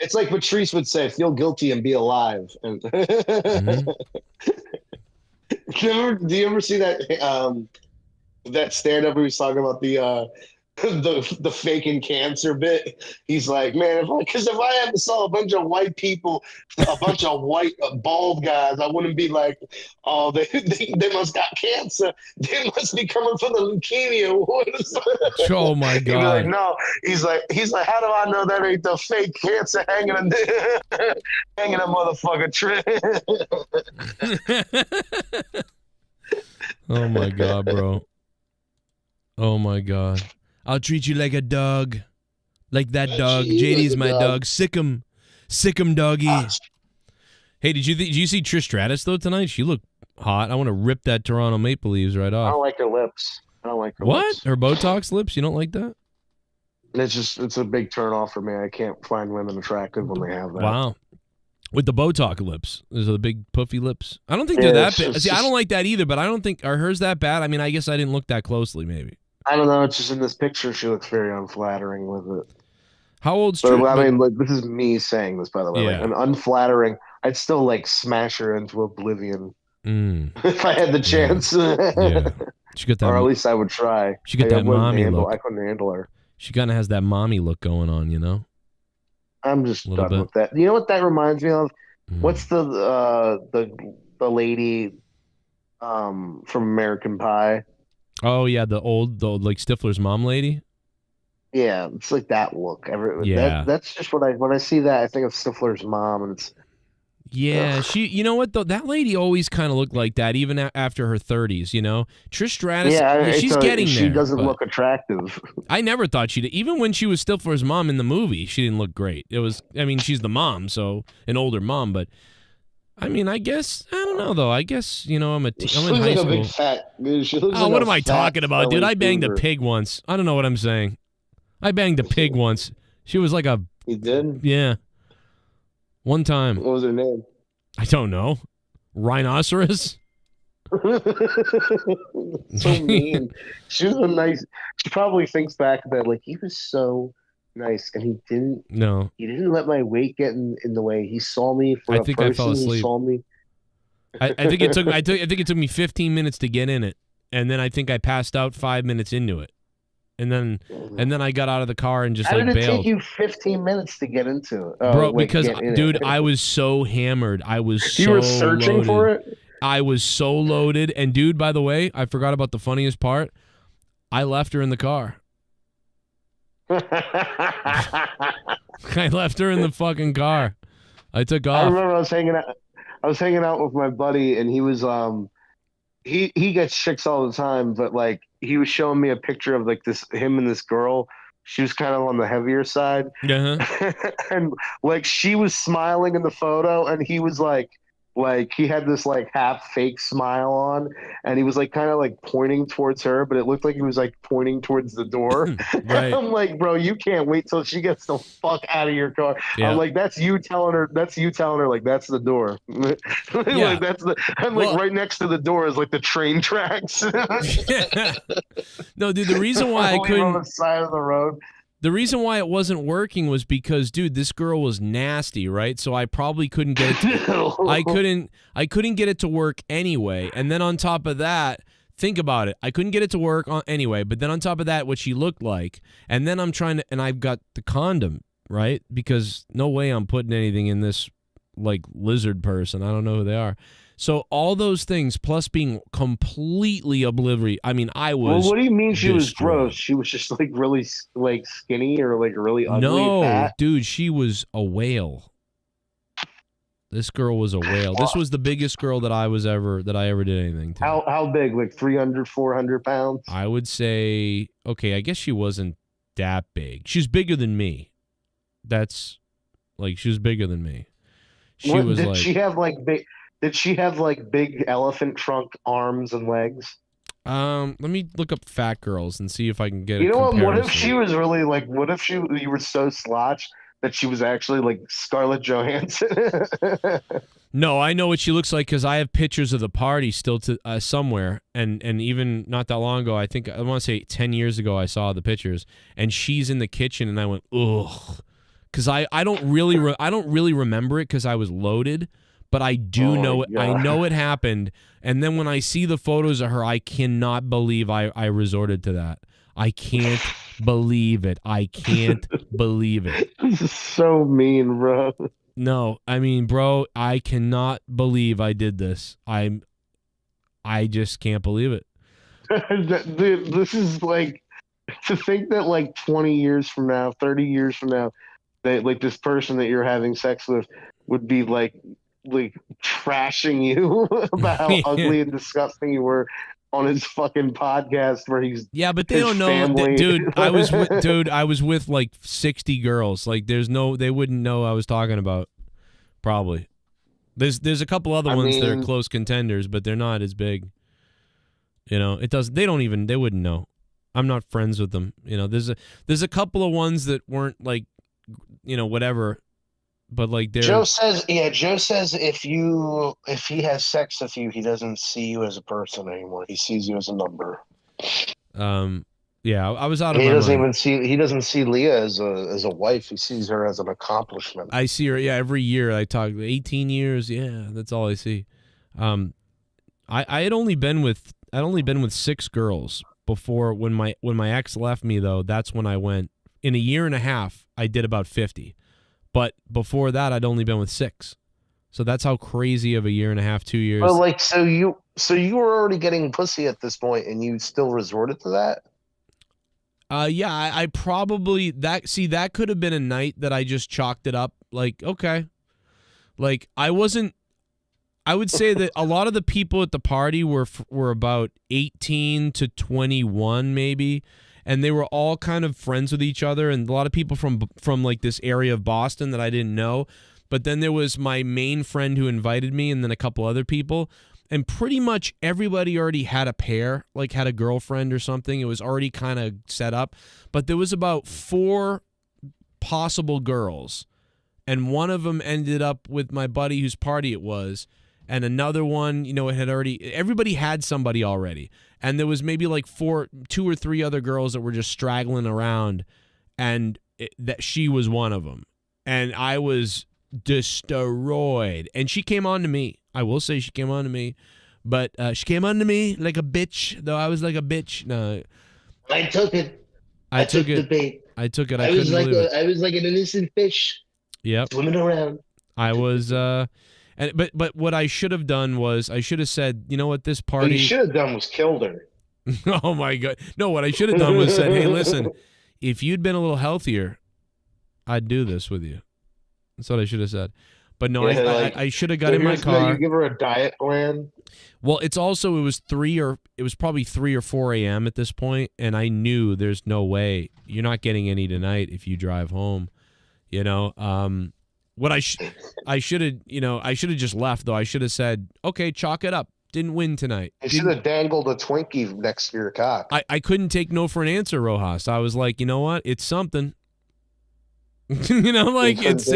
It's like Patrice would say, feel guilty and be alive. And do you ever see that that stand-up where he's talking about the faking cancer bit? He's like, man, because if I had to saw a bunch of white people, a bunch of white bald guys, I wouldn't be like, oh, they must got cancer. They must be coming from the leukemia. Oh my God! Like, no, he's like, how do I know that ain't the fake cancer hanging a motherfucker tree? Oh my God, bro! Oh my God! I'll treat you like a dog. Like that dog. JD's my dog. Sick him, doggy. Hey, did you see Trish Stratus, though, tonight? She looked hot. I want to rip that Toronto Maple Leafs right off. I don't like her lips. I don't like her what? lips. Her Botox lips? You don't like that? It's a big turn off for me. I can't find women attractive when they have that. Wow. With the Botox lips. Those are the big puffy lips. I don't think they're that bad. See, I don't like that either, but I don't think, are hers that bad? I mean, I guess I didn't look that closely, maybe. I don't know. It's just in this picture, she looks very unflattering with it. How old's Trish? I mean, like, this is me saying this, by the way. Yeah. Like, an unflattering. I'd still like smash her into oblivion if I had the chance. Yeah. She got that, or at least I would try. She got that mommy look. I couldn't handle her. She kind of has that mommy look going on, you know. I'm just done with that. You know what that reminds me of? What's the lady from American Pie? Oh yeah, the old like Stifler's mom lady. Yeah, it's like that look. Yeah, that's just when I see that, I think of Stifler's mom, and it's. Yeah, ugh. you know what though? That lady always kind of looked like that, even after her 30s. You know, Trish Stratus. Yeah, she's getting there. She doesn't look attractive. I never thought she did. Even when she was Stifler's mom in the movie, she didn't look great. It was, I mean, she's the mom, so an older mom, but. I mean, I guess I don't know though. I guess I'm I'm in high school. A big fat, she looks like what a am I talking about, dude? I banged a pig once. I don't know what I'm saying. I banged a pig once. She was like a. You did? Yeah. One time. What was her name? I don't know. Rhinoceros. So mean. She was a nice. She probably thinks back that like he was so nice, and he didn't. No. He didn't let my weight get in the way. He saw me for I a think person. I fell asleep. He saw me. I think it took. I think it took me 15 minutes to get in it, and then I think I passed out 5 minutes into it. And then I got out of the car and just How like did it bailed. take you 15 minutes to get into it? Bro, like, because get in dude, it? I was so hammered. I was so You were searching loaded. for it? I was so loaded. And dude, by the way, I forgot about the funniest part. I left her in the car. I left her in the fucking car. I took off. I remember I was hanging out with my buddy, and he was he gets chicks all the time, but like he was showing me a picture of like him and this girl. She was kind of on the heavier side. And like she was smiling in the photo, and he was like he had this like half fake smile on, and he was like kind of like pointing towards her, but it looked like he was like pointing towards the door. Right. I'm like, bro, you can't wait till she gets the fuck out of your car. Yeah. I'm like, that's you telling her like that's the door. Like, that's I'm like right next to the door is like the train tracks. No, dude, the reason why I couldn't on the side of the road. The reason why it wasn't working was because, dude, this girl was nasty, right? So I probably couldn't get it I couldn't get it to work anyway. And then on top of that, think about it. I couldn't get it to work anyway, but then on top of that, what she looked like, and then and I've got the condom, right? Because no way I'm putting anything in this like lizard person. I don't know who they are. So all those things, plus being completely oblivious. I mean, I was. Well, what do you mean she was destroyed. gross? She was just like really like skinny or like really ugly. No, fat? dude, she was a whale. This girl was a whale. This was the biggest girl that I ever did anything to. How big? Like 300, 400 pounds? I would say, okay, I guess she wasn't that big. She's bigger than me. That's like she was bigger than me. Did she have like big? Did she have like big elephant trunk arms and legs? Let me look up fat girls and see if I can get. You know what? What if comparison. she was really like? What if you were so slotched that she was actually like Scarlett Johansson? No, I know what she looks like because I have pictures of the party still to somewhere, and even not that long ago, I think I want to say 10 years ago, I saw the pictures, and she's in the kitchen, and I went ugh, because I don't really remember it because I was loaded. But I do know it. I know it happened. And then when I see the photos of her, I cannot believe I resorted to that. I can't believe it. I can't believe it. This is so mean, bro. No, I mean, bro, I cannot believe I did this. I just can't believe it. Dude, this is like to think that like 20 years from now, 30 years from now, that like this person that you're having sex with would be like trashing you about how ugly and disgusting you were on his fucking podcast where he's but they don't know, dude. I was with like 60 girls. Like they wouldn't know I was talking about. Probably there's a couple other ones that are close contenders, but they're not as big. You know, they wouldn't know. I'm not friends with them. You know, there's a couple of ones that weren't like, you know, whatever. But like Joe says if he has sex with you, he doesn't see you as a person anymore. He sees you as a number. Yeah, I was out of He my doesn't mind. he doesn't see Leah as a wife. He sees her as an accomplishment. I see her, every year I talk 18 years, that's all I see. I had only been with 6 girls before when my ex left me though. That's when I went. In a year and a half, I did about 50. But before that, I'd only been with 6. So that's how crazy of a year and a half, 2 years. Well, like so you were already getting pussy at this point, and you still resorted to that. I probably that could have been a night that I just chalked it up. Like, okay, like I would say that a lot of the people at the party were about 18 to 21, maybe. And they were all kind of friends with each other, and a lot of people from like this area of Boston that I didn't know. But then there was my main friend who invited me, and then a couple other people. And pretty much everybody already had a pair, like had a girlfriend or something. It was already kind of set up. But there was about 4 possible girls, and one of them ended up with my buddy whose party it was. And another one, you know, everybody had somebody already. And there was maybe like 2 or 3 other girls that were just straggling around, and that she was one of them. And I was destroyed. And she came on to me. I will say she came on to me. But she came on to me like a bitch, though I was like a bitch. No. I took it. I took the it. bait. I took it. I was couldn't like believe it. I was like an innocent fish. Yep. Swimming around. I was but what I should have done was I should have said, you know what, this What party you should have done was killed her. Oh my god. No, what I should have done was said, "Hey, listen, if you'd been a little healthier, I'd do this with you." That's what I should have said. But no, Yeah, like, I should have got so in my here's the thing, car. You give her a diet plan. Well, it was probably 3 or 4 a.m. at this point, and I knew there's no way you're not getting any tonight if you drive home. You know, what I should have just left though. I should have said, "Okay, chalk it up. Didn't win tonight." You should have dangled a Twinkie next to your cock. I couldn't take no for an answer, Rojas. I was like, you know what? It's something. You know, like it's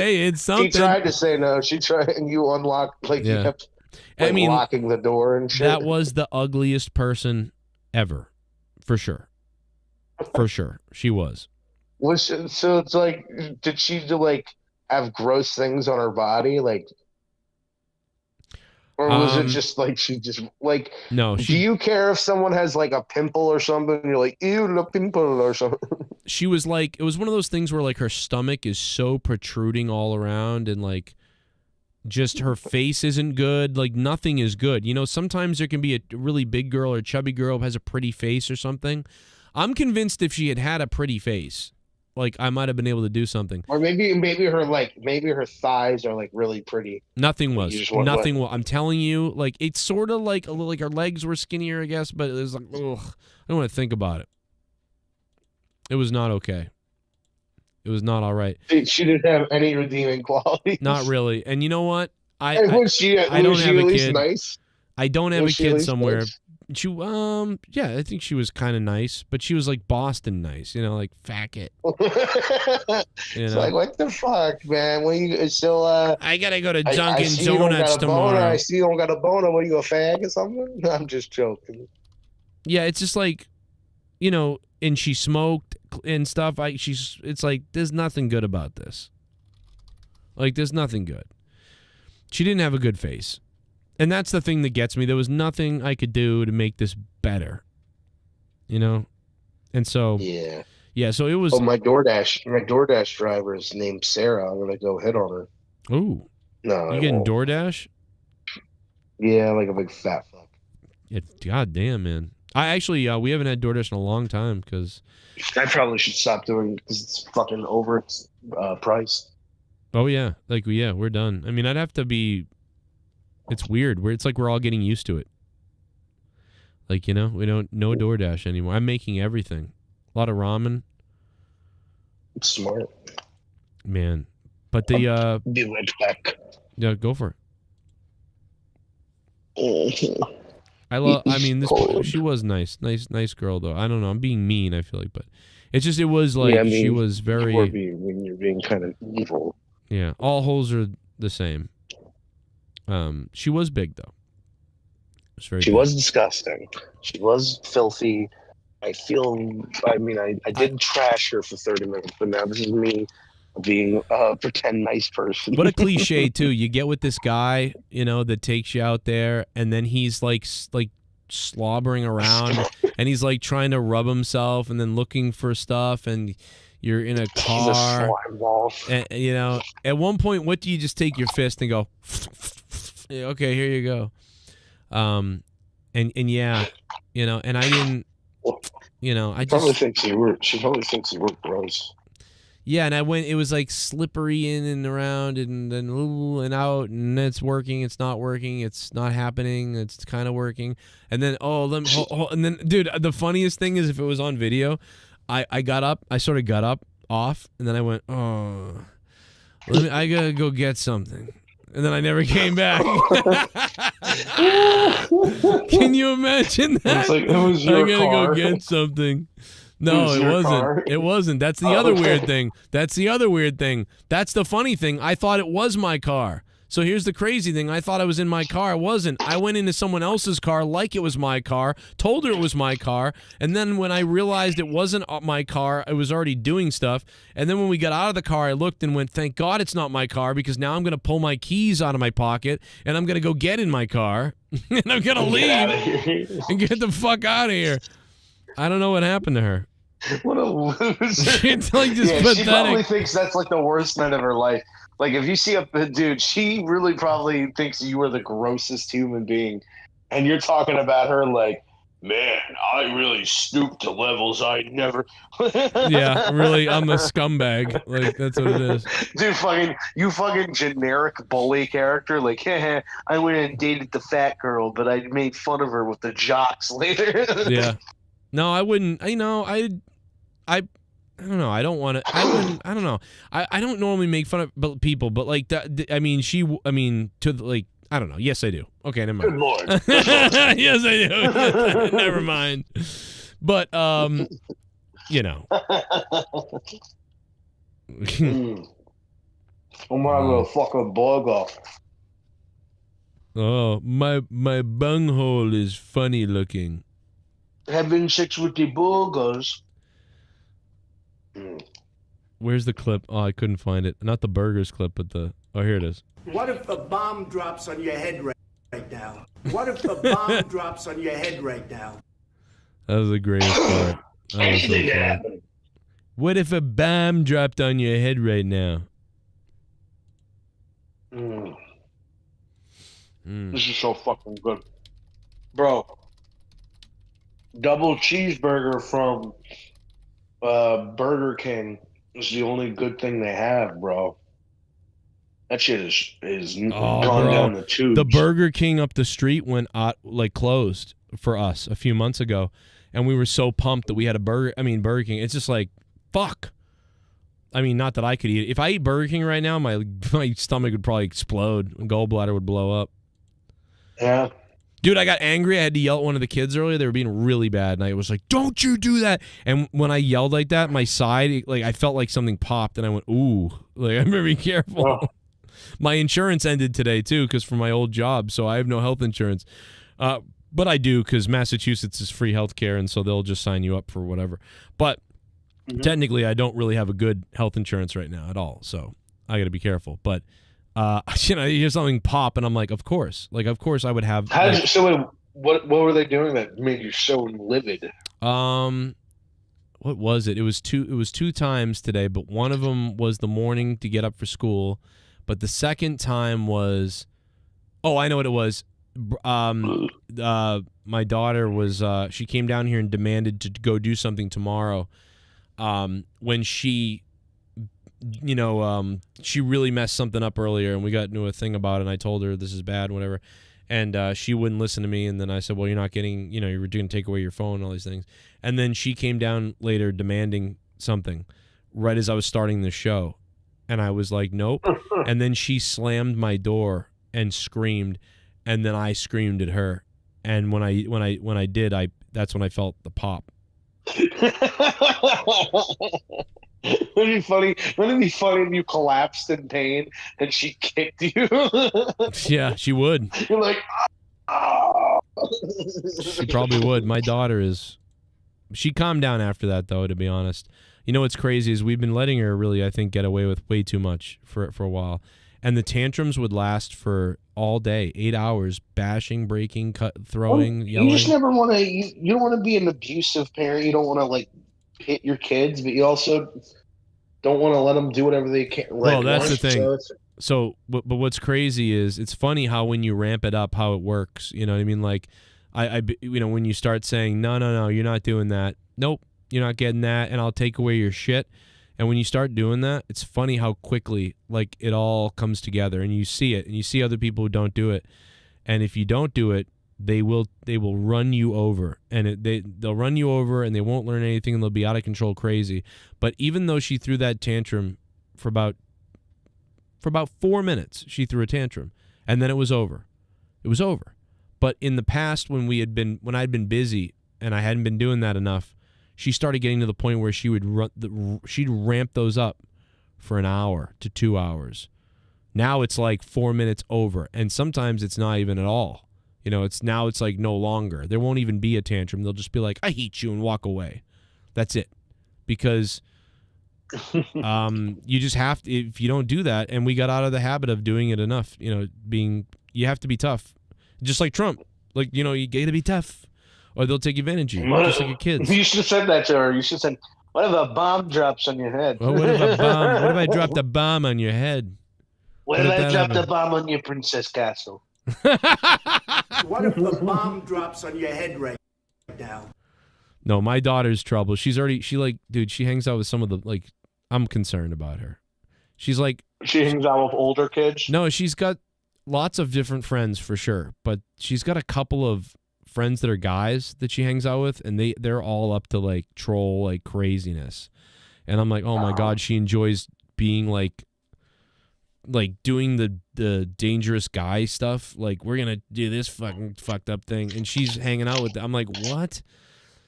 something. She tried to say no. She tried, and you unlocked, like you kept, like, locking the door and shit. That was the ugliest person ever, for sure. For sure, she was. So it's like, did she like have gross things on her body, like? Or was it just like she just like? No. Do you care if someone has like a pimple or something? And you're like, ew, the pimple or something. She was like, it was one of those things where like her stomach is so protruding all around, and like, just her face isn't good. Like nothing is good. You know, sometimes there can be a really big girl or a chubby girl who has a pretty face or something. I'm convinced if she had a pretty face, like I might have been able to do something. Or maybe her thighs are like really pretty. Nothing was. Nothing was. I'm telling you, like it's sort of like a little, like her legs were skinnier, I guess, but it was like, ugh, I don't want to think about it. It was not okay. It was not all right. She didn't have any redeeming qualities. Not really. And you know what? I don't have a kid. Nice? I don't have a she kid at least somewhere. nice? She yeah, I think she was kind of nice, but she was like Boston nice, you know, like fuck it. It's like, what the fuck, man? When you still I gotta go to I Dunkin' see you don't got Donuts a boner. tomorrow. I see you don't got a boner. What are you, a fag or something? I'm just joking. Yeah, it's just like, you know, and she smoked and stuff. It's like there's nothing good about this. Like there's nothing good. She didn't have a good face. And that's the thing that gets me. There was nothing I could do to make this better. You know? And so yeah, so it was my DoorDash driver is named Sarah. I'm gonna go hit on her. Ooh. No. You getting DoorDash? Yeah, like a big fat fuck. God damn, man. I actually we haven't had DoorDash in a long time because I probably should stop doing it because it's fucking over priced. Oh yeah. Like we're done. I mean, I'd have to be. It's weird. It's like we're all getting used to it. Like, you know, we don't no DoorDash anymore. I'm making everything. A lot of ramen. It's smart. Man. But the do it back. Yeah, go for it. I mean this she was nice girl though. I don't know. I'm being mean, I feel like, but it's just it was like she was very you're being kind of evil. Yeah, all holes are the same. She was big though. She was disgusting. She was filthy. I did trash her for 30 minutes, but now this is me being a pretend nice person. What a cliche too. You get with this guy, you know, that takes you out there, and then he's like slobbering around, and he's like trying to rub himself, and then looking for stuff, and you're in a car. And, you know, at one point, what do you just take your fist and go? Yeah, okay, here you go. And yeah, you know, and I didn't, you know, I just she probably thinks you were gross. Yeah, and I went. It was like slippery in and around, and then ooh and out, and it's working. It's not working. It's not happening. It's kind of working, and then and then, dude, the funniest thing is if it was on video, I got up. I sort of got up off, and then I went, oh, I gotta go get something. And then I never came back. Can you imagine that? It was your I gotta car. go get something. No, it wasn't. Car. It wasn't. That's the other weird thing. That's the other weird thing. That's the funny thing. I thought it was my car. So here's the crazy thing. I thought I was in my car. I wasn't. I went into someone else's car like it was my car, told her it was my car, and then when I realized it wasn't my car, I was already doing stuff. And then when we got out of the car, I looked and went, thank God it's not my car, because now I'm going to pull my keys out of my pocket, and I'm going to go get in my car, and I'm going to leave and get the fuck out of here. I don't know what happened to her. What a loser. It's like just She pathetic. probably thinks that's like the worst night of her life. Like if you see a dude, she really probably thinks you are the grossest human being. And you're talking about her like, man, I really stooped to levels I never. Yeah, really, I'm a scumbag. Like, that's what it is. Dude, you fucking generic bully character. Like, I went and dated the fat girl, but I made fun of her with the jocks later. Yeah. No, I wouldn't. You know, I don't know. I don't want to. I wouldn't. I don't know. I don't normally make fun of people, but like that. I mean, like. I don't know. Yes, I do. Okay, never mind. Good lord. Yes, I do. Never mind. But you know. I'm having a fucking burger. Oh, my bunghole is funny looking. Having sex with the burgers. Where's the clip? Oh, I couldn't find it. Not the burgers clip, but the. Oh, here it is. What if the bomb drops on your head right now? What if the bomb drops on your head right now? That was the greatest part. That was so funny. What if a bomb dropped on your head right now? This is so fucking good. Bro, double cheeseburger from Burger King is the only good thing they have, bro. That shit is gone down the tubes. The Burger King up the street went closed for us a few months ago, and we were so pumped that we had a Burger King. It's just like, fuck. I mean, not that I could eat it. If I eat Burger King right now, my stomach would probably explode. My gallbladder would blow up. Yeah. Dude, I got angry. I had to yell at one of the kids earlier. They were being really bad, and I was like, don't you do that. And when I yelled like that, my side, like, I felt like something popped, and I went, ooh. Like, I'm very careful. Oh. My insurance ended today, too, because from my old job, so I have no health insurance. But I do, because Massachusetts is free health care, and so they'll just sign you up for whatever. But technically, I don't really have a good health insurance right now at all, so I got to be careful. But, you know, you hear something pop, and I'm like, of course. Like, of course I would have. What were they doing that made you so livid? What was it? It was two times today, but one of them was the morning to get up for school. But the second time was, oh, I know what it was. My daughter was, she came down here and demanded to go do something tomorrow. When she, you know, she really messed something up earlier, and we got into a thing about it, and I told her this is bad, whatever. And she wouldn't listen to me, and then I said, well, you're not getting, you know, you're going to take away your phone and all these things. And then she came down later demanding something right as I was starting the show. And I was like, nope. And then she slammed my door and screamed, and then I screamed at her. And when I did, that's when I felt the pop. Wouldn't it be funny? Wouldn't it be funny if you collapsed in pain and she kicked you? Yeah, she would. You're like, oh. She probably would. My daughter she calmed down after that, though, to be honest. You know what's crazy is we've been letting her really, I think, get away with way too much for a while. And the tantrums would last for all day, 8 hours, bashing, breaking, throwing, yelling. You just never want to, you don't want to be an abusive parent. You don't want to, like, hit your kids, but you also don't want to let them do whatever they can. Well, that's the thing. So, but what's crazy is it's funny how when you ramp it up, how it works. You know what I mean? Like, you know, when you start saying, no, you're not doing that. Nope, you're not getting that, and I'll take away your shit. And when you start doing that, it's funny how quickly, like, it all comes together, and you see it, and you see other people who don't do it. And if you don't do it, they will run you over, and they'll run you over, and they won't learn anything, and they'll be out of control, crazy. But even though she threw that tantrum for about 4 minutes, she threw a tantrum, and then it was over. It was over. But in the past, when I'd been busy and I hadn't been doing that enough, she started getting to the point where she'd ramp those up for an hour to 2 hours. Now it's like 4 minutes over, and sometimes it's not even at all. You know, it's like no longer. There won't even be a tantrum. They'll just be like, I hate you, and walk away. That's it. Because you just have to, if you don't do that, and we got out of the habit of doing it enough, you know, you have to be tough. Just like Trump. Like, you know, you got to be tough. or they'll take advantage of you, just like your kids. You should have said that to her. You should have said, "What if a bomb drops on your head?" Well, what if a bomb? What if I dropped a bomb on your head? What if I dropped a bomb on your princess castle? What if the bomb drops on your head right now? No, my daughter's trouble. She hangs out with some of the, like, I'm concerned about her. She's like... She hangs out with older kids? No, she's got lots of different friends for sure, but she's got a couple of friends that are guys that she hangs out with, and they're all up to, like, troll, like, craziness. And I'm like, oh my God, she enjoys being, like doing the dangerous guy stuff. Like, we're going to do this fucking fucked up thing, and she's hanging out with them. I'm like, what?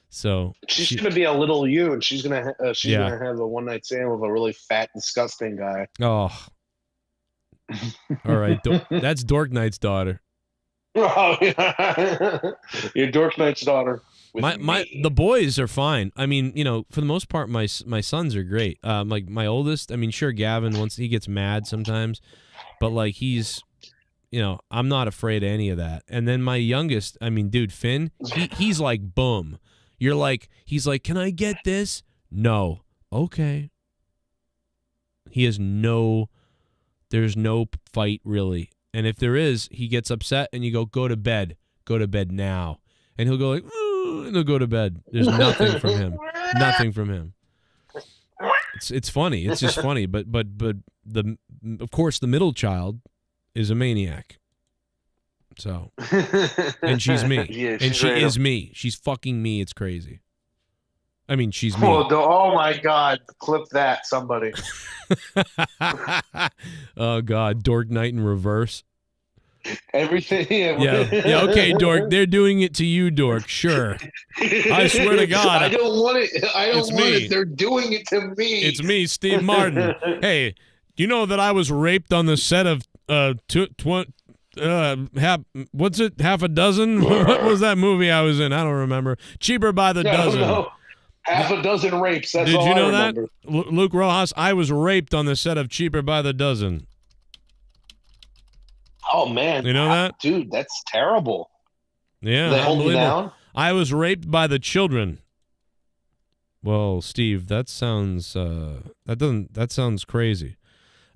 So she's gonna be a little you, and she's gonna have a one night stand with a really fat, disgusting guy. Oh, all right. That's Dork Knight's daughter. Oh, yeah. Your Dork Knight's daughter. The boys are fine. I mean, you know, for the most part, my sons are great. Like my oldest, I mean, sure, Gavin, once he gets mad sometimes, but like he's, you know, I'm not afraid of any of that. And then my youngest, I mean, dude, Finn, he's like, boom. You're like, he's like, can I get this? No. Okay. There's no fight really. And if there is, he gets upset and you go to bed. Go to bed now. And he'll go like, and he'll go to bed. There's nothing from him. Nothing from him. It's funny. It's just funny. But of course the middle child is a maniac. So, and she's me. Yeah, and she is me. She's fucking me. It's crazy. I mean, she's me. Oh my God. Clip that, somebody. Oh God. Dork Knight in reverse. Everything. Yeah. Okay, Dork. They're doing it to you, Dork. Sure. I swear to God. I don't want it. I don't want it. They're doing it to me. It's me, Steve Martin. Hey, you know that I was raped on the set of what's it? Half a dozen? What was that movie I was in? I don't remember. Cheaper by the dozen. No. Half a dozen rapes. That's Did all you know I that? remember. Luke Rojas, I was raped on the set of Cheaper by the Dozen. Oh man. You know that? Dude, that's terrible. Yeah. They hold you down? I was raped by the children. Well, Steve, that sounds that sounds crazy.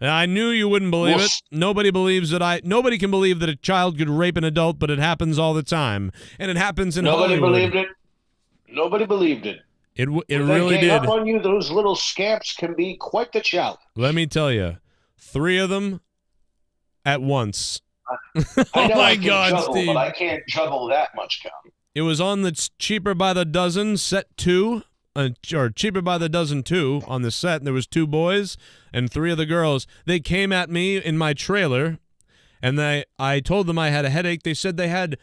I knew you wouldn't believe it. Nobody can believe that a child could rape an adult, but it happens all the time. And it happens in Hollywood. Nobody believed it. It When really they gang did. up on you, those little scamps can be quite the challenge. Let me tell you, 3 of them at once. I know my I can God, juggle, Steve. but I can't juggle that much, Cal. It was on the Cheaper by the Dozen set 2, or Cheaper by the Dozen 2 on the set, and there was 2 boys and 3 of the girls. They came at me in my trailer, and I told them I had a headache. They said they had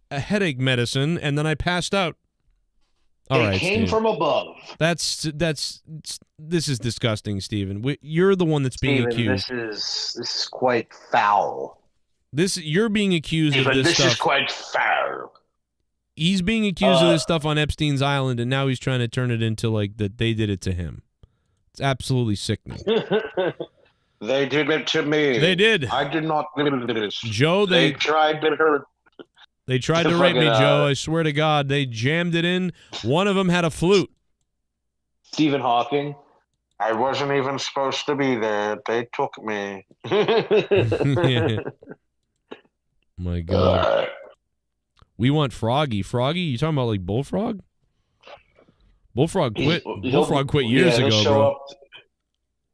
a headache medicine, and then I passed out. All right, came Steve. from above. This is disgusting, Steven. You're the one that's being accused. This is quite foul. You're being accused of this This stuff. is quite foul. He's being accused of this stuff on Epstein's Island, and now he's trying to turn it into like that they did it to him. It's absolutely sickening. They did it to me. They did. I did not do this. Joe, they tried to hurt. They tried to rape me, Joe. I swear to God. They jammed it in. One of them had a flute. Stephen Hawking. I wasn't even supposed to be there. They took me. My God. We want Froggy. Froggy? You talking about like Bullfrog? Bullfrog quit. Bullfrog quit years ago, bro.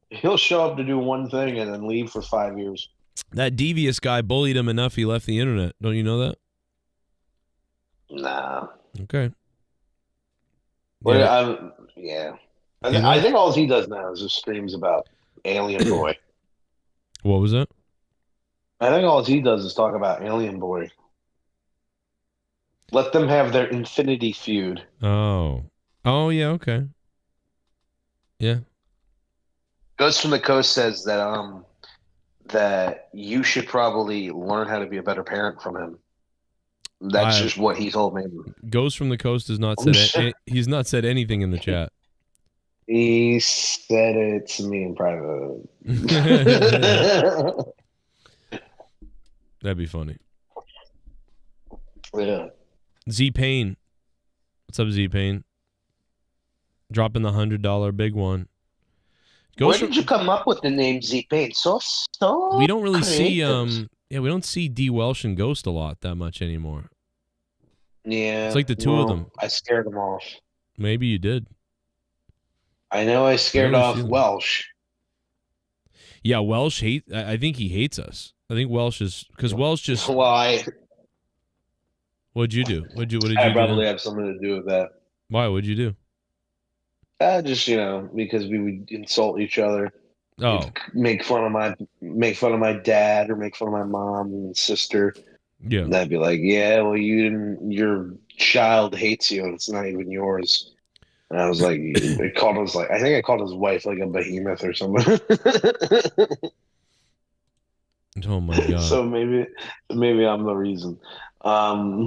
He'll show up to do one thing and then leave for 5 years. That devious guy bullied him enough he left the internet. Don't you know that? Nah. Okay. Well, yeah. I think all he does now is just streams about Alien Boy. What was that? I think all he does is talk about Alien Boy. Let them have their infinity feud. Oh, yeah, okay. Yeah. Ghost from the Coast says that that you should probably learn how to be a better parent from him. That's just what he told me. Ghost from the Coast has not said he's not said anything in the chat. He said it to me in private. That'd be funny. Yeah. Z Payne. What's up, Z-Pain? Dropping the $100 big one. Where did you come up with the name Z-Pain? So we don't really see creative. we don't see D Welsh and Ghost a lot that much anymore. Yeah, It's like the two of them. I scared them off. Maybe you did. I know I scared I off see them. Welsh. Yeah, Welsh I think he hates us. I think Welsh is because Welsh just. Why? What'd you do? What did you I do? probably have something to do with that. Why? What'd you do? Just because we would insult each other. Oh, Make fun of my dad or make fun of my mom and sister. yeah. And I'd be like, yeah, well, your child hates you and it's not even yours. And I was like, I think I called his wife like a behemoth or something. Oh my god. So maybe I'm the reason. No,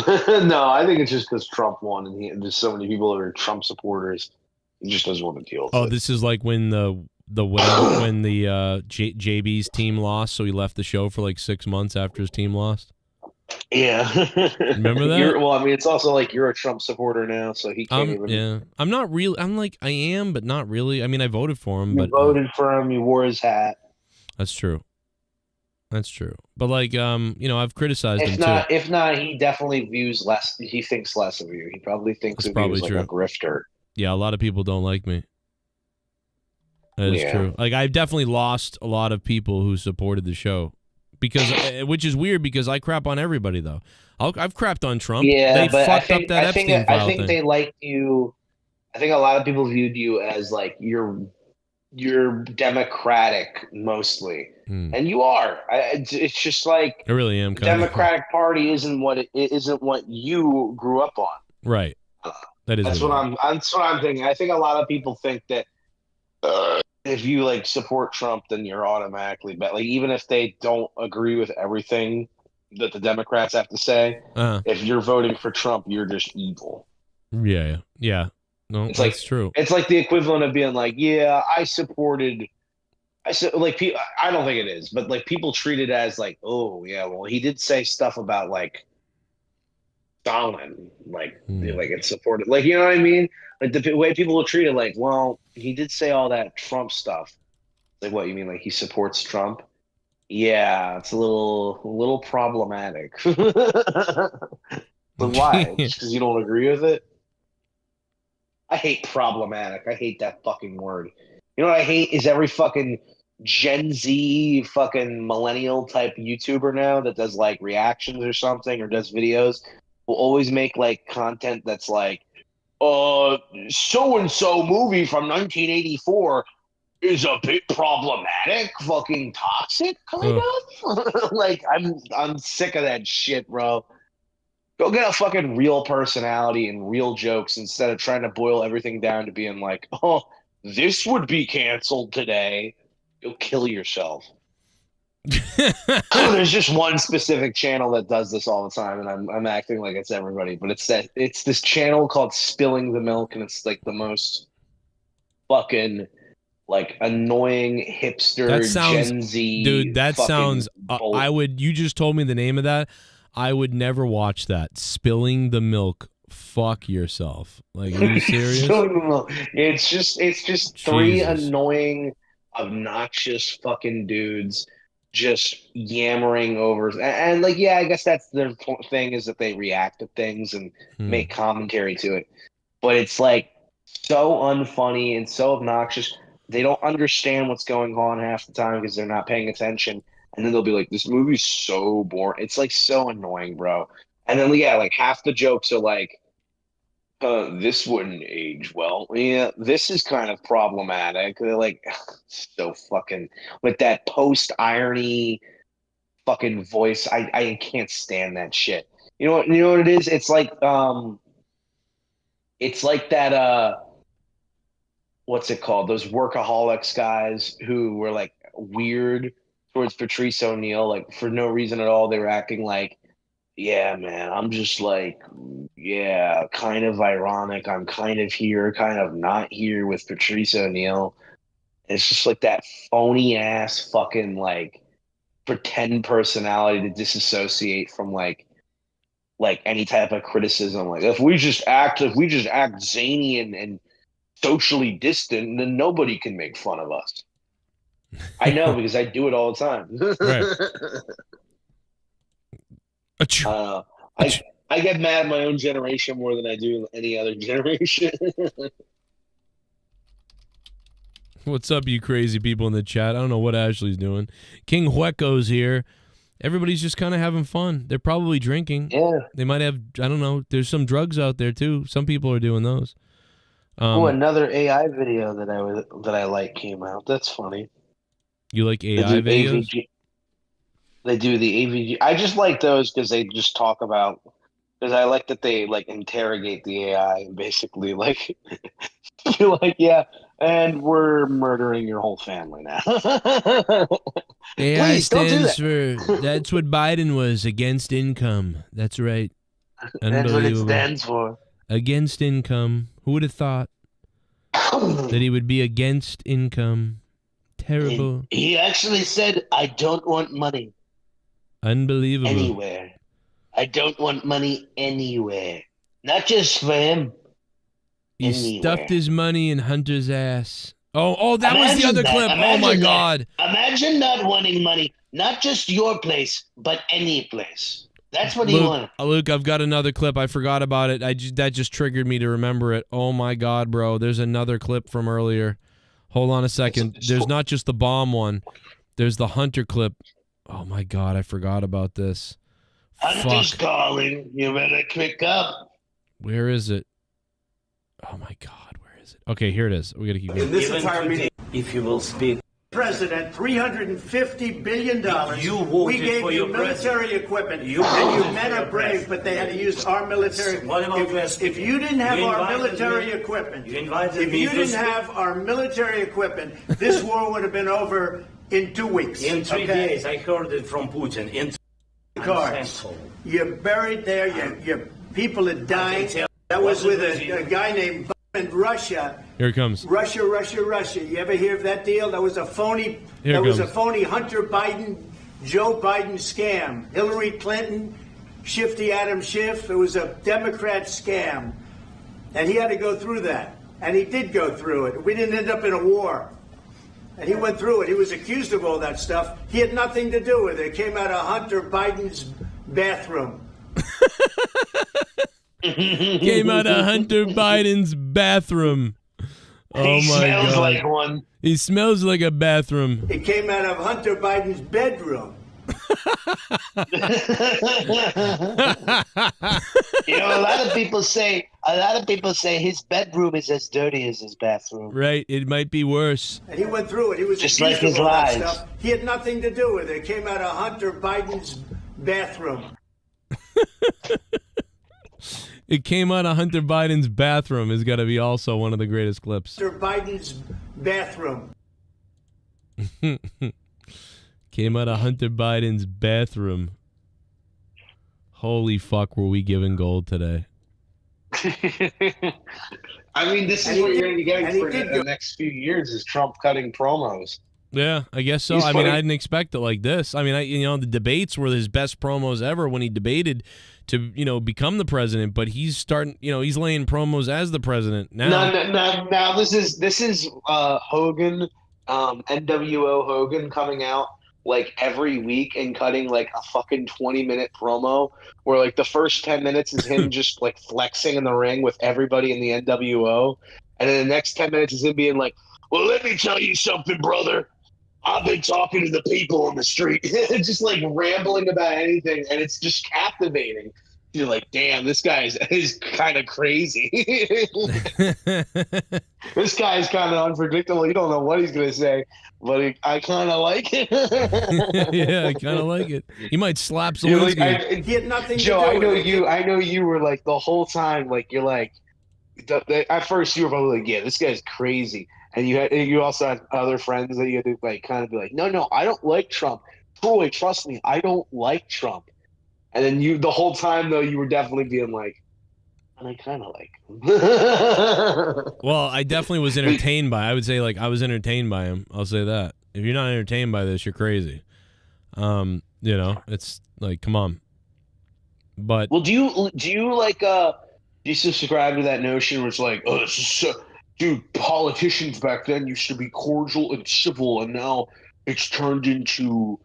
I think it's just because Trump won and there's so many people that are Trump supporters. He just doesn't want to deal with it. Oh, this is like when when the JB's team lost, so he left the show for like 6 months after his team lost. Yeah. Remember that? Well, I mean, it's also like you're a Trump supporter now, so he can't even. Yeah, I'm not real. I'm like I am, but not really. I mean, I voted for him, You but voted for him. You wore his hat. that's true. That's true. But like, I've criticized him too. If not, he definitely views less. He thinks less of you. He probably thinks of you as like a grifter. Yeah, a lot of people don't like me. That is Yeah. true. Like, I've definitely lost a lot of people who supported the show because, which is weird because I crap on everybody though. I've crapped on Trump. Yeah, they but fucked up that Epstein file I think thing. they liked you. I think a lot of people viewed you as like you're democratic mostly, and you are. It's just like I really am. the Democratic Party isn't what you grew up on. Right. That is. That's what I'm thinking. I think a lot of people think that if you like support Trump, then you're automatically bad. Like even if they don't agree with everything that the Democrats have to say, if you're voting for Trump, you're just evil. Yeah. No, that's true. It's like the equivalent of being like, yeah, I don't think it is, but like people treat it as like, oh yeah, well he did say stuff about like Stalin, like it's supported, like you know what I mean? Like the way people will treat it, like, well, he did say all that Trump stuff. Like, what you mean? Like he supports Trump? Yeah, it's a little problematic. But why? Just because you don't agree with it? I hate problematic. I hate that fucking word. You know what I hate is every fucking Gen Z fucking millennial type YouTuber now that does like reactions or something or does videos will always make like content that's like, so-and-so movie from 1984 is a bit problematic, fucking toxic, kind of. Like, I'm sick of that shit, bro. Go get a fucking real personality and real jokes instead of trying to boil everything down to being like, oh, this would be canceled today. You'll kill yourself. There's just one specific channel that does this all the time, and I'm acting like it's everybody, but it's this channel called Spilling the Milk, and it's like the most fucking like annoying hipster Gen Z. Dude, that sounds. bull- You just told me the name of that. I would never watch that. Spilling the Milk. Fuck yourself. Like, are you serious? Spilling the Milk. It's just three Jesus. annoying, obnoxious fucking dudes just yammering over, and like, yeah, I guess that's their thing, is that they react to things and make commentary to it, but it's like so unfunny and so obnoxious. They don't understand what's going on half the time because they're not paying attention, and then they'll be like, this movie's so boring. It's like so annoying, bro. And then yeah, like half the jokes are like, this wouldn't age well. Yeah, this is kind of problematic. They're like, so fucking with that post irony fucking voice. I can't stand that shit. You know what it is? It's like that what's it called? Those workaholics guys who were like weird towards Patrice O'Neill, like for no reason at all. They were acting like, yeah, man, I'm just like, yeah, kind of ironic. I'm kind of here, kind of not here with Patrice O'Neill. It's just like that phony ass fucking like pretend personality to disassociate from like like any type of criticism. Like if we just act zany and socially distant, then nobody can make fun of us. I know because I do it all the time. I get mad at my own generation more than I do any other generation. What's up, you crazy people in the chat? I don't know what Ashley's doing. King Hueco's here. Everybody's just kind of having fun. They're probably drinking. Yeah. They might have, I don't know. There's some drugs out there, too. Some people are doing those. Another AI video that I like came out. That's funny. You like AI videos? They do the AVG. I just like those because they just talk about. Because I like that they like interrogate the AI and basically like you're like, yeah, and we're murdering your whole family now. AI Please, don't do stands for, that's what Biden was, against income. That's right. That's what it Unbelievable. stands for. Against income. Who would have thought that he would be against income? Terrible. He actually said, I don't want money Unbelievable. anywhere. I don't want money anywhere. Not just for him. He anywhere. stuffed his money in Hunter's ass. Oh, that was the other clip. Oh my God. Imagine not wanting money, not just your place, but any place. That's what he wanted. Luke, I've got another clip. I forgot about it. That just triggered me to remember it. Oh my God, bro. There's another clip from earlier. Hold on a second. There's not just the bomb one. There's the Hunter clip. Oh my God, I forgot about this. Hunter's calling. You better pick up. Where is it? Oh my God, where is it? Okay, here it is. We gotta keep going. In this entire meeting, if you will speak. President, $350 billion. You voted we gave for you your military equipment. You and you voted men for are your brave, president. but they had to use our military. What about if you didn't have You our invited military me- equipment, you invited if me you to didn't speak- have our military equipment, this war would have been over in 2 weeks. In 3 days, I heard it from Putin. In Cards. You're buried there. Your people are dying. That was with a guy named BUMM in Russia. Here it comes. Russia. You ever hear of that deal? That was a phony. Here it that was a comes. phony Hunter Biden, Joe Biden scam. Hillary Clinton, Shifty Adam Schiff. It was a Democrat scam, and he had to go through that, and he did go through it. We didn't end up in a war, and he went through it. He was accused of all that stuff. He had nothing to do with it. It came out of Hunter Biden's bathroom. Came out of Hunter Biden's bathroom. Oh He my smells God. like one. He smells like a bathroom. It came out of Hunter Biden's bedroom. You know, a lot of people say his bedroom is as dirty as his bathroom. Right, it might be worse. And he went through it. He was Just accused like his of all that lies. stuff. He had nothing to do with it. It came out of Hunter Biden's bathroom. It came out of Hunter Biden's bathroom is got to be also one of the greatest clips. Hunter Biden's bathroom. Came out of Hunter Biden's bathroom. Holy fuck, were we giving gold today? I mean, this is what you're going to be getting for the next few years is Trump cutting promos. Yeah, I guess so. He's I mean, funny. I didn't expect it like this. I mean, the debates were his best promos ever when he debated to, become the president. But he's starting, he's laying promos as the president now. Now this is Hogan, NWO Hogan coming out like every week and cutting like a fucking 20-minute promo where like the first 10 minutes is him just like flexing in the ring with everybody in the NWO, and then the next 10 minutes is him being like, "Well, let me tell you something, brother. I've been talking to the people on the street," just like rambling about anything, and it's just captivating. You're like, damn, this guy is kind of crazy. This guy is kind of unpredictable. You don't know what he's gonna say, but I kind of like it. Yeah, I kind of like it. He might slap You're like, Zelensky. He had nothing Joe, to do I know with it. you. I know you were like the whole time, like you're like. At first, you were probably like, "Yeah, this guy's crazy," and you also had other friends that you had to like kind of be like, "No, I don't like Trump. Troy, trust me, I don't like Trump." And then the whole time though, you were definitely being like, "And I kind of like him." Well, I definitely was entertained by. I would say like I was entertained by him. I'll say that. If you're not entertained by this, you're crazy. It's like, come on. But well, do you like do you subscribe to that notion where it's like, oh, this is so, dude, politicians back then used to be cordial and civil, and now it's turned into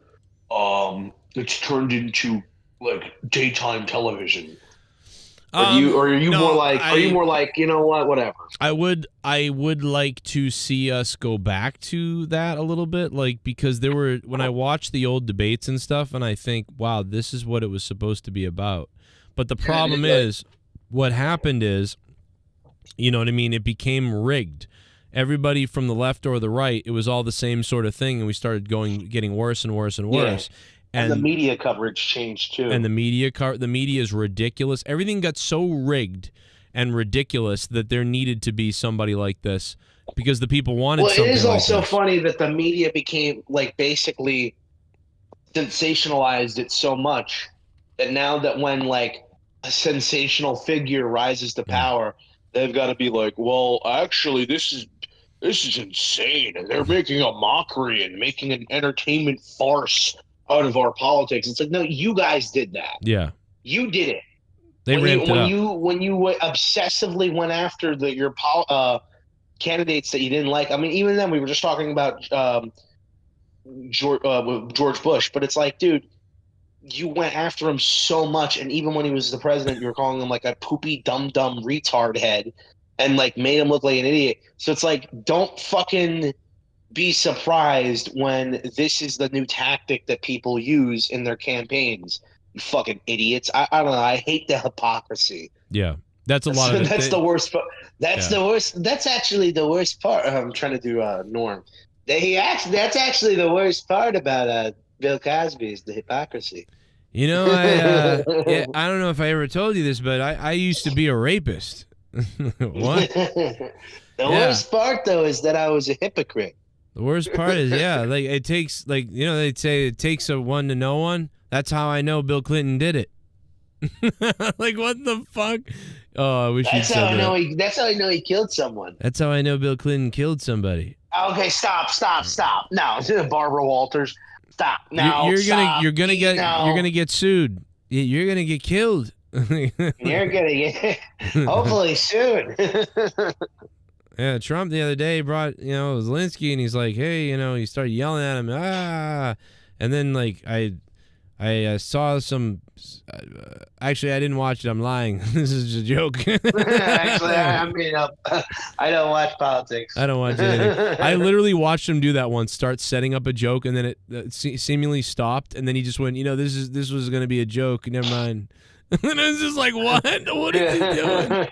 like daytime television. Or are you no, more like, you know what, whatever. I would like to see us go back to that a little bit, like, because there were, when I watched the old debates and stuff, and I think, wow, this is what it was supposed to be about. But the problem is, what happened is, you know what I mean, it became rigged. Everybody from the left or the right, it was all the same sort of thing, and we started getting worse and worse and worse. Yeah. And the media coverage changed too. And the media is ridiculous. Everything got so rigged and ridiculous that there needed to be somebody like this because the people wanted something like this. Well, it is also funny that the media became, like, basically sensationalized it so much that now that when, like, a sensational figure rises to power, they've got to be like, well, actually, this is insane, and they're making a mockery and making an entertainment farce out of our politics. It's like, no, you guys did that. Yeah, you did it. They ramped it up. When you obsessively went after your candidates that you didn't like. I mean, even then, we were just talking about George Bush, but it's like, dude, you went after him so much, and even when he was the president, you were calling him like a poopy dumb retard head, and like made him look like an idiot. So it's like, don't fucking be surprised when this is the new tactic that people use in their campaigns. You fucking idiots. I don't know. I hate the hypocrisy. Yeah. That's a lot of it. That's the worst part. That's the worst. That's actually the worst part. I'm trying to do Norm. That's actually the worst part about Bill Cosby is the hypocrisy. You know, I don't know if I ever told you this, but I used to be a rapist. What? The worst part, though, is that I was a hypocrite. The worst part is, like, it takes, like, you know, they'd say it takes a one to know one. That's how I know Bill Clinton did it. Like, what the fuck? Oh, I wish you'd said that. That's how I know he killed someone. That's how I know Bill Clinton killed somebody. Okay, stop. No, Barbara Walters. Stop. No, you're gonna get sued. You're gonna get killed. You're gonna get hopefully soon. Yeah, Trump the other day brought, you know, Zelenskyy, and he's like, hey, you know, he started yelling at him, and then, like, I saw some. Actually, I didn't watch it. I'm lying. This is just a joke. Actually, I mean, I don't watch politics. I don't watch anything. I literally watched him do that once. Start setting up a joke, and then it seemingly stopped, and then he just went, you know, this was going to be a joke. Never mind. And I was just like, what? What is he doing?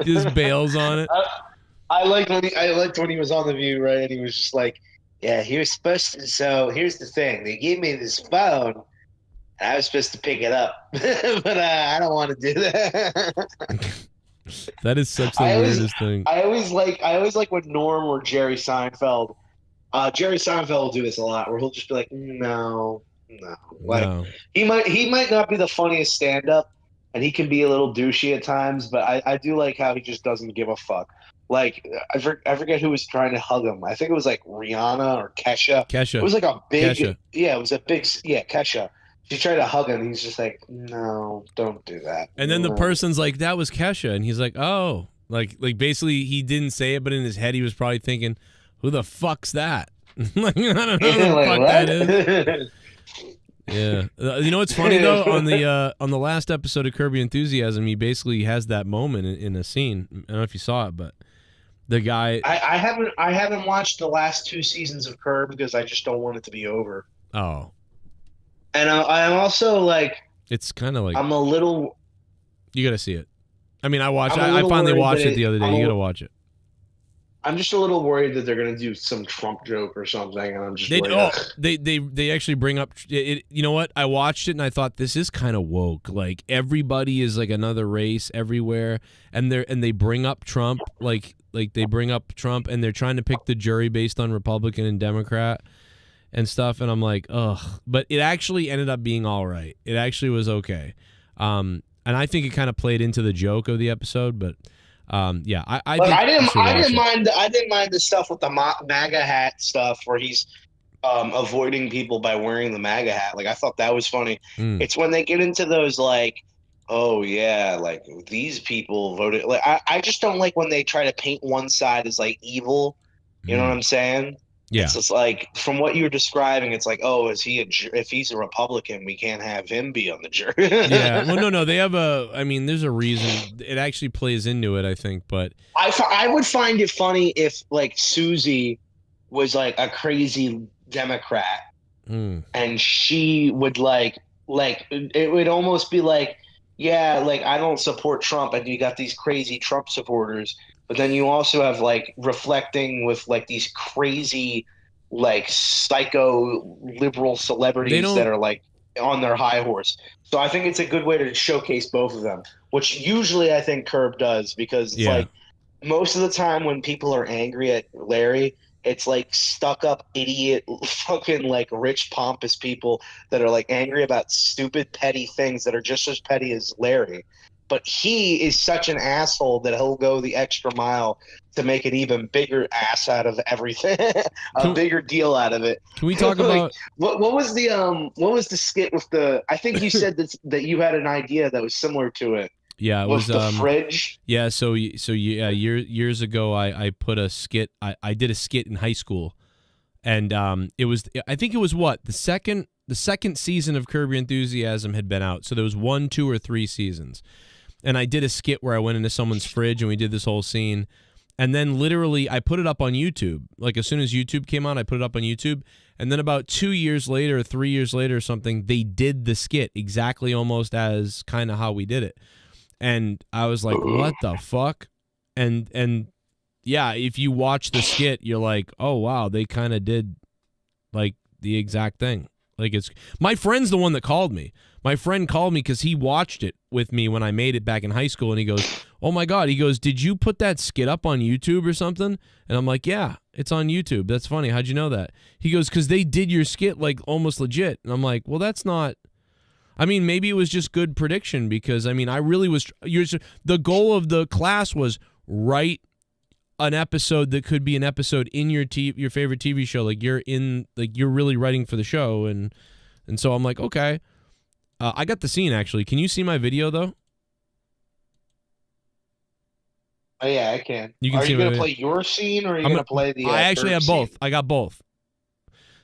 Just bails on it. I liked when he was on The View, right? And he was just like, yeah, he was supposed to. So here's the thing: they gave me this phone. I was supposed to pick it up, but I don't want to do that. That is such the weirdest thing. I always like when Norm or Jerry Seinfeld. Jerry Seinfeld will do this a lot, where he'll just be like, no. Like, No. he might not be the funniest stand-up, and he can be a little douchey at times, but I do like how he just doesn't give a fuck. Like, I forget who was trying to hug him. I think it was like Rihanna or Kesha. Kesha. It was like a big, Kesha. yeah, it was a big, Kesha. She tried to hug him. He's just like, no, don't do that. And then the person's like, that was Kesha. And he's like, oh. Like basically he didn't say it, but in his head he was probably thinking, who the fuck's that? Like, I don't know who the fuck that is. Yeah. You know what's funny, though? On the last episode of Curb Your Enthusiasm, he basically has that moment in a scene. I don't know if you saw it, but the guy... I haven't watched the last 2 seasons of Curb because I just don't want it to be over. Oh. And I'm also like, it's kind of like, I'm a little. You got to see it. I mean, I finally watched it the other day. You got to watch it. I'm just a little worried that they're gonna do some Trump joke or something, and I'm just they actually bring up it. You know what? I watched it and I thought this is kind of woke. Like, everybody is like another race everywhere, and they bring up Trump, like they bring up Trump, and they're trying to pick the jury based on Republican and Democrat and stuff, and I'm like, ugh. But it actually ended up being all right. It actually was okay. And I think it kind of played into the joke of the episode, but yeah, I didn't mind the stuff with the MAGA hat stuff where he's avoiding people by wearing the MAGA hat. Like, I thought that was funny. It's when they get into those like oh yeah, like these people voted. Like I just don't like when they try to paint one side as like evil. You know what I'm saying? Yeah. It's just like from what you're describing, it's like, oh, is he if he's a Republican, we can't have him be on the jury. Yeah. Well, no. They have I mean, there's a reason. It actually plays into it, I think. But I would find it funny if like Susie was like a crazy Democrat, and she would like it would almost be like, yeah, like I don't support Trump, and you got these crazy Trump supporters. But then you also have like reflecting with like these crazy, like psycho liberal celebrities that are like on their high horse. So I think it's a good way to showcase both of them, which usually I think Curb does, because it's like most of the time when people are angry at Larry, it's like stuck up idiot fucking like rich pompous people that are like angry about stupid petty things that are just as petty as Larry. But he is such an asshole that he'll go the extra mile to make an even bigger ass out of everything, bigger deal out of it. Can we talk about what was the skit with the? I think you said that you had an idea that was similar to it. Yeah, it was the fridge. Yeah, so yeah, years ago, I put a skit. I did a skit in high school, and it was, I think it was the second season of Curb Your Enthusiasm had been out. So there was 1, 2, or 3 seasons. And I did a skit where I went into someone's fridge and we did this whole scene. And then literally I put it up on YouTube. Like as soon as YouTube came out, I put it up on YouTube. And then about 2 years later, 3 years later or something, they did the skit exactly almost as kind of how we did it. And I was like, what the fuck? And yeah, if you watch the skit, you're like, oh wow, they kind of did like the exact thing. Like it's my friend's the one that called me. My friend called me because he watched it with me when I made it back in high school, and he goes, oh my God. He goes, did you put that skit up on YouTube or something? And I'm like, yeah, it's on YouTube. That's funny. How'd you know that? He goes, because they did your skit like almost legit. And I'm like, well, that's not, I mean, maybe it was just good prediction, because I mean, I really was, the goal of the class was write an episode that could be an episode in your favorite TV show. Like you're really writing for the show. And so I'm like, okay. I got the scene, actually. Can you see my video, though? Oh, yeah, I can. Are you going to play your scene, or are you going to play the I actually have both. Scene? I got both.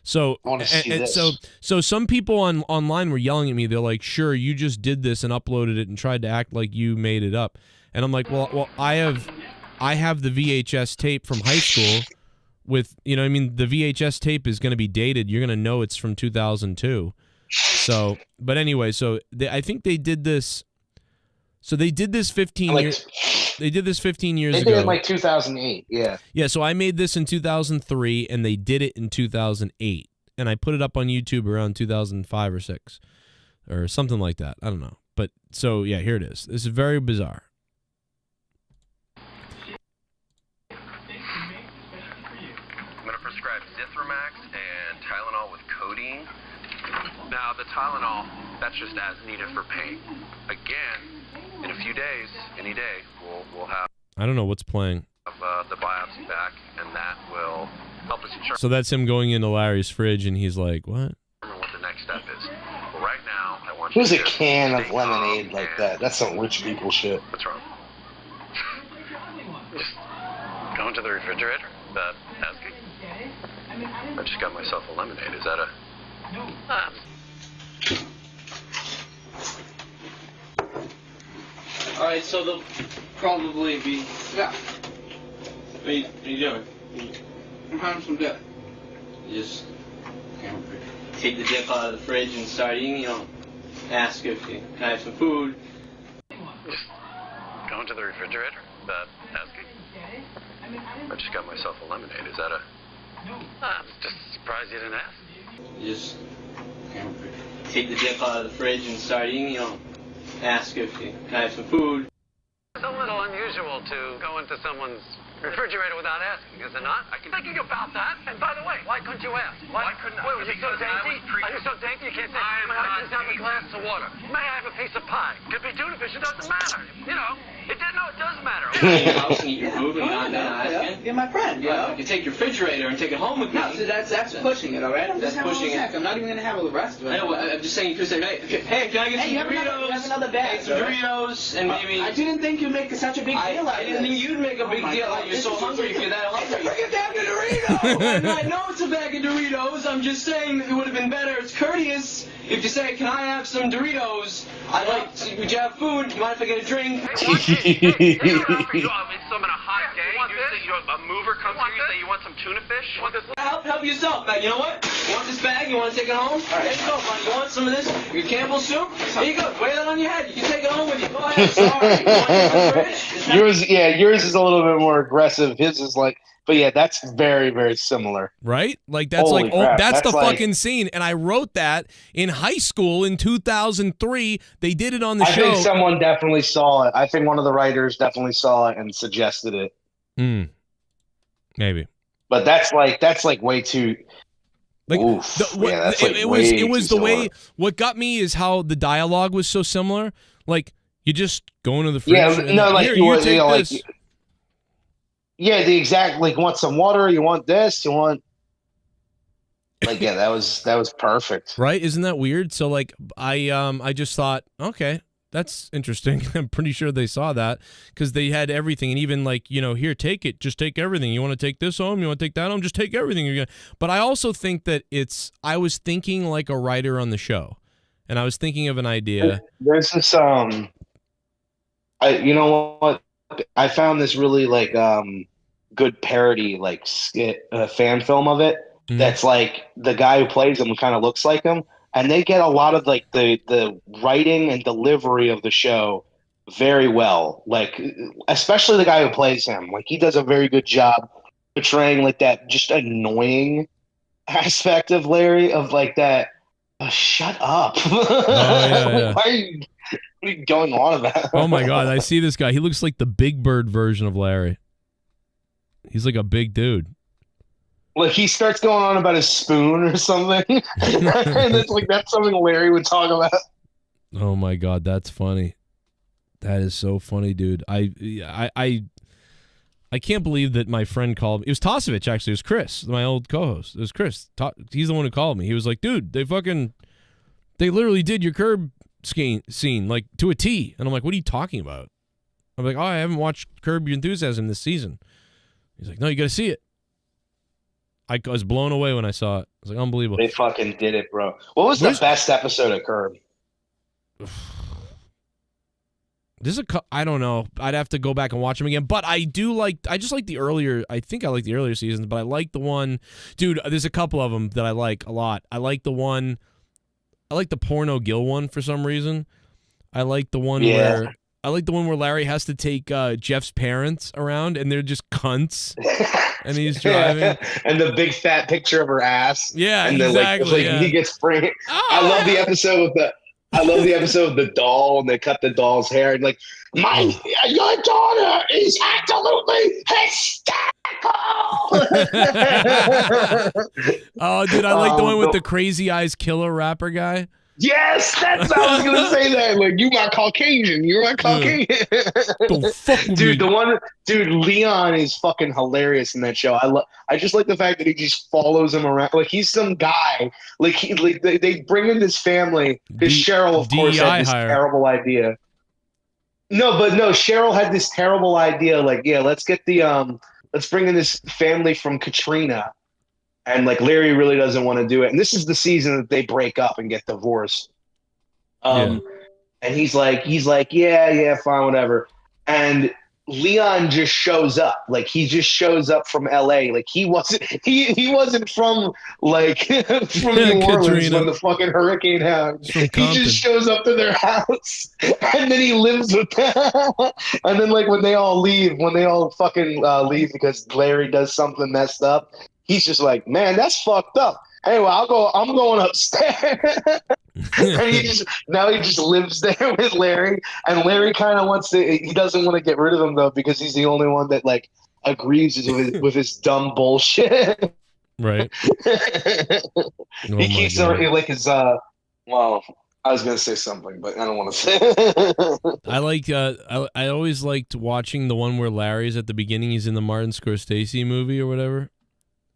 So, I want to see this. So some people online were yelling at me. They're like, sure, you just did this and uploaded it and tried to act like you made it up. And I'm like, well, I have the VHS tape from high school with, you know, I mean, the VHS tape is going to be dated. You're going to know it's from 2002. So, but anyway, I think they did this. So they did this 15 years. They did this 15 years ago. They did it like 2008. Yeah. Yeah. So I made this in 2003, and they did it in 2008, and I put it up on YouTube around 2005 or 6, or something like that. I don't know. But so yeah, here it is. This is very bizarre. I'm going to prescribe Zithromax and Tylenol with codeine. Now, the Tylenol, that's just as needed for pain. Again, in a few days, any day, we'll have... I don't know what's playing. The biopsy back, and that will help us determine... So that's him going into Larry's fridge, and he's like, what? What the next step is. Well, right now, I want you Who's a to can of stay lemonade calm like and- that? That's some rich people shit. What's wrong? Just go into the refrigerator, asking. I just got myself a lemonade. Is that a... Alright, so they'll probably be... Yeah. What are you doing? I'm having some dip. You just take the dip out of the fridge and start eating, you know, ask if you can I have some food. Just go into the refrigerator, asking. I just got myself a lemonade. Is that a... I'm just surprised you didn't ask. You just take the dip out of the fridge and start eating, you know, ask if you can I have some food. It's a little unusual to go into someone's refrigerator without asking, is it not? I can thinking about that. And by the way, why couldn't you ask? Why couldn't I? Wait, was you so dainty? Are you so dainty you can't say, may I just have a glass of water? May I have a piece of pie? Could be tuna fish, it doesn't matter. You know, it does matter. You house and eat your food and not asking. You're my friend, you know? You take your refrigerator and take it home with me. No, so that's pushing it, all right? I'm just pushing it. I'm not even going to have the rest of it. I'm just saying you could say, hey, can I get some burritos? have another bag, some Doritos, and maybe. I didn't think you'd make such a big deal out of it. I didn't think you'd make a big deal out of it. You're so hungry if you're that hungry. It's a freaking bag of Doritos! I know it's a bag of Doritos. I'm just saying it would have been better. It's courteous if you say, can I have some Doritos? I'd like to, would you have food? You mind if I get a drink? Some in a hot day, a mover comes here, you say you want some tuna fish? Help yourself, man. You know what? You want this bag? You want to take it home? All right, there you go, buddy. You want some of this? Your Campbell's soup? There you go. Wear that on your head. You can take it home with you. Go ahead. Sorry. You want to take some fish? Yours is a little bit more aggressive. His is like, but yeah, that's very, very similar. Right? Like that's Holy like crap. that's the like, fucking scene. And I wrote that in high school in 2003. They did it on the I show. think someone definitely saw it. I think one of the writers definitely saw it and suggested it. Maybe. But that's like way too. Like, oof. It was the way. What got me is how the dialogue was so similar. Like you just go into the fridge. Yeah, no, like you take this. Like, yeah, the exact like. Want some water? You want this? You want? Like yeah, that was perfect. Right? Isn't that weird? So like I just thought, okay, that's interesting. I'm pretty sure they saw that because they had everything, and even like here, take it, just take everything. You want to take this home? You want to take that home? Just take everything. But I also think that I was thinking like a writer on the show, and I was thinking of an idea. There's this you know what? I found this really like good parody like skit fan film of it. That's like the guy who plays him kind of looks like him, and they get a lot of like the writing and delivery of the show very well. Like especially the guy who plays him, like he does a very good job portraying like that just annoying aspect of Larry of like that. Shut up! Yeah. Why are you? What are you going on about? Oh my god, I see this guy. He looks like the Big Bird version of Larry. He's like a big dude. Like he starts going on about his spoon or something, and it's like that's something Larry would talk about. Oh my god, that's funny. That is so funny, dude. I can't believe that my friend called. It was Tosevich, actually. It was Chris, my old co-host. It was Chris. He's the one who called me. He was like, dude, they literally did your Curb scene like to a T. And I'm like, what are you talking about? I'm like, oh, I haven't watched Curb Your Enthusiasm this season. He's like, no, you got to see it. I was blown away when I saw it. I was like, unbelievable. They fucking did it, bro. What was the best episode of Curb? I don't know. I'd have to go back and watch them again. But I just like the earlier. I think I like the earlier seasons. But I like the one, dude. There's a couple of them that I like a lot. I like the Porno Gil one for some reason. I like the one where Larry has to take Jeff's parents around and they're just cunts. And he's driving, and the big fat picture of her ass. Yeah, and exactly. He gets framed. I love the episode with the doll, and they cut the doll's hair, and like, your daughter is absolutely hysterical. Oh, dude, I like the one with the Crazy Eyes Killer rapper guy. Yes, that's how I was gonna say that. Like, you my Caucasian. You're my Caucasian. Don't fuck with me. Leon is fucking hilarious in that show. I just like the fact that he just follows him around. Like he's some guy. Like they bring in this family. Because Cheryl, of course, had this terrible idea. No, Cheryl had this terrible idea. Like, yeah, let's bring in this family from Katrina. And like Larry really doesn't want to do it. And this is the season that they break up and get divorced. And he's like, yeah, fine, whatever. And Leon just shows up. Like he just shows up from LA. Like he wasn't from like from New Orleans when the fucking hurricane happened. He just shows up to their house and then he lives with them. And then like when they all fucking leave because Larry does something messed up, he's just like, man, that's fucked up. Anyway, I'm going upstairs. And he just lives there with Larry. And Larry kind of he doesn't want to get rid of him though, because he's the only one that like agrees with his dumb bullshit. Right. He keeps like his well, I was gonna say something, but I don't want to say it. I always liked watching the one where Larry's at the beginning, he's in the Martin Scorsese movie or whatever.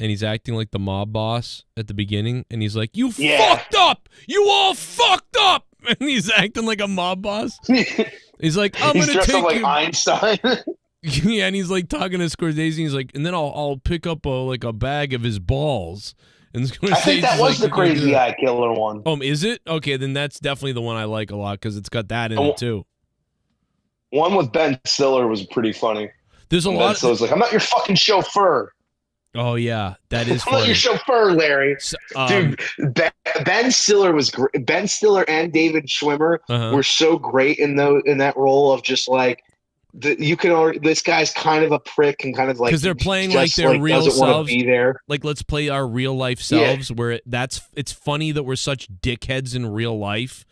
And he's acting like the mob boss at the beginning, and he's like, "You fucked up! You all fucked up!" and he's acting like a mob boss. He's like, I'm He's gonna dressed take up like you. Einstein. Yeah, and he's like talking to Scorsese. And he's like, and then I'll pick up a bag of his balls. And Scorsese's I think that was like, the crazy eye killer one. Oh, is it? Okay, then that's definitely the one I like a lot because it's got that in it too. One with Ben Stiller was pretty funny. There's a Ben lot. Stiller's like, I'm not your fucking chauffeur. Oh yeah, that is I'm not funny. your chauffeur, Larry. Um, Dude, Ben Stiller was great. Ben Stiller and David Schwimmer were so great in that role of just like you can already. This guy's kind of a prick and kind of like because they're playing just, like their real doesn't want selves. to be there. Like let's play our real life selves. Where it's funny that we're such dickheads in real life.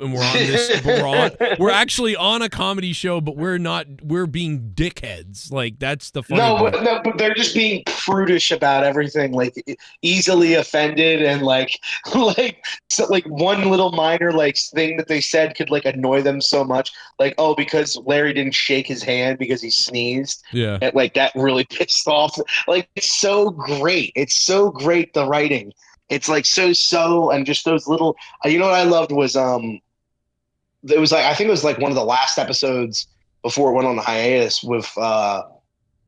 And we're on this, but we're actually on a comedy show, but we're not. We're being dickheads. Like that's the funny part. But they're just being prudish about everything, like easily offended, and like one little minor like thing that they said could like annoy them so much, like because Larry didn't shake his hand because he sneezed. Yeah, that really pissed off. Like it's so great. It's so great the writing. It's like so subtle and just those little. You know what I loved was it was like I think it was like one of the last episodes before it went on the hiatus with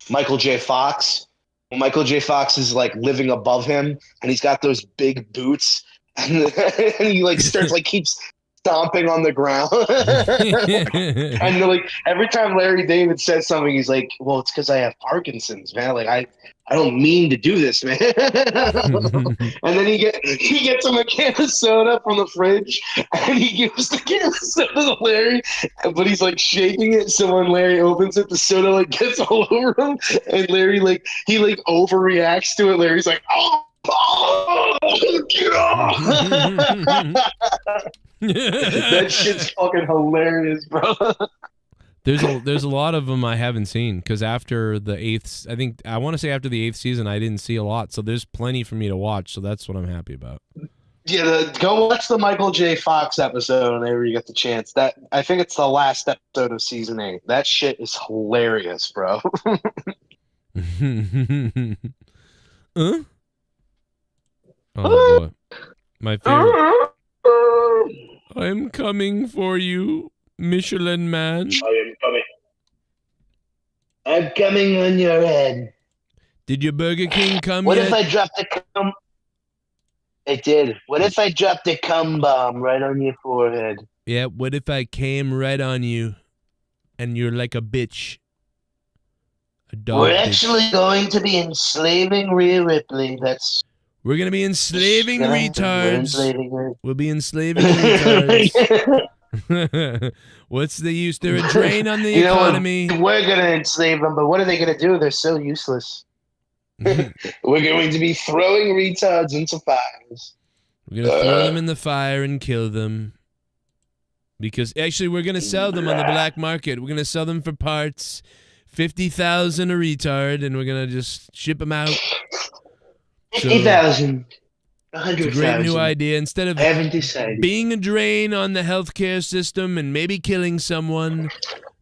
Michael J. Fox. Michael J. Fox is like living above him, and he's got those big boots, and he like starts like keeps stomping on the ground. And like every time Larry David says something, he's like, "Well, it's because I have Parkinson's, man. Like I don't mean to do this, man." And then he gets him a can of soda from the fridge, and he gives the can of soda to Larry, but he's like shaking it, so when Larry opens it, the soda like gets all over him, and Larry he overreacts to it. Larry's like, "Oh, get off!" That shit's fucking hilarious, bro. There's a lot of them I haven't seen because after the eighth, I want to say after the 8th season, I didn't see a lot. So there's plenty for me to watch. So that's what I'm happy about. Yeah, go watch the Michael J. Fox episode whenever you get the chance. That I think it's the last episode of season 8. That shit is hilarious, bro. Huh? Oh boy, my favorite. I'm coming for you, Michelin Man. I am coming. I'm coming on your head. Did your Burger King come What yet? if I dropped a cum? It did. What if I dropped a cum bomb right on your forehead? Yeah, what if I came right on you and you're like a bitch? A dog We're bitch. actually going to be enslaving Rhea Ripley. We're going to be enslaving We're retards. enslaving her. We'll be enslaving retards. What's the use? They're a drain on the economy. We're going to enslave them, but what are they going to do? They're so useless. We're going to be throwing retards into fires. We're going to throw them in the fire and kill them. Because actually, we're going to sell them on the black market. We're going to sell them for parts. 50,000 a retard, and we're going to just ship them out. 50,000. It's a great new idea. Instead of I haven't decided. being a drain on the healthcare system and maybe killing someone,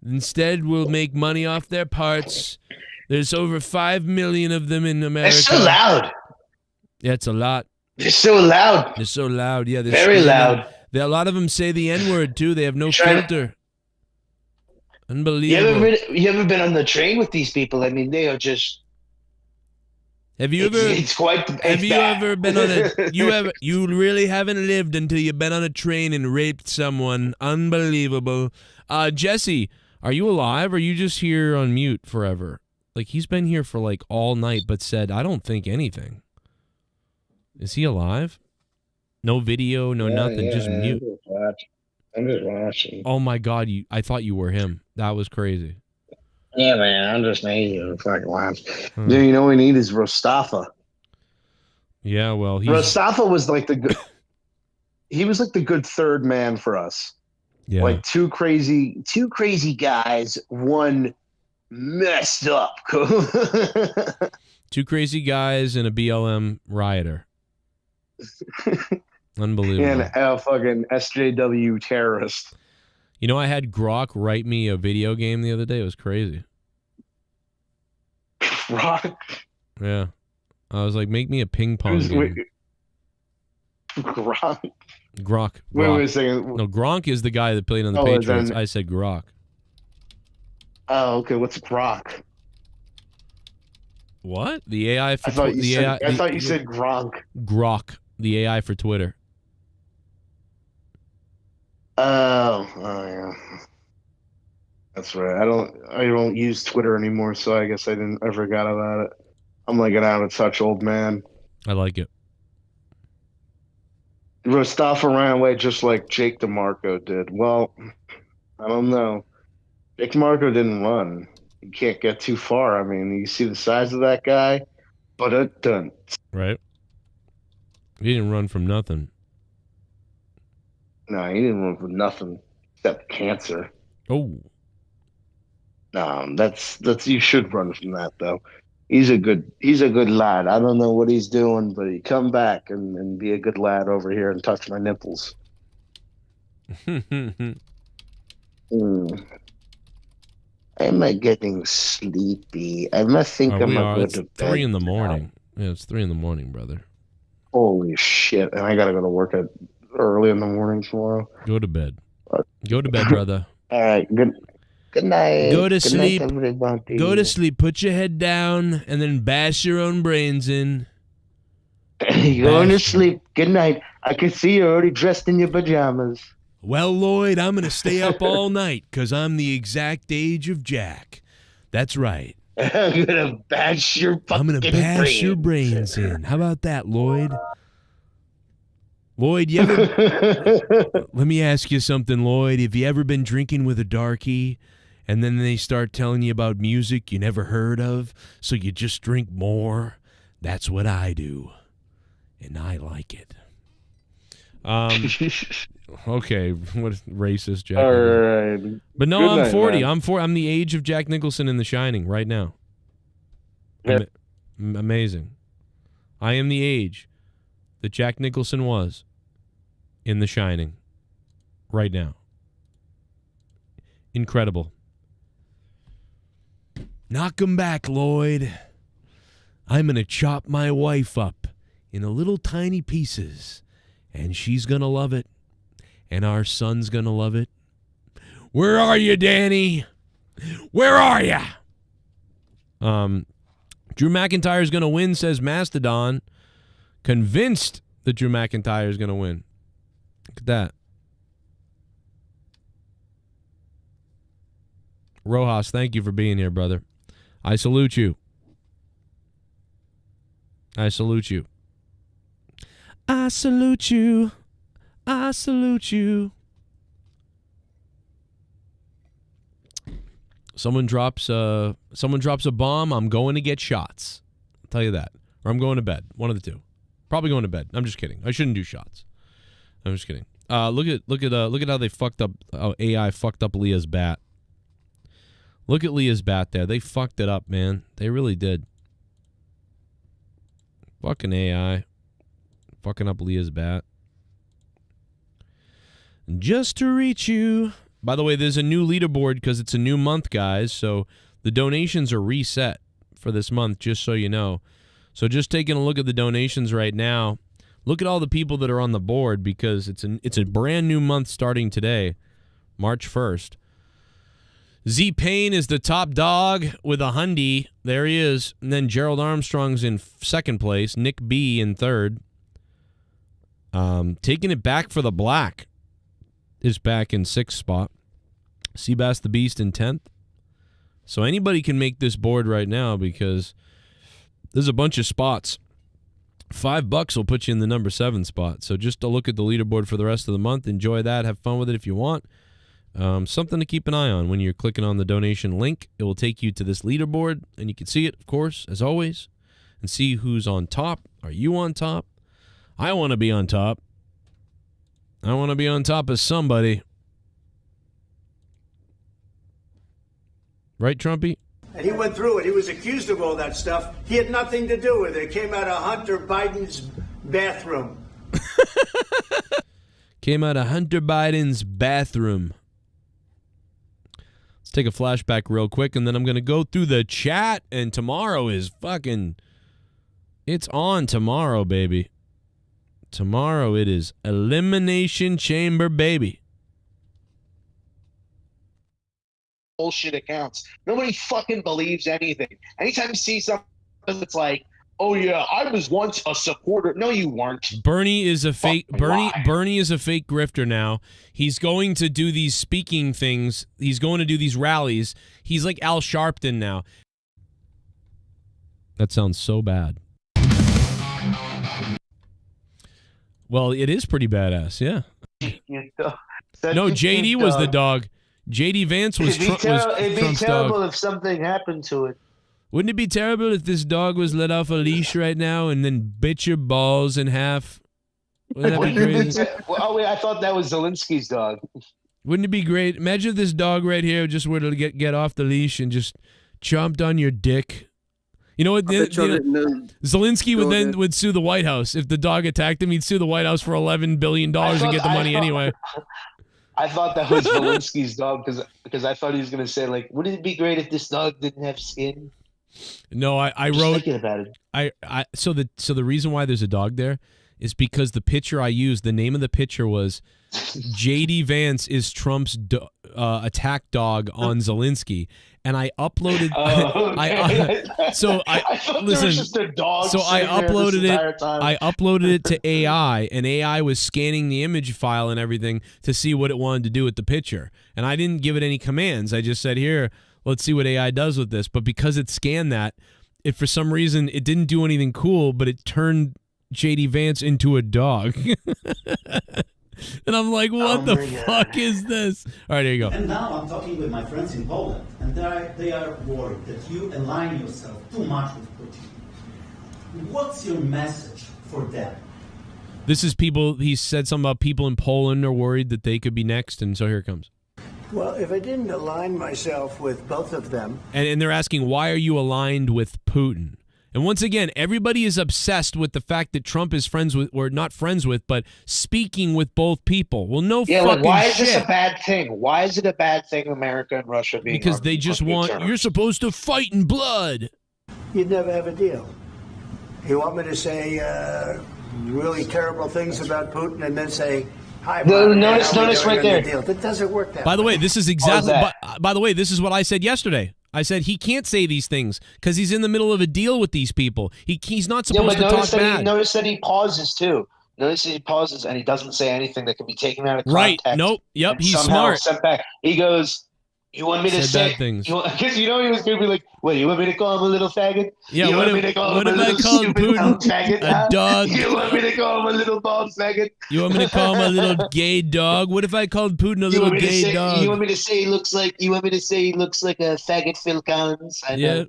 instead we'll make money off their parts. There's over 5 million of them in America. They're so loud. Yeah, it's a lot. They're so loud. They're so loud. Yeah, they're Very screaming. loud. A lot of them say the N-word, too. They have no filter. Unbelievable. You ever been on the train with these people? I mean, they are just... Have you ever? Have you ever been on a? You really haven't lived until you've been on a train and raped someone. Unbelievable. Jesse, are you alive? Or are you just here on mute forever? Like he's been here for like all night, but said I don't think anything. Is he alive? No video, no nothing, just mute. I'm just watching. Oh my God! I thought you were him. That was crazy. Yeah, man, I'm just an fucking laugh. Dude, you know what we need is Rostafa. Yeah, well, Rostafa was like the good. He was like the good third man for us. Yeah, like two crazy guys, one messed up. Two crazy guys and a BLM rioter. Unbelievable. And a fucking SJW terrorist. You know, I had Grok write me a video game the other day. It was crazy. Grok? Yeah. I was like, make me a ping pong game. Grok? Gronk. Wait a second. No, Gronk is the guy that played on the Oh, Patriots. then- I said Grok. Oh, okay. What's Grok? What? The AI for I thought you the said. AI, I thought you said Gronk. Grok, the AI for Twitter. Oh, yeah. That's right. I don't use Twitter anymore, so I guess I forgot about it. I'm like an out of touch old man. I like it. Mustafa ran away just like Jake DeMarco did. Well, I don't know. Jake DeMarco didn't run. You can't get too far. I mean, you see the size of that guy, but it done. Right. He didn't run from nothing. No, he didn't run from nothing except cancer. Oh. No, that's you should run from that though. He's a good lad. I don't know what he's doing, but he come back and be a good lad over here and touch my nipples. Am I getting sleepy? I must think I'm gonna go It's to bed. 3 in the morning. Yeah, it's 3 in the morning, brother. Holy shit! And I gotta go to work at early in the morning tomorrow. Go to bed. Go to bed, brother. All right. Good night. Go to Good sleep. Night, everybody. Go to sleep. Put your head down and then bash your own brains in. Going to sleep. Good night. I can see you're already dressed in your pajamas. Well, Lloyd, I'm going to stay up all night because I'm the exact age of Jack. That's right. I'm gonna bash your fucking I'm going to bash brains. your brains in. How about that, Lloyd? Lloyd, you ever... Let me ask you something, Lloyd. Have you ever been drinking with a darkie and then they start telling you about music you never heard of, so you just drink more? That's what I do, and I like it. Okay, what racist Jack? All right. But no, Good I'm night, 40. man. I'm the age of Jack Nicholson in The Shining right now. Yep. Amazing. I am the age that Jack Nicholson was in The Shining right now. Incredible. Knock 'em back, Lloyd. I'm going to chop my wife up in a little tiny pieces, and she's going to love it, and our son's going to love it. Where are you, Danny? Where are you? Drew McIntyre's going to win, says Mastodon. Convinced that Drew McIntyre is going to win. Look at that. Rojas, thank you for being here, brother. I salute you. I salute you. I salute you. I salute you. Someone drops a bomb, I'm going to get shots. I'll tell you that. Or I'm going to bed. One of the two. Probably going to bed. I'm just kidding. I shouldn't do shots. I'm just kidding. Look at how they fucked up. How AI fucked up Leah's bat. Look at Leah's bat there. They fucked it up, man. They really did. Fucking AI. Fucking up Leah's bat. Just to reach you. By the way, there's a new leaderboard because it's a new month, guys. So the donations are reset for this month, just so you know. So just taking a look at the donations right now. Look at all the people that are on the board because it's a brand new month starting today, March 1st. Z Payne is the top dog with a hundy. There he is. And then Gerald Armstrong's in second place. Nick B in third. Taking it back for the black is back in sixth spot. Seabass the Beast in 10th. So anybody can make this board right now because there's a bunch of spots. $5 will put you in the number 7 spot. So just to look at the leaderboard for the rest of the month. Enjoy that. Have fun with it if you want. Something to keep an eye on when you're clicking on the donation link. It will take you to this leaderboard, and you can see it, of course, as always, and see who's on top. Are you on top? I want to be on top. I want to be on top of somebody. Right, Trumpy? And he went through it. He was accused of all that stuff. He had nothing to do with it. It came out of Hunter Biden's bathroom. Came out of Hunter Biden's bathroom. Let's take a flashback real quick, and then I'm going to go through the chat, and tomorrow is fucking... It's on tomorrow, baby. Tomorrow it is Elimination Chamber, baby. Bullshit accounts. Nobody fucking believes anything. Anytime you see something that's like, oh yeah, I was once a supporter. No, you weren't. Bernie is a fake. Bernie is a fake grifter now. He's going to do these speaking things. He's going to do these rallies. He's like Al Sharpton now. That sounds so bad. Well, it is pretty badass, yeah. No, JD was the dog. JD Vance was Trump's dog. It'd be terrible if something happened to it. Wouldn't it be terrible if this dog was let off a leash right now and then bit your balls in half? Wouldn't that be crazy? Oh, wait, I thought that was Zelensky's dog. Wouldn't it be great? Imagine if this dog right here just were to get off the leash and just chomped on your dick. You know what? Zelensky would sue the White House. If the dog attacked him, he'd sue the White House for $11 billion and get the money anyway. I thought that was Zelensky's dog because I thought he was going to say, like, wouldn't it be great if this dog didn't have skin? No, I wrote thinking about it. So the reason why there's a dog there is because the picture I used, the name of the picture was JD Vance is Trump's attack dog on Zelensky, and I uploaded. So I listen. So I uploaded it. I uploaded it to AI, and AI was scanning the image file and everything to see what it wanted to do with the picture, and I didn't give it any commands. I just said, "Here, let's see what AI does with this." But because it scanned that, it for some reason it didn't do anything cool, but it turned JD Vance into a dog. And I'm like, what the fuck is this? All right, here you go. And now I'm talking with my friends in Poland, and they are worried that you align yourself too much with Putin. What's your message for them? This is people, he said something about people in Poland are worried that they could be next, and so here it comes. Well, if I didn't align myself with both of them. And they're asking, why are you aligned with Putin? And once again, everybody is obsessed with the fact that Trump is friends with, or not friends with, but speaking with both people. Well, no fucking like, why is shit. this a bad thing? Why is it a bad thing, America and Russia being Because they just want, you're supposed to fight in blood. You'd never have a deal. You want me to say really terrible things about Putin and then say, hi, notice right there. That doesn't work that By the way, this is exactly, that? by the way, this is what I said yesterday. I said he can't say these things because he's in the middle of a deal with these people. He's not supposed to talk bad. Notice that he pauses too. Notice that he pauses and he doesn't say anything that can be taken out of context. Right. Nope. Yep. He's somehow smart. Sent back. He goes, you want me to say things? Because you know he was going to be like, what, you want me to call him a little faggot? Yeah, what if I called Putin a dog? You want me to call him a little bald faggot? You want me to call him a little gay dog? What if I called Putin a little gay dog? You want me to say he looks like a faggot Phil Collins? Yeah.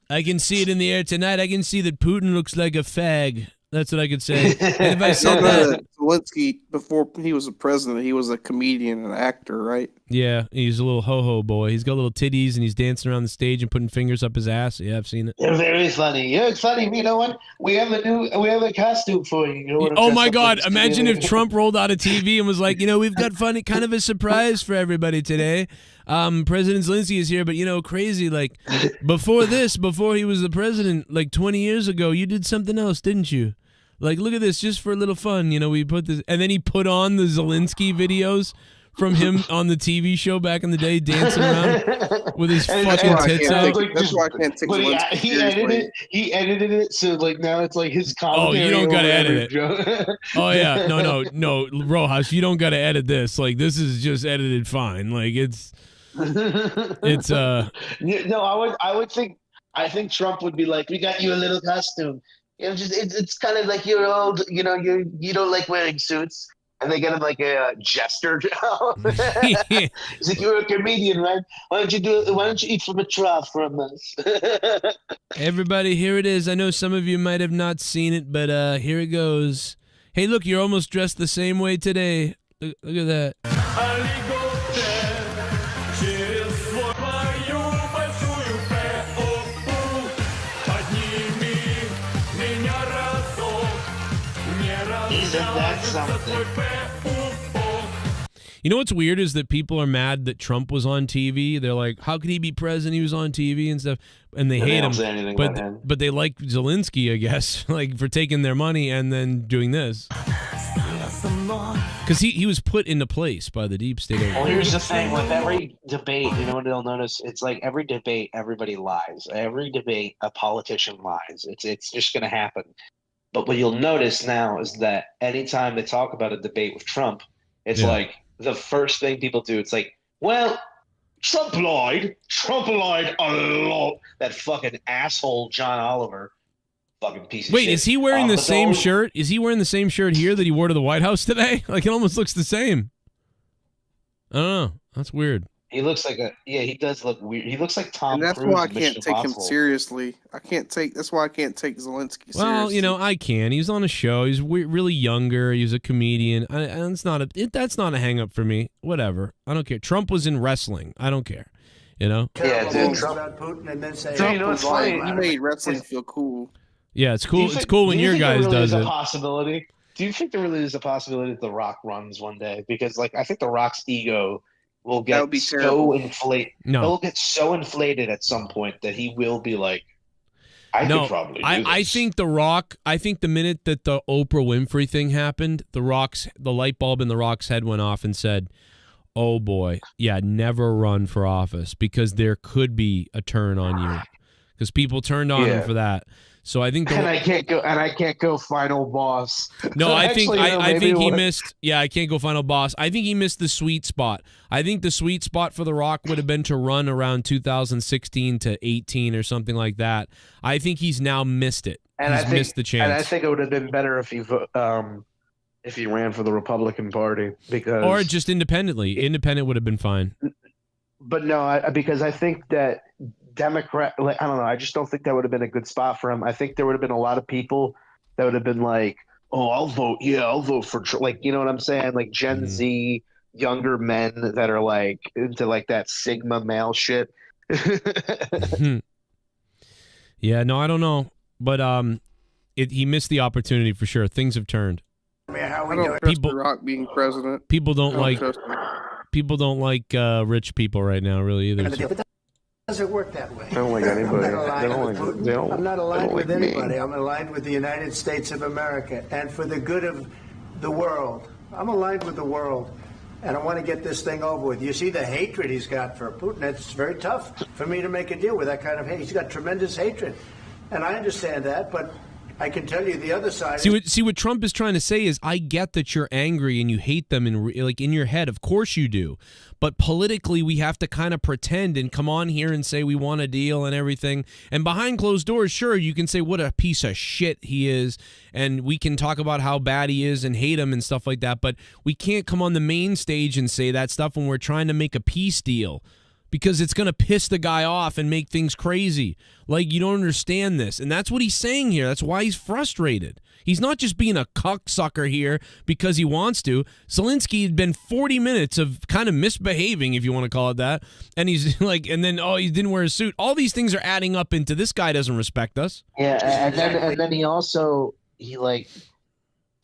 I can see it in the air tonight. I can see that Putin looks like a fag. That's what I could say. And if I said that, Zelensky, before he was a president, he was a comedian and actor, right? Yeah, he's a little ho-ho boy. He's got little titties and he's dancing around the stage and putting fingers up his ass. Yeah, I've seen it. They're very funny. Yeah, it's funny. You know what? We have a costume for you. You know, oh my God! Imagine if Trump rolled out a TV and was like, we've got funny, kind of a surprise for everybody today. President Zelensky is here, but crazy. Like before he was the president, like 20 years ago, you did something else, didn't you? Like, look at this, just for a little fun. We put this, and then he put on the Zelensky videos from him on the TV show back in the day, dancing around with his fucking tits out. That's why I can't take Zelensky. He edited it, so like now it's like his commentary. Oh, you don't gotta edit it. Oh yeah, no, Rojas, you don't gotta edit this. Like this is just edited fine. Like it's. No, I think Trump would be like, we got you a little costume. It's kind of like you're old, you don't like wearing suits, and they get him like a jester job. He's like, you're a comedian, right? Why don't you eat from a trough from us? Everybody, here it is. I know some of you might have not seen it, but here it goes. Hey, look, you're almost dressed the same way today. Look at that. Isn't that something? You know what's weird is that people are mad that Trump was on TV. They're like, how could he be president? He was on TV and stuff. And they hate don't him. say anything about him. But they like Zelensky, I guess, like for taking their money and then doing this. Because he was put into place by the deep state. Well, here's the thing with every debate, you know what they'll notice? It's like every debate, everybody lies. Every debate, a politician lies. It's just going to happen. But what you'll notice now is that anytime they talk about a debate with Trump, it's like the first thing people do. It's like, well, Trump lied. Trump lied a lot. That fucking asshole John Oliver. Fucking piece of shit. Wait, is he wearing the same shirt? Is he wearing the same shirt here that he wore to the White House today? Like, it almost looks the same. I don't know. That's weird. He looks like he does look weird. He looks like Tom And that's Cruise why I in Mission can't take him Impossible. seriously. That's why I can't take Zelensky seriously. Well, you know, I can. He's on a show. He's really younger. He's a comedian. And that's not a hang up for me. Whatever. I don't care. Trump was in wrestling. I don't care. You know? Yeah, dude. Trump Putin and then say, Trump was like, he made wrestling feel cool. Yeah, it's cool. It's cool when your guys does it. Possibility? Do you think there really is a possibility that The Rock runs one day? Because, like, I think The Rock's ego will get so inflated. No. He'll get so inflated at some point that he will be like, I could probably do this. I think The Rock, I think the minute that the Oprah Winfrey thing happened, the light bulb in The Rock's head went off and said, oh boy, yeah, never run for office because there could be a turn on you. Because people turned on him for that. So I think I can't go final boss. No, I Actually, think I think he missed. Yeah, I can't go final boss. I think he missed the sweet spot. I think the sweet spot for The Rock would have been to run around 2016 to 18 or something like that. I think he's now missed it. He's missed the chance. And I think it would have been better if he ran for the Republican Party or just independently. Independent would have been fine. But no, because I think that Democrat, I don't know. I just don't think that would have been a good spot for him. I think there would have been a lot of people that would have been like, "Oh, I'll vote. Yeah, I'll vote for Trump." Like, you know what I'm saying? Like Gen Z, younger men that are like into like that Sigma male shit. Yeah, no, I don't know, but he missed the opportunity for sure. Things have turned. I mean, how I don't trust The Rock being president. People don't like trust him. people don't like rich people right now, really either. So. Doesn't work that way. I don't like anybody. I'm not aligned with like me. anybody. I'm aligned with the United States of America, and for the good of the world. I'm aligned with the world, and I want to get this thing over with. You see the hatred he's got for Putin. It's very tough for me to make a deal with that kind of hate. He's got tremendous hatred, and I understand that, but I can tell you the other side. See what Trump is trying to say is, I get that you're angry and you hate them in your head. Of course you do. But politically, we have to kind of pretend and come on here and say we want a deal and everything. And behind closed doors, sure, you can say what a piece of shit he is. And we can talk about how bad he is and hate him and stuff like that. But we can't come on the main stage and say that stuff when we're trying to make a peace deal. Because it's going to piss the guy off and make things crazy. Like, you don't understand this. And that's what he's saying here. That's why he's frustrated. He's not just being a cocksucker here because he wants to. Zelensky had been 40 minutes of kind of misbehaving, if you want to call it that. And he's like, and then, oh, he didn't wear a suit. All these things are adding up into this guy doesn't respect us. Yeah, and then he also,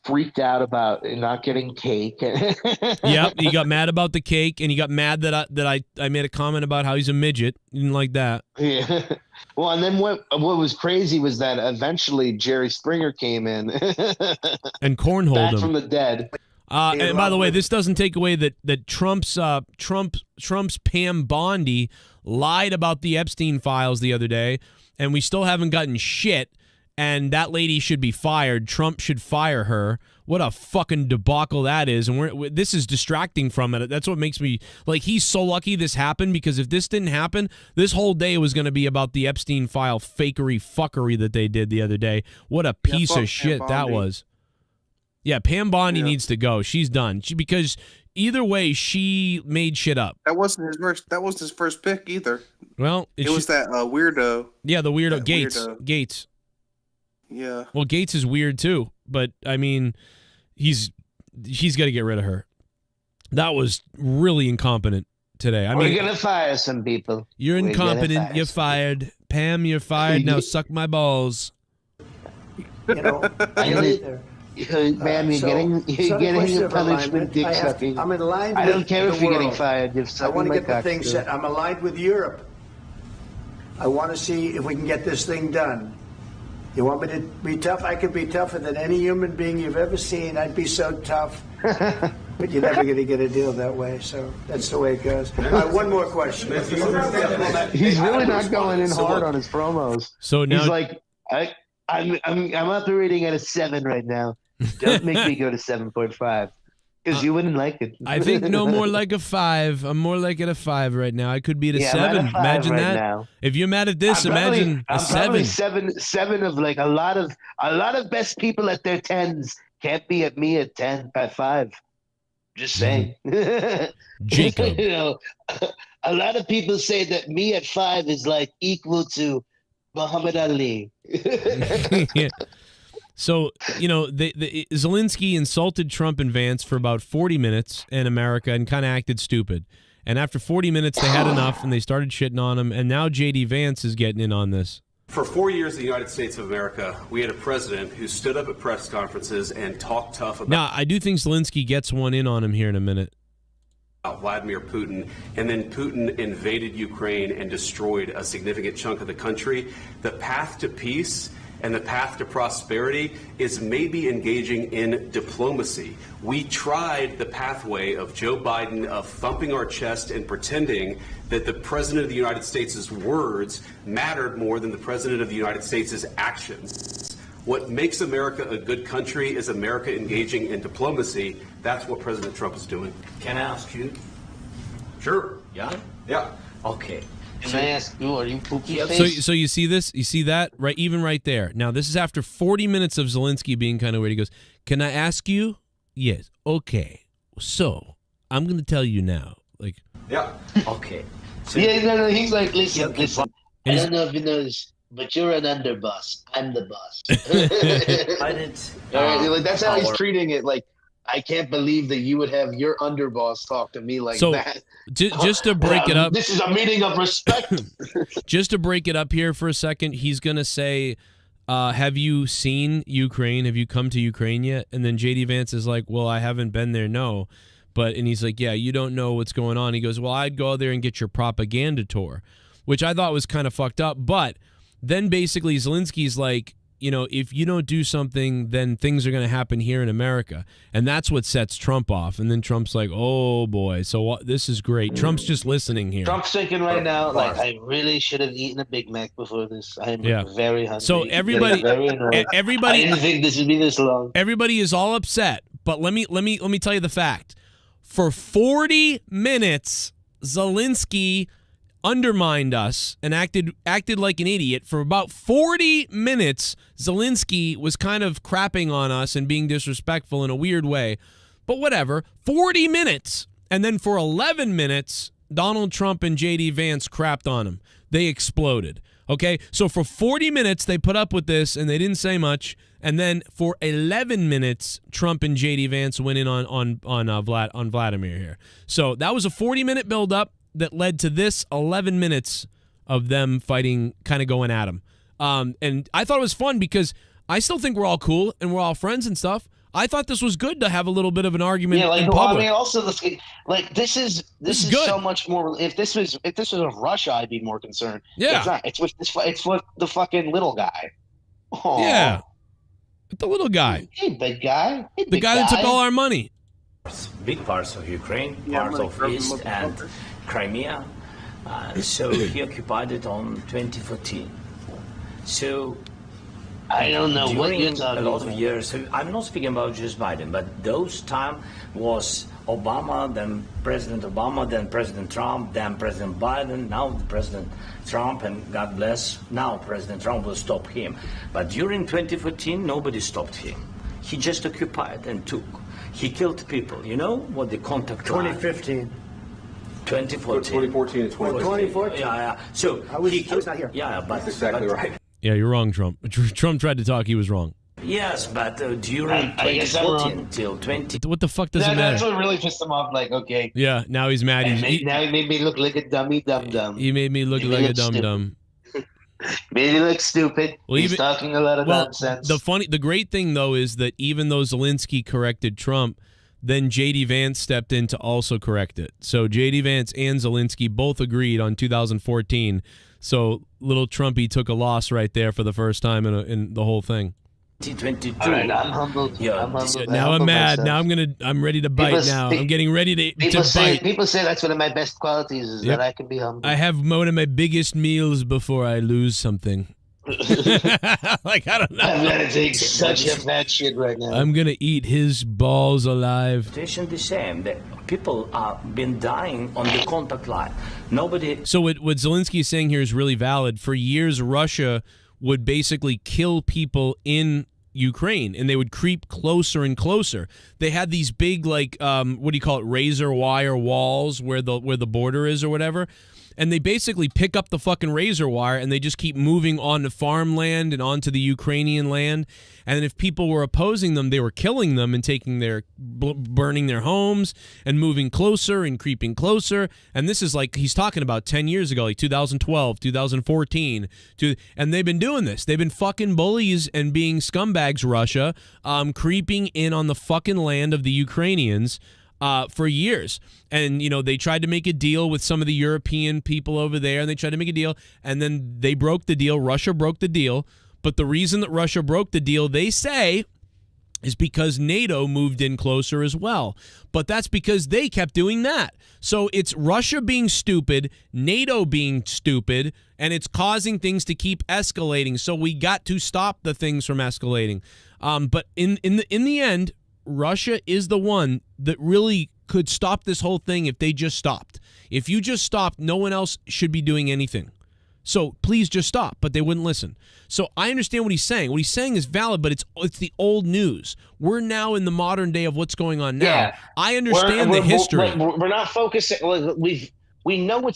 freaked out about not getting cake. Yep, he got mad about the cake, and he got mad that I made a comment about how he's a midget. He didn't like that. Yeah. Well, and then what was crazy was that eventually Jerry Springer came in and cornholed back him from the dead. And by the way, this doesn't take away that Trump's Pam Bondi lied about the Epstein files the other day, and we still haven't gotten shit. And that lady should be fired. Trump should fire her. What a fucking debacle that is. And this is distracting from it. That's what makes me, like, he's so lucky this happened, because if this didn't happen, this whole day was going to be about the Epstein file fakery fuckery that they did the other day. What a piece of shit that was. Yeah, Pam Bondi needs to go. She's done. Because either way, she made shit up. That wasn't his first pick either. Well, it was that weirdo. Yeah, the weirdo Gates. Yeah. Well, Gates is weird too, but I mean, he's got to get rid of her. That was really incompetent today. We're gonna fire some people. You're incompetent. You're fired. Pam, you're fired. Now suck my balls. You know, Man, you're getting your punishment, dick sucking. I'm aligned I with don't care the if you're getting world. fired. You're I sucking want to my get the cock thing still. set. I'm aligned with Europe. I want to see if we can get this thing done. You want me to be tough? I could be tougher than any human being you've ever seen. I'd be so tough. But you're never going to get a deal that way, so that's the way it goes. One more question. He's really not going in hard on his promos. So now he's like, I'm operating at a 7 right now. Don't make me go to 7.5 because you wouldn't like it. I think no more like a 5. I'm more like at a 5 right now. I could be at a 7. I'm at a 5 Imagine right that. now. If you're mad at this, I'm probably- imagine a I'm probably 7. seven of like a lot of best people at their 10s can't be at me at 5. Just saying. Jacob. You know, a lot of people say that me at 5 is like equal to Muhammad Ali. Yeah. So, you know, Zelenskyy insulted Trump and Vance for about 40 minutes in America and kind of acted stupid. And after 40 minutes, they had enough and they started shitting on him. And now J.D. Vance is getting in on this. For 4 years in the United States of America, we had a president who stood up at press conferences and talked tough about Now, I do think Zelenskyy gets one in on him here in a minute. Vladimir Putin, and then Putin invaded Ukraine and destroyed a significant chunk of the country. The path to peace and the path to prosperity is maybe engaging in diplomacy. We tried the pathway of Joe Biden of thumping our chest and pretending that the President of the United States' words mattered more than the President of the United States' actions. What makes America a good country is America engaging in diplomacy. That's what President Trump is doing. Can I ask you? Sure. Yeah? Yeah. Okay. Can I ask you, are you poopy So, face? so you see this? You see that? Right, even right there. Now, this is after 40 minutes of Zelenskyy being kind of weird. He goes, "Can I ask you?" Yes. Okay. So, I'm going to tell you now. Like, yeah. Okay. So Yeah, no, he's like, listen. I And don't know if you know this, but you're an underboss. I'm the boss. I did. All right, like, that's how he's our- treating it. Like, I can't believe that you would have your underboss talk to me like So, that. just to break it up. This is a meeting of respect. Just to break it up here for a second, he's going to say, have you seen Ukraine? Have you come to Ukraine yet? And then J.D. Vance is like, well, I haven't been there, no. And he's like, yeah, you don't know what's going on. He goes, well, I'd go there and get your propaganda tour, which I thought was kind of fucked up. But then basically Zelensky's like, you know, if you don't do something, then things are going to happen here in America. And that's what sets Trump off. And then Trump's like, oh, boy, so this is great. Trump's just listening here. Trump's thinking right now, like, I really should have eaten a Big Mac before this. I'm very hungry. So everybody, I didn't think this would be this long. Everybody is all upset. But let me tell you the fact. For 40 minutes, Zelenskyy undermined us and acted like an idiot. For about 40 minutes, Zelenskyy was kind of crapping on us and being disrespectful in a weird way. But whatever, 40 minutes. And then for 11 minutes, Donald Trump and J.D. Vance crapped on him. They exploded. Okay, so for 40 minutes, they put up with this and they didn't say much. And then for 11 minutes, Trump and J.D. Vance went in on Vladimir here. So that was a 40-minute buildup that led to this 11 minutes of them fighting, kind of going at him. And I thought it was fun because I still think we're all cool and we're all friends and stuff. I thought this was good to have a little bit of an argument Yeah, like, in well, public. I mean, also this is good. so much more. If this was Russia, I'd be more concerned. Yeah. It's not. It's with the fucking little guy. Aw. Yeah, the little guy. Hey, big guy. Hey, The big guy that took all our money. Big parts of Ukraine, parts of East and Crimea. So he occupied it on 2014. So I don't know what you're during talking a lot about. of years. So I'm not speaking about just Biden, but those time was Obama, then President Obama, then President Trump, then President Biden, now President Trump, and God bless, now President Trump will stop him. But during 2014, nobody stopped him. He just occupied and took. He killed people. You know what the contact 2015. 2014. 2014 and 2014. Yeah. So I was not here. Yeah, but That's exactly right. Yeah, you're wrong, Trump. Trump tried to talk. He was wrong. Yes, but during I guess I'm 2014 wrong. till 20. What the fuck does it That's matter? what really pissed him off. Like, okay. Yeah, now he's mad. Now he made me look like a dummy dum dum. He made me look He like a looks dum dum. Made you look stupid. Well, He's talking a lot of nonsense. The great thing though is that even though Zelenskyy corrected Trump, then J.D. Vance stepped in to also correct it. So J.D. Vance and Zelenskyy both agreed on 2014. So little Trumpy took a loss right there for the first time in the whole thing. 2022. All right, I'm humbled. Now I'm mad. Now I'm ready to bite. I'm getting ready to bite. People say that's one of my best qualities is that I can be humble. I have one of my biggest meals before I lose something. Like, I don't know. I'm gonna take such a fat shit right now. I'm gonna eat his balls alive. Situation the same. That people have been dying on the contact line. Nobody. So what Zelenskyy is saying here is really valid. For years, Russia would basically kill people in Ukraine, and they would creep closer and closer. They had these big, like, what do you call it, razor wire walls where the border is or whatever. And they basically pick up the fucking razor wire and they just keep moving onto farmland and onto the Ukrainian land. And if people were opposing them, they were killing them and burning their homes and moving closer and creeping closer. And this is like, he's talking about 10 years ago, like 2012, 2014. And they've been doing this. They've been fucking bullies and being scumbags, Russia, creeping in on the fucking land of the Ukrainians for years. And, you know, they tried to make a deal with some of the European people over there, and they tried to make a deal, and then they broke the deal. Russia broke the deal. But the reason that Russia broke the deal, they say, is because NATO moved in closer as well. But that's because they kept doing that. So it's Russia being stupid, NATO being stupid, and it's causing things to keep escalating. So we got to stop the things from escalating. But in the end, Russia is the one that really could stop this whole thing if they just stopped. If you just stopped, no one else should be doing anything. So please just stop. But they wouldn't listen. So I understand what he's saying. What he's saying is valid, but it's the old news. We're now in the modern day of what's going on now. Yeah. I understand the history. We're not focusing. We've known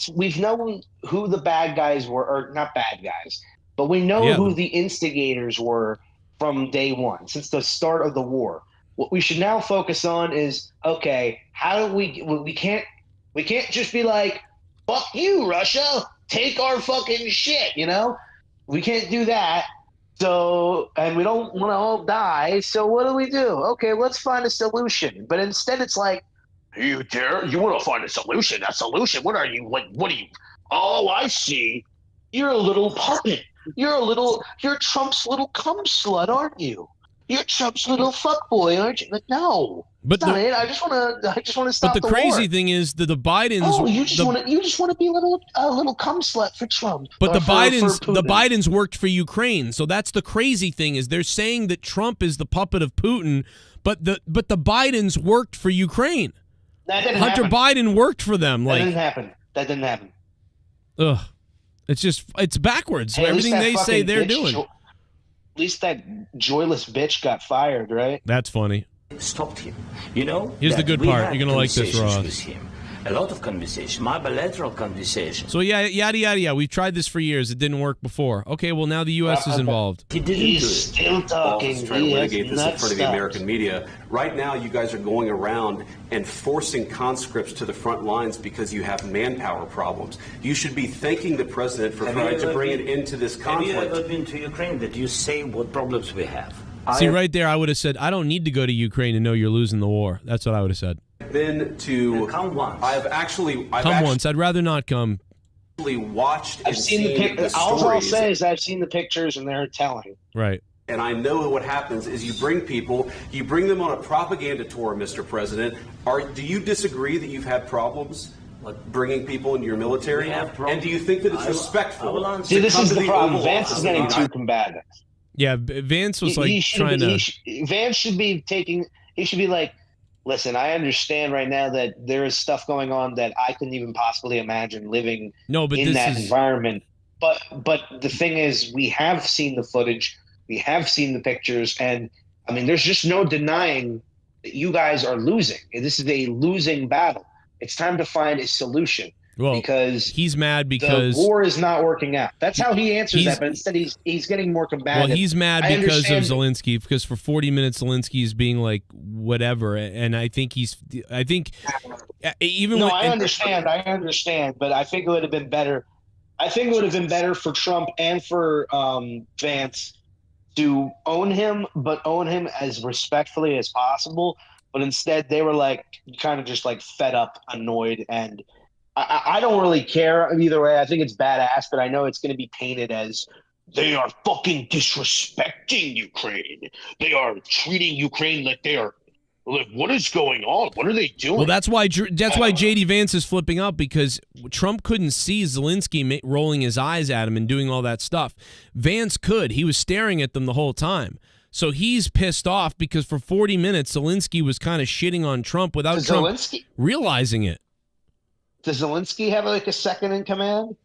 who the bad guys were, or not bad guys, but we know who the instigators were from day one, since the start of the war. What we should now focus on is, okay, how do we can't just be like, fuck you, Russia, take our fucking shit, you know? We can't do that. So, and we don't want to all die. So what do? Okay, let's find a solution. But instead it's like, you dare? You want to find a solution? A solution? What are you? What are you? Oh, I see. You're a little puppet. You're Trump's little cum slut, aren't you? You're Trump's little fuckboy, aren't you? Like, no, but that's not it. I just want to stop. But the crazy thing is that the Bidens. Oh, you just want to be a little cum slut for Trump. But the Bidens worked for Ukraine, so that's the crazy thing is they're saying that Trump is the puppet of Putin, but the Bidens worked for Ukraine. That didn't Hunter happen. Biden worked for them. That didn't happen. Ugh, it's backwards. Hey, everything they say they're doing. At least that joyless bitch got fired, right? That's funny. Stopped him. You know? Here's the good part. You're going to like this, Ross. With him. A lot of conversation, my bilateral conversation. So yada yada yada. We've tried this for years. It didn't work before. Okay, well now the U.S. is involved. He's still talking. Trying to litigate this in front of the American media. Right now, you guys are going around and forcing conscripts to the front lines because you have manpower problems. You should be thanking the president for trying to bring it into this conflict. Have you ever been to Ukraine? That you say what problems we have? See, right there, I would have said, I don't need to go to Ukraine to know you're losing the war. That's what I would have said. Been to come once. I've actually once. I'd rather not come. Watched. I've seen the pictures. All I'll say is I've seen the pictures, and they're telling. Right. And I know what happens is you bring them on a propaganda tour, Mr. President. Do you disagree that you've had problems bringing people into your military? And do you think that it's respectful? See, this is the problem. Vance is getting too combative. Yeah, Vance was Vance should be taking. He should be like, listen, I understand right now that there is stuff going on that I couldn't even possibly imagine living in that environment. But the thing is, we have seen the footage, we have seen the pictures, and I mean, there's just no denying that you guys are losing. This is a losing battle. It's time to find a solution. Well, because he's mad because the war is not working out. That's how he answers that, but instead he's getting more combative. Well, he's mad because of Zelenskyy, because for 40 minutes Zelenskyy is being like whatever, and I think even I understand, but I think it would have been better I think it would have been better for Trump and for Vance to own him, but own him as respectfully as possible. But instead, they were like kind of just like fed up, annoyed, and I don't really care either way. I think it's badass, but I know it's going to be painted as they are fucking disrespecting Ukraine. They are treating Ukraine like they are. Like, what is going on? What are they doing? Well, that's why JD Vance is flipping out, because Trump couldn't see Zelensky rolling his eyes at him and doing all that stuff. Vance could. He was staring at them the whole time. So he's pissed off because for 40 minutes, Zelensky was kind of shitting on Trump without Trump realizing it. Does Zelensky have like a second in command?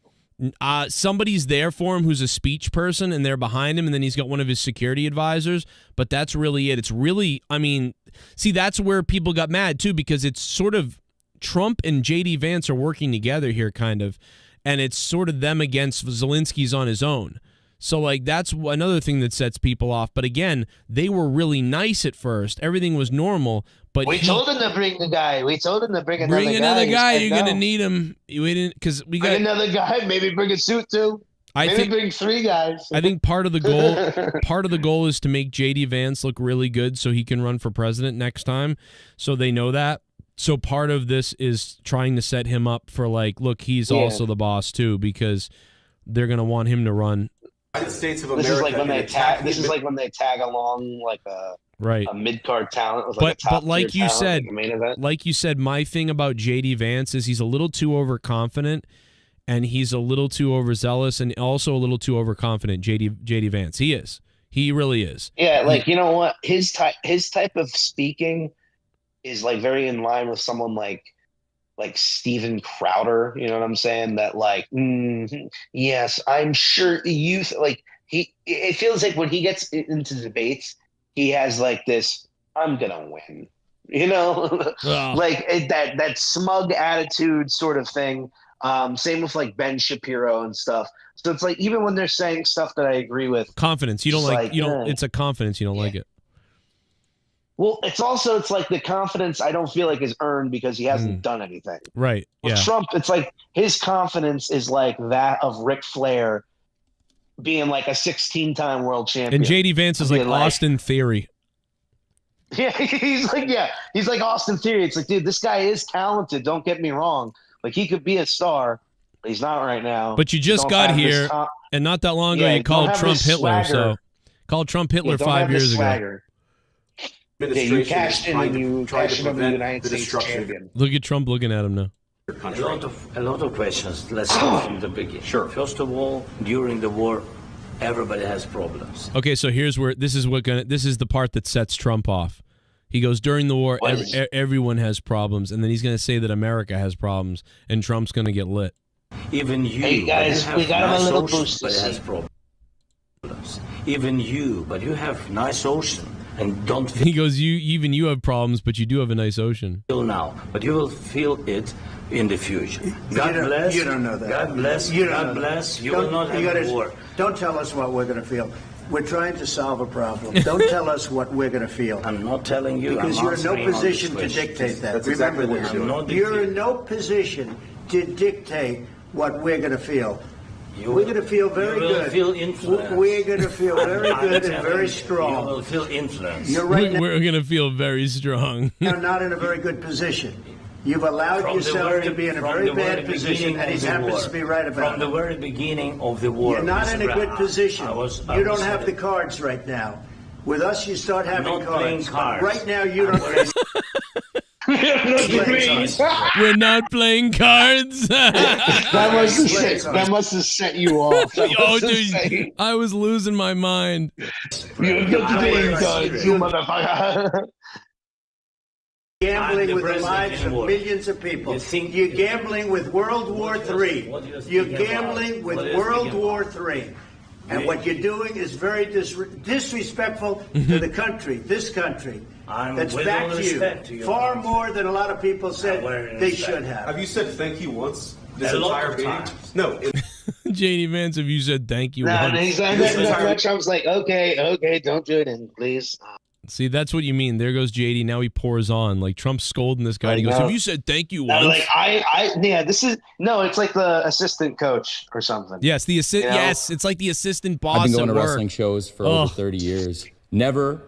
Somebody's there for him who's a speech person, and they're behind him, and then he's got one of his security advisors, but that's really it. It's really, I mean, see, that's where people got mad too, because it's sort of Trump and JD Vance are working together here, kind of, and it's sort of them against Zelensky's on his own. So, like, that's another thing that sets people off. But again, they were really nice at first. Everything was normal. But we told him to bring the guy. We told him to bring another guy. Bring another guy. You're going to need him. We didn't, because we got another guy. Maybe bring a suit too. Maybe bring 3 guys. I think part of the goal is to make JD Vance look really good so he can run for president next time. So they know that. So part of this is trying to set him up for, like, look, he's also the boss too, because they're going to want him to run. United States of America. This is like when they tag. This is like when they tag along like a mid-card talent with like a top but like you said, like a main event. Like you said, my thing about JD Vance is he's a little too overconfident, and he's a little too overzealous, and also a little too overconfident. JD Vance, he really is. Yeah, like, you know what, his type of speaking is like very in line with someone like Steven Crowder, you know what I'm saying? That like, yes, I'm sure like it feels like when he gets into debates, he has like this, I'm gonna win, you know, like that smug attitude sort of thing. Same with like Ben Shapiro and stuff. So it's like, even when they're saying stuff that I agree with, confidence, you don't like it's a confidence, you don't like it. Well, it's like the confidence I don't feel like is earned because he hasn't done anything. Right. With Trump, it's like his confidence is like that of Ric Flair being like a 16-time world champion. And JD Vance is like Austin Theory. Yeah, he's like Austin Theory. It's like, dude, this guy is talented. Don't get me wrong. Like, he could be a star, but he's not right now. But you just got here, and not that long ago, you called Trump Hitler. So called Trump Hitler 5 years ago. Yeah, you cashed in and you cashed in on the United States champion. Look at Trump looking at him now. A lot of questions. Let's start from the beginning. Sure. First of all, during the war, everybody has problems. Okay, so here's where this is the part that sets Trump off. He goes, during the war, everyone has problems, and then he's going to say that America has problems, and Trump's going to get lit. Even you. Hey guys, we got him a little boost. But it has problems. Even you, but you have nice ocean. And don't feel he goes, you have problems, but you do have a nice ocean. Now, but you will feel it in the future. God bless. You don't know that. God bless. God bless. You will not have war. Don't tell us what we're going to feel. We're trying to solve a problem. Don't tell us what we're going to feel. I'm not telling you. Because you're in no position to dictate that. That's Remember exactly this. You're in no position to dictate what we're going to feel. We're going to feel very good. Feel influence. We're going to feel very good and very strong. You will feel influence. You're right. We're going to feel very strong. You're not in a very good position. You've allowed yourself to be in a very bad position, and he happens to be right about it. From the very beginning of the war. You're not in a good position. You don't have the cards right now. With us, you start having cards. Right now, you don't. We're not playing cards. that must have set you off. Oh, dude, I was losing my mind. You're not playing cards, you motherfucker. Gambling with the lives of millions of people. You're gambling with World War III. You're gambling with World War III. And what you're doing is very disrespectful to the country, this country. That's back to you far more than a lot of people said they should have. Have you said thank you once this entire meeting? No. JD Vance, have you said thank you once? Trump's like, okay, don't do it, and please. See, that's what you mean. There goes JD. Now he pours on. Like Trump's scolding this guy. And he goes, "Have you said thank you once?" This is no. It's like the assistant coach or something. Yes, the assistant. Yes, it's like the assistant boss. I've been going at to work. wrestling shows for over 30 years. Never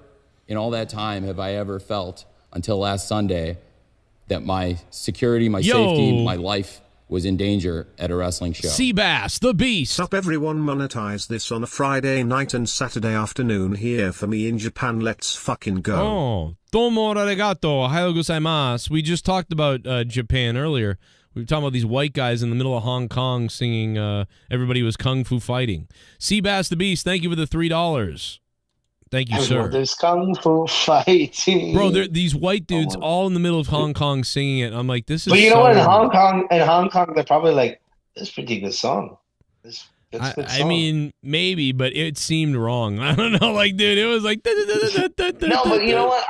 in all that time have I ever felt until last Sunday that my security, my safety, my life was in danger at a wrestling show. Seabass, the beast. Sup everyone, monetize this on a Friday night and Saturday afternoon here for me in Japan. Let's fucking go. Oh, domo arigato, ohayo gozaimasu. We just talked about Japan earlier. We were talking about these white guys in the middle of Hong Kong singing everybody was kung fu fighting. Seabass the beast, thank you for the $3. Thank you, sir. There's kung fu fighting. Bro, these white dudes all in the middle of Hong Kong singing it. I'm like, this is But you know so what? In Hong Kong, they're probably like, "This is a pretty good song." That's a good I song. mean, maybe, but it seemed wrong. I don't know, like, dude, it was like. No, but you know what?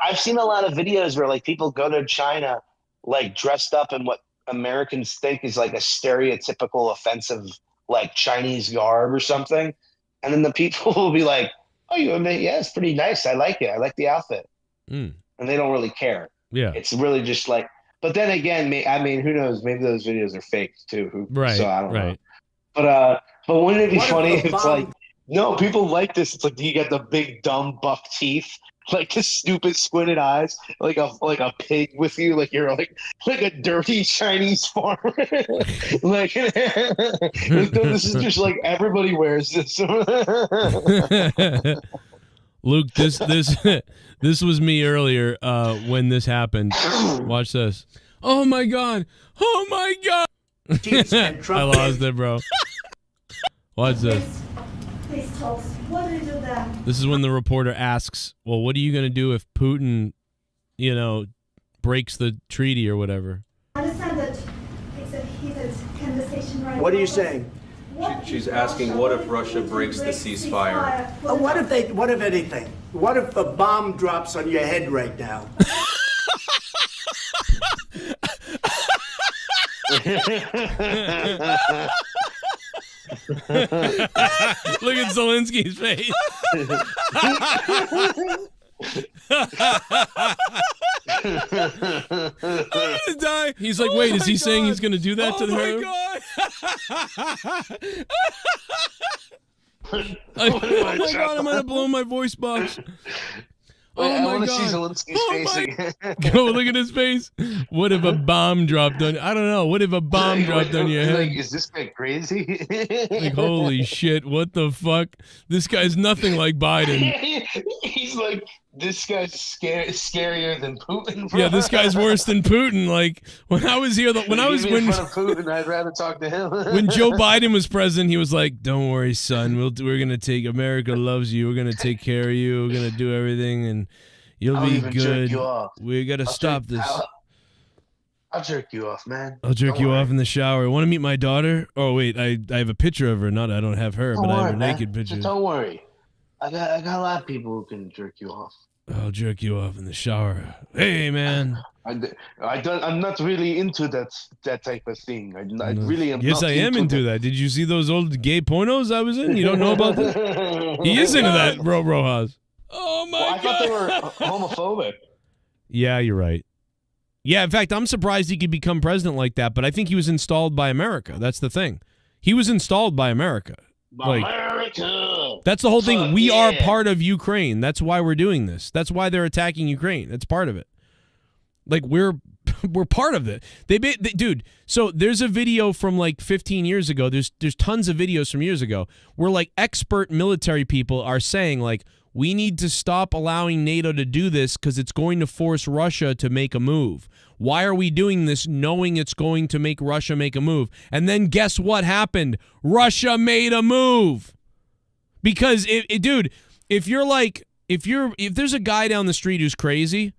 I've seen a lot of videos where like people go to China like dressed up in what Americans think is like a stereotypical offensive like Chinese garb or something, and then the people will be like, "Oh, yeah, it's pretty nice. I like it. I like the outfit," and they don't really care. Yeah, it's really just like. But then again, I mean, who knows? Maybe those videos are fake too. Right. So I don't know. But wouldn't it be funny if it's like, no, people like this. It's like you got the big dumb buck teeth, like the stupid squinted eyes, like a pig with you, like you're like a dirty Chinese farmer. Like this is just like everybody wears this. Luke, this was me earlier when this happened. Watch this. Oh my god! Oh my god! I lost it, bro. Watch this. Please talk. What do you do then? This is when the reporter asks, "Well, what are you gonna do if Putin, breaks the treaty or whatever?" I understand that it's a heated conversation right now. What are you saying? She's asking, what if Russia breaks the ceasefire? What if anything? What if a bomb drops on your head right now? Look at Zelensky's face. I'm gonna die. He's like, wait, is he saying he's gonna do that to her? Oh my god, I'm gonna blow my voice box. I want to see Zelensky's face again. Go look at his face. What if a bomb dropped on? I don't know. What if a bomb dropped on your head? Like, is this guy crazy? Like, holy shit! What the fuck? This guy's nothing like Biden. He's like, this guy's scarier than Putin. Bro. Yeah, this guy's worse than Putin. Like when I was here, when in front of Putin, I'd rather talk to him. When Joe Biden was president, he was like, "Don't worry, son. We're gonna take. America loves you. We're gonna take care of you. We're gonna do everything, and you'll be good. We gotta stop this." I'll jerk you off, man. I'll jerk you off in the shower. Want to meet my daughter? Oh wait, I have a picture of her. Not I don't have her, but I have a naked picture. Just don't worry. I got a lot of people who can jerk you off. I'll jerk you off in the shower. Hey, man. I'm not really into that type of thing. I really am. Yes, not I am into that. Did you see those old gay pornos I was in? You don't know about that? He is into that, bro, Rojas. Oh my god! I thought they were homophobic. Yeah, you're right. Yeah, in fact, I'm surprised he could become president like that. But I think he was installed by America. That's the thing. He was installed by America. America. That's the whole thing. We are part of Ukraine. That's why we're doing this. That's why they're attacking Ukraine. That's part of it. Like we're part of it. Dude. So there's a video from like 15 years ago. There's tons of videos from years ago where like expert military people are saying like we need to stop allowing NATO to do this because it's going to force Russia to make a move. Why are we doing this knowing it's going to make Russia make a move? And then guess what happened? Russia made a move. Because dude, if there's a guy down the street who's crazy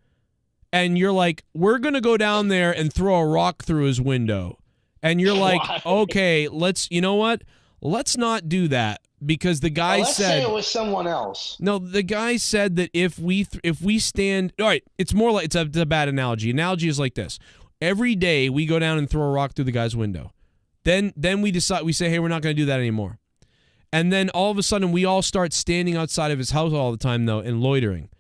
and you're like, we're going to go down there and throw a rock through his window. And you're like, okay, you know what? Let's not do that. Because the guy let's said say it was someone else. No, the guy said that if we stand, all right, it's more like it's a bad analogy. Analogy is like this: every day we go down and throw a rock through the guy's window, then we say, hey, we're not going to do that anymore, and then all of a sudden we all start standing outside of his house all the time though and loitering,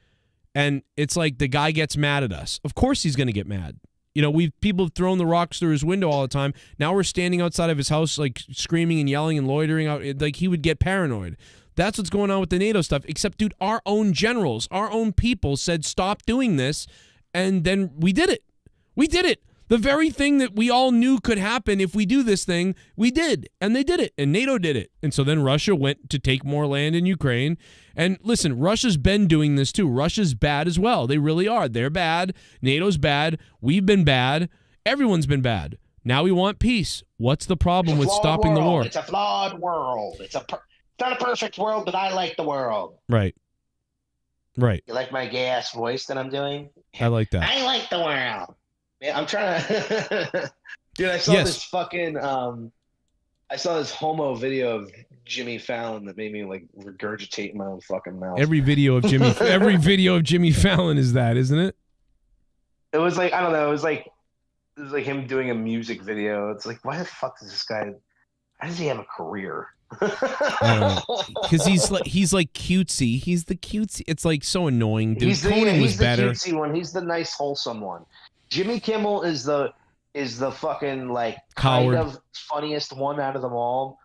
And it's like the guy gets mad at us. Of course he's going to get mad. You know, people have thrown the rocks through his window all the time. Now we're standing outside of his house, like screaming and yelling and loitering out. Like he would get paranoid. That's what's going on with the NATO stuff. Except, dude, our own generals, our own people said stop doing this, and then we did it. We did it. The very thing that we all knew could happen if we do this thing, we did. And they did it. And NATO did it. And so then Russia went to take more land in Ukraine. And listen, Russia's been doing this too. Russia's bad as well. They really are. They're bad. NATO's bad. We've been bad. Everyone's been bad. Now we want peace. What's the problem with stopping the war? It's a flawed world. It's not a perfect world, but I like the world. Right. Right. You like my gay-ass voice that I'm doing? I like that. I like the world. Man, I'm trying to... Dude, I saw this fucking... I saw this homo video of Jimmy Fallon that made me like regurgitate in my own fucking mouth. Every video of Jimmy Fallon is that, isn't it? It was like, I don't know, it was like him doing a music video. It's like, why the fuck does this guy... How does he have a career? Because he's like cutesy. He's the cutesy. It's like so annoying, dude. Conan was better. He's the cutesy one. He's the nice, wholesome one. Jimmy Kimmel is the fucking like Coward. kind of funniest one out of them all.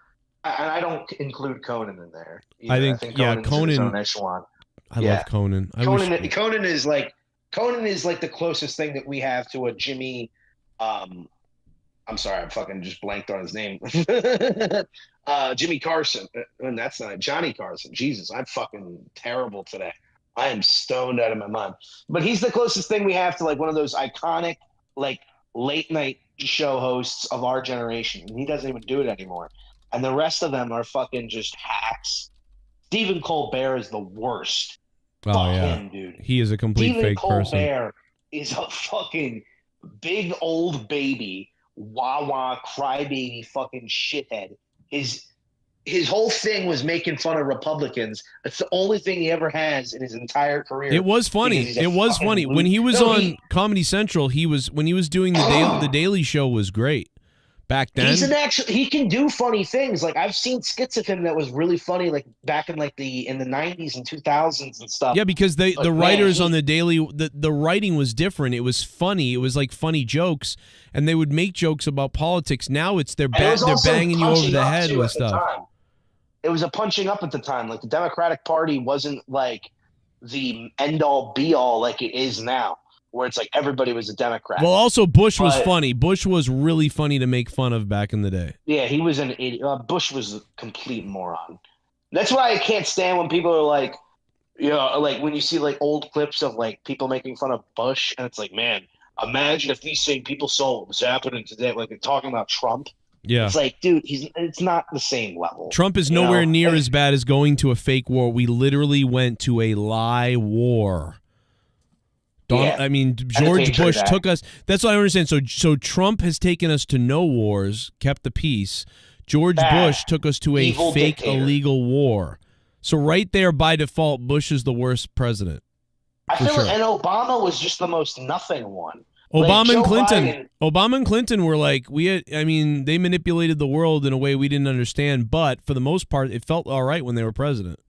And I don't include Conan in there. I think Conan's Conan. his own echelon. I love Conan. Conan is like the closest thing that we have to a Jimmy. I'm sorry, I fucking just blanked on his name. Jimmy Carson. And that's not Johnny Carson. Jesus, I'm fucking terrible today. I am stoned out of my mind. But he's the closest thing we have to like one of those iconic like late night show hosts of our generation. And he doesn't even do it anymore. And the rest of them are fucking just hacks. Stephen Colbert is the worst. Oh, Fuck yeah. him, dude. He is a complete fake person. Stephen Colbert is a fucking big old baby, wah-wah, crybaby fucking shithead. His whole thing was making fun of Republicans. It's the only thing he ever has in his entire career. It was funny. It was funny. When he was on Comedy Central, when he was doing the Daily Show was great. Back then, he can do funny things. Like I've seen skits of him that was really funny, like back in like in the 90s and 2000s and stuff. Yeah, because the writers on the Daily, the writing was different. It was funny. It was like funny jokes, and they would make jokes about politics. Now they're banging you over the head with stuff. It was a punching up at the time. Like the Democratic Party wasn't like the end all be all like it is now, where it's like everybody was a Democrat. Well, also Bush was funny. Bush was really funny to make fun of back in the day. Yeah, he was an idiot. Bush was a complete moron. That's why I can't stand when people are like, you know, like when you see like old clips of like people making fun of Bush, and it's like, man, imagine if these same people saw what was happening today, like they're talking about Trump. Yeah. It's like, dude, it's not the same level. Trump is nowhere near as bad as going to a fake war. We literally went to a lie war. I mean, George Bush took us. That's what I understand. So Trump has taken us to no wars, kept the peace. George Bush took us to a fake illegal war. So right there, by default, Bush is the worst president. I feel like, and Obama was just the most nothing one. Obama and Clinton were like, they manipulated the world in a way we didn't understand, but for the most part, it felt all right when they were president.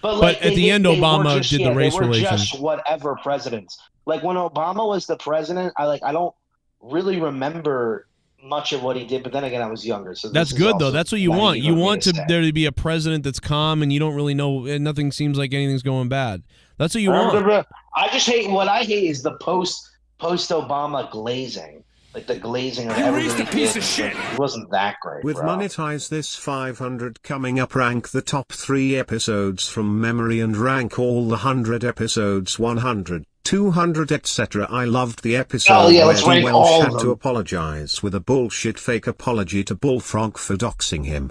But at the end, Obama did the race relations. They were just whatever presidents. Like when Obama was the president, I don't really remember much of what he did. But then again, I was younger, so that's good though. That's what you want. You want there to be a president that's calm and you don't really know, and nothing seems like anything's going bad. That's what you want. I just hate what I hate is the post-Obama glazing. Like the glazing of everything. A piece of shit. It wasn't that great. With Monetize this 500 coming up, rank the top 3 episodes from memory and rank all the 100 episodes 100, 200, etc. I loved the episode where D. Welsh had to apologize with a bullshit fake apology to Bullfrog for doxing him.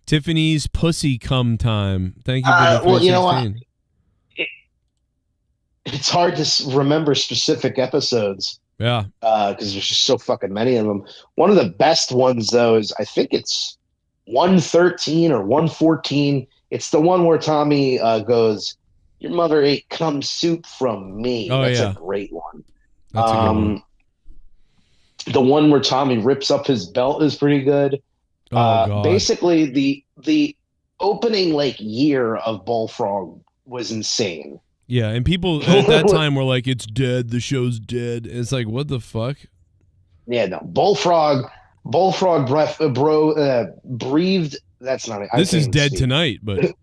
Tiffany's pussy cum time. Thank you for the well, you know what? It's hard to remember specific episodes. Yeah. Because there's just so fucking many of them. One of the best ones, though, is I think it's 113 or 114. It's the one where Tommy goes, "Your mother ate cum soup from me." Oh, That's yeah. a great one. That's a good one. The one where Tommy rips up his belt is pretty good. Oh, God. Basically, the opening like year of Bullfrog was insane. Yeah, and people at that time were like, "It's dead. The show's dead." And it's like, what the fuck? Yeah, no. Bullfrog breathed. That's not it. This is dead tonight, but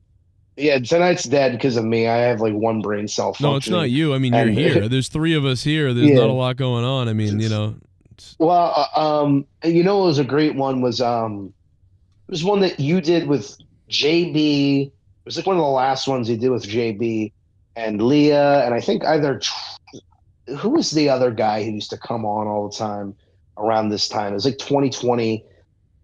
yeah, tonight's dead because of me. I have like one brain cell functioning. no, it's not you. I mean, you're here. There's 3 of us here. There's not a lot going on. I mean, you know. Well, you know, what was a great one was it was one that you did with JB. It was like one of the last ones you did with JB and Leah, and I think who was the other guy who used to come on all the time around this time? It was like 2020.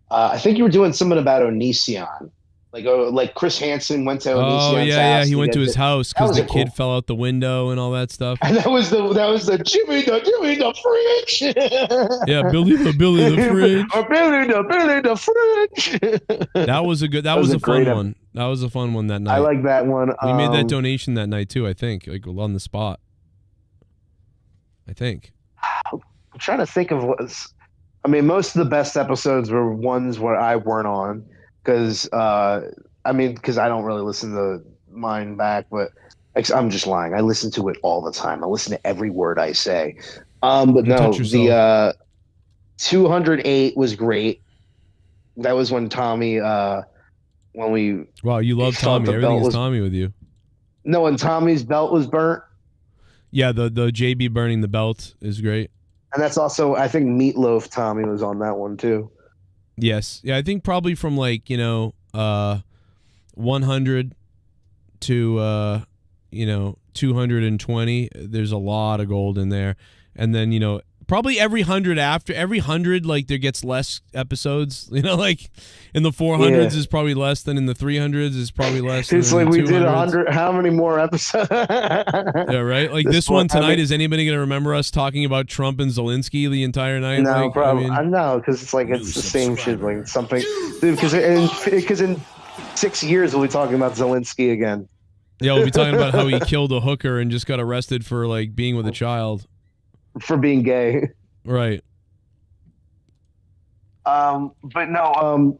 I think you were doing something about Onision. Like Chris Hansen went to Onision's house. Yeah, he went to his house because the kid fell out the window and all that stuff. And that was the Jimmy the fridge. Yeah, Billy the fridge. Or Billy the fridge. That was a fun one. That was a fun one that night. I like that one. We made that donation that night too, I think, like on the spot. I think. I'm trying to think of I mean, most of the best episodes were ones where I weren't on. Because I don't really listen to mine back, but I'm just lying. I listen to it all the time. I listen to every word I say. But no, the 208 was great. That was when Tommy, when we. Wow, you love Tommy. Everything is Tommy with you. No, when Tommy's belt was burnt. Yeah, the JB burning the belt is great. And that's also, I think Meatloaf Tommy was on that one too. Yes. Yeah, I think probably from 100 to 220, there's a lot of gold in there. And then, probably every 100 like there gets less episodes, like in the 400s is probably less than in the 300s is probably less. It's than like in the we did 200s. 100. How many more episodes? Yeah, right. Like this one tonight. Is anybody going to remember us talking about Trump and Zelenskyy the entire night? No, like, probably. I know because it's like it's the same shit. Like something, dude. Because in 6 years we'll be talking about Zelenskyy again. Yeah, we'll be talking about how he killed a hooker and just got arrested for like being with a child. For being gay. Right. But no,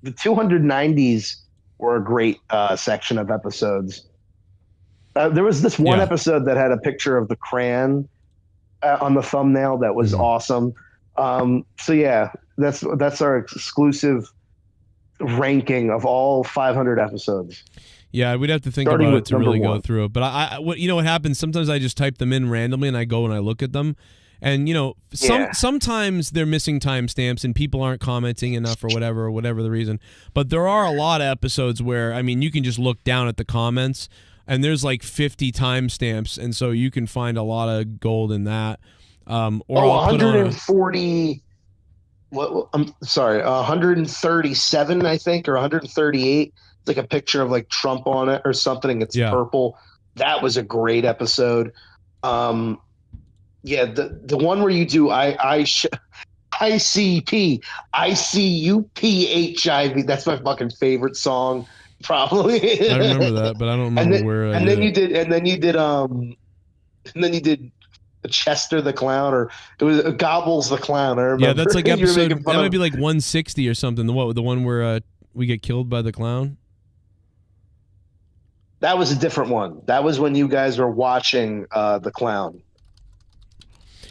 the 290s were a great section of episodes. There was this one episode that had a picture of the crayon on the thumbnail that was awesome. So yeah, that's our exclusive ranking of all 500 episodes. Yeah, we'd have to think about it to really go through it. But what happens? Sometimes I just type them in randomly, and I go and I look at them, and sometimes they're missing timestamps, and people aren't commenting enough, or whatever the reason. But there are a lot of episodes where you can just look down at the comments, and there's like 50 timestamps, and so you can find a lot of gold in that. Or 140. I'm sorry, 137, I think, or 138. It's like a picture of like Trump on it or something. It's purple. That was a great episode. The one where you do ICP, ICUP, That's my fucking favorite song, probably. I remember that, but I don't remember where. And then you did Chester the Clown, or it was Gobbles the Clown. I remember. Yeah, that's like episode. That might be like 160 or something. The one where we get killed by the clown. That was a different one. That was when you guys were watching the clown.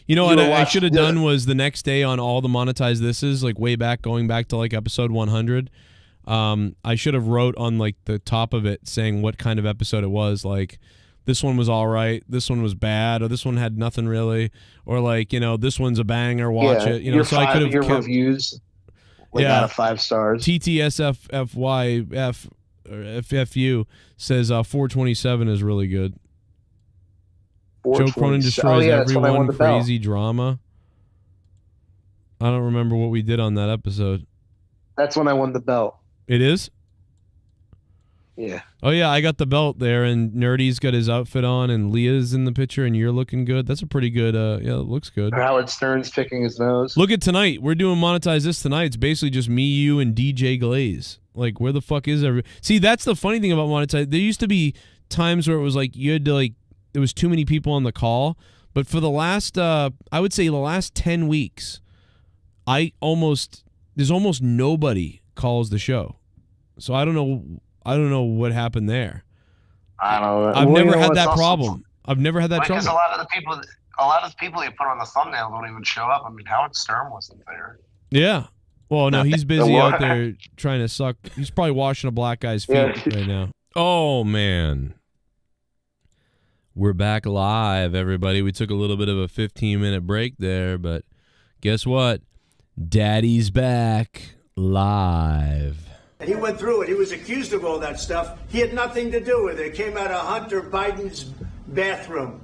What I should have done was the next day on all the MONETIZE Thises, like way back, going back to like episode 100. I should have wrote on like the top of it saying what kind of episode it was. Like this one was all right, this one was bad, or this one had nothing really, or like this one's a banger. Watch it. So I could have your reviews. Out of 5 stars. TTSFFYF or FFU says 427 is really good. Joe Cronin destroys everyone. Crazy drama. I don't remember what we did on that episode. That's when I won the belt. It is? Yeah. Oh yeah, I got the belt there, and Nerdy's got his outfit on, and Leah's in the picture, and you're looking good. That's a pretty good. It looks good. Howard Stern's picking his nose. Look at tonight. We're doing MONETIZE This tonight. It's basically just me, you, and DJ Glaze. Like, where the fuck is every? See, that's the funny thing about MONETIZE. There used to be times where it was like you had to there was too many people on the call, but for the last, I would say the last 10 weeks, there's almost nobody calls the show. So I don't know what happened there. I don't know. I've Well, never you know, had it's that also- problem. I've never had that Because trouble. a lot of the people you put on the thumbnail don't even show up. I mean, Howard Stern wasn't there. Yeah. Well, no, he's busy What? out there trying to suck. He's probably washing a black guy's feet Yeah. right now. Oh, man. We're back live, everybody. We took a little bit of a 15-minute break there, but guess what? Daddy's back live. And he went through it. He was accused of all that stuff. He had nothing to do with it. It came out of Hunter Biden's bathroom.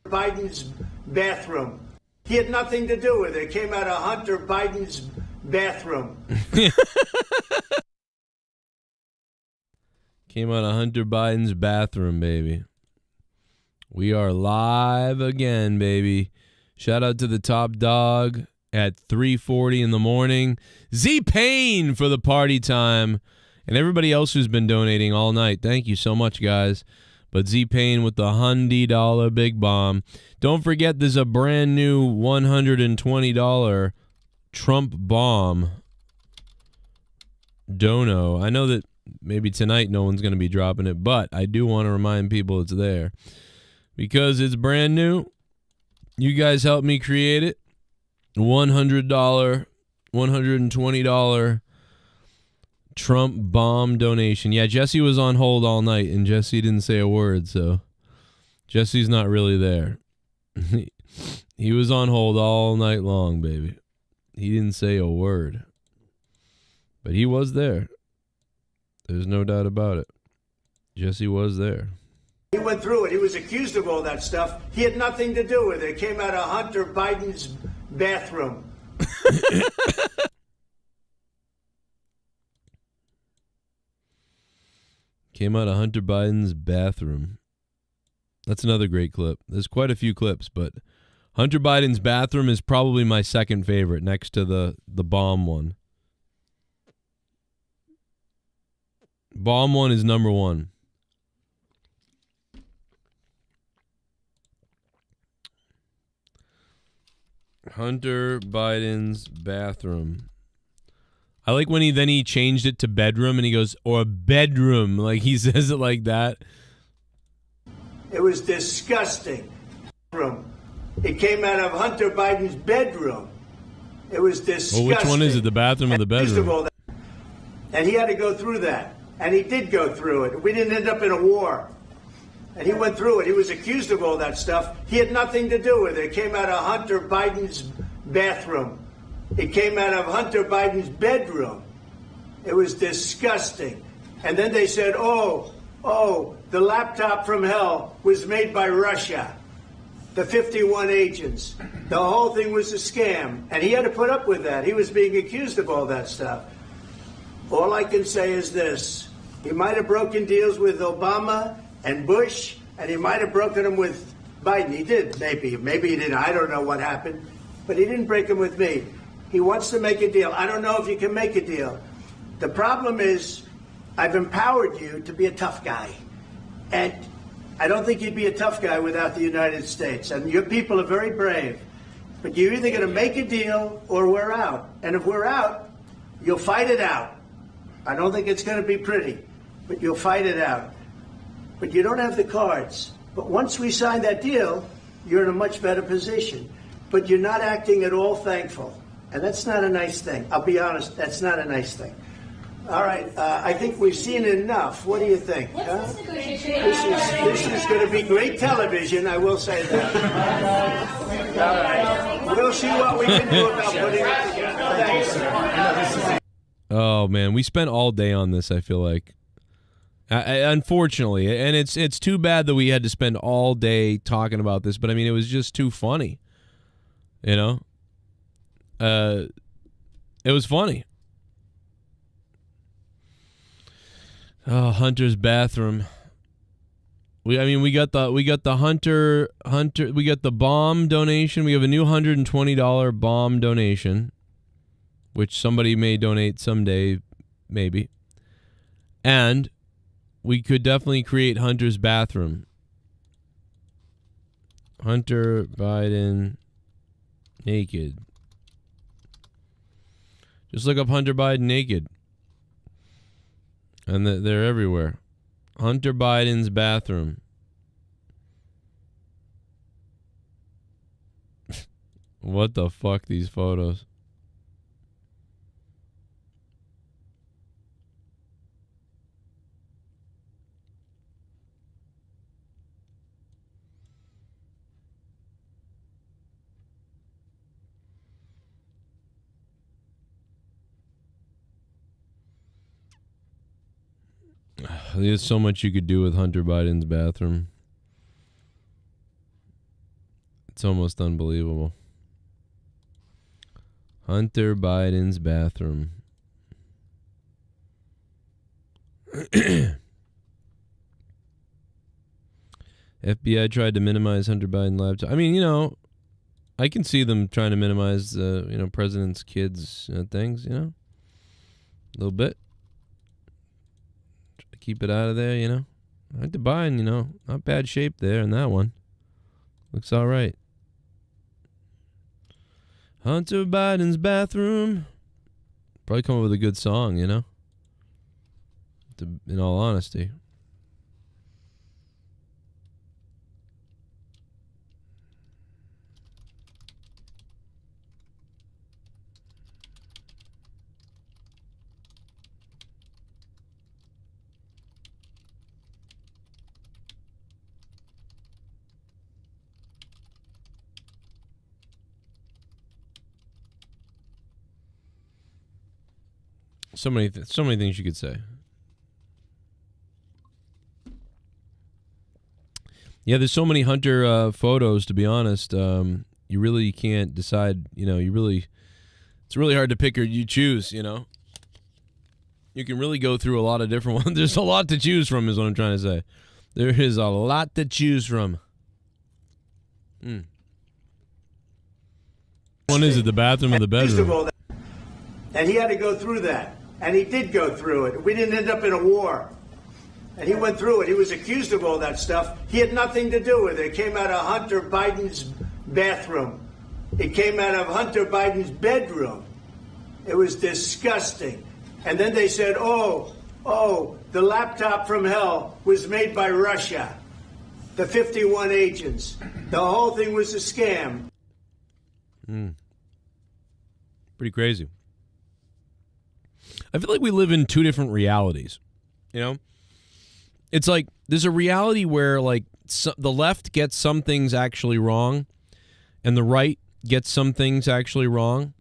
Biden's bathroom. He had nothing to do with it. It came out of Hunter Biden's bathroom. Came out of Hunter Biden's bathroom, baby. We are live again, baby. Shout out to the top dog at 3:40 in the morning. Z-Pain for the party time. And everybody else who's been donating all night. Thank you so much, guys. But Z-Pain with the $100 big bomb. Don't forget there's a brand new $120 Trump bomb dono. I know that maybe tonight no one's going to be dropping it, but I do want to remind people it's there. Because it's brand new. You guys helped me create it. $100, $120 Trump bomb donation. Yeah, Jesse was on hold all night, and Jesse didn't say a word, so Jesse's not really there. He was on hold all night long, baby. He didn't say a word. But he was there. There's no doubt about it. Jesse was there. He went through it. He was accused of all that stuff. He had nothing to do with it. It came out of Hunter Biden's bathroom. Came out of Hunter Biden's bathroom. That's another great clip. There's quite a few clips, but Hunter Biden's bathroom is probably my second favorite next to the bomb one. Bomb one is number one. Hunter Biden's bathroom. I like when he changed it to bedroom and he goes, or bedroom. Like he says it like that. It was disgusting. It came out of Hunter Biden's bedroom. It was disgusting. Well, which one is it? The bathroom or the bedroom? And he had to go through that. And he did go through it. We didn't end up in a war. And he went through it. He was accused of all that stuff. He had nothing to do with it. It came out of Hunter Biden's bathroom. It came out of Hunter Biden's bedroom. It was disgusting. And then they said, oh, the laptop from hell was made by Russia. The 51 agents. The whole thing was a scam. And he had to put up with that. He was being accused of all that stuff. All I can say is this. He might have broken deals with Obama and Bush, and he might have broken them with Biden. He did, maybe. Maybe he didn't. I don't know what happened. But he didn't break them with me. He wants to make a deal. I don't know if you can make a deal. The problem is I've empowered you to be a tough guy. And I don't think you'd be a tough guy without the United States. And your people are very brave. But you're either going to make a deal or we're out. And if we're out, you'll fight it out. I don't think it's going to be pretty, but you'll fight it out. But you don't have the cards. But once we sign that deal, you're in a much better position. But you're not acting at all thankful. And that's not a nice thing. I'll be honest, that's not a nice thing. All right, I think we've seen enough. What do you think? Huh? This is going to be great television, I will say that. All right. We'll see what we can do about putting it together. Thanks. Oh man, we spent all day on this. I feel like, unfortunately, and it's too bad that we had to spend all day talking about this. But I mean, it was just too funny, you know. It was funny. Oh, Hunter's bathroom. We got the Hunter, we got the bomb donation. We have a new $120 bomb donation, which somebody may donate someday, maybe. And we could definitely create Hunter's bathroom. Hunter Biden naked. Just look up Hunter Biden naked. And they're everywhere. Hunter Biden's bathroom. What the fuck, these photos? There's so much you could do with Hunter Biden's bathroom. It's almost unbelievable. Hunter Biden's bathroom. FBI tried to minimize Hunter Biden laptop. I mean, you know, I can see them trying to minimize, you know, president's kids' things, you know, a little bit. Try to keep it out of there, you know. Hunter Biden, you know, not bad shape there in that one. Looks all right. Hunter Biden's bathroom. Probably come up with a good song, you know. In all honesty. So many things you could say. Yeah, there's so many Hunter photos, to be honest. You really can't decide, you know, it's really hard to pick or you choose, you know. You can really go through a lot of different ones. There's a lot to choose from is what I'm trying to say. There is a lot to choose from. One is it the bathroom or the bedroom? And he had to go through that. And he did go through it. We didn't end up in a war. And he went through it. He was accused of all that stuff. He had nothing to do with it. It came out of Hunter Biden's bathroom. It came out of Hunter Biden's bedroom. It was disgusting. And then they said, oh, the laptop from hell was made by Russia. The 51 agents. The whole thing was a scam. Pretty crazy. I feel like we live in two different realities, you know? It's like there's a reality where, like, the left gets some things actually wrong and the right gets some things actually wrong,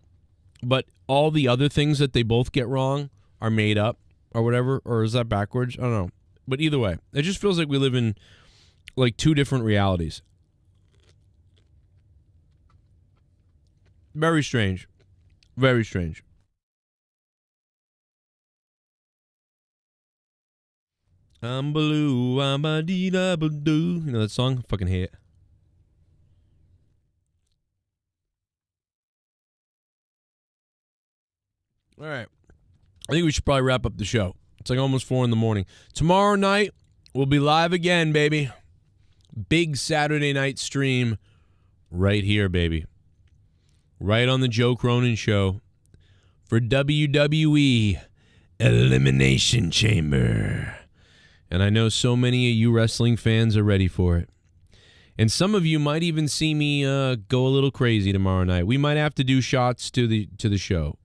but all the other things that they both get wrong are made up or whatever, or is that backwards? I don't know. But either way, it just feels like we live in, like, two different realities. Very strange. Very strange. I'm blue, I'm a dee da ba doo. You know that song? I fucking hate it. All right. I think we should probably wrap up the show. It's like almost 4 in the morning. Tomorrow night, we'll be live again, baby. Big Saturday night stream right here, baby. Right on the Joe Cronin Show for WWE Elimination Chamber. And I know so many of you wrestling fans are ready for it. And some of you might even see me go a little crazy tomorrow night. We might have to do shots to the show.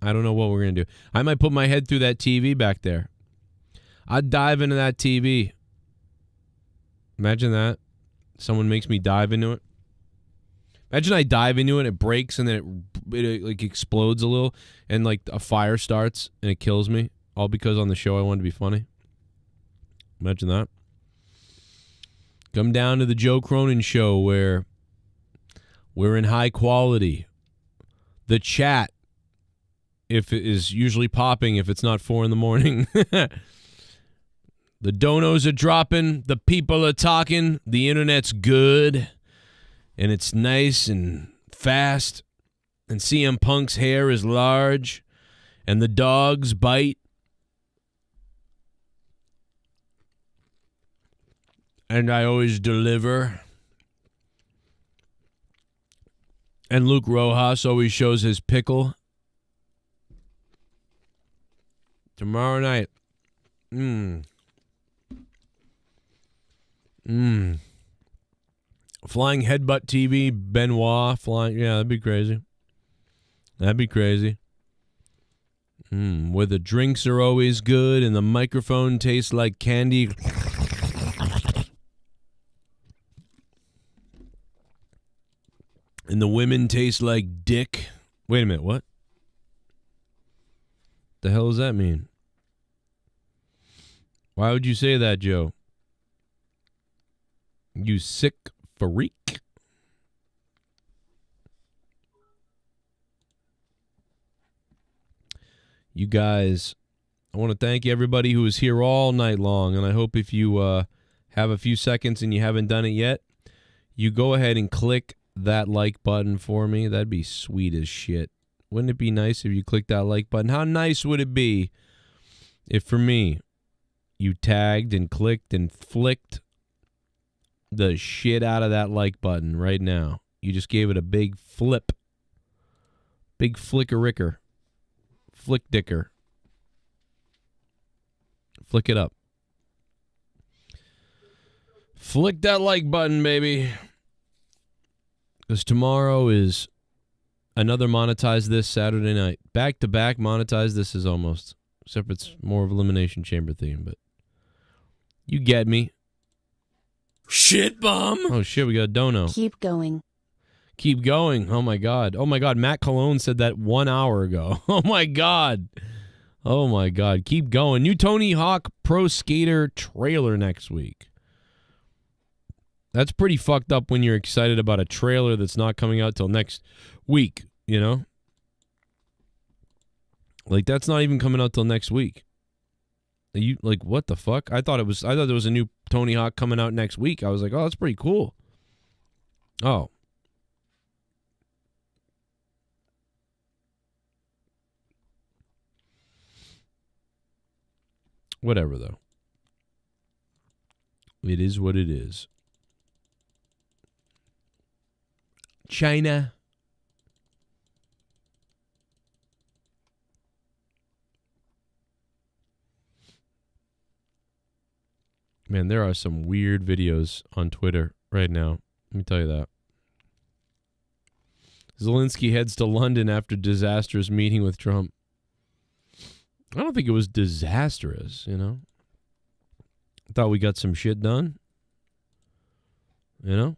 I don't know what we're going to do. I might put my head through that TV back there. I'd dive into that TV. Imagine that. Someone makes me dive into it. Imagine I dive into it, it breaks, and then it like explodes a little, and like a fire starts, and it kills me. All because on the show I wanted to be funny. Imagine that. Come down to the Joe Cronin Show where we're in high quality. The chat, if it is usually popping, if it's not 4 in the morning. The donos are dropping. The people are talking. The internet's good. And it's nice and fast. And CM Punk's hair is large. And the dogs bite. And I always deliver. And Luke Rojas always shows his pickle. Tomorrow night. Flying headbutt TV, Benoit flying. Yeah, that'd be crazy. That'd be crazy. Where the drinks are always good and the microphone tastes like candy. And the women taste like dick. Wait a minute, what? The hell does that mean? Why would you say that, Joe? You sick freak. You guys, I want to thank everybody who was here all night long, and I hope if you have a few seconds and you haven't done it yet, you go ahead and click that like button for me. That'd be sweet as shit. Wouldn't it be nice if you clicked that like button? How nice would it be if, for me, you tagged and clicked and flicked the shit out of that like button right now? You just gave it a big flip. Big flicker-ricker. Flick-dicker. Flick it up. Flick that like button, baby. Because tomorrow is another Monetize This Saturday night. Back-to-back Monetize This is almost. Except it's more of Elimination Chamber theme, but you get me. Shit bum. Oh, shit, we got a dono. Keep going. Keep going. Oh, my God. Oh, my God. Matt Cologne said that 1 hour ago. Oh, my God. Oh, my God. Keep going. New Tony Hawk Pro Skater trailer next week. That's pretty fucked up when you're excited about a trailer that's not coming out till next week, you know? Like, that's not even coming out till next week. You like, what the fuck? I thought there was a new Tony Hawk coming out next week. I was like, oh, that's pretty cool. Oh. Whatever, though. It is what it is. China. Man, there are some weird videos on Twitter right now. Let me tell you that. Zelenskyy heads to London after disastrous meeting with Trump. I don't think it was disastrous, you know. I thought we got some shit done. You know?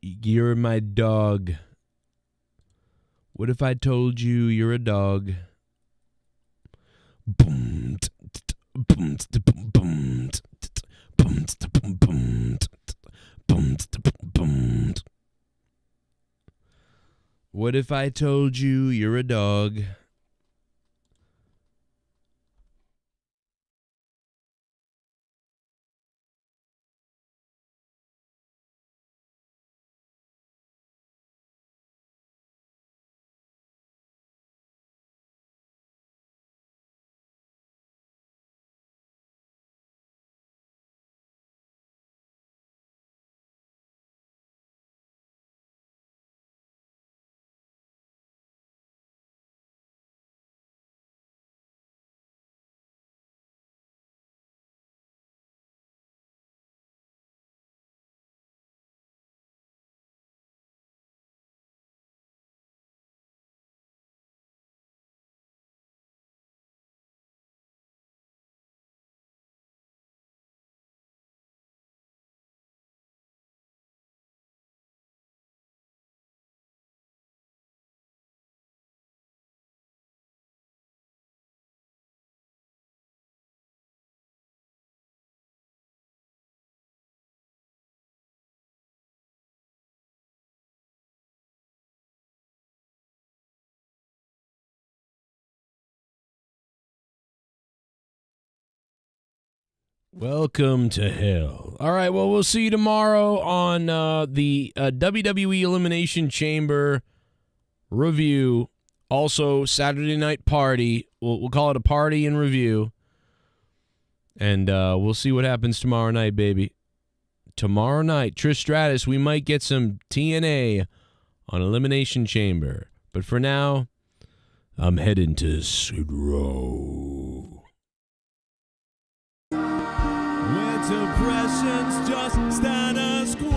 You're my dog. What if I told you you're a dog? Boom. What if I told you you're a dog? Welcome to hell. All right, well, we'll see you tomorrow on the WWE Elimination Chamber review. Also, Saturday Night Party. We'll call it a party and review. And we'll see what happens tomorrow night, baby. Tomorrow night, Trish Stratus, we might get some TNA on Elimination Chamber. But for now, I'm heading to Skid Row. Where Depression's just status quo.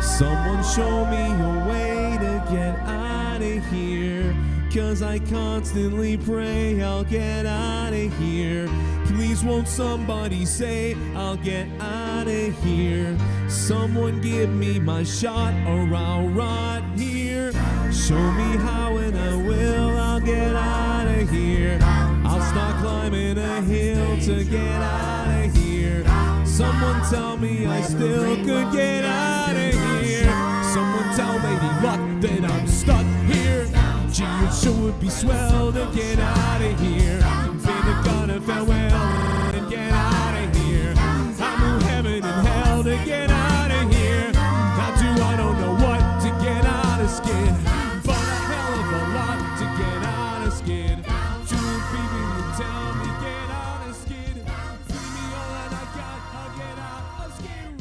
Someone show me a way to get out of here, 'cause I constantly pray I'll get out of here. Please won't somebody say I'll get out of here. Someone give me my shot or I'll rot here. Show me how and I will, I'll get out of here. I'll start climbing a hill to get out of here. Someone tell me I still could get out of here. Someone tell Lady Luck that I'm stuck here. Gee, it sure would be swell to get out of here. Bid a gonna farewell and get out of here. I move heaven and hell to get out of here. I don't know what to get out of skid, but a hell of a lot to get out of skid. Two people who tell me get out of skid. Give me all that I got, I'll get out of skid.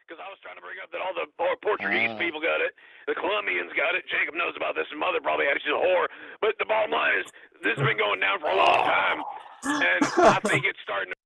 Because I was trying to bring up that all the Portuguese people got it, the Colombians got it. Jacob knows about this. His mother probably actually a whore. But the bottom line is, this has been going down for a long time, and I think it's starting to.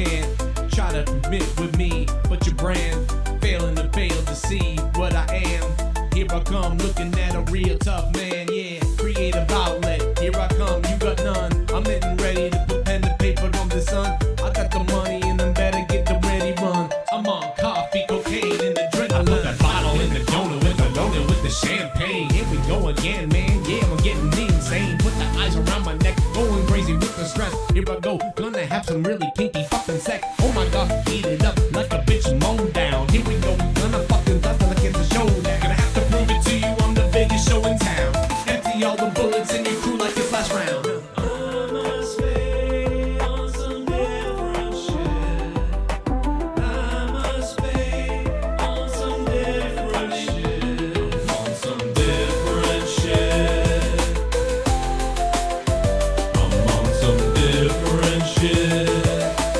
can't try to commit with me, but your brand failing to fail to see what I am. Here I come looking at a real tough man, yeah. Creative outlet, here I come, you got none. I'm getting ready to put pen to paper on the sun. I got the money and I'm better get the ready run. I'm on coffee, cocaine, and adrenaline. I put that bottle in the donut with the donut with the champagne. Here we go again, man, yeah, I'm getting insane. Put the eyes around my neck, going crazy with the stress. Here I go, gonna have some really kinky fucking sex. Oh my god, eat it up like a bitch mown down. Here we go, gonna fucking dust like it's a show now. Gonna have to prove it to you, I'm the biggest show in town. Empty all the bullets in your crew like it's last round. I must be on some different shit. I must be on some different shit. On some different shit. I'm on some different shit.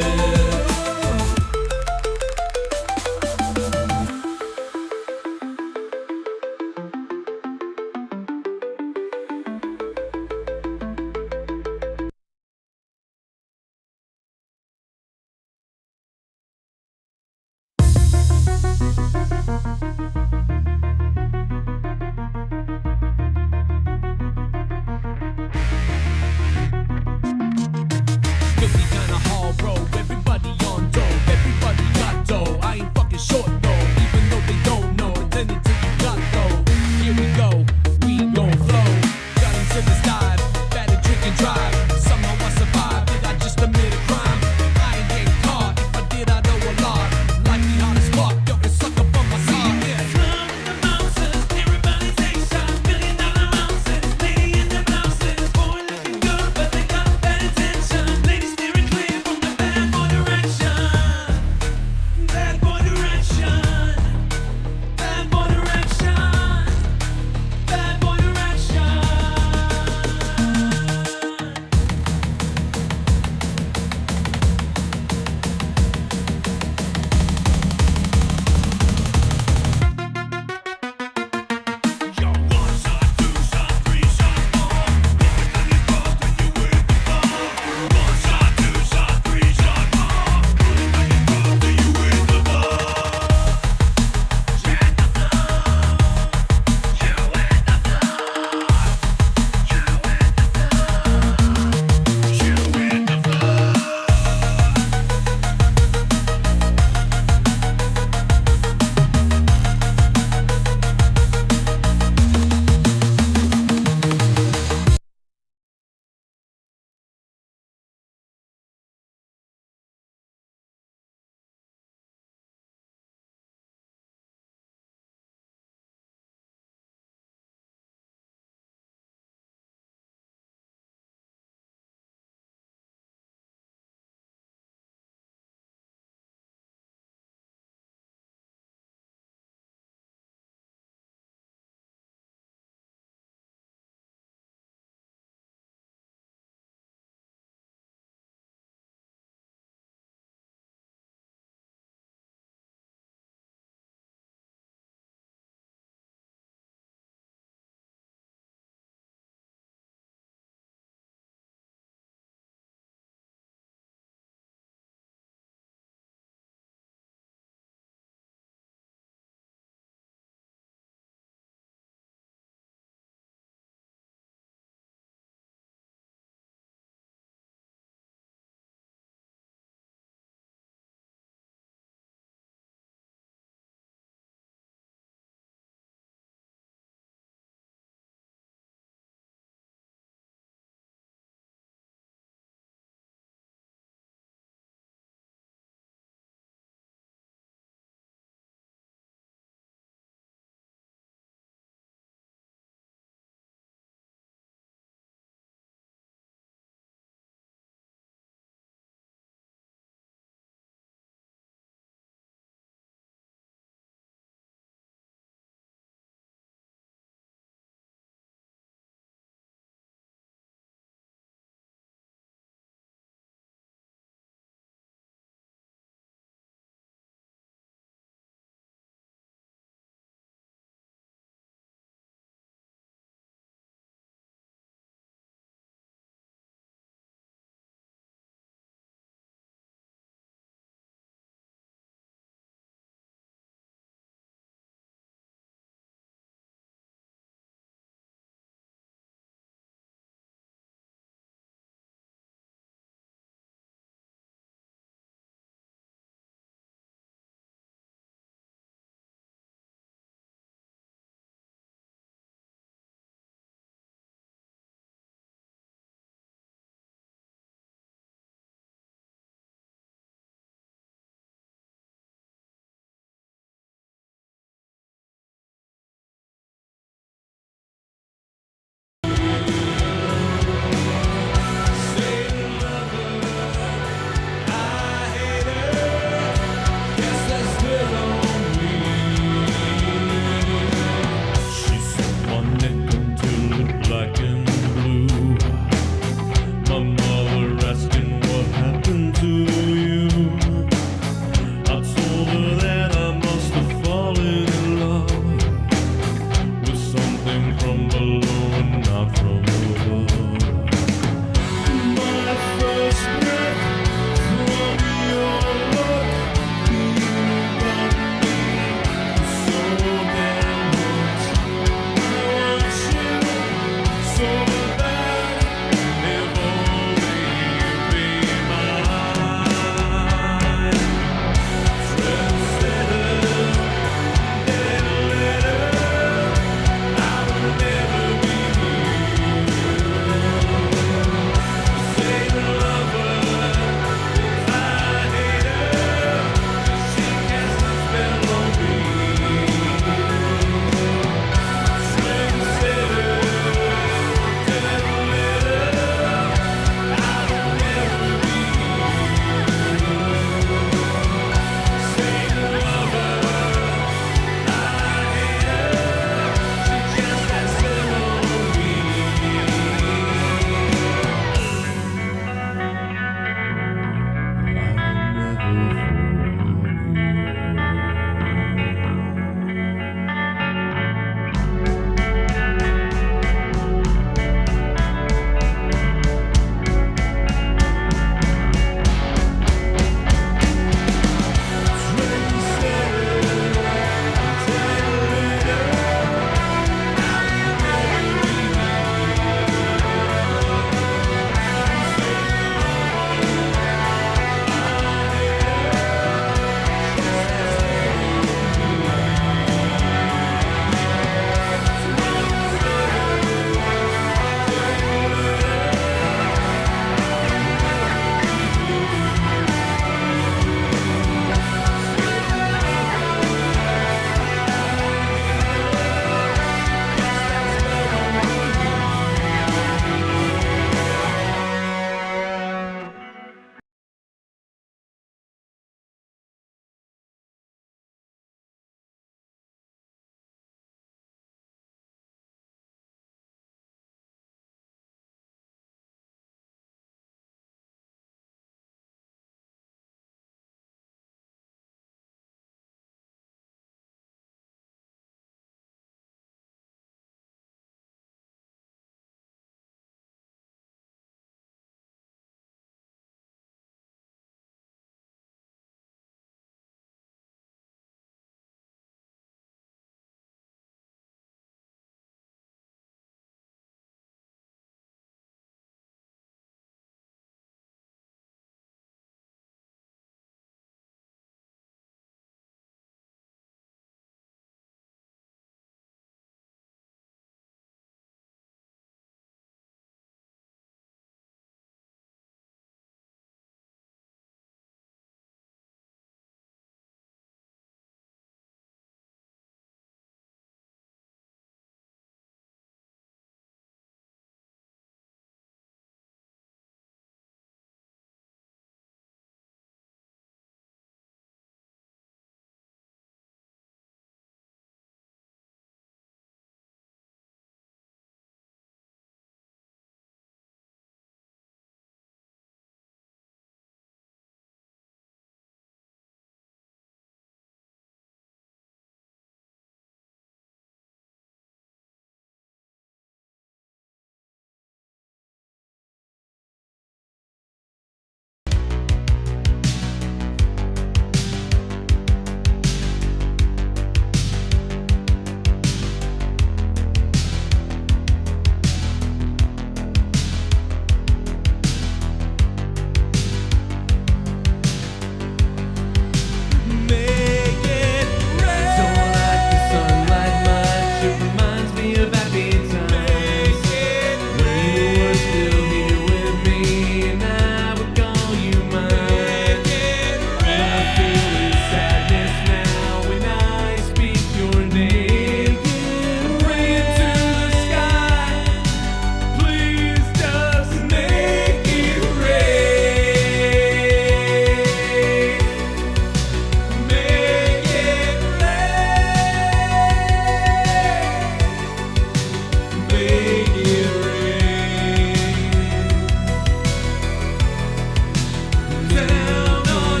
down on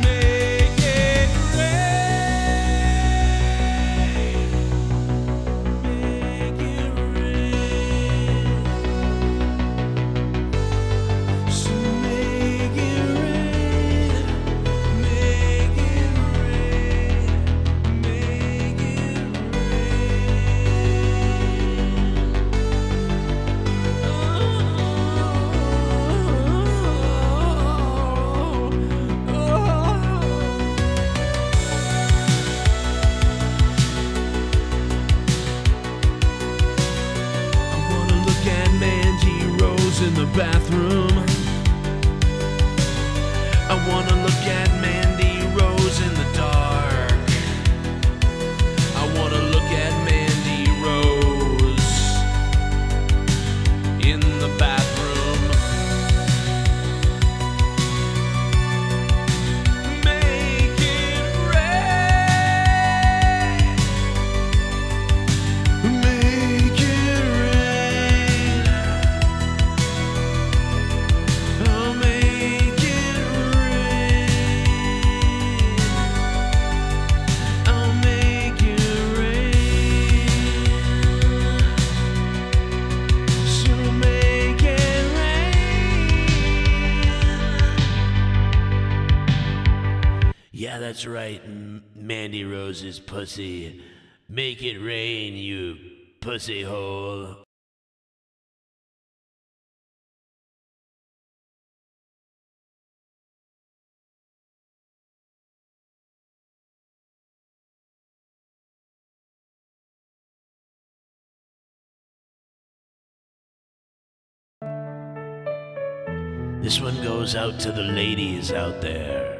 make it rain. Make it rain. So make it rain. Make it rain. Make it in the bathroom. I wanna look at Mandy Rose in the dark. I wanna look at Mandy Rose in the bathroom. Make it rain. Make it rain. I'll make it rain. I'll make it rain. So make it rain. Yeah, that's right, Mandy Rose's pussy. Make it rain, you pussy hole. This one goes out to the ladies out there.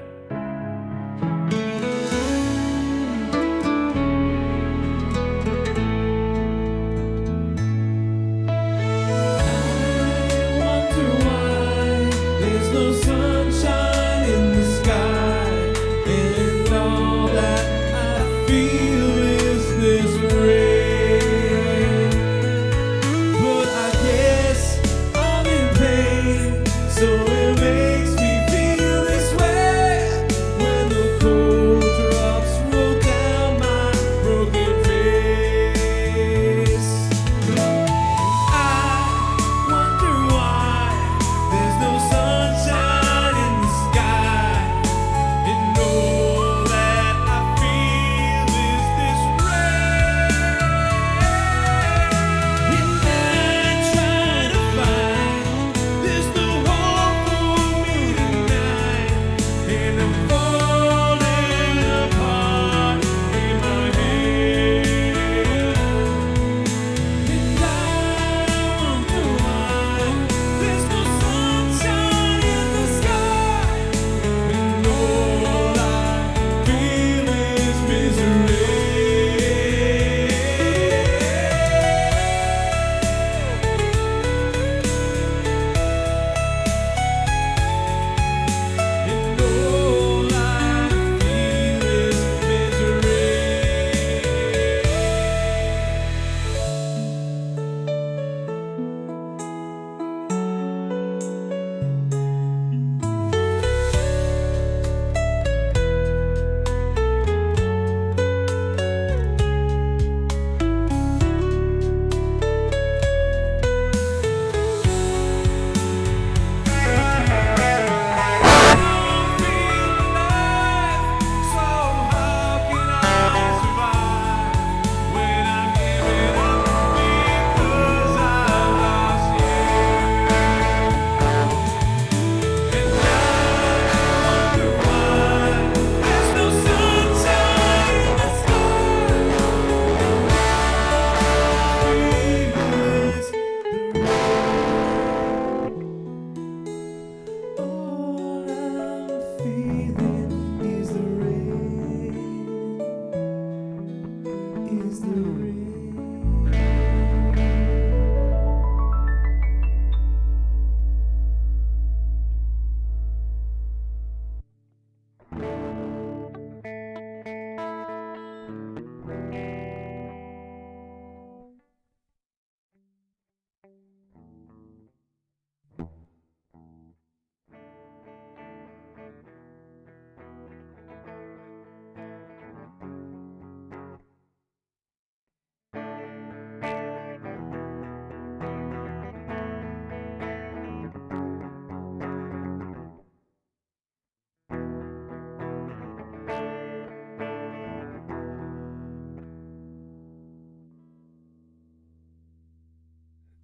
Wonder why there's no sunshine in the sky, and all that I feel is this rain. But I guess I'm in pain, so it makes me feel this way.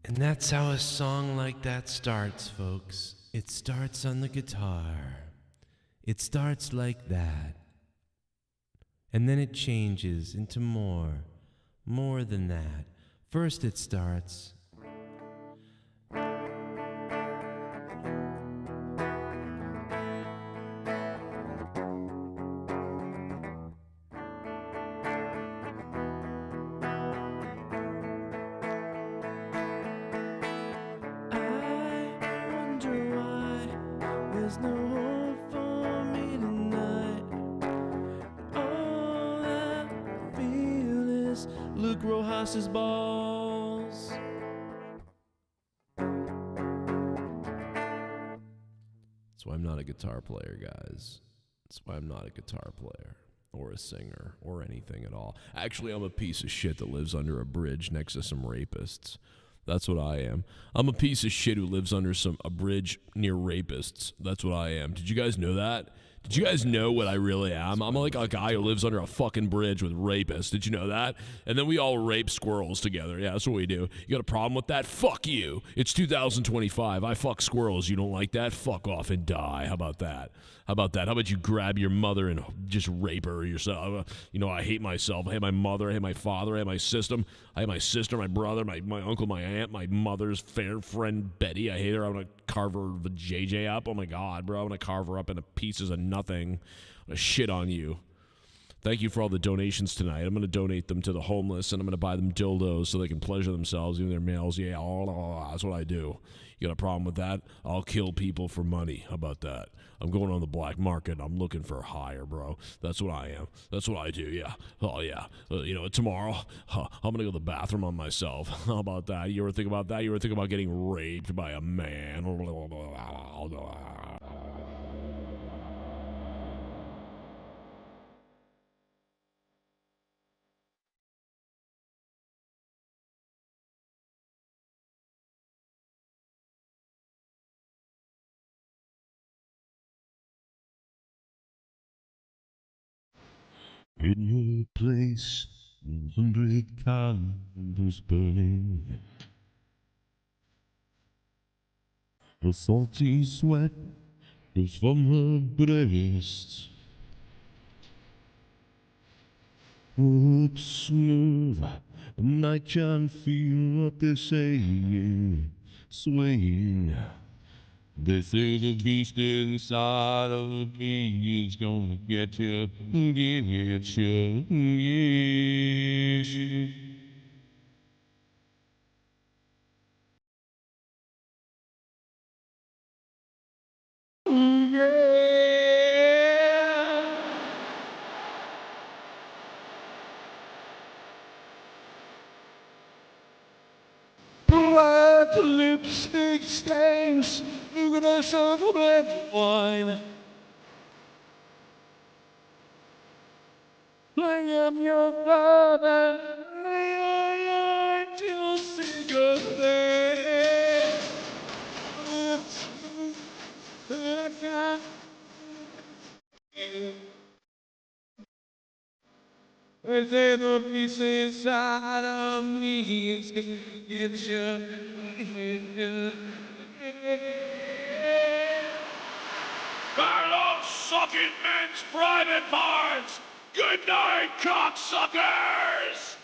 And that's how a song like that starts, folks. It starts on the guitar. It starts like that. And then it changes into more than that. First it starts. There's no hope for me tonight. All I feel is Luke Rojas's balls. That's why I'm not a guitar player, guys. That's why I'm not a guitar player or a singer or anything at all. Actually, I'm a piece of shit that lives under a bridge next to some rapists. That's what I am. I'm a piece of shit who lives under a bridge near rapists. That's what I am. Did you guys know that? Did you guys know what I really am? I'm like a guy who lives under a fucking bridge with rapists. Did you know that? And then we all rape squirrels together. Yeah, that's what we do. You got a problem with that? Fuck you. It's 2025. I fuck squirrels. You don't like that? Fuck off and die. How about that? How about that? How about you grab your mother and just rape her yourself? You know, I hate myself. I hate my mother. I hate my father. I hate my system. I hate my sister, my brother, my uncle, my aunt, my mother's fair friend Betty. I hate her. I want to carve her the JJ up. Oh my God, bro. I want to carve her up into pieces of nothing. I'm going to shit on you. Thank you for all the donations tonight. I'm going to donate them to the homeless, and I'm going to buy them dildos so they can pleasure themselves in their males. Yeah, that's what I do. You got a problem with that? I'll kill people for money. How about that? I'm going on the black market. I'm looking for hire, bro. That's what I am. That's what I do, yeah. Oh, yeah. You know, tomorrow, I'm going to go to the bathroom on myself. How about that? You ever think about that? You ever think about getting raped by a man? In your place, 100 candles burning. Her salty sweat goes from her breast. It's smooth, and I can feel what they're saying, swaying. They say the beast inside of me is gonna get you, get you, yeah. Black lipstick stains, look at us of red wine. I am your father, I till think of that. I say the piece inside of me is gonna get you. Carlos sucking men's private parts. Good night, cocksuckers.